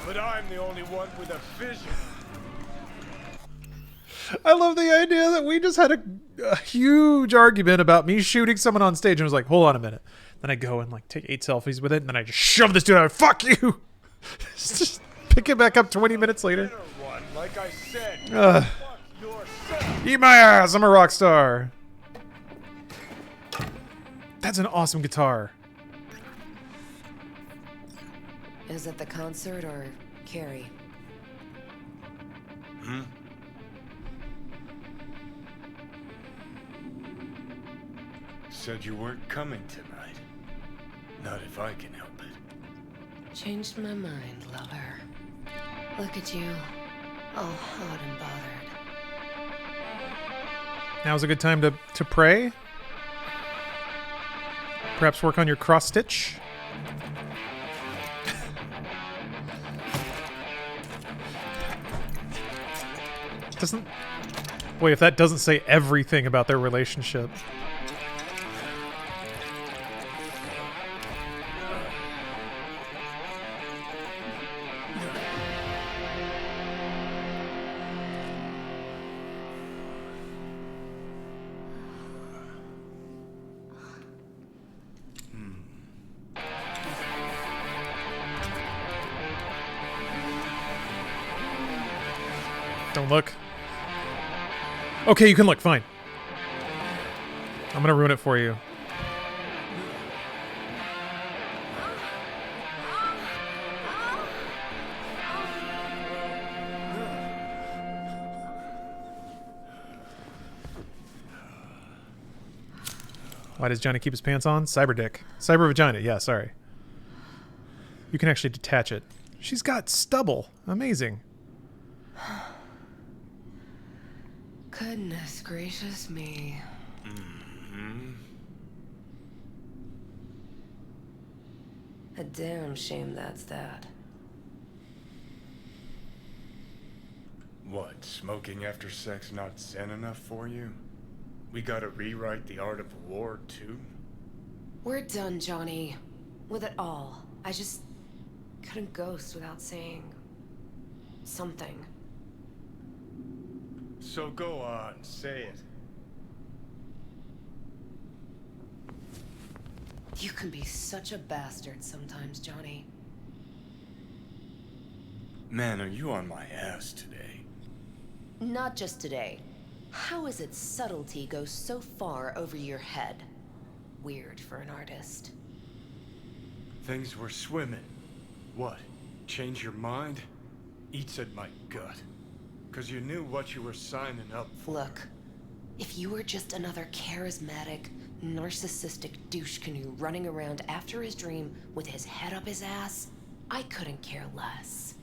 Speaker 18: But I'm the only one with a vision.
Speaker 2: I love the idea that we just had a huge argument about me shooting someone on stage and I was like, hold on a minute. Then I go and like take 8 selfies with it and then I just shove this dude out. Fuck you. Just pick it back up 20 minutes later.
Speaker 18: One, like I said, fuck yourself.
Speaker 2: Eat my ass. I'm a rock star. That's an awesome guitar.
Speaker 5: Is it the concert or Carrie?
Speaker 18: Said you weren't coming tonight. Not if I can help it.
Speaker 5: Changed my mind, lover. Look at you, all hot and bothered.
Speaker 2: Now's a good time to pray. Perhaps work on your cross stitch. Doesn't... Boy, if that doesn't say everything about their relationship. Don't look. Okay, you can look, fine. I'm gonna ruin it for you. Why does Johnny keep his pants on? Cyber dick. Cyber vagina, yeah, sorry. You can actually detach it. She's got stubble. Amazing.
Speaker 5: Goodness gracious me. A damn shame that's that.
Speaker 18: What, smoking after sex not zen enough for you? We gotta rewrite the art of war, too?
Speaker 5: We're done, Johnny. With it all. I just couldn't ghost without saying something.
Speaker 18: So go on, say it.
Speaker 5: You can be such a bastard sometimes, Johnny.
Speaker 18: Man, are you on my ass today?
Speaker 5: Not just today. How is it subtlety goes so far over your head? Weird for an artist.
Speaker 18: Things were swimming. What? Change your mind? Eats at my gut. 'Cause you knew what you were signing up for.
Speaker 5: Look, if you were just another charismatic, narcissistic douche canoe running around after his dream with his head up his ass, I couldn't care less.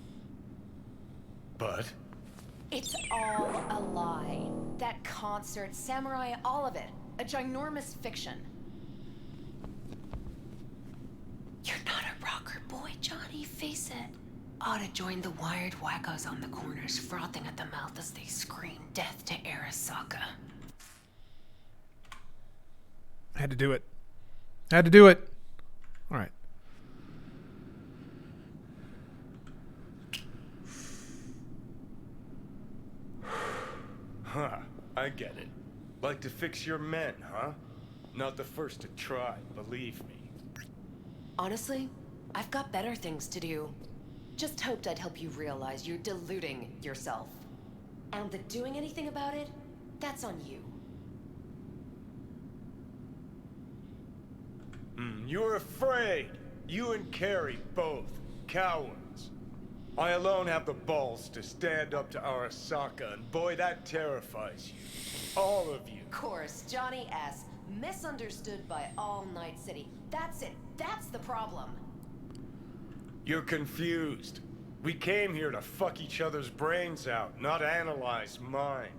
Speaker 18: But?
Speaker 7: It's all a lie. That concert, Samurai, all of it. A ginormous fiction.
Speaker 5: You're not a rocker boy, Johnny, face it. Ought to join the wired wackos on the corners, frothing at the mouth as they scream death to Arasaka.
Speaker 2: I had to do it. I had to do it. All right.
Speaker 18: Huh, I get it. Like to fix your men, huh? Not the first to try, believe me.
Speaker 5: Honestly, I've got better things to do. Just hoped I'd help you realize you're deluding yourself. And that doing anything about it, that's on you.
Speaker 18: You're afraid. You and Carrie both. Cowards. I alone have the balls to stand up to Arasaka, and boy, that terrifies you. All of you.
Speaker 7: Of course, Johnny S. Misunderstood by all Night City. That's it. That's the problem.
Speaker 18: You're confused. We came here to fuck each other's brains out, not analyze mine.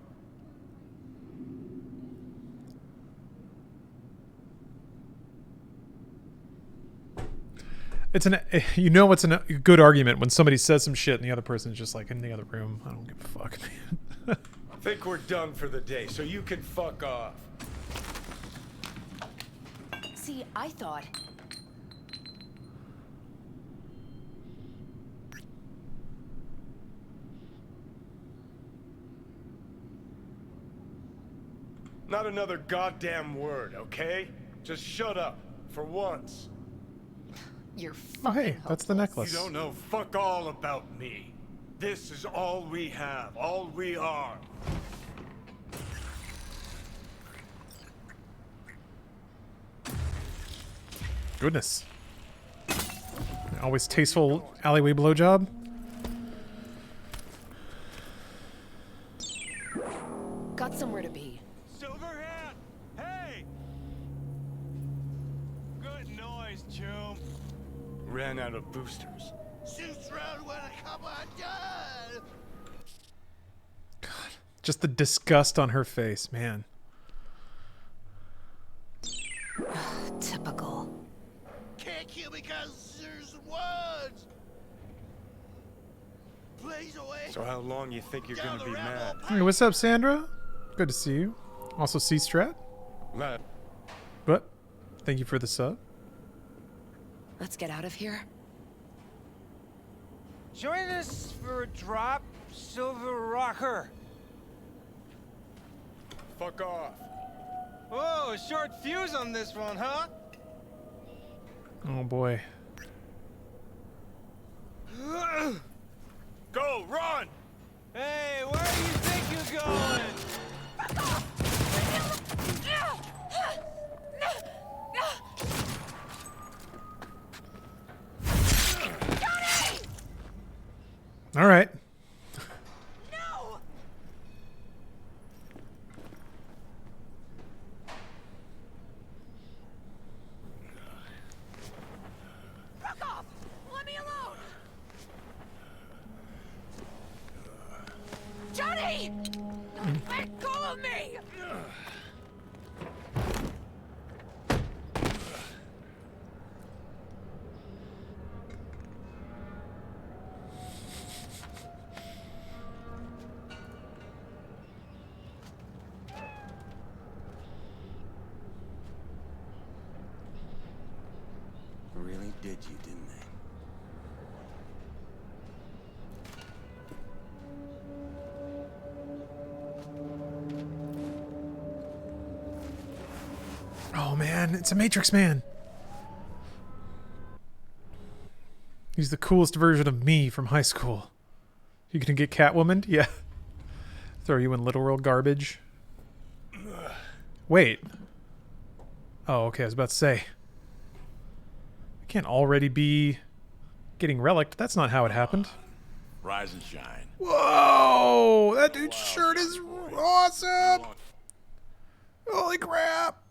Speaker 2: It's an, you know, it's a good argument when somebody says some shit and the other person's just like in the other room. I don't give a fuck, man.
Speaker 18: I think we're done for the day, so you can fuck off.
Speaker 7: See, I thought...
Speaker 18: Not another goddamn word, okay? Just shut up, for once.
Speaker 7: You're
Speaker 2: Oh, hey, that's the necklace.
Speaker 18: You don't know fuck all about me. This is all we have, all we are.
Speaker 2: Goodness. Always tasteful alleyway blowjob.
Speaker 5: Got somewhere to be.
Speaker 8: Silverhand! Hey! Good noise, chum.
Speaker 18: Ran out of boosters.
Speaker 8: Shoots round when I come undone!
Speaker 2: Just the disgust on her face, man.
Speaker 5: Typical.
Speaker 8: Can't kill me because there's words! Please away!
Speaker 18: So how long you think you're gonna be mad?
Speaker 2: Hey, what's up, Sandra? Good to see you. Also, C-Strat.
Speaker 18: Mad.
Speaker 2: What? Thank you for the sub.
Speaker 5: Let's get out of here.
Speaker 9: Join us for a drop, Silver Rocker.
Speaker 18: Fuck off.
Speaker 9: Oh, a short fuse on this one, huh?
Speaker 2: Oh boy.
Speaker 18: Go, run!
Speaker 9: Hey, where do you think you're going?
Speaker 2: All right.
Speaker 12: No! Fuck off! Let me alone! Johnny! Let go of me!
Speaker 15: Really did you, didn't they?
Speaker 2: Oh man, it's a Matrix Man. He's the coolest version of me from high school. You gonna get Catwoman? Yeah. Throw you in literal garbage. Wait. Oh, okay, I was about to say. I can't already be getting relicked. That's not how it happened.
Speaker 10: Rise and shine.
Speaker 2: Whoa! That dude's shirt is awesome! Holy crap!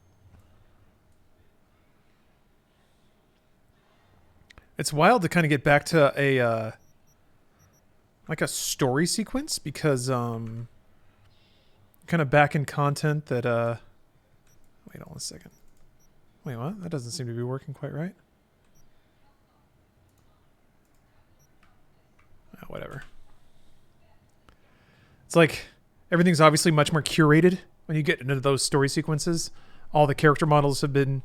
Speaker 2: It's wild to kind of get back to a like a story sequence because kind of back in content that wait on a second. Wait, what? That doesn't seem to be working quite right. Oh, whatever. It's like everything's obviously much more curated when you get into those story sequences. All the character models have been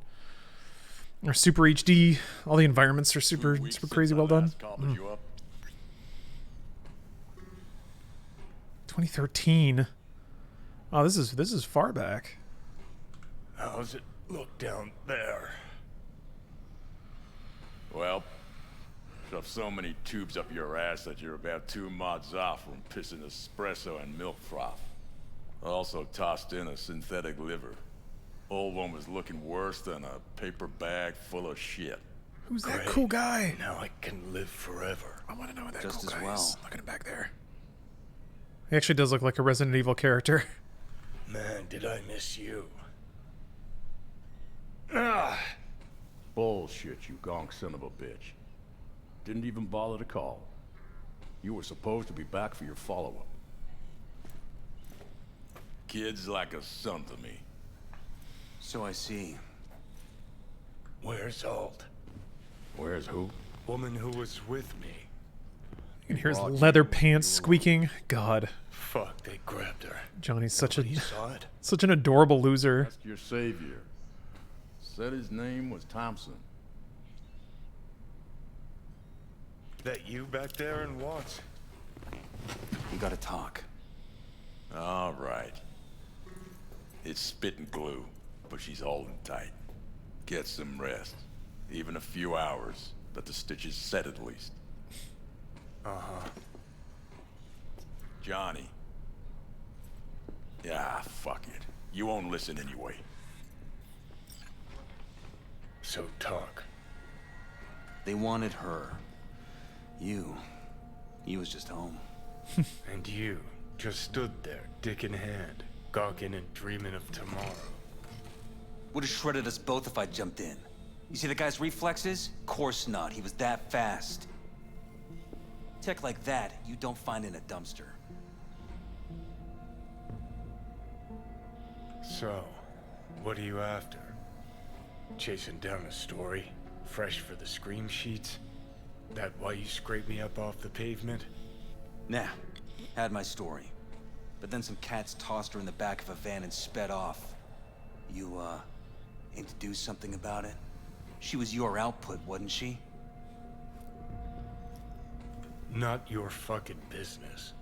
Speaker 2: are super HD. All the environments are super crazy well done. 2013. Oh, this is far back.
Speaker 18: How's it look down there?
Speaker 10: Well, shove so many tubes up your ass that you're about 2 mods off from pissing espresso and milk froth. I also tossed in a synthetic liver. Old one was looking worse than a paper bag full of shit.
Speaker 2: Who's that cool guy?
Speaker 18: Now I can live forever.
Speaker 2: I want to know what that
Speaker 15: Just
Speaker 2: cool
Speaker 15: as
Speaker 2: guy
Speaker 15: well.
Speaker 2: is. Look at him back there. He actually does look like a Resident Evil character.
Speaker 18: Man, did I miss you.
Speaker 13: Bullshit, you gonk son of a bitch. Didn't even bother to call. You were supposed to be back for your follow-up.
Speaker 10: Kid's like a son to me.
Speaker 15: So I see.
Speaker 18: Where's Alt?
Speaker 13: Where's who?
Speaker 18: Woman who was with me.
Speaker 2: You can hear his leather pants squeaking. God.
Speaker 18: Fuck, they grabbed her.
Speaker 2: Johnny's such a
Speaker 18: Nobody saw it?
Speaker 2: such an adorable loser.
Speaker 13: Ask your savior. Said his name was Thompson.
Speaker 18: That you back there in Watts?
Speaker 15: We gotta talk.
Speaker 10: All right. It's spit and glue, but she's holding tight. Get some rest. Even a few hours. Let the stitches set at least.
Speaker 18: Uh-huh.
Speaker 10: Johnny. Yeah, fuck it. You won't listen anyway.
Speaker 18: So talk.
Speaker 15: They wanted her. You. He was just home.
Speaker 18: And you just stood there, dick in hand, gawking and dreaming of tomorrow.
Speaker 15: Would have shredded us both if I jumped in. You see the guy's reflexes? Course not. He was that fast. Tech like that, you don't find in a dumpster.
Speaker 18: So, what are you after? Chasing down a story? Fresh for the scream sheets? That why you scraped me up off the pavement?
Speaker 15: Nah, Had my story. But then some cats tossed her in the back of a van and sped off. You, aim to do something about it? She was your output, wasn't she?
Speaker 18: Not your fucking business.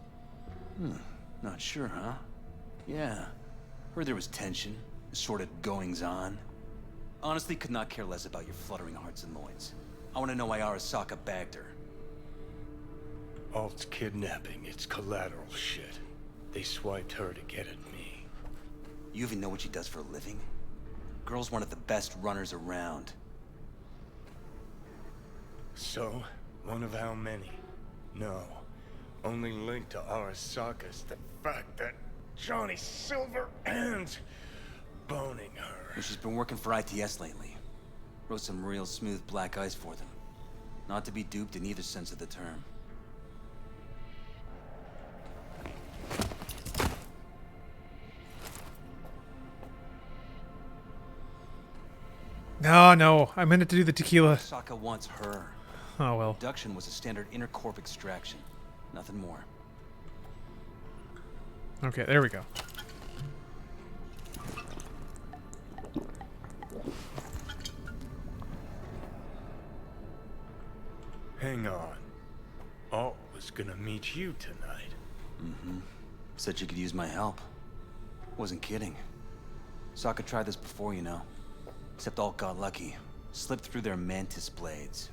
Speaker 15: Not sure, huh? Yeah. Heard there was tension, sort of goings-on. Honestly, could not care less about your fluttering hearts and loins. I want to know why Arasaka bagged her.
Speaker 18: Alt's kidnapping, it's collateral shit. They swiped her to get at me.
Speaker 15: You even know what she does for a living? Girl's one of the best runners around.
Speaker 18: So, one of how many? No. Only linked to Arasaka's the fact that Johnny Silverhand's boning her.
Speaker 15: Well, she's been working for ITS lately. Wrote some real smooth black ice for them. Not to be duped in either sense of the term.
Speaker 2: No, I meant to do the tequila.
Speaker 15: Arasaka wants her.
Speaker 2: Oh well.
Speaker 15: Abduction was a standard intercorp extraction. Nothing more.
Speaker 2: Okay, there we go.
Speaker 18: Hang on. Alt was gonna meet you tonight.
Speaker 15: Said you could use my help. Wasn't kidding. Sokka tried this before, you know. Except Alt got lucky. Slipped through their mantis blades.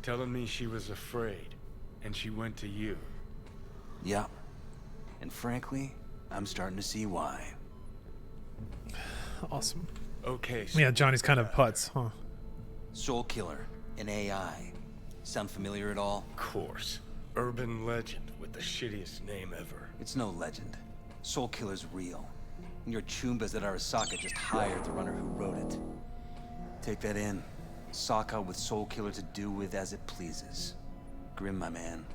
Speaker 18: Telling me she was afraid, and she went to you.
Speaker 15: Yeah. And frankly, I'm starting to see why.
Speaker 2: Awesome.
Speaker 18: Okay, so
Speaker 2: Yeah, Johnny's kind of putz, huh?
Speaker 15: Soul Killer, an AI. Sound familiar at all?
Speaker 18: Of course. Urban legend with the shittiest name ever.
Speaker 15: It's no legend. Soul Killer's real. And your chumbas that Arasaka just hired the runner who wrote it. Take that in. Sokka with Soul Killer to do with as it pleases. Grim, my man.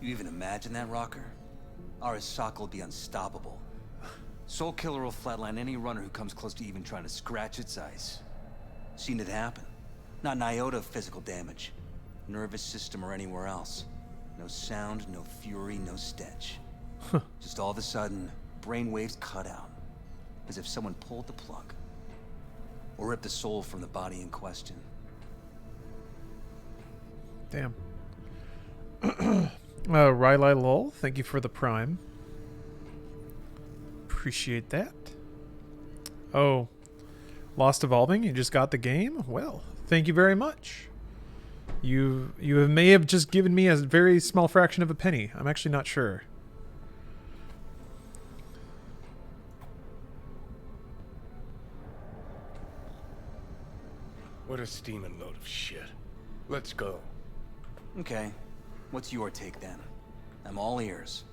Speaker 15: You even imagine that, Rocker? Arasaka will be unstoppable. Soul Killer will flatline any runner who comes close to even trying to scratch its ice. Seen it happen. Not an iota of physical damage. Nervous system or anywhere else. No sound, no fury, no stench. Just all of a sudden, brainwaves cut out. As if someone pulled the plug. Or ripped the soul from the body in question.
Speaker 2: Damn. Rylai Lol, thank you for the prime. Appreciate that. Oh, Lost Evolving, you just got the game? Well, thank you very much. You may have just given me a very small fraction of a penny. I'm actually not sure.
Speaker 18: What a steaming load of shit. Let's go.
Speaker 15: Okay. What's your take then? I'm all ears.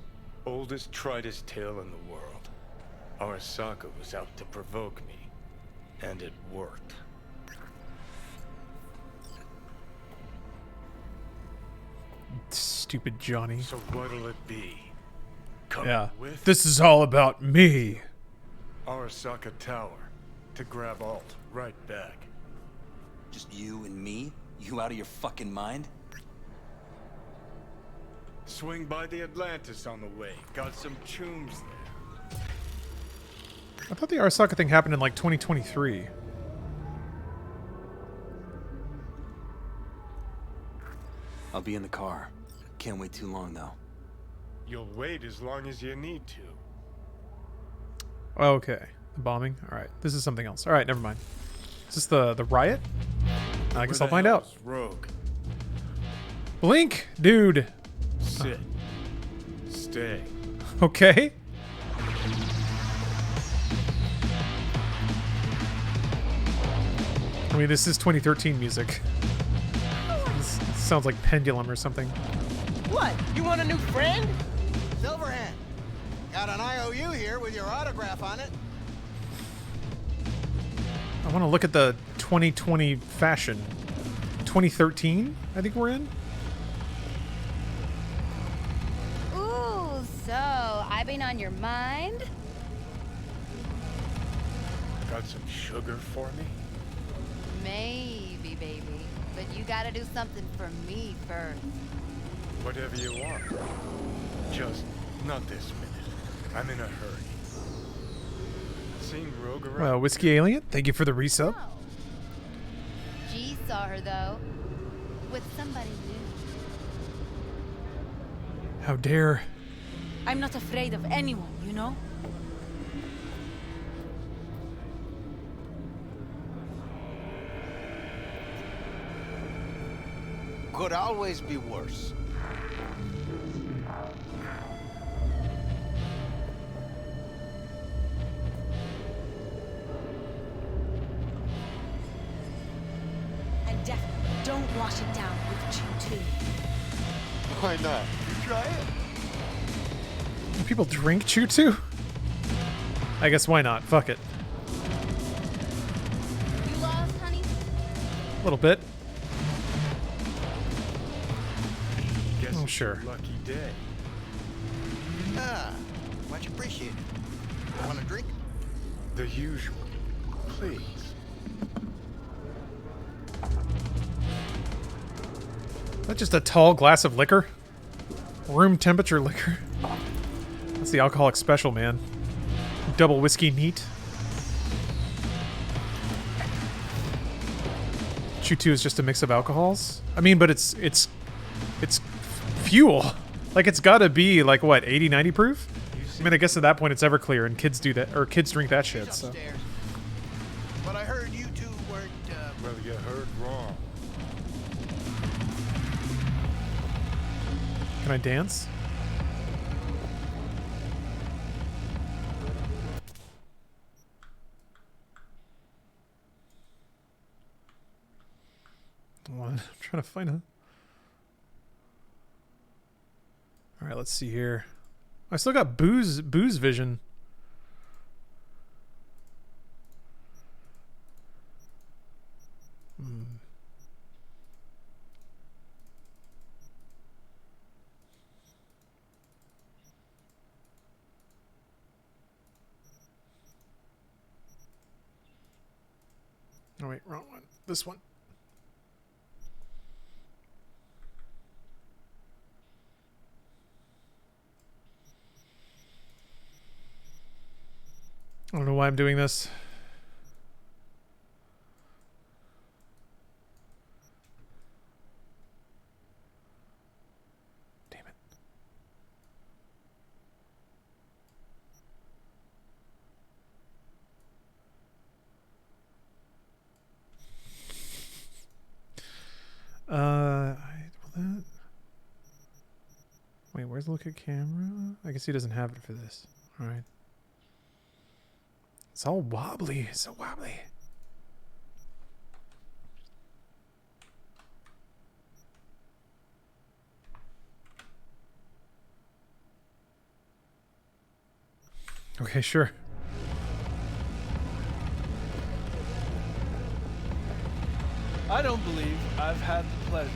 Speaker 18: Oldest, tritest tale in the world. Arasaka was out to provoke me. And it worked.
Speaker 2: Stupid Johnny.
Speaker 18: So what'll it be? Coming
Speaker 2: Yeah.
Speaker 18: with
Speaker 2: This is all about me.
Speaker 18: Arasaka Tower to grab Alt right back.
Speaker 15: Just you and me? You out of your fucking mind?
Speaker 18: Swing by the Atlantis on the way. Got some chooms there.
Speaker 2: I thought the Arasaka thing happened in like 2023.
Speaker 15: I'll be in the car. Can't wait too long though.
Speaker 18: You'll wait as long as you need to.
Speaker 2: Okay. The bombing? Alright. This is something else. Alright, never mind. Is this the riot? I guess I'll find out.
Speaker 18: Rogue.
Speaker 2: Blink, dude.
Speaker 18: Sit. Stay.
Speaker 2: Okay. I mean, this is 2013 music. This sounds like Pendulum or something.
Speaker 14: What? You want a new friend? Silverhand. Got an IOU here with your autograph on it.
Speaker 2: I want to look at the 2020 fashion. 2013, I think we're in.
Speaker 20: Ooh, so I been on your mind?
Speaker 18: Got some sugar for me?
Speaker 20: Maybe, baby. But you gotta do something for me first.
Speaker 18: Whatever you want. Just Not this minute. I'm in a hurry. Seen Rogue around?
Speaker 2: Well, Whiskey Alien, thank you for the resub.
Speaker 20: G saw her, though. With somebody new.
Speaker 2: How dare.
Speaker 3: I'm not afraid of anyone, you know?
Speaker 14: Could always be worse.
Speaker 3: And definitely don't wash it down with Chew 2.
Speaker 11: Why not? You try it.
Speaker 2: Do people drink Chew 2? I guess why not? Fuck it.
Speaker 20: You lost, honey?
Speaker 2: A little bit.
Speaker 18: Guess
Speaker 2: Oh,
Speaker 18: it's
Speaker 2: sure.
Speaker 18: your lucky day.
Speaker 14: Ah, much appreciated. Want a drink?
Speaker 18: The usual. Please.
Speaker 2: Is that just a tall glass of liquor? Room temperature liquor. That's the alcoholic special, man. Double whiskey neat. Chew 2 is just a mix of alcohols? I mean, but it's fuel. Like, it's gotta be, like, what, 80, 90 proof? I mean, I guess at that point it's Everclear and kids do that, or kids drink that shit, so.
Speaker 14: But I heard you two weren't,
Speaker 18: Well, you heard wrong.
Speaker 2: Can I dance? I'm trying to find a... Alright, let's see here. I still got booze vision. Oh wait, wrong one. This one. I don't know why I'm doing this. Damn it. Wait, where's the look at camera? I guess he doesn't have it for this. All right. It's all wobbly. It's so wobbly. Okay, sure.
Speaker 17: I don't believe I've had the pleasure.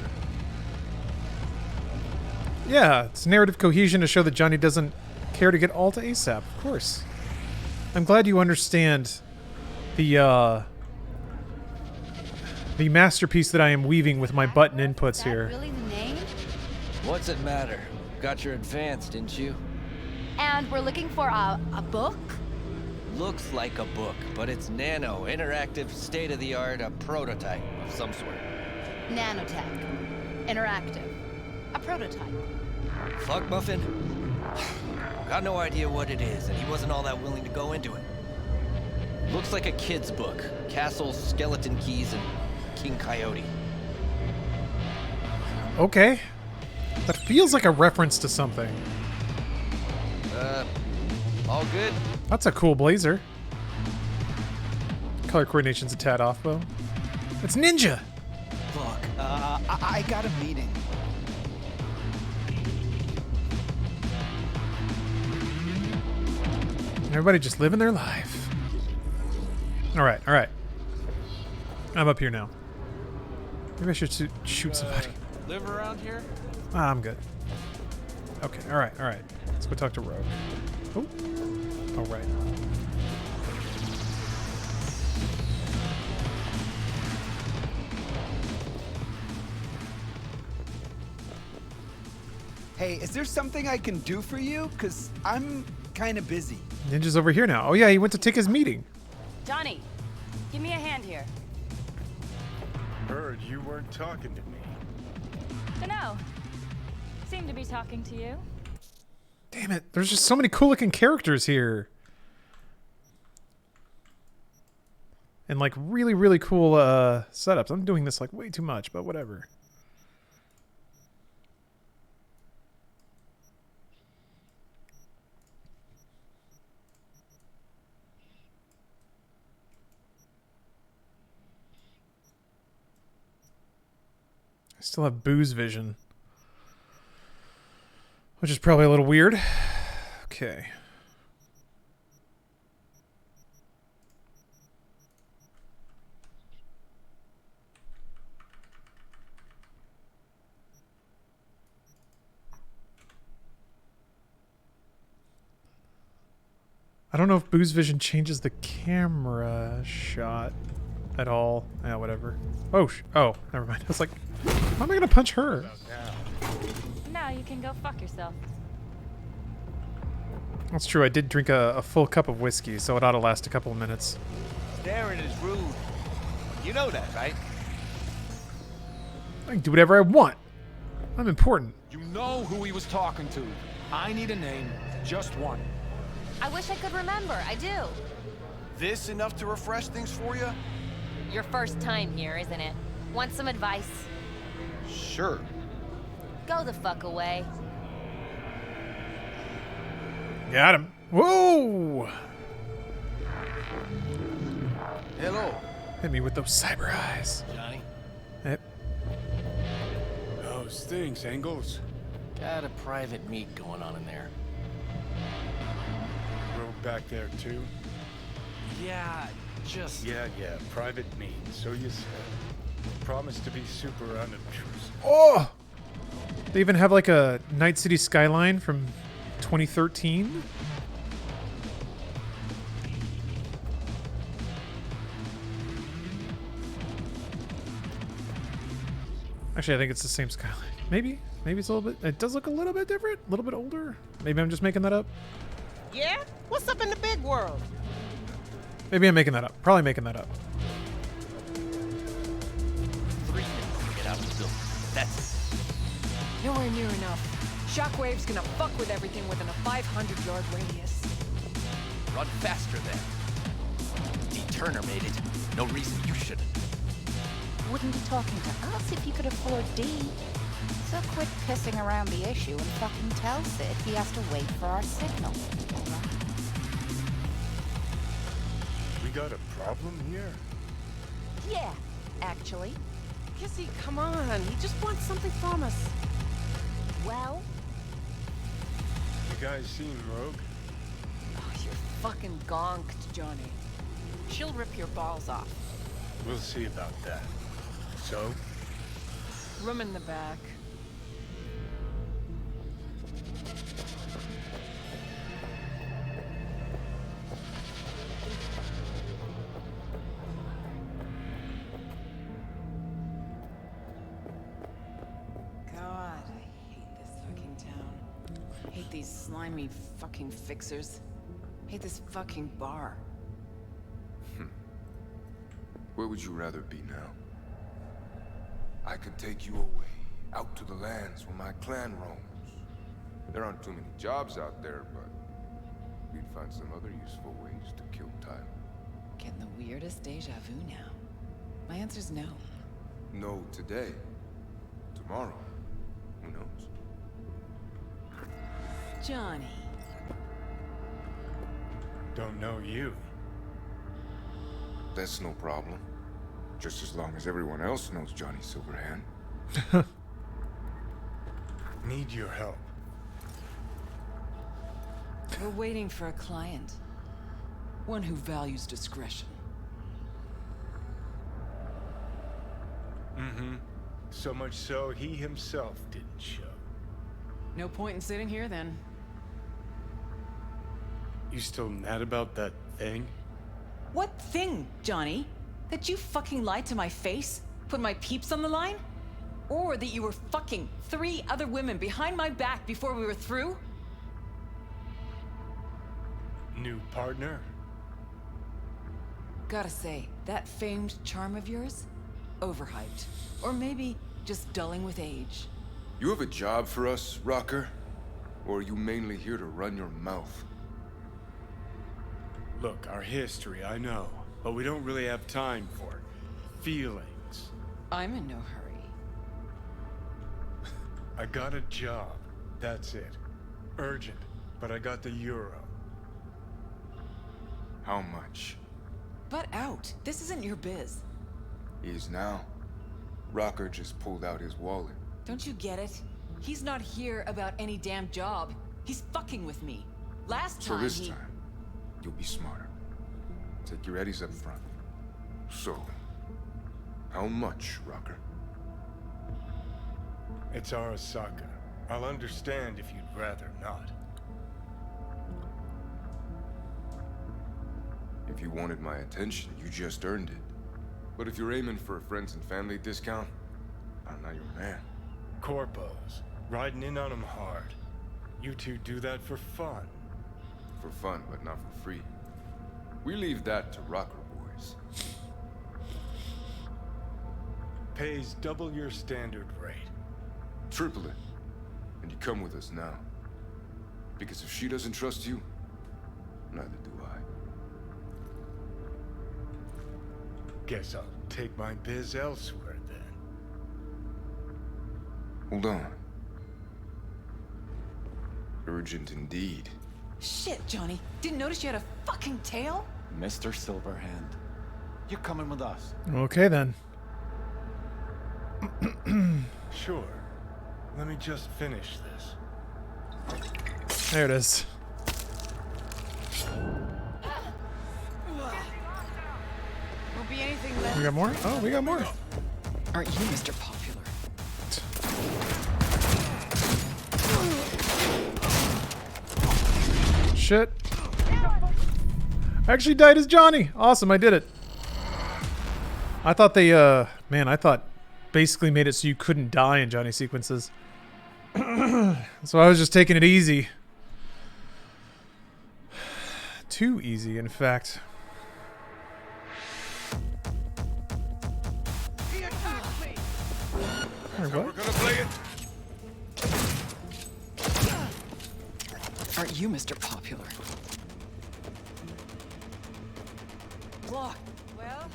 Speaker 2: Yeah, it's narrative cohesion to show that Johnny doesn't care to get all to ASAP. Of course. I'm glad you understand the masterpiece that I am weaving with my button inputs here.
Speaker 3: Really the name?
Speaker 23: What's it matter? Got your advance, didn't you?
Speaker 7: And we're looking for a book?
Speaker 23: Looks like a book, but it's nano, interactive, state-of-the-art, a prototype of some sort.
Speaker 7: Nanotech. Interactive. A prototype.
Speaker 23: Fuck Muffin? Got no idea what it is, and he wasn't all that willing to go into it. Looks like a kid's book. Castles, skeleton keys, and King Coyote.
Speaker 2: Okay. That feels like a reference to something.
Speaker 23: All good?
Speaker 2: That's a cool blazer. Color coordination's a tad off, though. It's ninja!
Speaker 17: Look, I got a meeting.
Speaker 2: Everybody just living their life. Alright, alright. I'm up here now. Maybe I should shoot somebody.
Speaker 17: Live around here?
Speaker 2: Ah, I'm good. Okay, alright, alright. Let's go talk to Rogue. Oh. Alright.
Speaker 1: Hey, is there something I can do for you? Because I'm kind of busy.
Speaker 2: Ninja's over here now. Oh yeah, he went to take his meeting.
Speaker 21: Johnny, give me a hand here.
Speaker 18: Heard you weren't talking to me.
Speaker 21: Dunno. Seem to be talking to you.
Speaker 2: Damn it, there's just so many cool looking characters here. And like really, really cool setups. I'm doing this like way too much, but whatever. I still have booze vision. Which is probably a little weird. Okay. I don't know if booze vision changes the camera shot at all. Yeah, whatever. Oh, oh, never mind. I was like, how am I gonna punch her?
Speaker 21: Now you can go fuck yourself.
Speaker 2: That's true. I did drink a full cup of whiskey, so it ought to last a couple of minutes.
Speaker 14: Staring is rude. You know that, right?
Speaker 2: I can do whatever I want. I'm important.
Speaker 24: You know who he was talking to. I need a name. Just one.
Speaker 7: I wish I could remember. I do.
Speaker 14: This enough to refresh things for you?
Speaker 7: Your first time here, isn't it? Want some advice?
Speaker 14: Sure.
Speaker 7: Go the fuck away.
Speaker 2: Got him. Whoa!
Speaker 14: Hello.
Speaker 2: Hit me with those cyber eyes.
Speaker 23: Johnny?
Speaker 2: Yep.
Speaker 18: How's things, Engels?
Speaker 23: Got a private meet going on in there.
Speaker 18: Rogue back there too?
Speaker 24: Yeah, just...
Speaker 18: Yeah, private meet, so you said. Promise to be super unobtrusive.
Speaker 2: Oh! They even have like a Night City skyline from 2013. Actually, I think it's the same skyline. Maybe it's a little bit. It does look a little bit different, a little bit older. Maybe I'm just making that up.
Speaker 12: Yeah? What's up in the big world?
Speaker 2: Maybe I'm making that up. Probably making that up.
Speaker 23: 3 minutes to get out of the building. That's it.
Speaker 6: Nowhere near enough. Shockwave's gonna fuck with everything within a 500-yard radius.
Speaker 23: Run faster then. D. Turner made it. No reason you shouldn't.
Speaker 25: Wouldn't be talking to us if you could afford D. So quit pissing around the issue and fucking tell Sid he has to wait for our signal. All right?
Speaker 18: We got a problem here?
Speaker 25: Yeah, actually.
Speaker 12: Kissy, come on. He just wants something from us.
Speaker 25: Well?
Speaker 18: You guys seen Rogue?
Speaker 6: Oh, you're fucking gonked, Johnny.
Speaker 12: She'll rip your balls off.
Speaker 18: We'll see about that. So?
Speaker 6: Room in the back. God, I hate this fucking town. Hate these slimy fucking fixers. Hate this fucking bar.
Speaker 26: Where would you rather be now? I could take you away, out to the lands where my clan roams. There aren't too many jobs out there, but we'd find some other useful ways to kill time.
Speaker 6: Getting the weirdest deja vu now. My answer's no.
Speaker 26: No today. Tomorrow. Who knows?
Speaker 6: Johnny.
Speaker 18: Don't know you.
Speaker 26: That's no problem. Just as long as everyone else knows Johnny Silverhand.
Speaker 18: Need your help.
Speaker 6: We're waiting for a client. One who values discretion.
Speaker 18: Mm-hmm. So much so, he himself didn't show.
Speaker 6: No point in sitting here, then.
Speaker 18: You still mad about that thing?
Speaker 6: What thing, Johnny? That you fucking lied to my face? Put my peeps on the line?
Speaker 4: Or that you were fucking 3 other women behind my back before we were through?
Speaker 18: New partner?
Speaker 4: Gotta say, that famed charm of yours? Overhyped. Or maybe just dulling with age.
Speaker 26: You have a job for us, Rocker? Or are you mainly here to run your mouth?
Speaker 18: Look, our history, I know. But we don't really have time for feelings.
Speaker 4: I'm in no hurry.
Speaker 18: I got a job. That's it. Urgent. But I got the euro.
Speaker 26: How much?
Speaker 4: Butt out. This isn't your biz.
Speaker 26: Is now. Rocker just pulled out his wallet.
Speaker 4: Don't you get it? He's not here about any damn job. He's fucking with me. Last time
Speaker 26: So this
Speaker 4: he...
Speaker 26: time, you'll be smarter. Take your eddies up front. So, how much, Rocker?
Speaker 18: It's Arasaka. I'll understand if you'd rather not.
Speaker 26: If you wanted my attention, you just earned it. But if you're aiming for a friends and family discount, I'm not your man.
Speaker 18: Corpos. Riding in on them hard. You two do that for fun.
Speaker 26: For fun, but not for free. We leave that to Rocker boys.
Speaker 18: Pays double your standard rate.
Speaker 26: Triple it. And you come with us now. Because if she doesn't trust you, neither do I.
Speaker 18: Guess I'll take my biz elsewhere then.
Speaker 26: Hold on. Urgent indeed.
Speaker 4: Shit, Johnny. Didn't notice you had a fucking tail?
Speaker 24: Mr. Silverhand, you're coming with us.
Speaker 2: Okay then.
Speaker 18: Sure. Let me just finish this.
Speaker 2: There it is.
Speaker 4: Won't be anything left.
Speaker 2: We got more? Oh, we got more.
Speaker 4: Aren't you Mr. Popular?
Speaker 2: Shit. I actually died as Johnny. Awesome, I did it. I thought they, man, I thought basically made it so you couldn't die in Johnny sequences. So I was just taking it easy. Too easy, in fact. What?
Speaker 18: We're gonna play it.
Speaker 4: Aren't you Mr. Popular? Block. Well,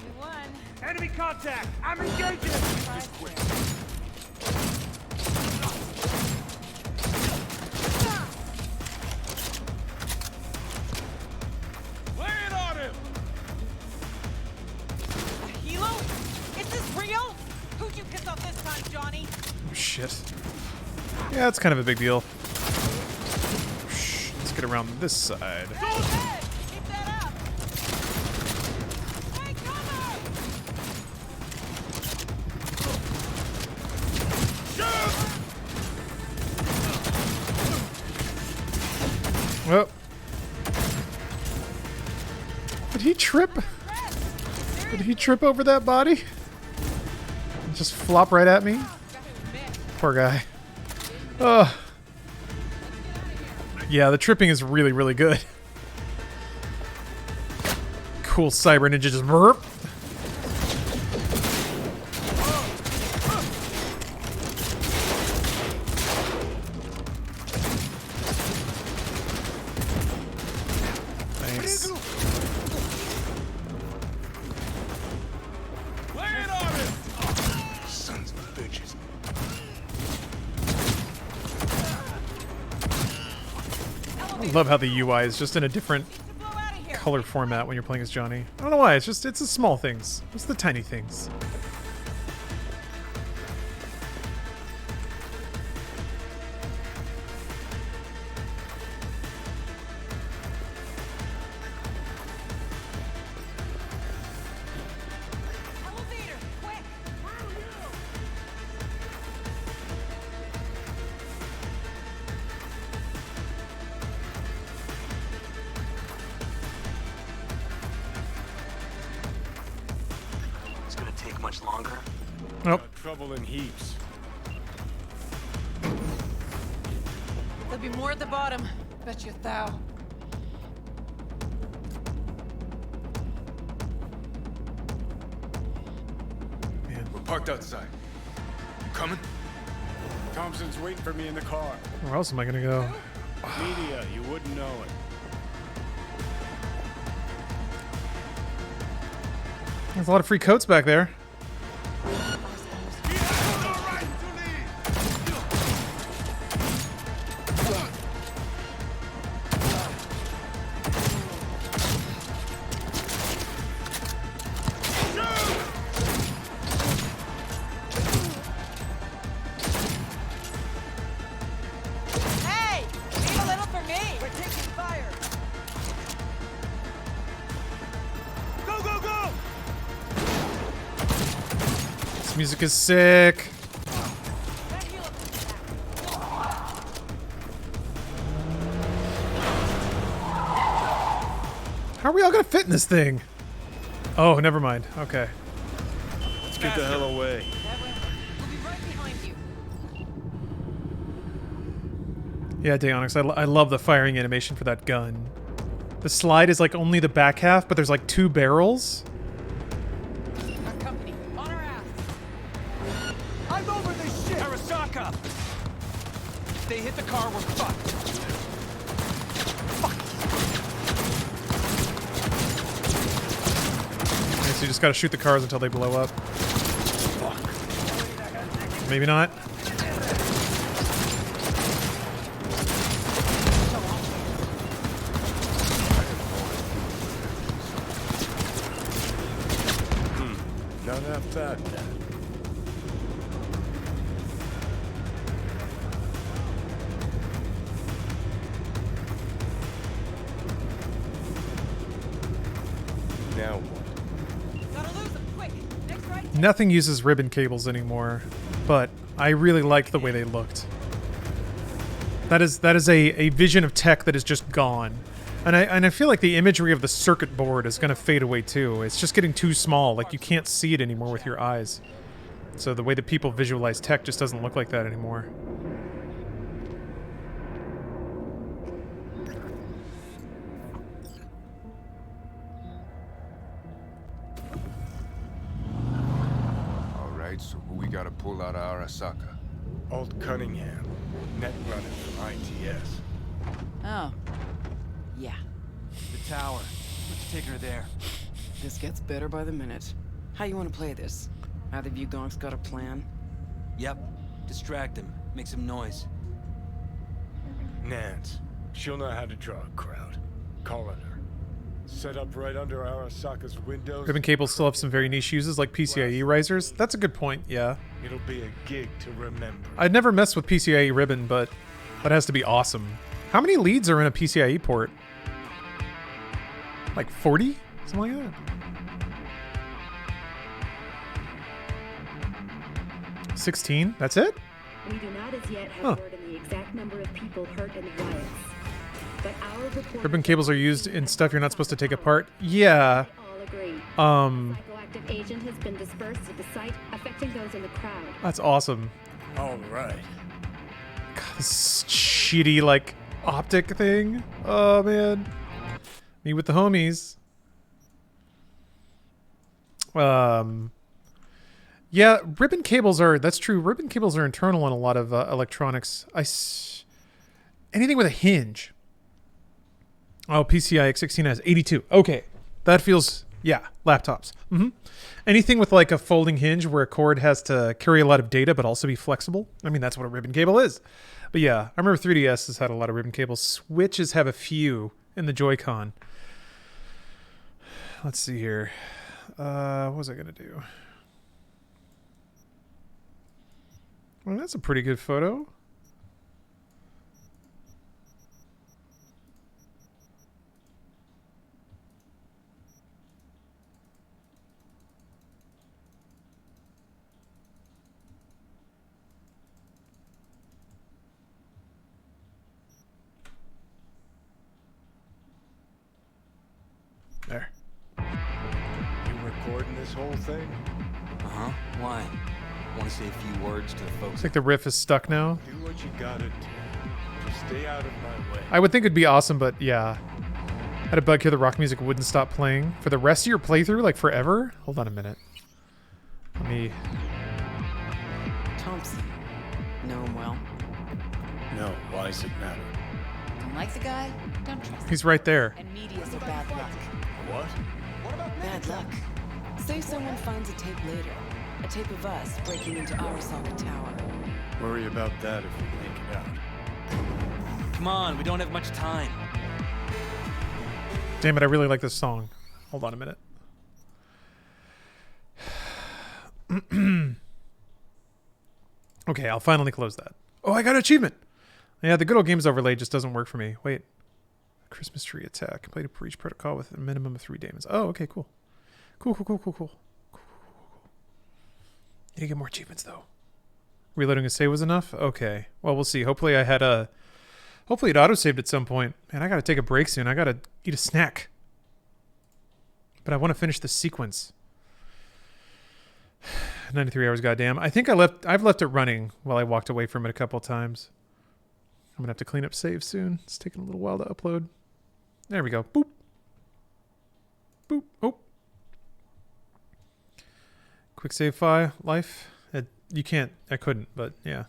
Speaker 4: we won.
Speaker 9: Enemy contact! I'm engaging! Just quit. Lay it on him!
Speaker 12: Hilo? Is this real? Who'd you piss off this time, Johnny?
Speaker 2: Oh, shit. Yeah, that's kind of a big deal. Shh, let's get around this side. Oh. Did he trip? Did he trip over that body? And just flop right at me? Poor guy. Ugh. Yeah, the tripping is really, really good. Cool cyber ninja just burp. Nice.
Speaker 9: Lay it on him!
Speaker 18: Sons of bitches.
Speaker 2: I love how the UI is just in a different color format when you're playing as Johnny. I don't know why, it's the small things. It's the tiny things. Nope.
Speaker 18: Got trouble in heaps.
Speaker 4: There'll be more at the bottom. Bet you thou.
Speaker 26: We're parked outside. You coming?
Speaker 18: Thompson's waiting for me in the car.
Speaker 2: Where else am I gonna go?
Speaker 18: Media, you wouldn't know it.
Speaker 2: There's a lot of free coats back there.
Speaker 12: Hey! Leave a little for me! We're taking fire! Go, go, go!
Speaker 2: This music is sick. How are we all gonna fit in this thing? Oh, never mind. Okay.
Speaker 18: Let's get the hell away.
Speaker 4: We'll be right behind you.
Speaker 2: Yeah, Deonix, I love the firing animation for that gun. The slide is like only the back half, but there's like 2 barrels.
Speaker 12: Our company, on our ass! I'm over this shit!
Speaker 24: Arasaka! If they hit the car, we're fucked.
Speaker 2: Okay, so you just gotta shoot the cars until they blow up. Maybe not.
Speaker 18: Not half bad, man. Now what?
Speaker 12: Gotta lose them, quick! Next right!
Speaker 2: Nothing uses ribbon cables anymore, but I really liked the way they looked. That is a vision of tech that is just gone. And I feel like the imagery of the circuit board is going to fade away too. It's just getting too small, like you can't see it anymore with your eyes. So the way that people visualize tech just doesn't look like that anymore.
Speaker 26: All right, so who we gotta pull out of Arasaka?
Speaker 18: Alt Cunningham, net runner from ITS.
Speaker 4: Oh. Yeah.
Speaker 24: The tower. Let's take her there.
Speaker 4: This gets better by the minute. How you want to play this? Either of you gonks got a plan?
Speaker 15: Yep. Distract him. Make some noise.
Speaker 18: Nance. She'll know how to draw a crowd. Call on her. Set up right under Arasaka's windows.
Speaker 2: Ribbon cables still have some very niche uses like PCIe risers. That's a good point, yeah.
Speaker 18: It'll be a gig to remember.
Speaker 2: I'd never messed with PCIe ribbon, but that has to be awesome. How many leads are in a PCIe port? Like 40? Something like that. 16? That's it?
Speaker 5: We do not as yet have word on the exact number of people hurt in the riots. But our report
Speaker 2: Ribbon cables are used in stuff you're not supposed to take apart. Yeah.
Speaker 5: all agree.
Speaker 2: Psychoactive
Speaker 5: agent has been dispersed at the site, affecting those in the crowd.
Speaker 2: That's awesome.
Speaker 18: All right.
Speaker 2: God, this shitty, like, optic thing. Oh, man. Me with the homies. Yeah, ribbon cables are, that's true. Ribbon cables are internal in a lot of electronics. Anything with a hinge. Oh, PCI X16 has 82. Okay. That feels, yeah, laptops. Anything with like a folding hinge where a cord has to carry a lot of data but also be flexible. I mean, that's what a ribbon cable is. But yeah, I remember 3DS has had a lot of ribbon cables. Switches have a few in the Joy-Con. Let's see here. What was I going to do? Well, that's a pretty good photo. There.
Speaker 18: You recording this whole thing?
Speaker 15: Uh-huh. Why? Want to say a few words to the folks?
Speaker 2: It's like the riff is stuck now.
Speaker 18: Do what you gotta do. Just stay out of my way.
Speaker 2: I would think it'd be awesome, but yeah. I had a bug here, the rock music wouldn't stop playing. For the rest of your playthrough, like forever? Hold on a minute. Let me...
Speaker 4: Thompson. Know him well?
Speaker 18: No, why does it matter?
Speaker 4: Don't like the guy? Don't trust him.
Speaker 2: He's right there.
Speaker 4: And media's a bad luck.
Speaker 18: What?
Speaker 4: Bad luck. Say someone finds a tape later. A tape of us breaking into Arasaka Tower.
Speaker 18: Worry about that if we make it out.
Speaker 15: Come on, we don't have much time.
Speaker 2: Damn it, I really like this song. Hold on a minute. Okay, I'll finally close that. Oh, I got an achievement! Yeah, the good old games overlay just doesn't work for me. Wait. Christmas tree attack. Complete a breach protocol with a minimum of 3 demons. Oh, okay, cool. Cool. Need to get more achievements, though. Reloading a save was enough? Okay. Well, we'll see. Hopefully I had a... Hopefully it auto-saved at some point. Man, I gotta take a break soon. I gotta eat a snack. But I want to finish the sequence. 93 hours, goddamn. I think I've left it running while I walked away from it a couple times. I'm gonna have to clean up save soon. It's taking a little while to upload. There we go. Boop. Boop. Oh. Quick save file. Life. You can't. I couldn't, but yeah.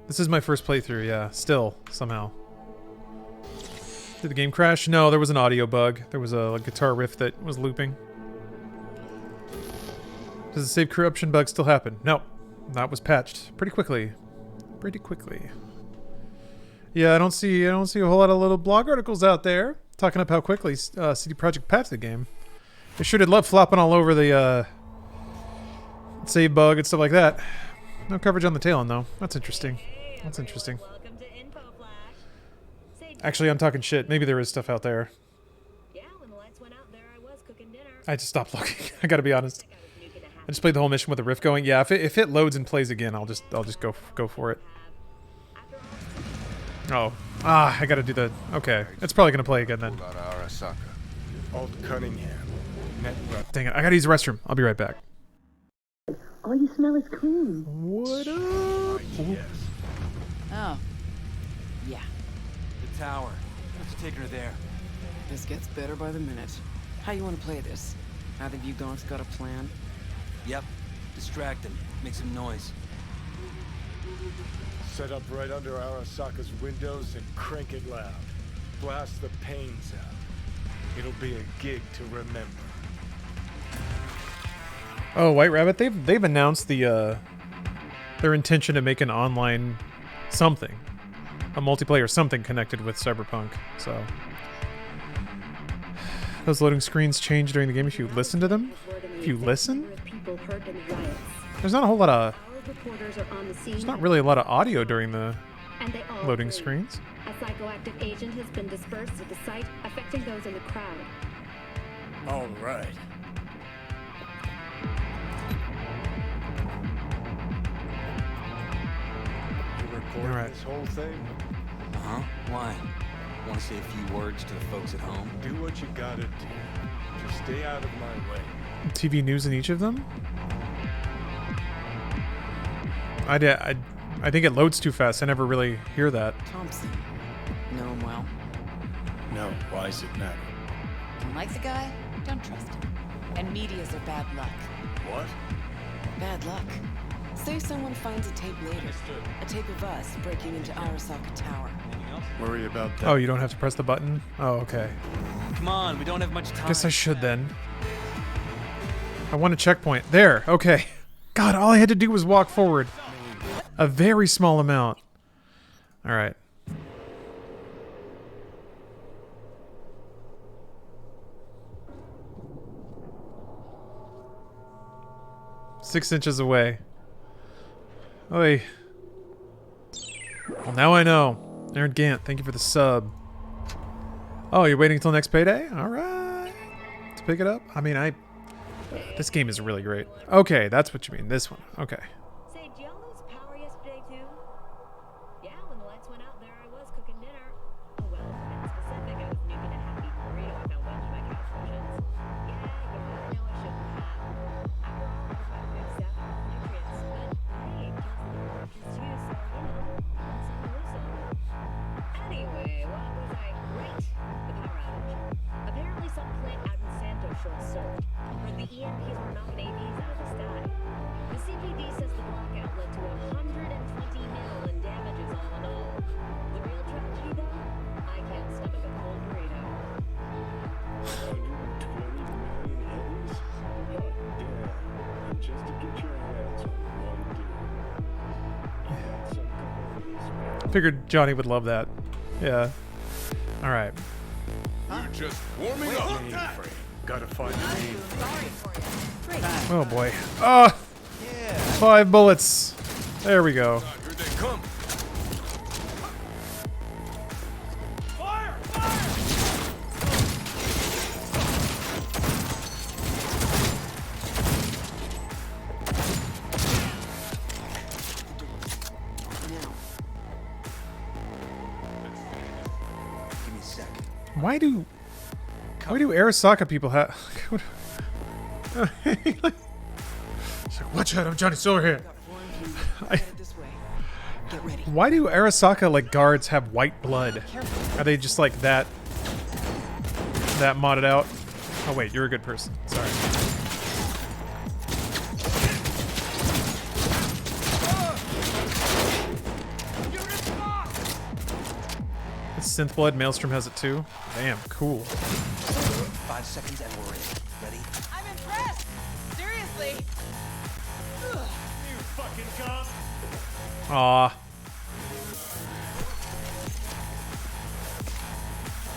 Speaker 2: This is my first playthrough, yeah. Still, somehow. Did the game crash? No, there was an audio bug. There was a guitar riff that was looping. Does the save corruption bug still happen? No. That was patched pretty quickly. Yeah, I don't see a whole lot of little blog articles out there talking about how quickly CD Projekt patched the game. They sure did love flopping all over the save bug and stuff like that. No coverage on the tail end though. That's interesting. Actually, I'm talking shit. Maybe there is stuff out there. I just stopped looking. I gotta be honest. I just played the whole mission with the riff going. Yeah, if it loads and plays again, I'll just go for it. Oh. I gotta do the... Okay. It's probably gonna play again then.
Speaker 18: Old Cunningham.
Speaker 2: Dang it. I gotta use the restroom. I'll be right back.
Speaker 5: All you smell is clean.
Speaker 2: What up?
Speaker 18: Yes.
Speaker 4: Oh. Yeah.
Speaker 15: The tower. Let's take her there.
Speaker 4: This gets better by the minute. How you want to play this? Either of you gonks got a plan?
Speaker 15: Yep. Distract him. Make some noise.
Speaker 18: Set up right under Arasaka's windows and crank it loud. Blast the panes out. It'll be a gig to remember.
Speaker 2: Oh, White Rabbit, they've announced their intention to make an online something. A multiplayer something connected with Cyberpunk, so... Those loading screens change during the game if you listen to them? If you listen? There's not a whole lot of... There's not really a lot of audio during the loading screens.
Speaker 5: A psychoactive agent has been dispersed at the site, affecting those in the crowd.
Speaker 18: All right. You recording this whole thing?
Speaker 15: Uh-huh. Why? Want to say a few words to the folks at home?
Speaker 18: Do what you gotta do. Just stay out of my way.
Speaker 2: TV news in each of them? I think it loads too fast. I never really hear that.
Speaker 4: Thompson. Know him well?
Speaker 18: No, why does it matter?
Speaker 4: Don't like the guy? Don't trust him. And media's a bad luck.
Speaker 18: What?
Speaker 4: Bad luck. Say someone finds a tape later. A tape of us breaking into Arasaka Tower.
Speaker 18: Worry about that.
Speaker 2: Oh, you don't have to press the button? Oh, okay.
Speaker 15: Come on, we don't have much time.
Speaker 2: Guess I should then. I want a checkpoint. There, okay. God, all I had to do was walk forward. A very small amount. Alright. Six inches away. Oi. Well, now I know. Aaron Gant, thank you for the sub. Oh, you're waiting until next payday? Alright. To pick it up? I mean, this game is really great. Okay, that's what you mean. This one. Okay.
Speaker 5: Say, did y'all lose power yesterday too? Yeah, when the lights went out there, I was cooking dinner. Oh well, to be specific, I was nuking a happy burrito. I found a bunch of my couch cushions. Yeah, I know I shouldn't have. After all, Heard the EMPs were knocking AVs out of the sky. The CPD says the blackout led to 120 mil in damages all in all. The real tragedy, though? I can't stomach a cold burrito.
Speaker 18: 120 million headies? Hot damn. And just to get your hands on one dude. That's some confidence, man.
Speaker 2: Figured Johnny would love that. Yeah. All right.
Speaker 18: You're just warming up. Mainframe. Gotta find the mainframe.
Speaker 2: Oh boy. Ah! 5 bullets. There we go.
Speaker 18: Here they come.
Speaker 15: Give me a second.
Speaker 2: Why do Arasaka people have? Watch out! I'm Johnny Silver here. Why do Arasaka like guards have white blood? Are they just like that modded out? Oh wait, you're a good person. Sorry. Synth blood. Maelstrom has it too. Damn, cool.
Speaker 15: 5 seconds and we're in. Ready?
Speaker 12: I'm impressed! Seriously!
Speaker 18: You fucking cop!
Speaker 2: Aw.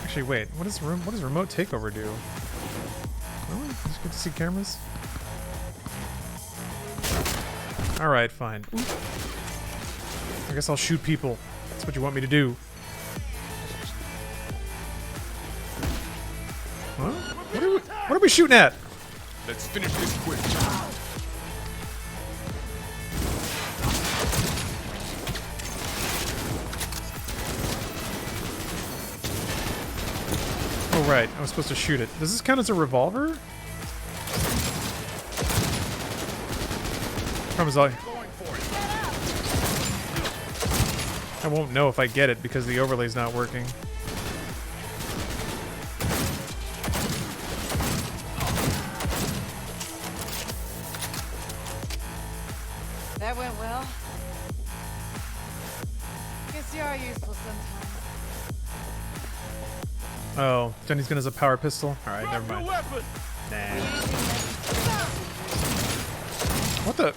Speaker 2: Actually, wait. What does remote takeover do? Really? Just get to see cameras. All right, fine. I guess I'll shoot people. That's what you want me to do. Huh? What are we shooting at?
Speaker 18: Let's finish this quick.
Speaker 2: Oh right, I was supposed to shoot it. Does this count as a revolver? I won't know if I get it because the overlay's not working.
Speaker 4: That went well. Guess you are useful sometimes.
Speaker 2: Oh, Johnny's gun is a power pistol? Alright, never mind. Nah. What the?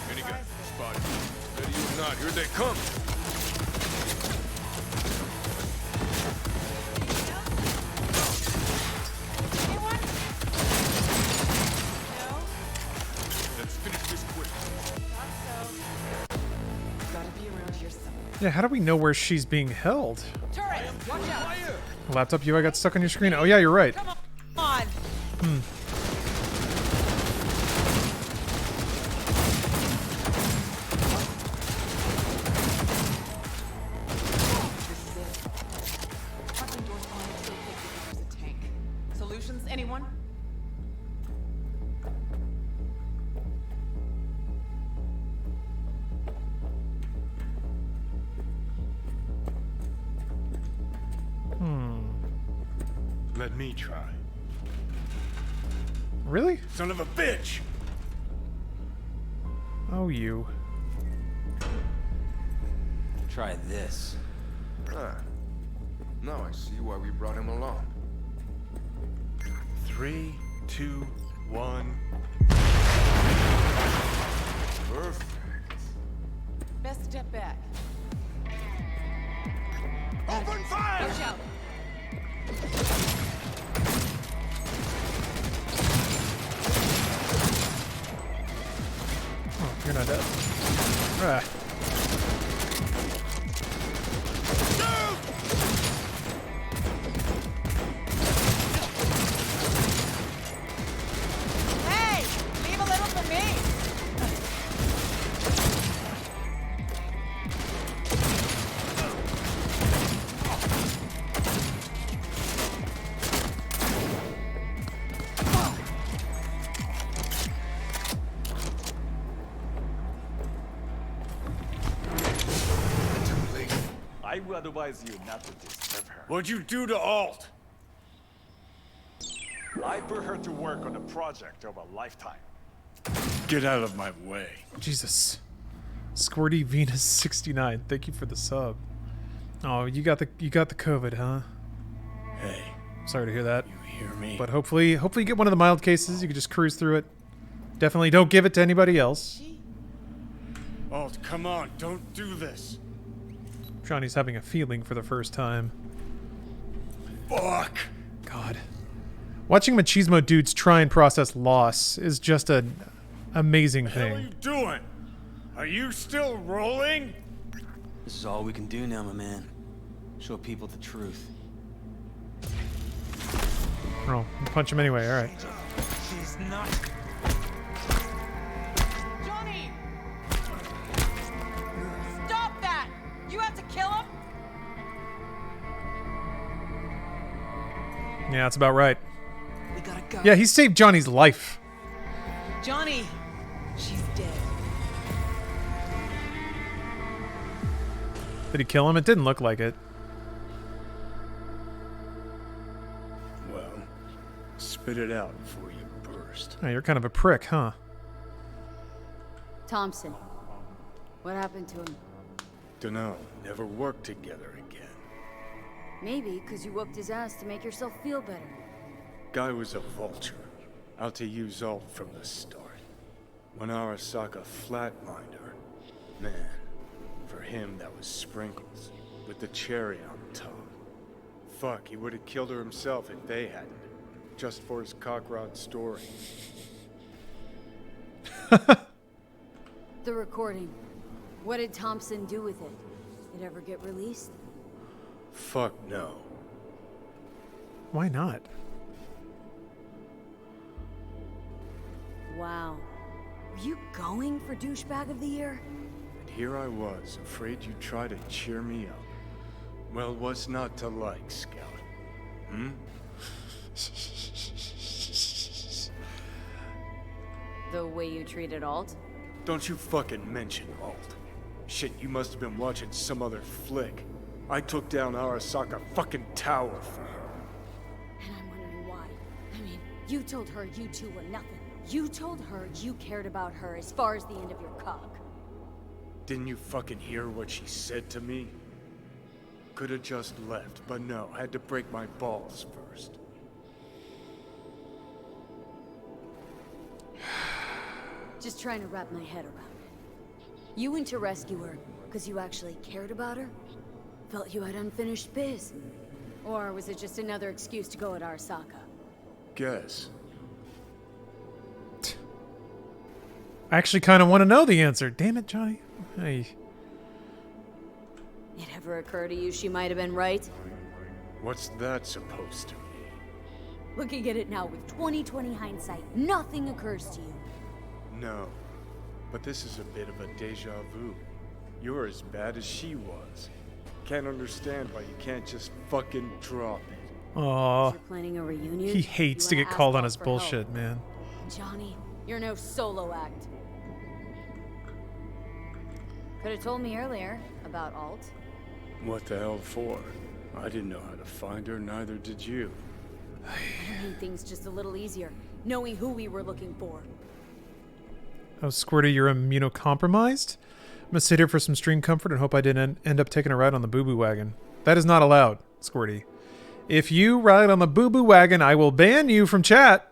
Speaker 18: Minigun spotted. Ready or not, here they come. Let's finish this quick.
Speaker 4: Gotta be around here somewhere.
Speaker 2: Yeah, how do we know where she's being held?
Speaker 12: Turret! Watch out!
Speaker 2: Laptop UI got stuck on your screen? Oh yeah, you're right.
Speaker 12: Come on!
Speaker 2: Hmm.
Speaker 4: Parking doors on until there's a tank. Solutions, anyone?
Speaker 18: Let me try.
Speaker 2: Really?
Speaker 18: Son of a bitch!
Speaker 2: Oh, you.
Speaker 15: Try this.
Speaker 26: Ah. Now I see why we brought him along.
Speaker 18: 3, 2, 1.
Speaker 26: Perfect.
Speaker 4: Best step back.
Speaker 18: Open fire!
Speaker 4: Watch out!
Speaker 2: Oh, you're not dead. Ah.
Speaker 12: Hey! Leave a little for me!
Speaker 8: I would advise you not to disturb her.
Speaker 18: What'd you do to Alt?
Speaker 8: I put her to work on a project of a lifetime.
Speaker 18: Get out of my way.
Speaker 2: Jesus. Squirty Venus 69. Thank you for the sub. Oh, you got the COVID, huh?
Speaker 18: Hey.
Speaker 2: Sorry to hear that.
Speaker 18: You hear me?
Speaker 2: But hopefully you get one of the mild cases. You can just cruise through it. Definitely don't give it to anybody else.
Speaker 18: Alt, come on, don't do this.
Speaker 2: Johnny's having a feeling for the first time.
Speaker 18: Fuck.
Speaker 2: God. Watching machismo dudes try and process loss is just an amazing thing.
Speaker 18: What are you doing? Are you still rolling?
Speaker 15: This is all we can do now, my man. Show people the truth.
Speaker 2: Oh, punch him anyway, alright.
Speaker 12: She's not.
Speaker 7: Johnny! Stop that! You have to kill him?
Speaker 2: Yeah, that's about right.
Speaker 4: We gotta go.
Speaker 2: Yeah, he saved Johnny's life.
Speaker 4: Johnny! She's dead.
Speaker 2: Did he kill him? It didn't look like it.
Speaker 18: Well, spit it out before you burst.
Speaker 2: Oh, you're kind of a prick, huh?
Speaker 3: Thompson. What happened to him?
Speaker 18: Dunno, never worked together again.
Speaker 3: Maybe because you whooped his ass to make yourself feel better.
Speaker 18: Guy was a vulture, out to use Alt from the start. When Arasaka flatlined her, man, for him that was sprinkles, with the cherry on top. Fuck, he would have killed her himself if they hadn't, just for his cockrod story.
Speaker 3: The recording. What did Thompson do with it? It ever get released?
Speaker 18: Fuck no.
Speaker 2: Why not?
Speaker 3: Wow. Were you going for douchebag of the year?
Speaker 18: And here I was, afraid you'd try to cheer me up. Well, what's not to like, Scout? Hmm?
Speaker 3: The way you treated Alt?
Speaker 18: Don't you fucking mention Alt. Shit, you must have been watching some other flick. I took down Arasaka fucking tower for her.
Speaker 3: And I'm wondering why. I mean, you told her you two were nothing. You told her you cared about her as far as the end of your cock.
Speaker 18: Didn't you fucking hear what she said to me? Could've just left, but no, had to break my balls first.
Speaker 3: Just trying to wrap my head around it. You went to rescue her because you actually cared about her? Felt you had unfinished biz? Or was it just another excuse to go at Arasaka?
Speaker 18: Guess.
Speaker 2: I actually kind of want to know the answer. Damn it, Johnny. Hey.
Speaker 3: It ever occur to you she might have been right?
Speaker 18: What's that supposed to mean?
Speaker 3: Looking at it now with 20/20 hindsight, nothing occurs to you.
Speaker 18: No. But this is a bit of a deja vu. You're as bad as she was. Can't understand why you can't just fucking drop it.
Speaker 2: Aw.
Speaker 3: You're planning a reunion?
Speaker 2: He hates
Speaker 3: You
Speaker 2: to
Speaker 3: wanna
Speaker 2: get
Speaker 3: ask
Speaker 2: called on
Speaker 3: Alt
Speaker 2: his
Speaker 3: for
Speaker 2: bullshit,
Speaker 3: help.
Speaker 2: man.
Speaker 3: Johnny, you're no solo act. Could have told me earlier about Alt.
Speaker 18: What the hell for? I didn't know how to find her, neither did you.
Speaker 3: I made things just a little easier, knowing who we were looking for.
Speaker 2: Oh, Squirty, you're immunocompromised? I'm gonna sit here for some stream comfort and hope I didn't end up taking a ride on the boo-boo wagon. That is not allowed, Squirty. If you ride on the boo-boo wagon, I will ban you from chat.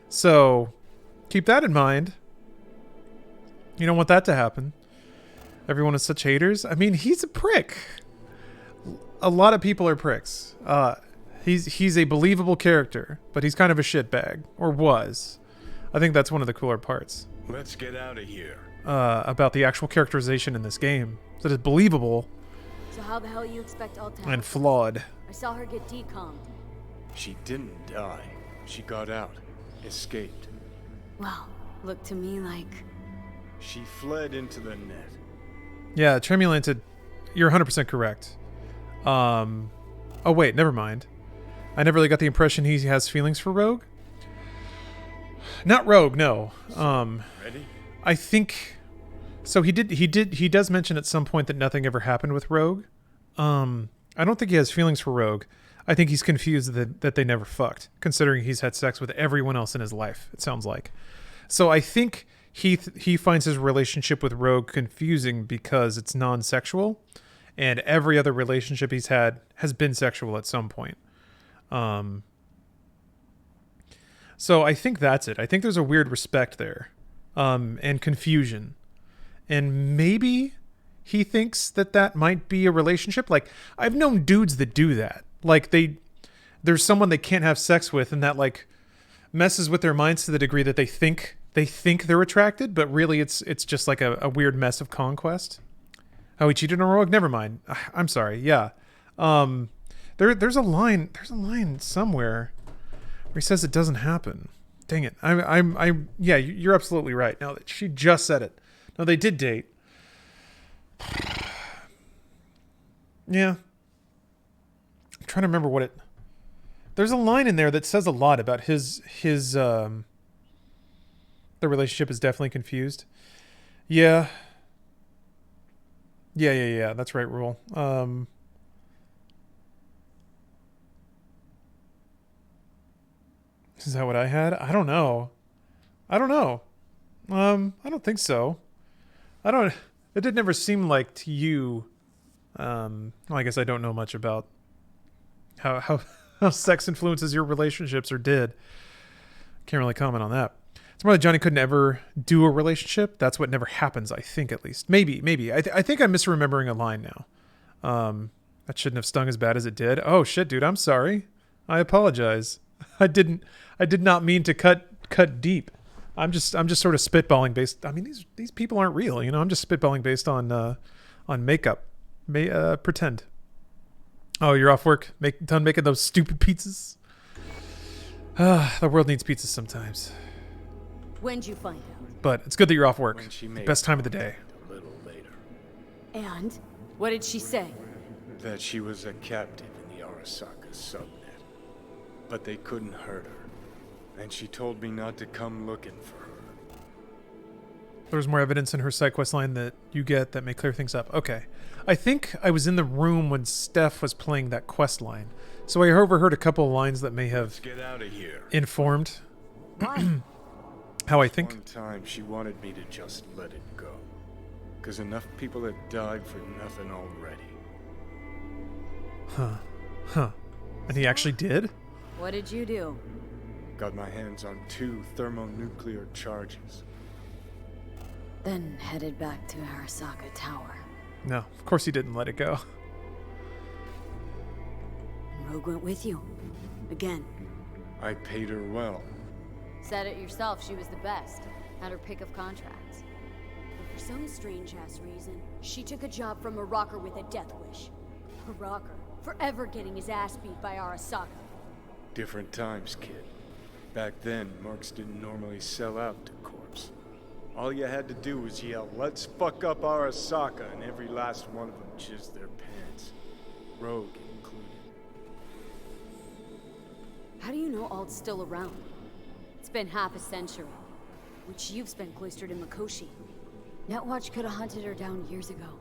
Speaker 2: So, keep that in mind. You don't want that to happen. Everyone is such haters. I mean, he's a prick. A lot of people are pricks. He's a believable character, but he's kind of a shitbag. Or was. I think that's one of the cooler parts.
Speaker 18: Let's get out of here.
Speaker 2: About the actual characterization in this game. That is believable
Speaker 3: So how the hell you expect Alt to
Speaker 2: and
Speaker 3: happen?
Speaker 2: flawed.
Speaker 3: I saw her get decommed.
Speaker 18: She didn't die. She got out. Escaped.
Speaker 3: Well, looked to me like...
Speaker 18: She fled into the net.
Speaker 2: Yeah, Tremulanted, you're 100% correct. Oh wait, never mind. I never really got the impression he has feelings for Rogue. Not Rogue, no.
Speaker 18: Ready?
Speaker 2: I think so. He does mention at some point that nothing ever happened with Rogue. I don't think he has feelings for Rogue. I think he's confused that they never fucked, considering he's had sex with everyone else in his life, it sounds like. So I think he finds his relationship with Rogue confusing because it's non-sexual, and every other relationship he's had has been sexual at some point. So I think that's it. I think there's a weird respect there, and confusion. And maybe he thinks that might be a relationship. Like, I've known dudes that do that. Like, there's someone they can't have sex with, and that, like, messes with their minds to the degree that they think they're attracted, but really it's just like a weird mess of conquest. Oh, he cheated on Rogue? Never mind. I'm sorry. Yeah. There's a line somewhere where he says it doesn't happen. Dang it. Yeah, you're absolutely right. Now that she just said it. No, they did date. Yeah. I'm trying to remember what it... There's a line in there that says a lot about his the relationship is definitely confused. Yeah. Yeah. That's right, Rule. Is that what I had? I don't know. I don't think so. It did never seem like to you. Well, I guess I don't know much about how sex influences your relationships, or did. Can't really comment on that. It's more like Johnny couldn't ever do a relationship. That's what never happens, I think, at least. Maybe. I think I'm misremembering a line now. That shouldn't have stung as bad as it did. Oh shit, dude, I'm sorry. I apologize. I did not mean to cut deep. I'm just sort of spitballing based. I mean, these people aren't real, you know. I'm just spitballing based on makeup. Pretend. Oh, you're off work. Done making those stupid pizzas. The world needs pizzas sometimes.
Speaker 3: When'd you find out?
Speaker 2: But it's good that you're off work. Best time of the day.
Speaker 8: A little later.
Speaker 3: And what did she say?
Speaker 8: That she was a captive in the Arasaka subnet. But they couldn't hurt her. And she told me not to come looking for her.
Speaker 2: There's more evidence in her side quest line that you get that may clear things up. Okay. I think I was in the room when Steph was playing that quest line. So I overheard a couple of lines that may have
Speaker 8: get out of here.
Speaker 2: Informed how I think.
Speaker 8: One time she wanted me to just let it go. Because enough people have died for nothing already.
Speaker 2: Huh. And he actually did?
Speaker 3: What did you do?
Speaker 8: Got my hands on 2 thermonuclear charges.
Speaker 3: Then headed back to Arasaka Tower.
Speaker 2: No, of course he didn't let it go.
Speaker 3: And Rogue went with you. Again.
Speaker 8: I paid her well.
Speaker 3: Said it yourself, she was the best. Had her pick of contracts. But for some strange-ass reason, she took a job from a rocker with a death wish. A rocker, forever getting his ass beat by Arasaka.
Speaker 8: Different times, kid. Back then, mercs didn't normally sell out to corpse. All you had to do was yell, "Let's fuck up Arasaka," and every last one of them jizzed their pants. Rogue included.
Speaker 3: How do you know Alt's still around? It's been half a century, which you've spent cloistered in Mikoshi. Netwatch could have hunted her down years ago.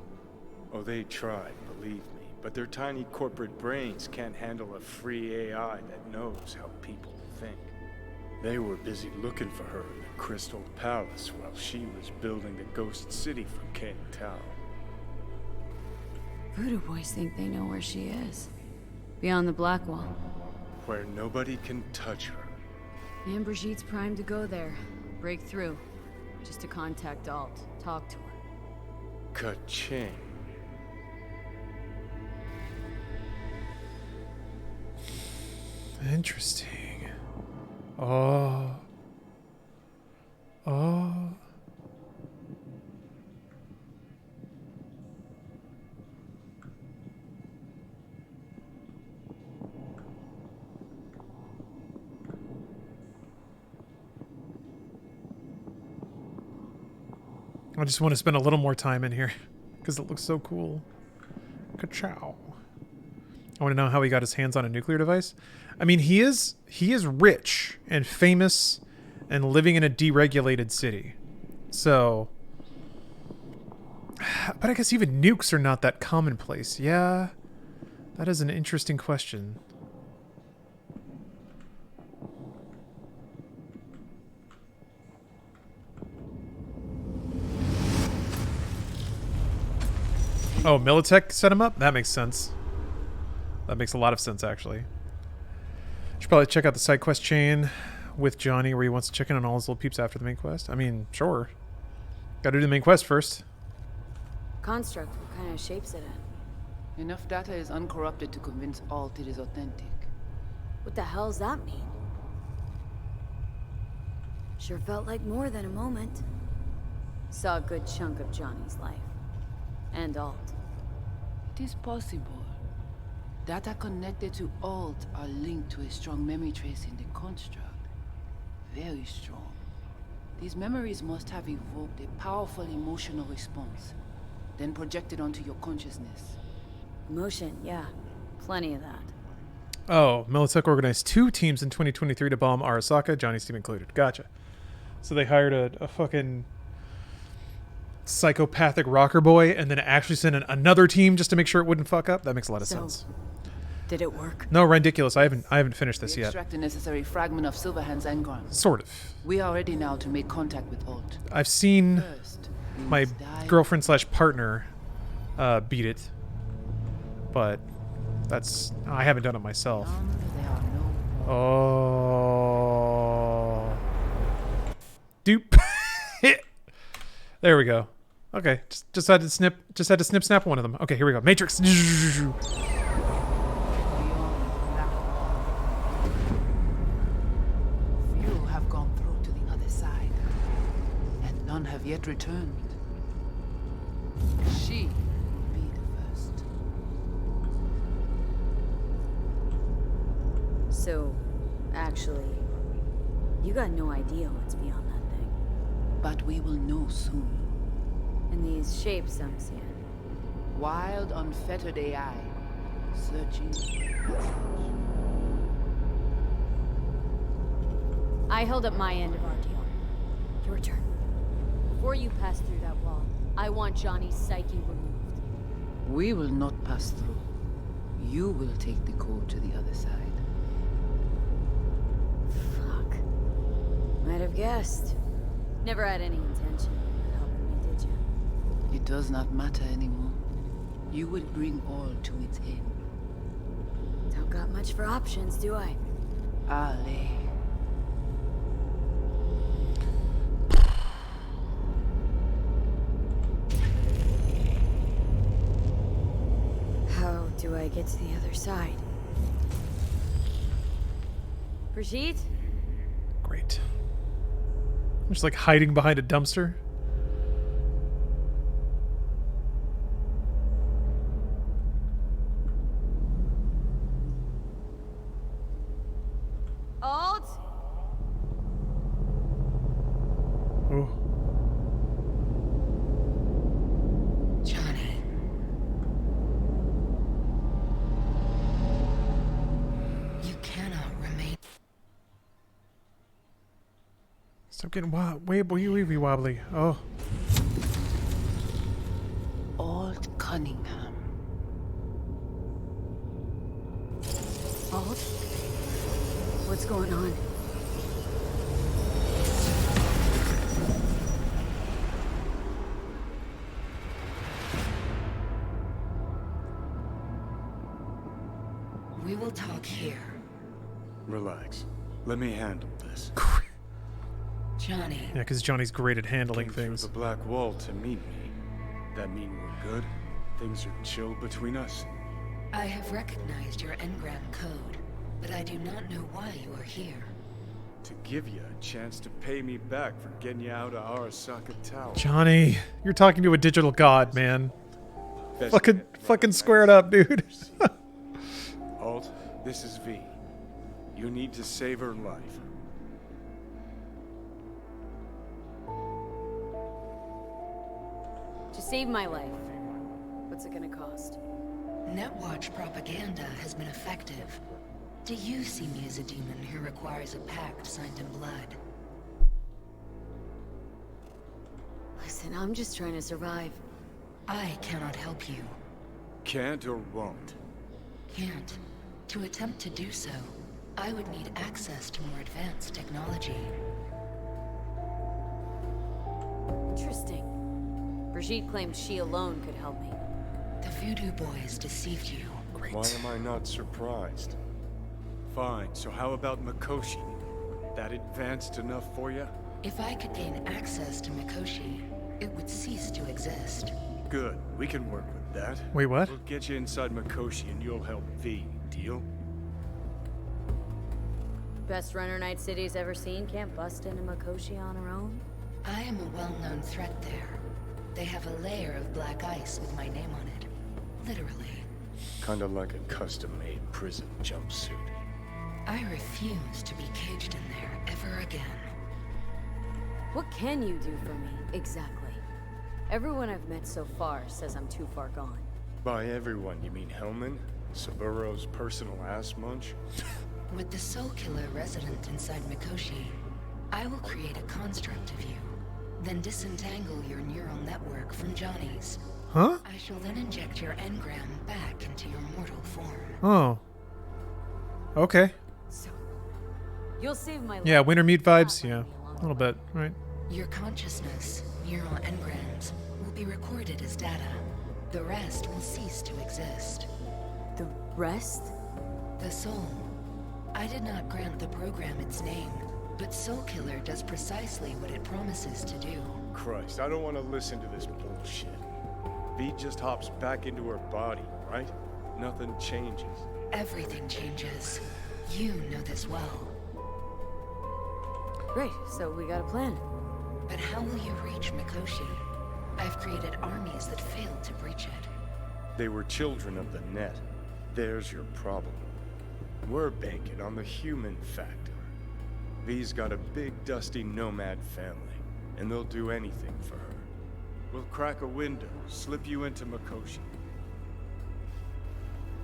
Speaker 8: Oh, they tried, believe me. But their tiny corporate brains can't handle a free AI that knows how people think. They were busy looking for her in the Crystal Palace while she was building the Ghost City for King Tao.
Speaker 3: Voodoo boys think they know where she is. Beyond the Black Wall.
Speaker 8: Where nobody can touch her.
Speaker 3: And Brigitte's primed to go there. Break through. Just to contact Alt. Talk to her.
Speaker 8: Ka-ching.
Speaker 2: Interesting. Oh. I just want to spend a little more time in here because it looks so cool. Ka-chow. I want to know how he got his hands on a nuclear device. I mean, he is rich and famous and living in a deregulated city. So, but I guess even nukes are not that commonplace. Yeah. That is an interesting question. Oh, Militech set him up? That makes sense. That makes a lot of sense, actually. Should probably check out the side quest chain with Johnny where he wants to check in on all his little peeps after the main quest. I mean, sure. Gotta do the main quest first.
Speaker 3: Construct, what kind of shapes it in?
Speaker 6: Enough data is uncorrupted to convince Alt it is authentic.
Speaker 3: What the hell's that mean? Sure felt like more than a moment. Saw a good chunk of Johnny's life. And Alt.
Speaker 6: It is possible. Data connected to Alt are linked to a strong memory trace in the construct. Very strong. These memories must have evoked a powerful emotional response, then projected onto your consciousness.
Speaker 3: Emotion, yeah. Plenty of that.
Speaker 2: Oh, Militech organized 2 teams in 2023 to bomb Arasaka, Johnny's team included. Gotcha. So they hired a fucking psychopathic rocker boy and then actually sent in another team just to make sure it wouldn't fuck up? That makes a lot of sense.
Speaker 3: Did it work?
Speaker 2: No, ridiculous. I haven't finished this yet.
Speaker 6: Extract the necessary fragment of Silverhand's engram.
Speaker 2: Sort of.
Speaker 6: We are ready now to make contact with Alt.
Speaker 2: I've seen my girlfriend / partner beat it, but that's I haven't done it myself. Oh, dupe. There we go. Okay, just had to snap one of them. Okay, here we go. Matrix.
Speaker 6: Fuel have gone through to the other side, and none have yet returned. She will be the first.
Speaker 3: So, actually, you got no idea what's beyond that thing.
Speaker 6: But we will know soon.
Speaker 3: And these shapes I'm seeing.
Speaker 6: Wild, unfettered AI. Searching.
Speaker 3: I held up my end of our deal. Your turn. Before you pass through that wall, I want Johnny's psyche removed.
Speaker 6: We will not pass through. You will take the code to the other side.
Speaker 3: Fuck. Might have guessed. Never had any intention of helping me, did you?
Speaker 6: It does not matter anymore. You will bring all to its end.
Speaker 3: Don't got much for options, do I?
Speaker 6: Ale.
Speaker 3: How do I get to the other side? Brigitte?
Speaker 2: Great. I'm just like hiding behind a dumpster.
Speaker 3: Alt?
Speaker 2: Oh.
Speaker 25: Johnny. You cannot remain.
Speaker 2: Stop getting wobbly. Oh.
Speaker 6: Alt Cunningham.
Speaker 3: Alt? What's going on?
Speaker 25: We will talk here.
Speaker 8: Relax. Let me handle this.
Speaker 25: Johnny.
Speaker 2: Yeah, because Johnny's great at handling
Speaker 8: Came through
Speaker 2: things.
Speaker 8: the black wall to meet me. That mean we're good? Things are chill between us?
Speaker 25: I have recognized your engram code, but I do not know why you are here.
Speaker 8: To give you a chance to pay me back for getting you out of Arasaka Tower.
Speaker 2: Johnny, you're talking to a digital god, man.
Speaker 8: Best
Speaker 2: Fucking square it up, dude.
Speaker 8: Alt, this is V. You need to save her life.
Speaker 3: To save my life. What's it gonna cost?
Speaker 25: Netwatch propaganda has been effective. Do you see me as a demon who requires a pact signed in blood?
Speaker 3: Listen, I'm just trying to survive.
Speaker 25: I cannot help you.
Speaker 8: Can't or won't.
Speaker 10: Can't. To attempt to do so, I would need access to more advanced technology.
Speaker 3: Interesting. Brigitte claimed she alone could help me.
Speaker 10: The Voodoo Boys deceived you.
Speaker 2: Great.
Speaker 8: Why am I not surprised? Fine, so how about Mikoshi? That advanced enough for you?
Speaker 10: If I could gain access to Mikoshi, it would cease to exist.
Speaker 8: Good, we can work with that.
Speaker 2: Wait, what?
Speaker 8: We'll get you inside Mikoshi and you'll help V. Deal?
Speaker 3: Best runner Night City's ever seen can't bust into Mikoshi on her own.
Speaker 10: I am a well-known threat there. They have a layer of black ice with my name on it. Literally.
Speaker 8: Kinda like a custom-made prison jumpsuit.
Speaker 10: I refuse to be caged in there ever again.
Speaker 3: What can you do for me, exactly? Everyone I've met so far says I'm too far gone.
Speaker 8: By everyone, you mean Hellman? Saburo's personal ass munch?
Speaker 10: With the Soul Killer resident inside Mikoshi, I will create a construct of you, then disentangle your neural network from Johnny's.
Speaker 2: Huh?
Speaker 10: I shall then inject your engram back into your mortal form.
Speaker 2: Oh. Okay.
Speaker 3: So, you'll save my life.
Speaker 2: Yeah, winter meat vibes. Yeah, a little bit, right?
Speaker 10: Your consciousness, neural engrams, will be recorded as data. The rest will cease to exist.
Speaker 3: The rest?
Speaker 10: The soul. I did not grant the program its name, but Soul Killer does precisely what it promises to do.
Speaker 8: Christ, I don't want to listen to this bullshit. V just hops back into her body, right? Nothing changes.
Speaker 10: Everything changes. You know this well.
Speaker 3: Great, so we got a plan.
Speaker 10: But how will you reach Mikoshi? I've created armies that failed to breach it.
Speaker 8: They were children of the net. There's your problem. We're banking on the human factor. V's got a big, dusty nomad family, and they'll do anything for her. We'll crack a window, slip you into Mikoshi.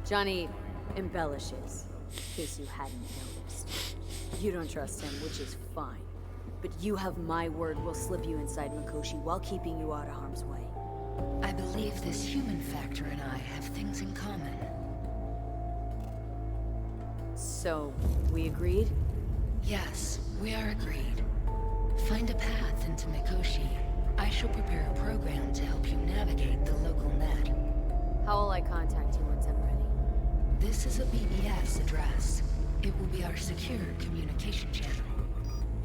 Speaker 3: Johnny embellishes, in case you hadn't noticed. You don't trust him, which is fine. But you have my word we'll slip you inside Mikoshi while keeping you out of harm's way.
Speaker 10: I believe this human factor and I have things in common.
Speaker 3: So, we agreed?
Speaker 10: Yes, we are agreed. Find a path into Mikoshi. I shall prepare a program to help you navigate the local net.
Speaker 3: How will I contact you once I'm ready?
Speaker 10: This is a BBS address. It will be our secure communication channel.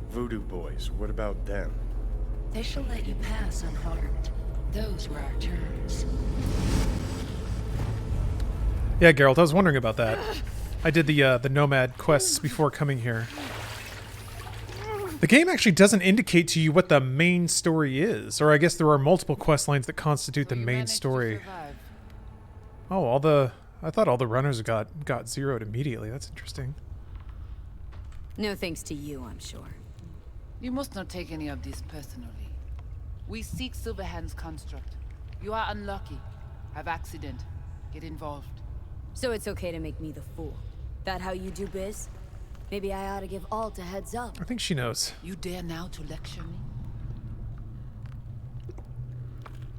Speaker 8: Voodoo Boys, what about them?
Speaker 10: They shall let you pass unharmed. Those were our terms.
Speaker 2: Yeah, Geralt, I was wondering about that. I did the Nomad quests before coming here. The game actually doesn't indicate to you what the main story is, or I guess there are multiple quest lines that constitute the main story. Oh, I thought all the runners got zeroed immediately. That's interesting.
Speaker 3: No thanks to you, I'm sure.
Speaker 6: You must not take any of this personally. We seek Silverhand's construct. You are unlucky. Have accident. Get involved.
Speaker 3: So it's okay to make me the fool. That how you do biz? Maybe I ought to give Alt a heads up.
Speaker 2: I think she knows.
Speaker 6: You dare now to lecture me?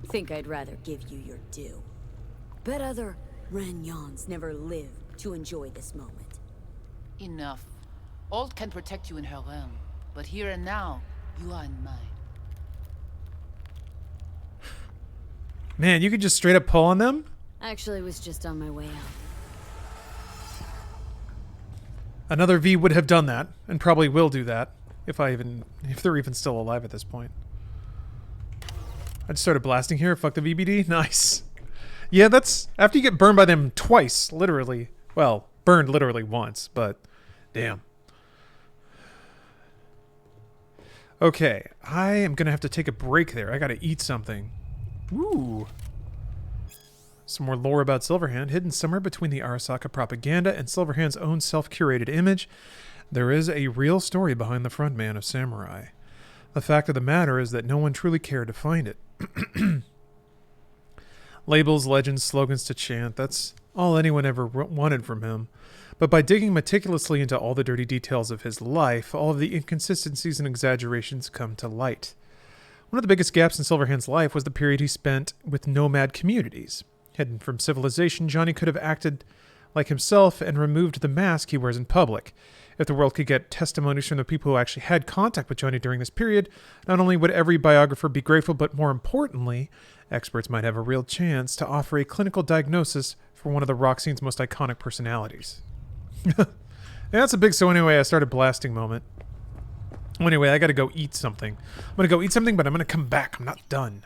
Speaker 3: Think I'd rather give you your due. Bet other Renyons never lived to enjoy this moment.
Speaker 6: Enough. Alt can protect you in her realm, but here and now, you are in mine.
Speaker 2: Man, you could just straight up pull on them?
Speaker 3: Actually, was just on my way out.
Speaker 2: Another V would have done that, and probably will do that, if they're even still alive at this point. I just started blasting here. Fuck the VBD. Nice. Yeah, that's after you get burned by them twice, literally. Well, burned literally once, but damn. Okay, I am gonna have to take a break there. I gotta eat something. Ooh. Some more lore about Silverhand, hidden somewhere between the Arasaka propaganda and Silverhand's own self-curated image. There is a real story behind the frontman of Samurai. The fact of the matter is that no one truly cared to find it. Labels, legends, slogans to chant, that's all anyone ever wanted from him. But by digging meticulously into all the dirty details of his life, all of the inconsistencies and exaggerations come to light. One of the biggest gaps in Silverhand's life was the period he spent with nomad communities. Hidden from civilization, Johnny could have acted like himself and removed the mask he wears in public. If the world could get testimonies from the people who actually had contact with Johnny during this period, not only would every biographer be grateful, but more importantly, experts might have a real chance to offer a clinical diagnosis for one of the rock scene's most iconic personalities. Yeah, that's a big so anyway, I started blasting moment. Well, anyway, I gotta go eat something. I'm gonna go eat something, but I'm gonna come back. I'm not done.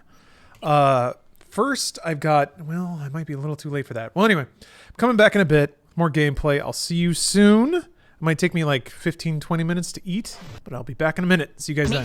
Speaker 2: First, I've got... Well, I might be a little too late for that. Well, anyway, I'm coming back in a bit. More gameplay. I'll see you soon. It might take me like 15-20 minutes to eat, but I'll be back in a minute. See you guys then.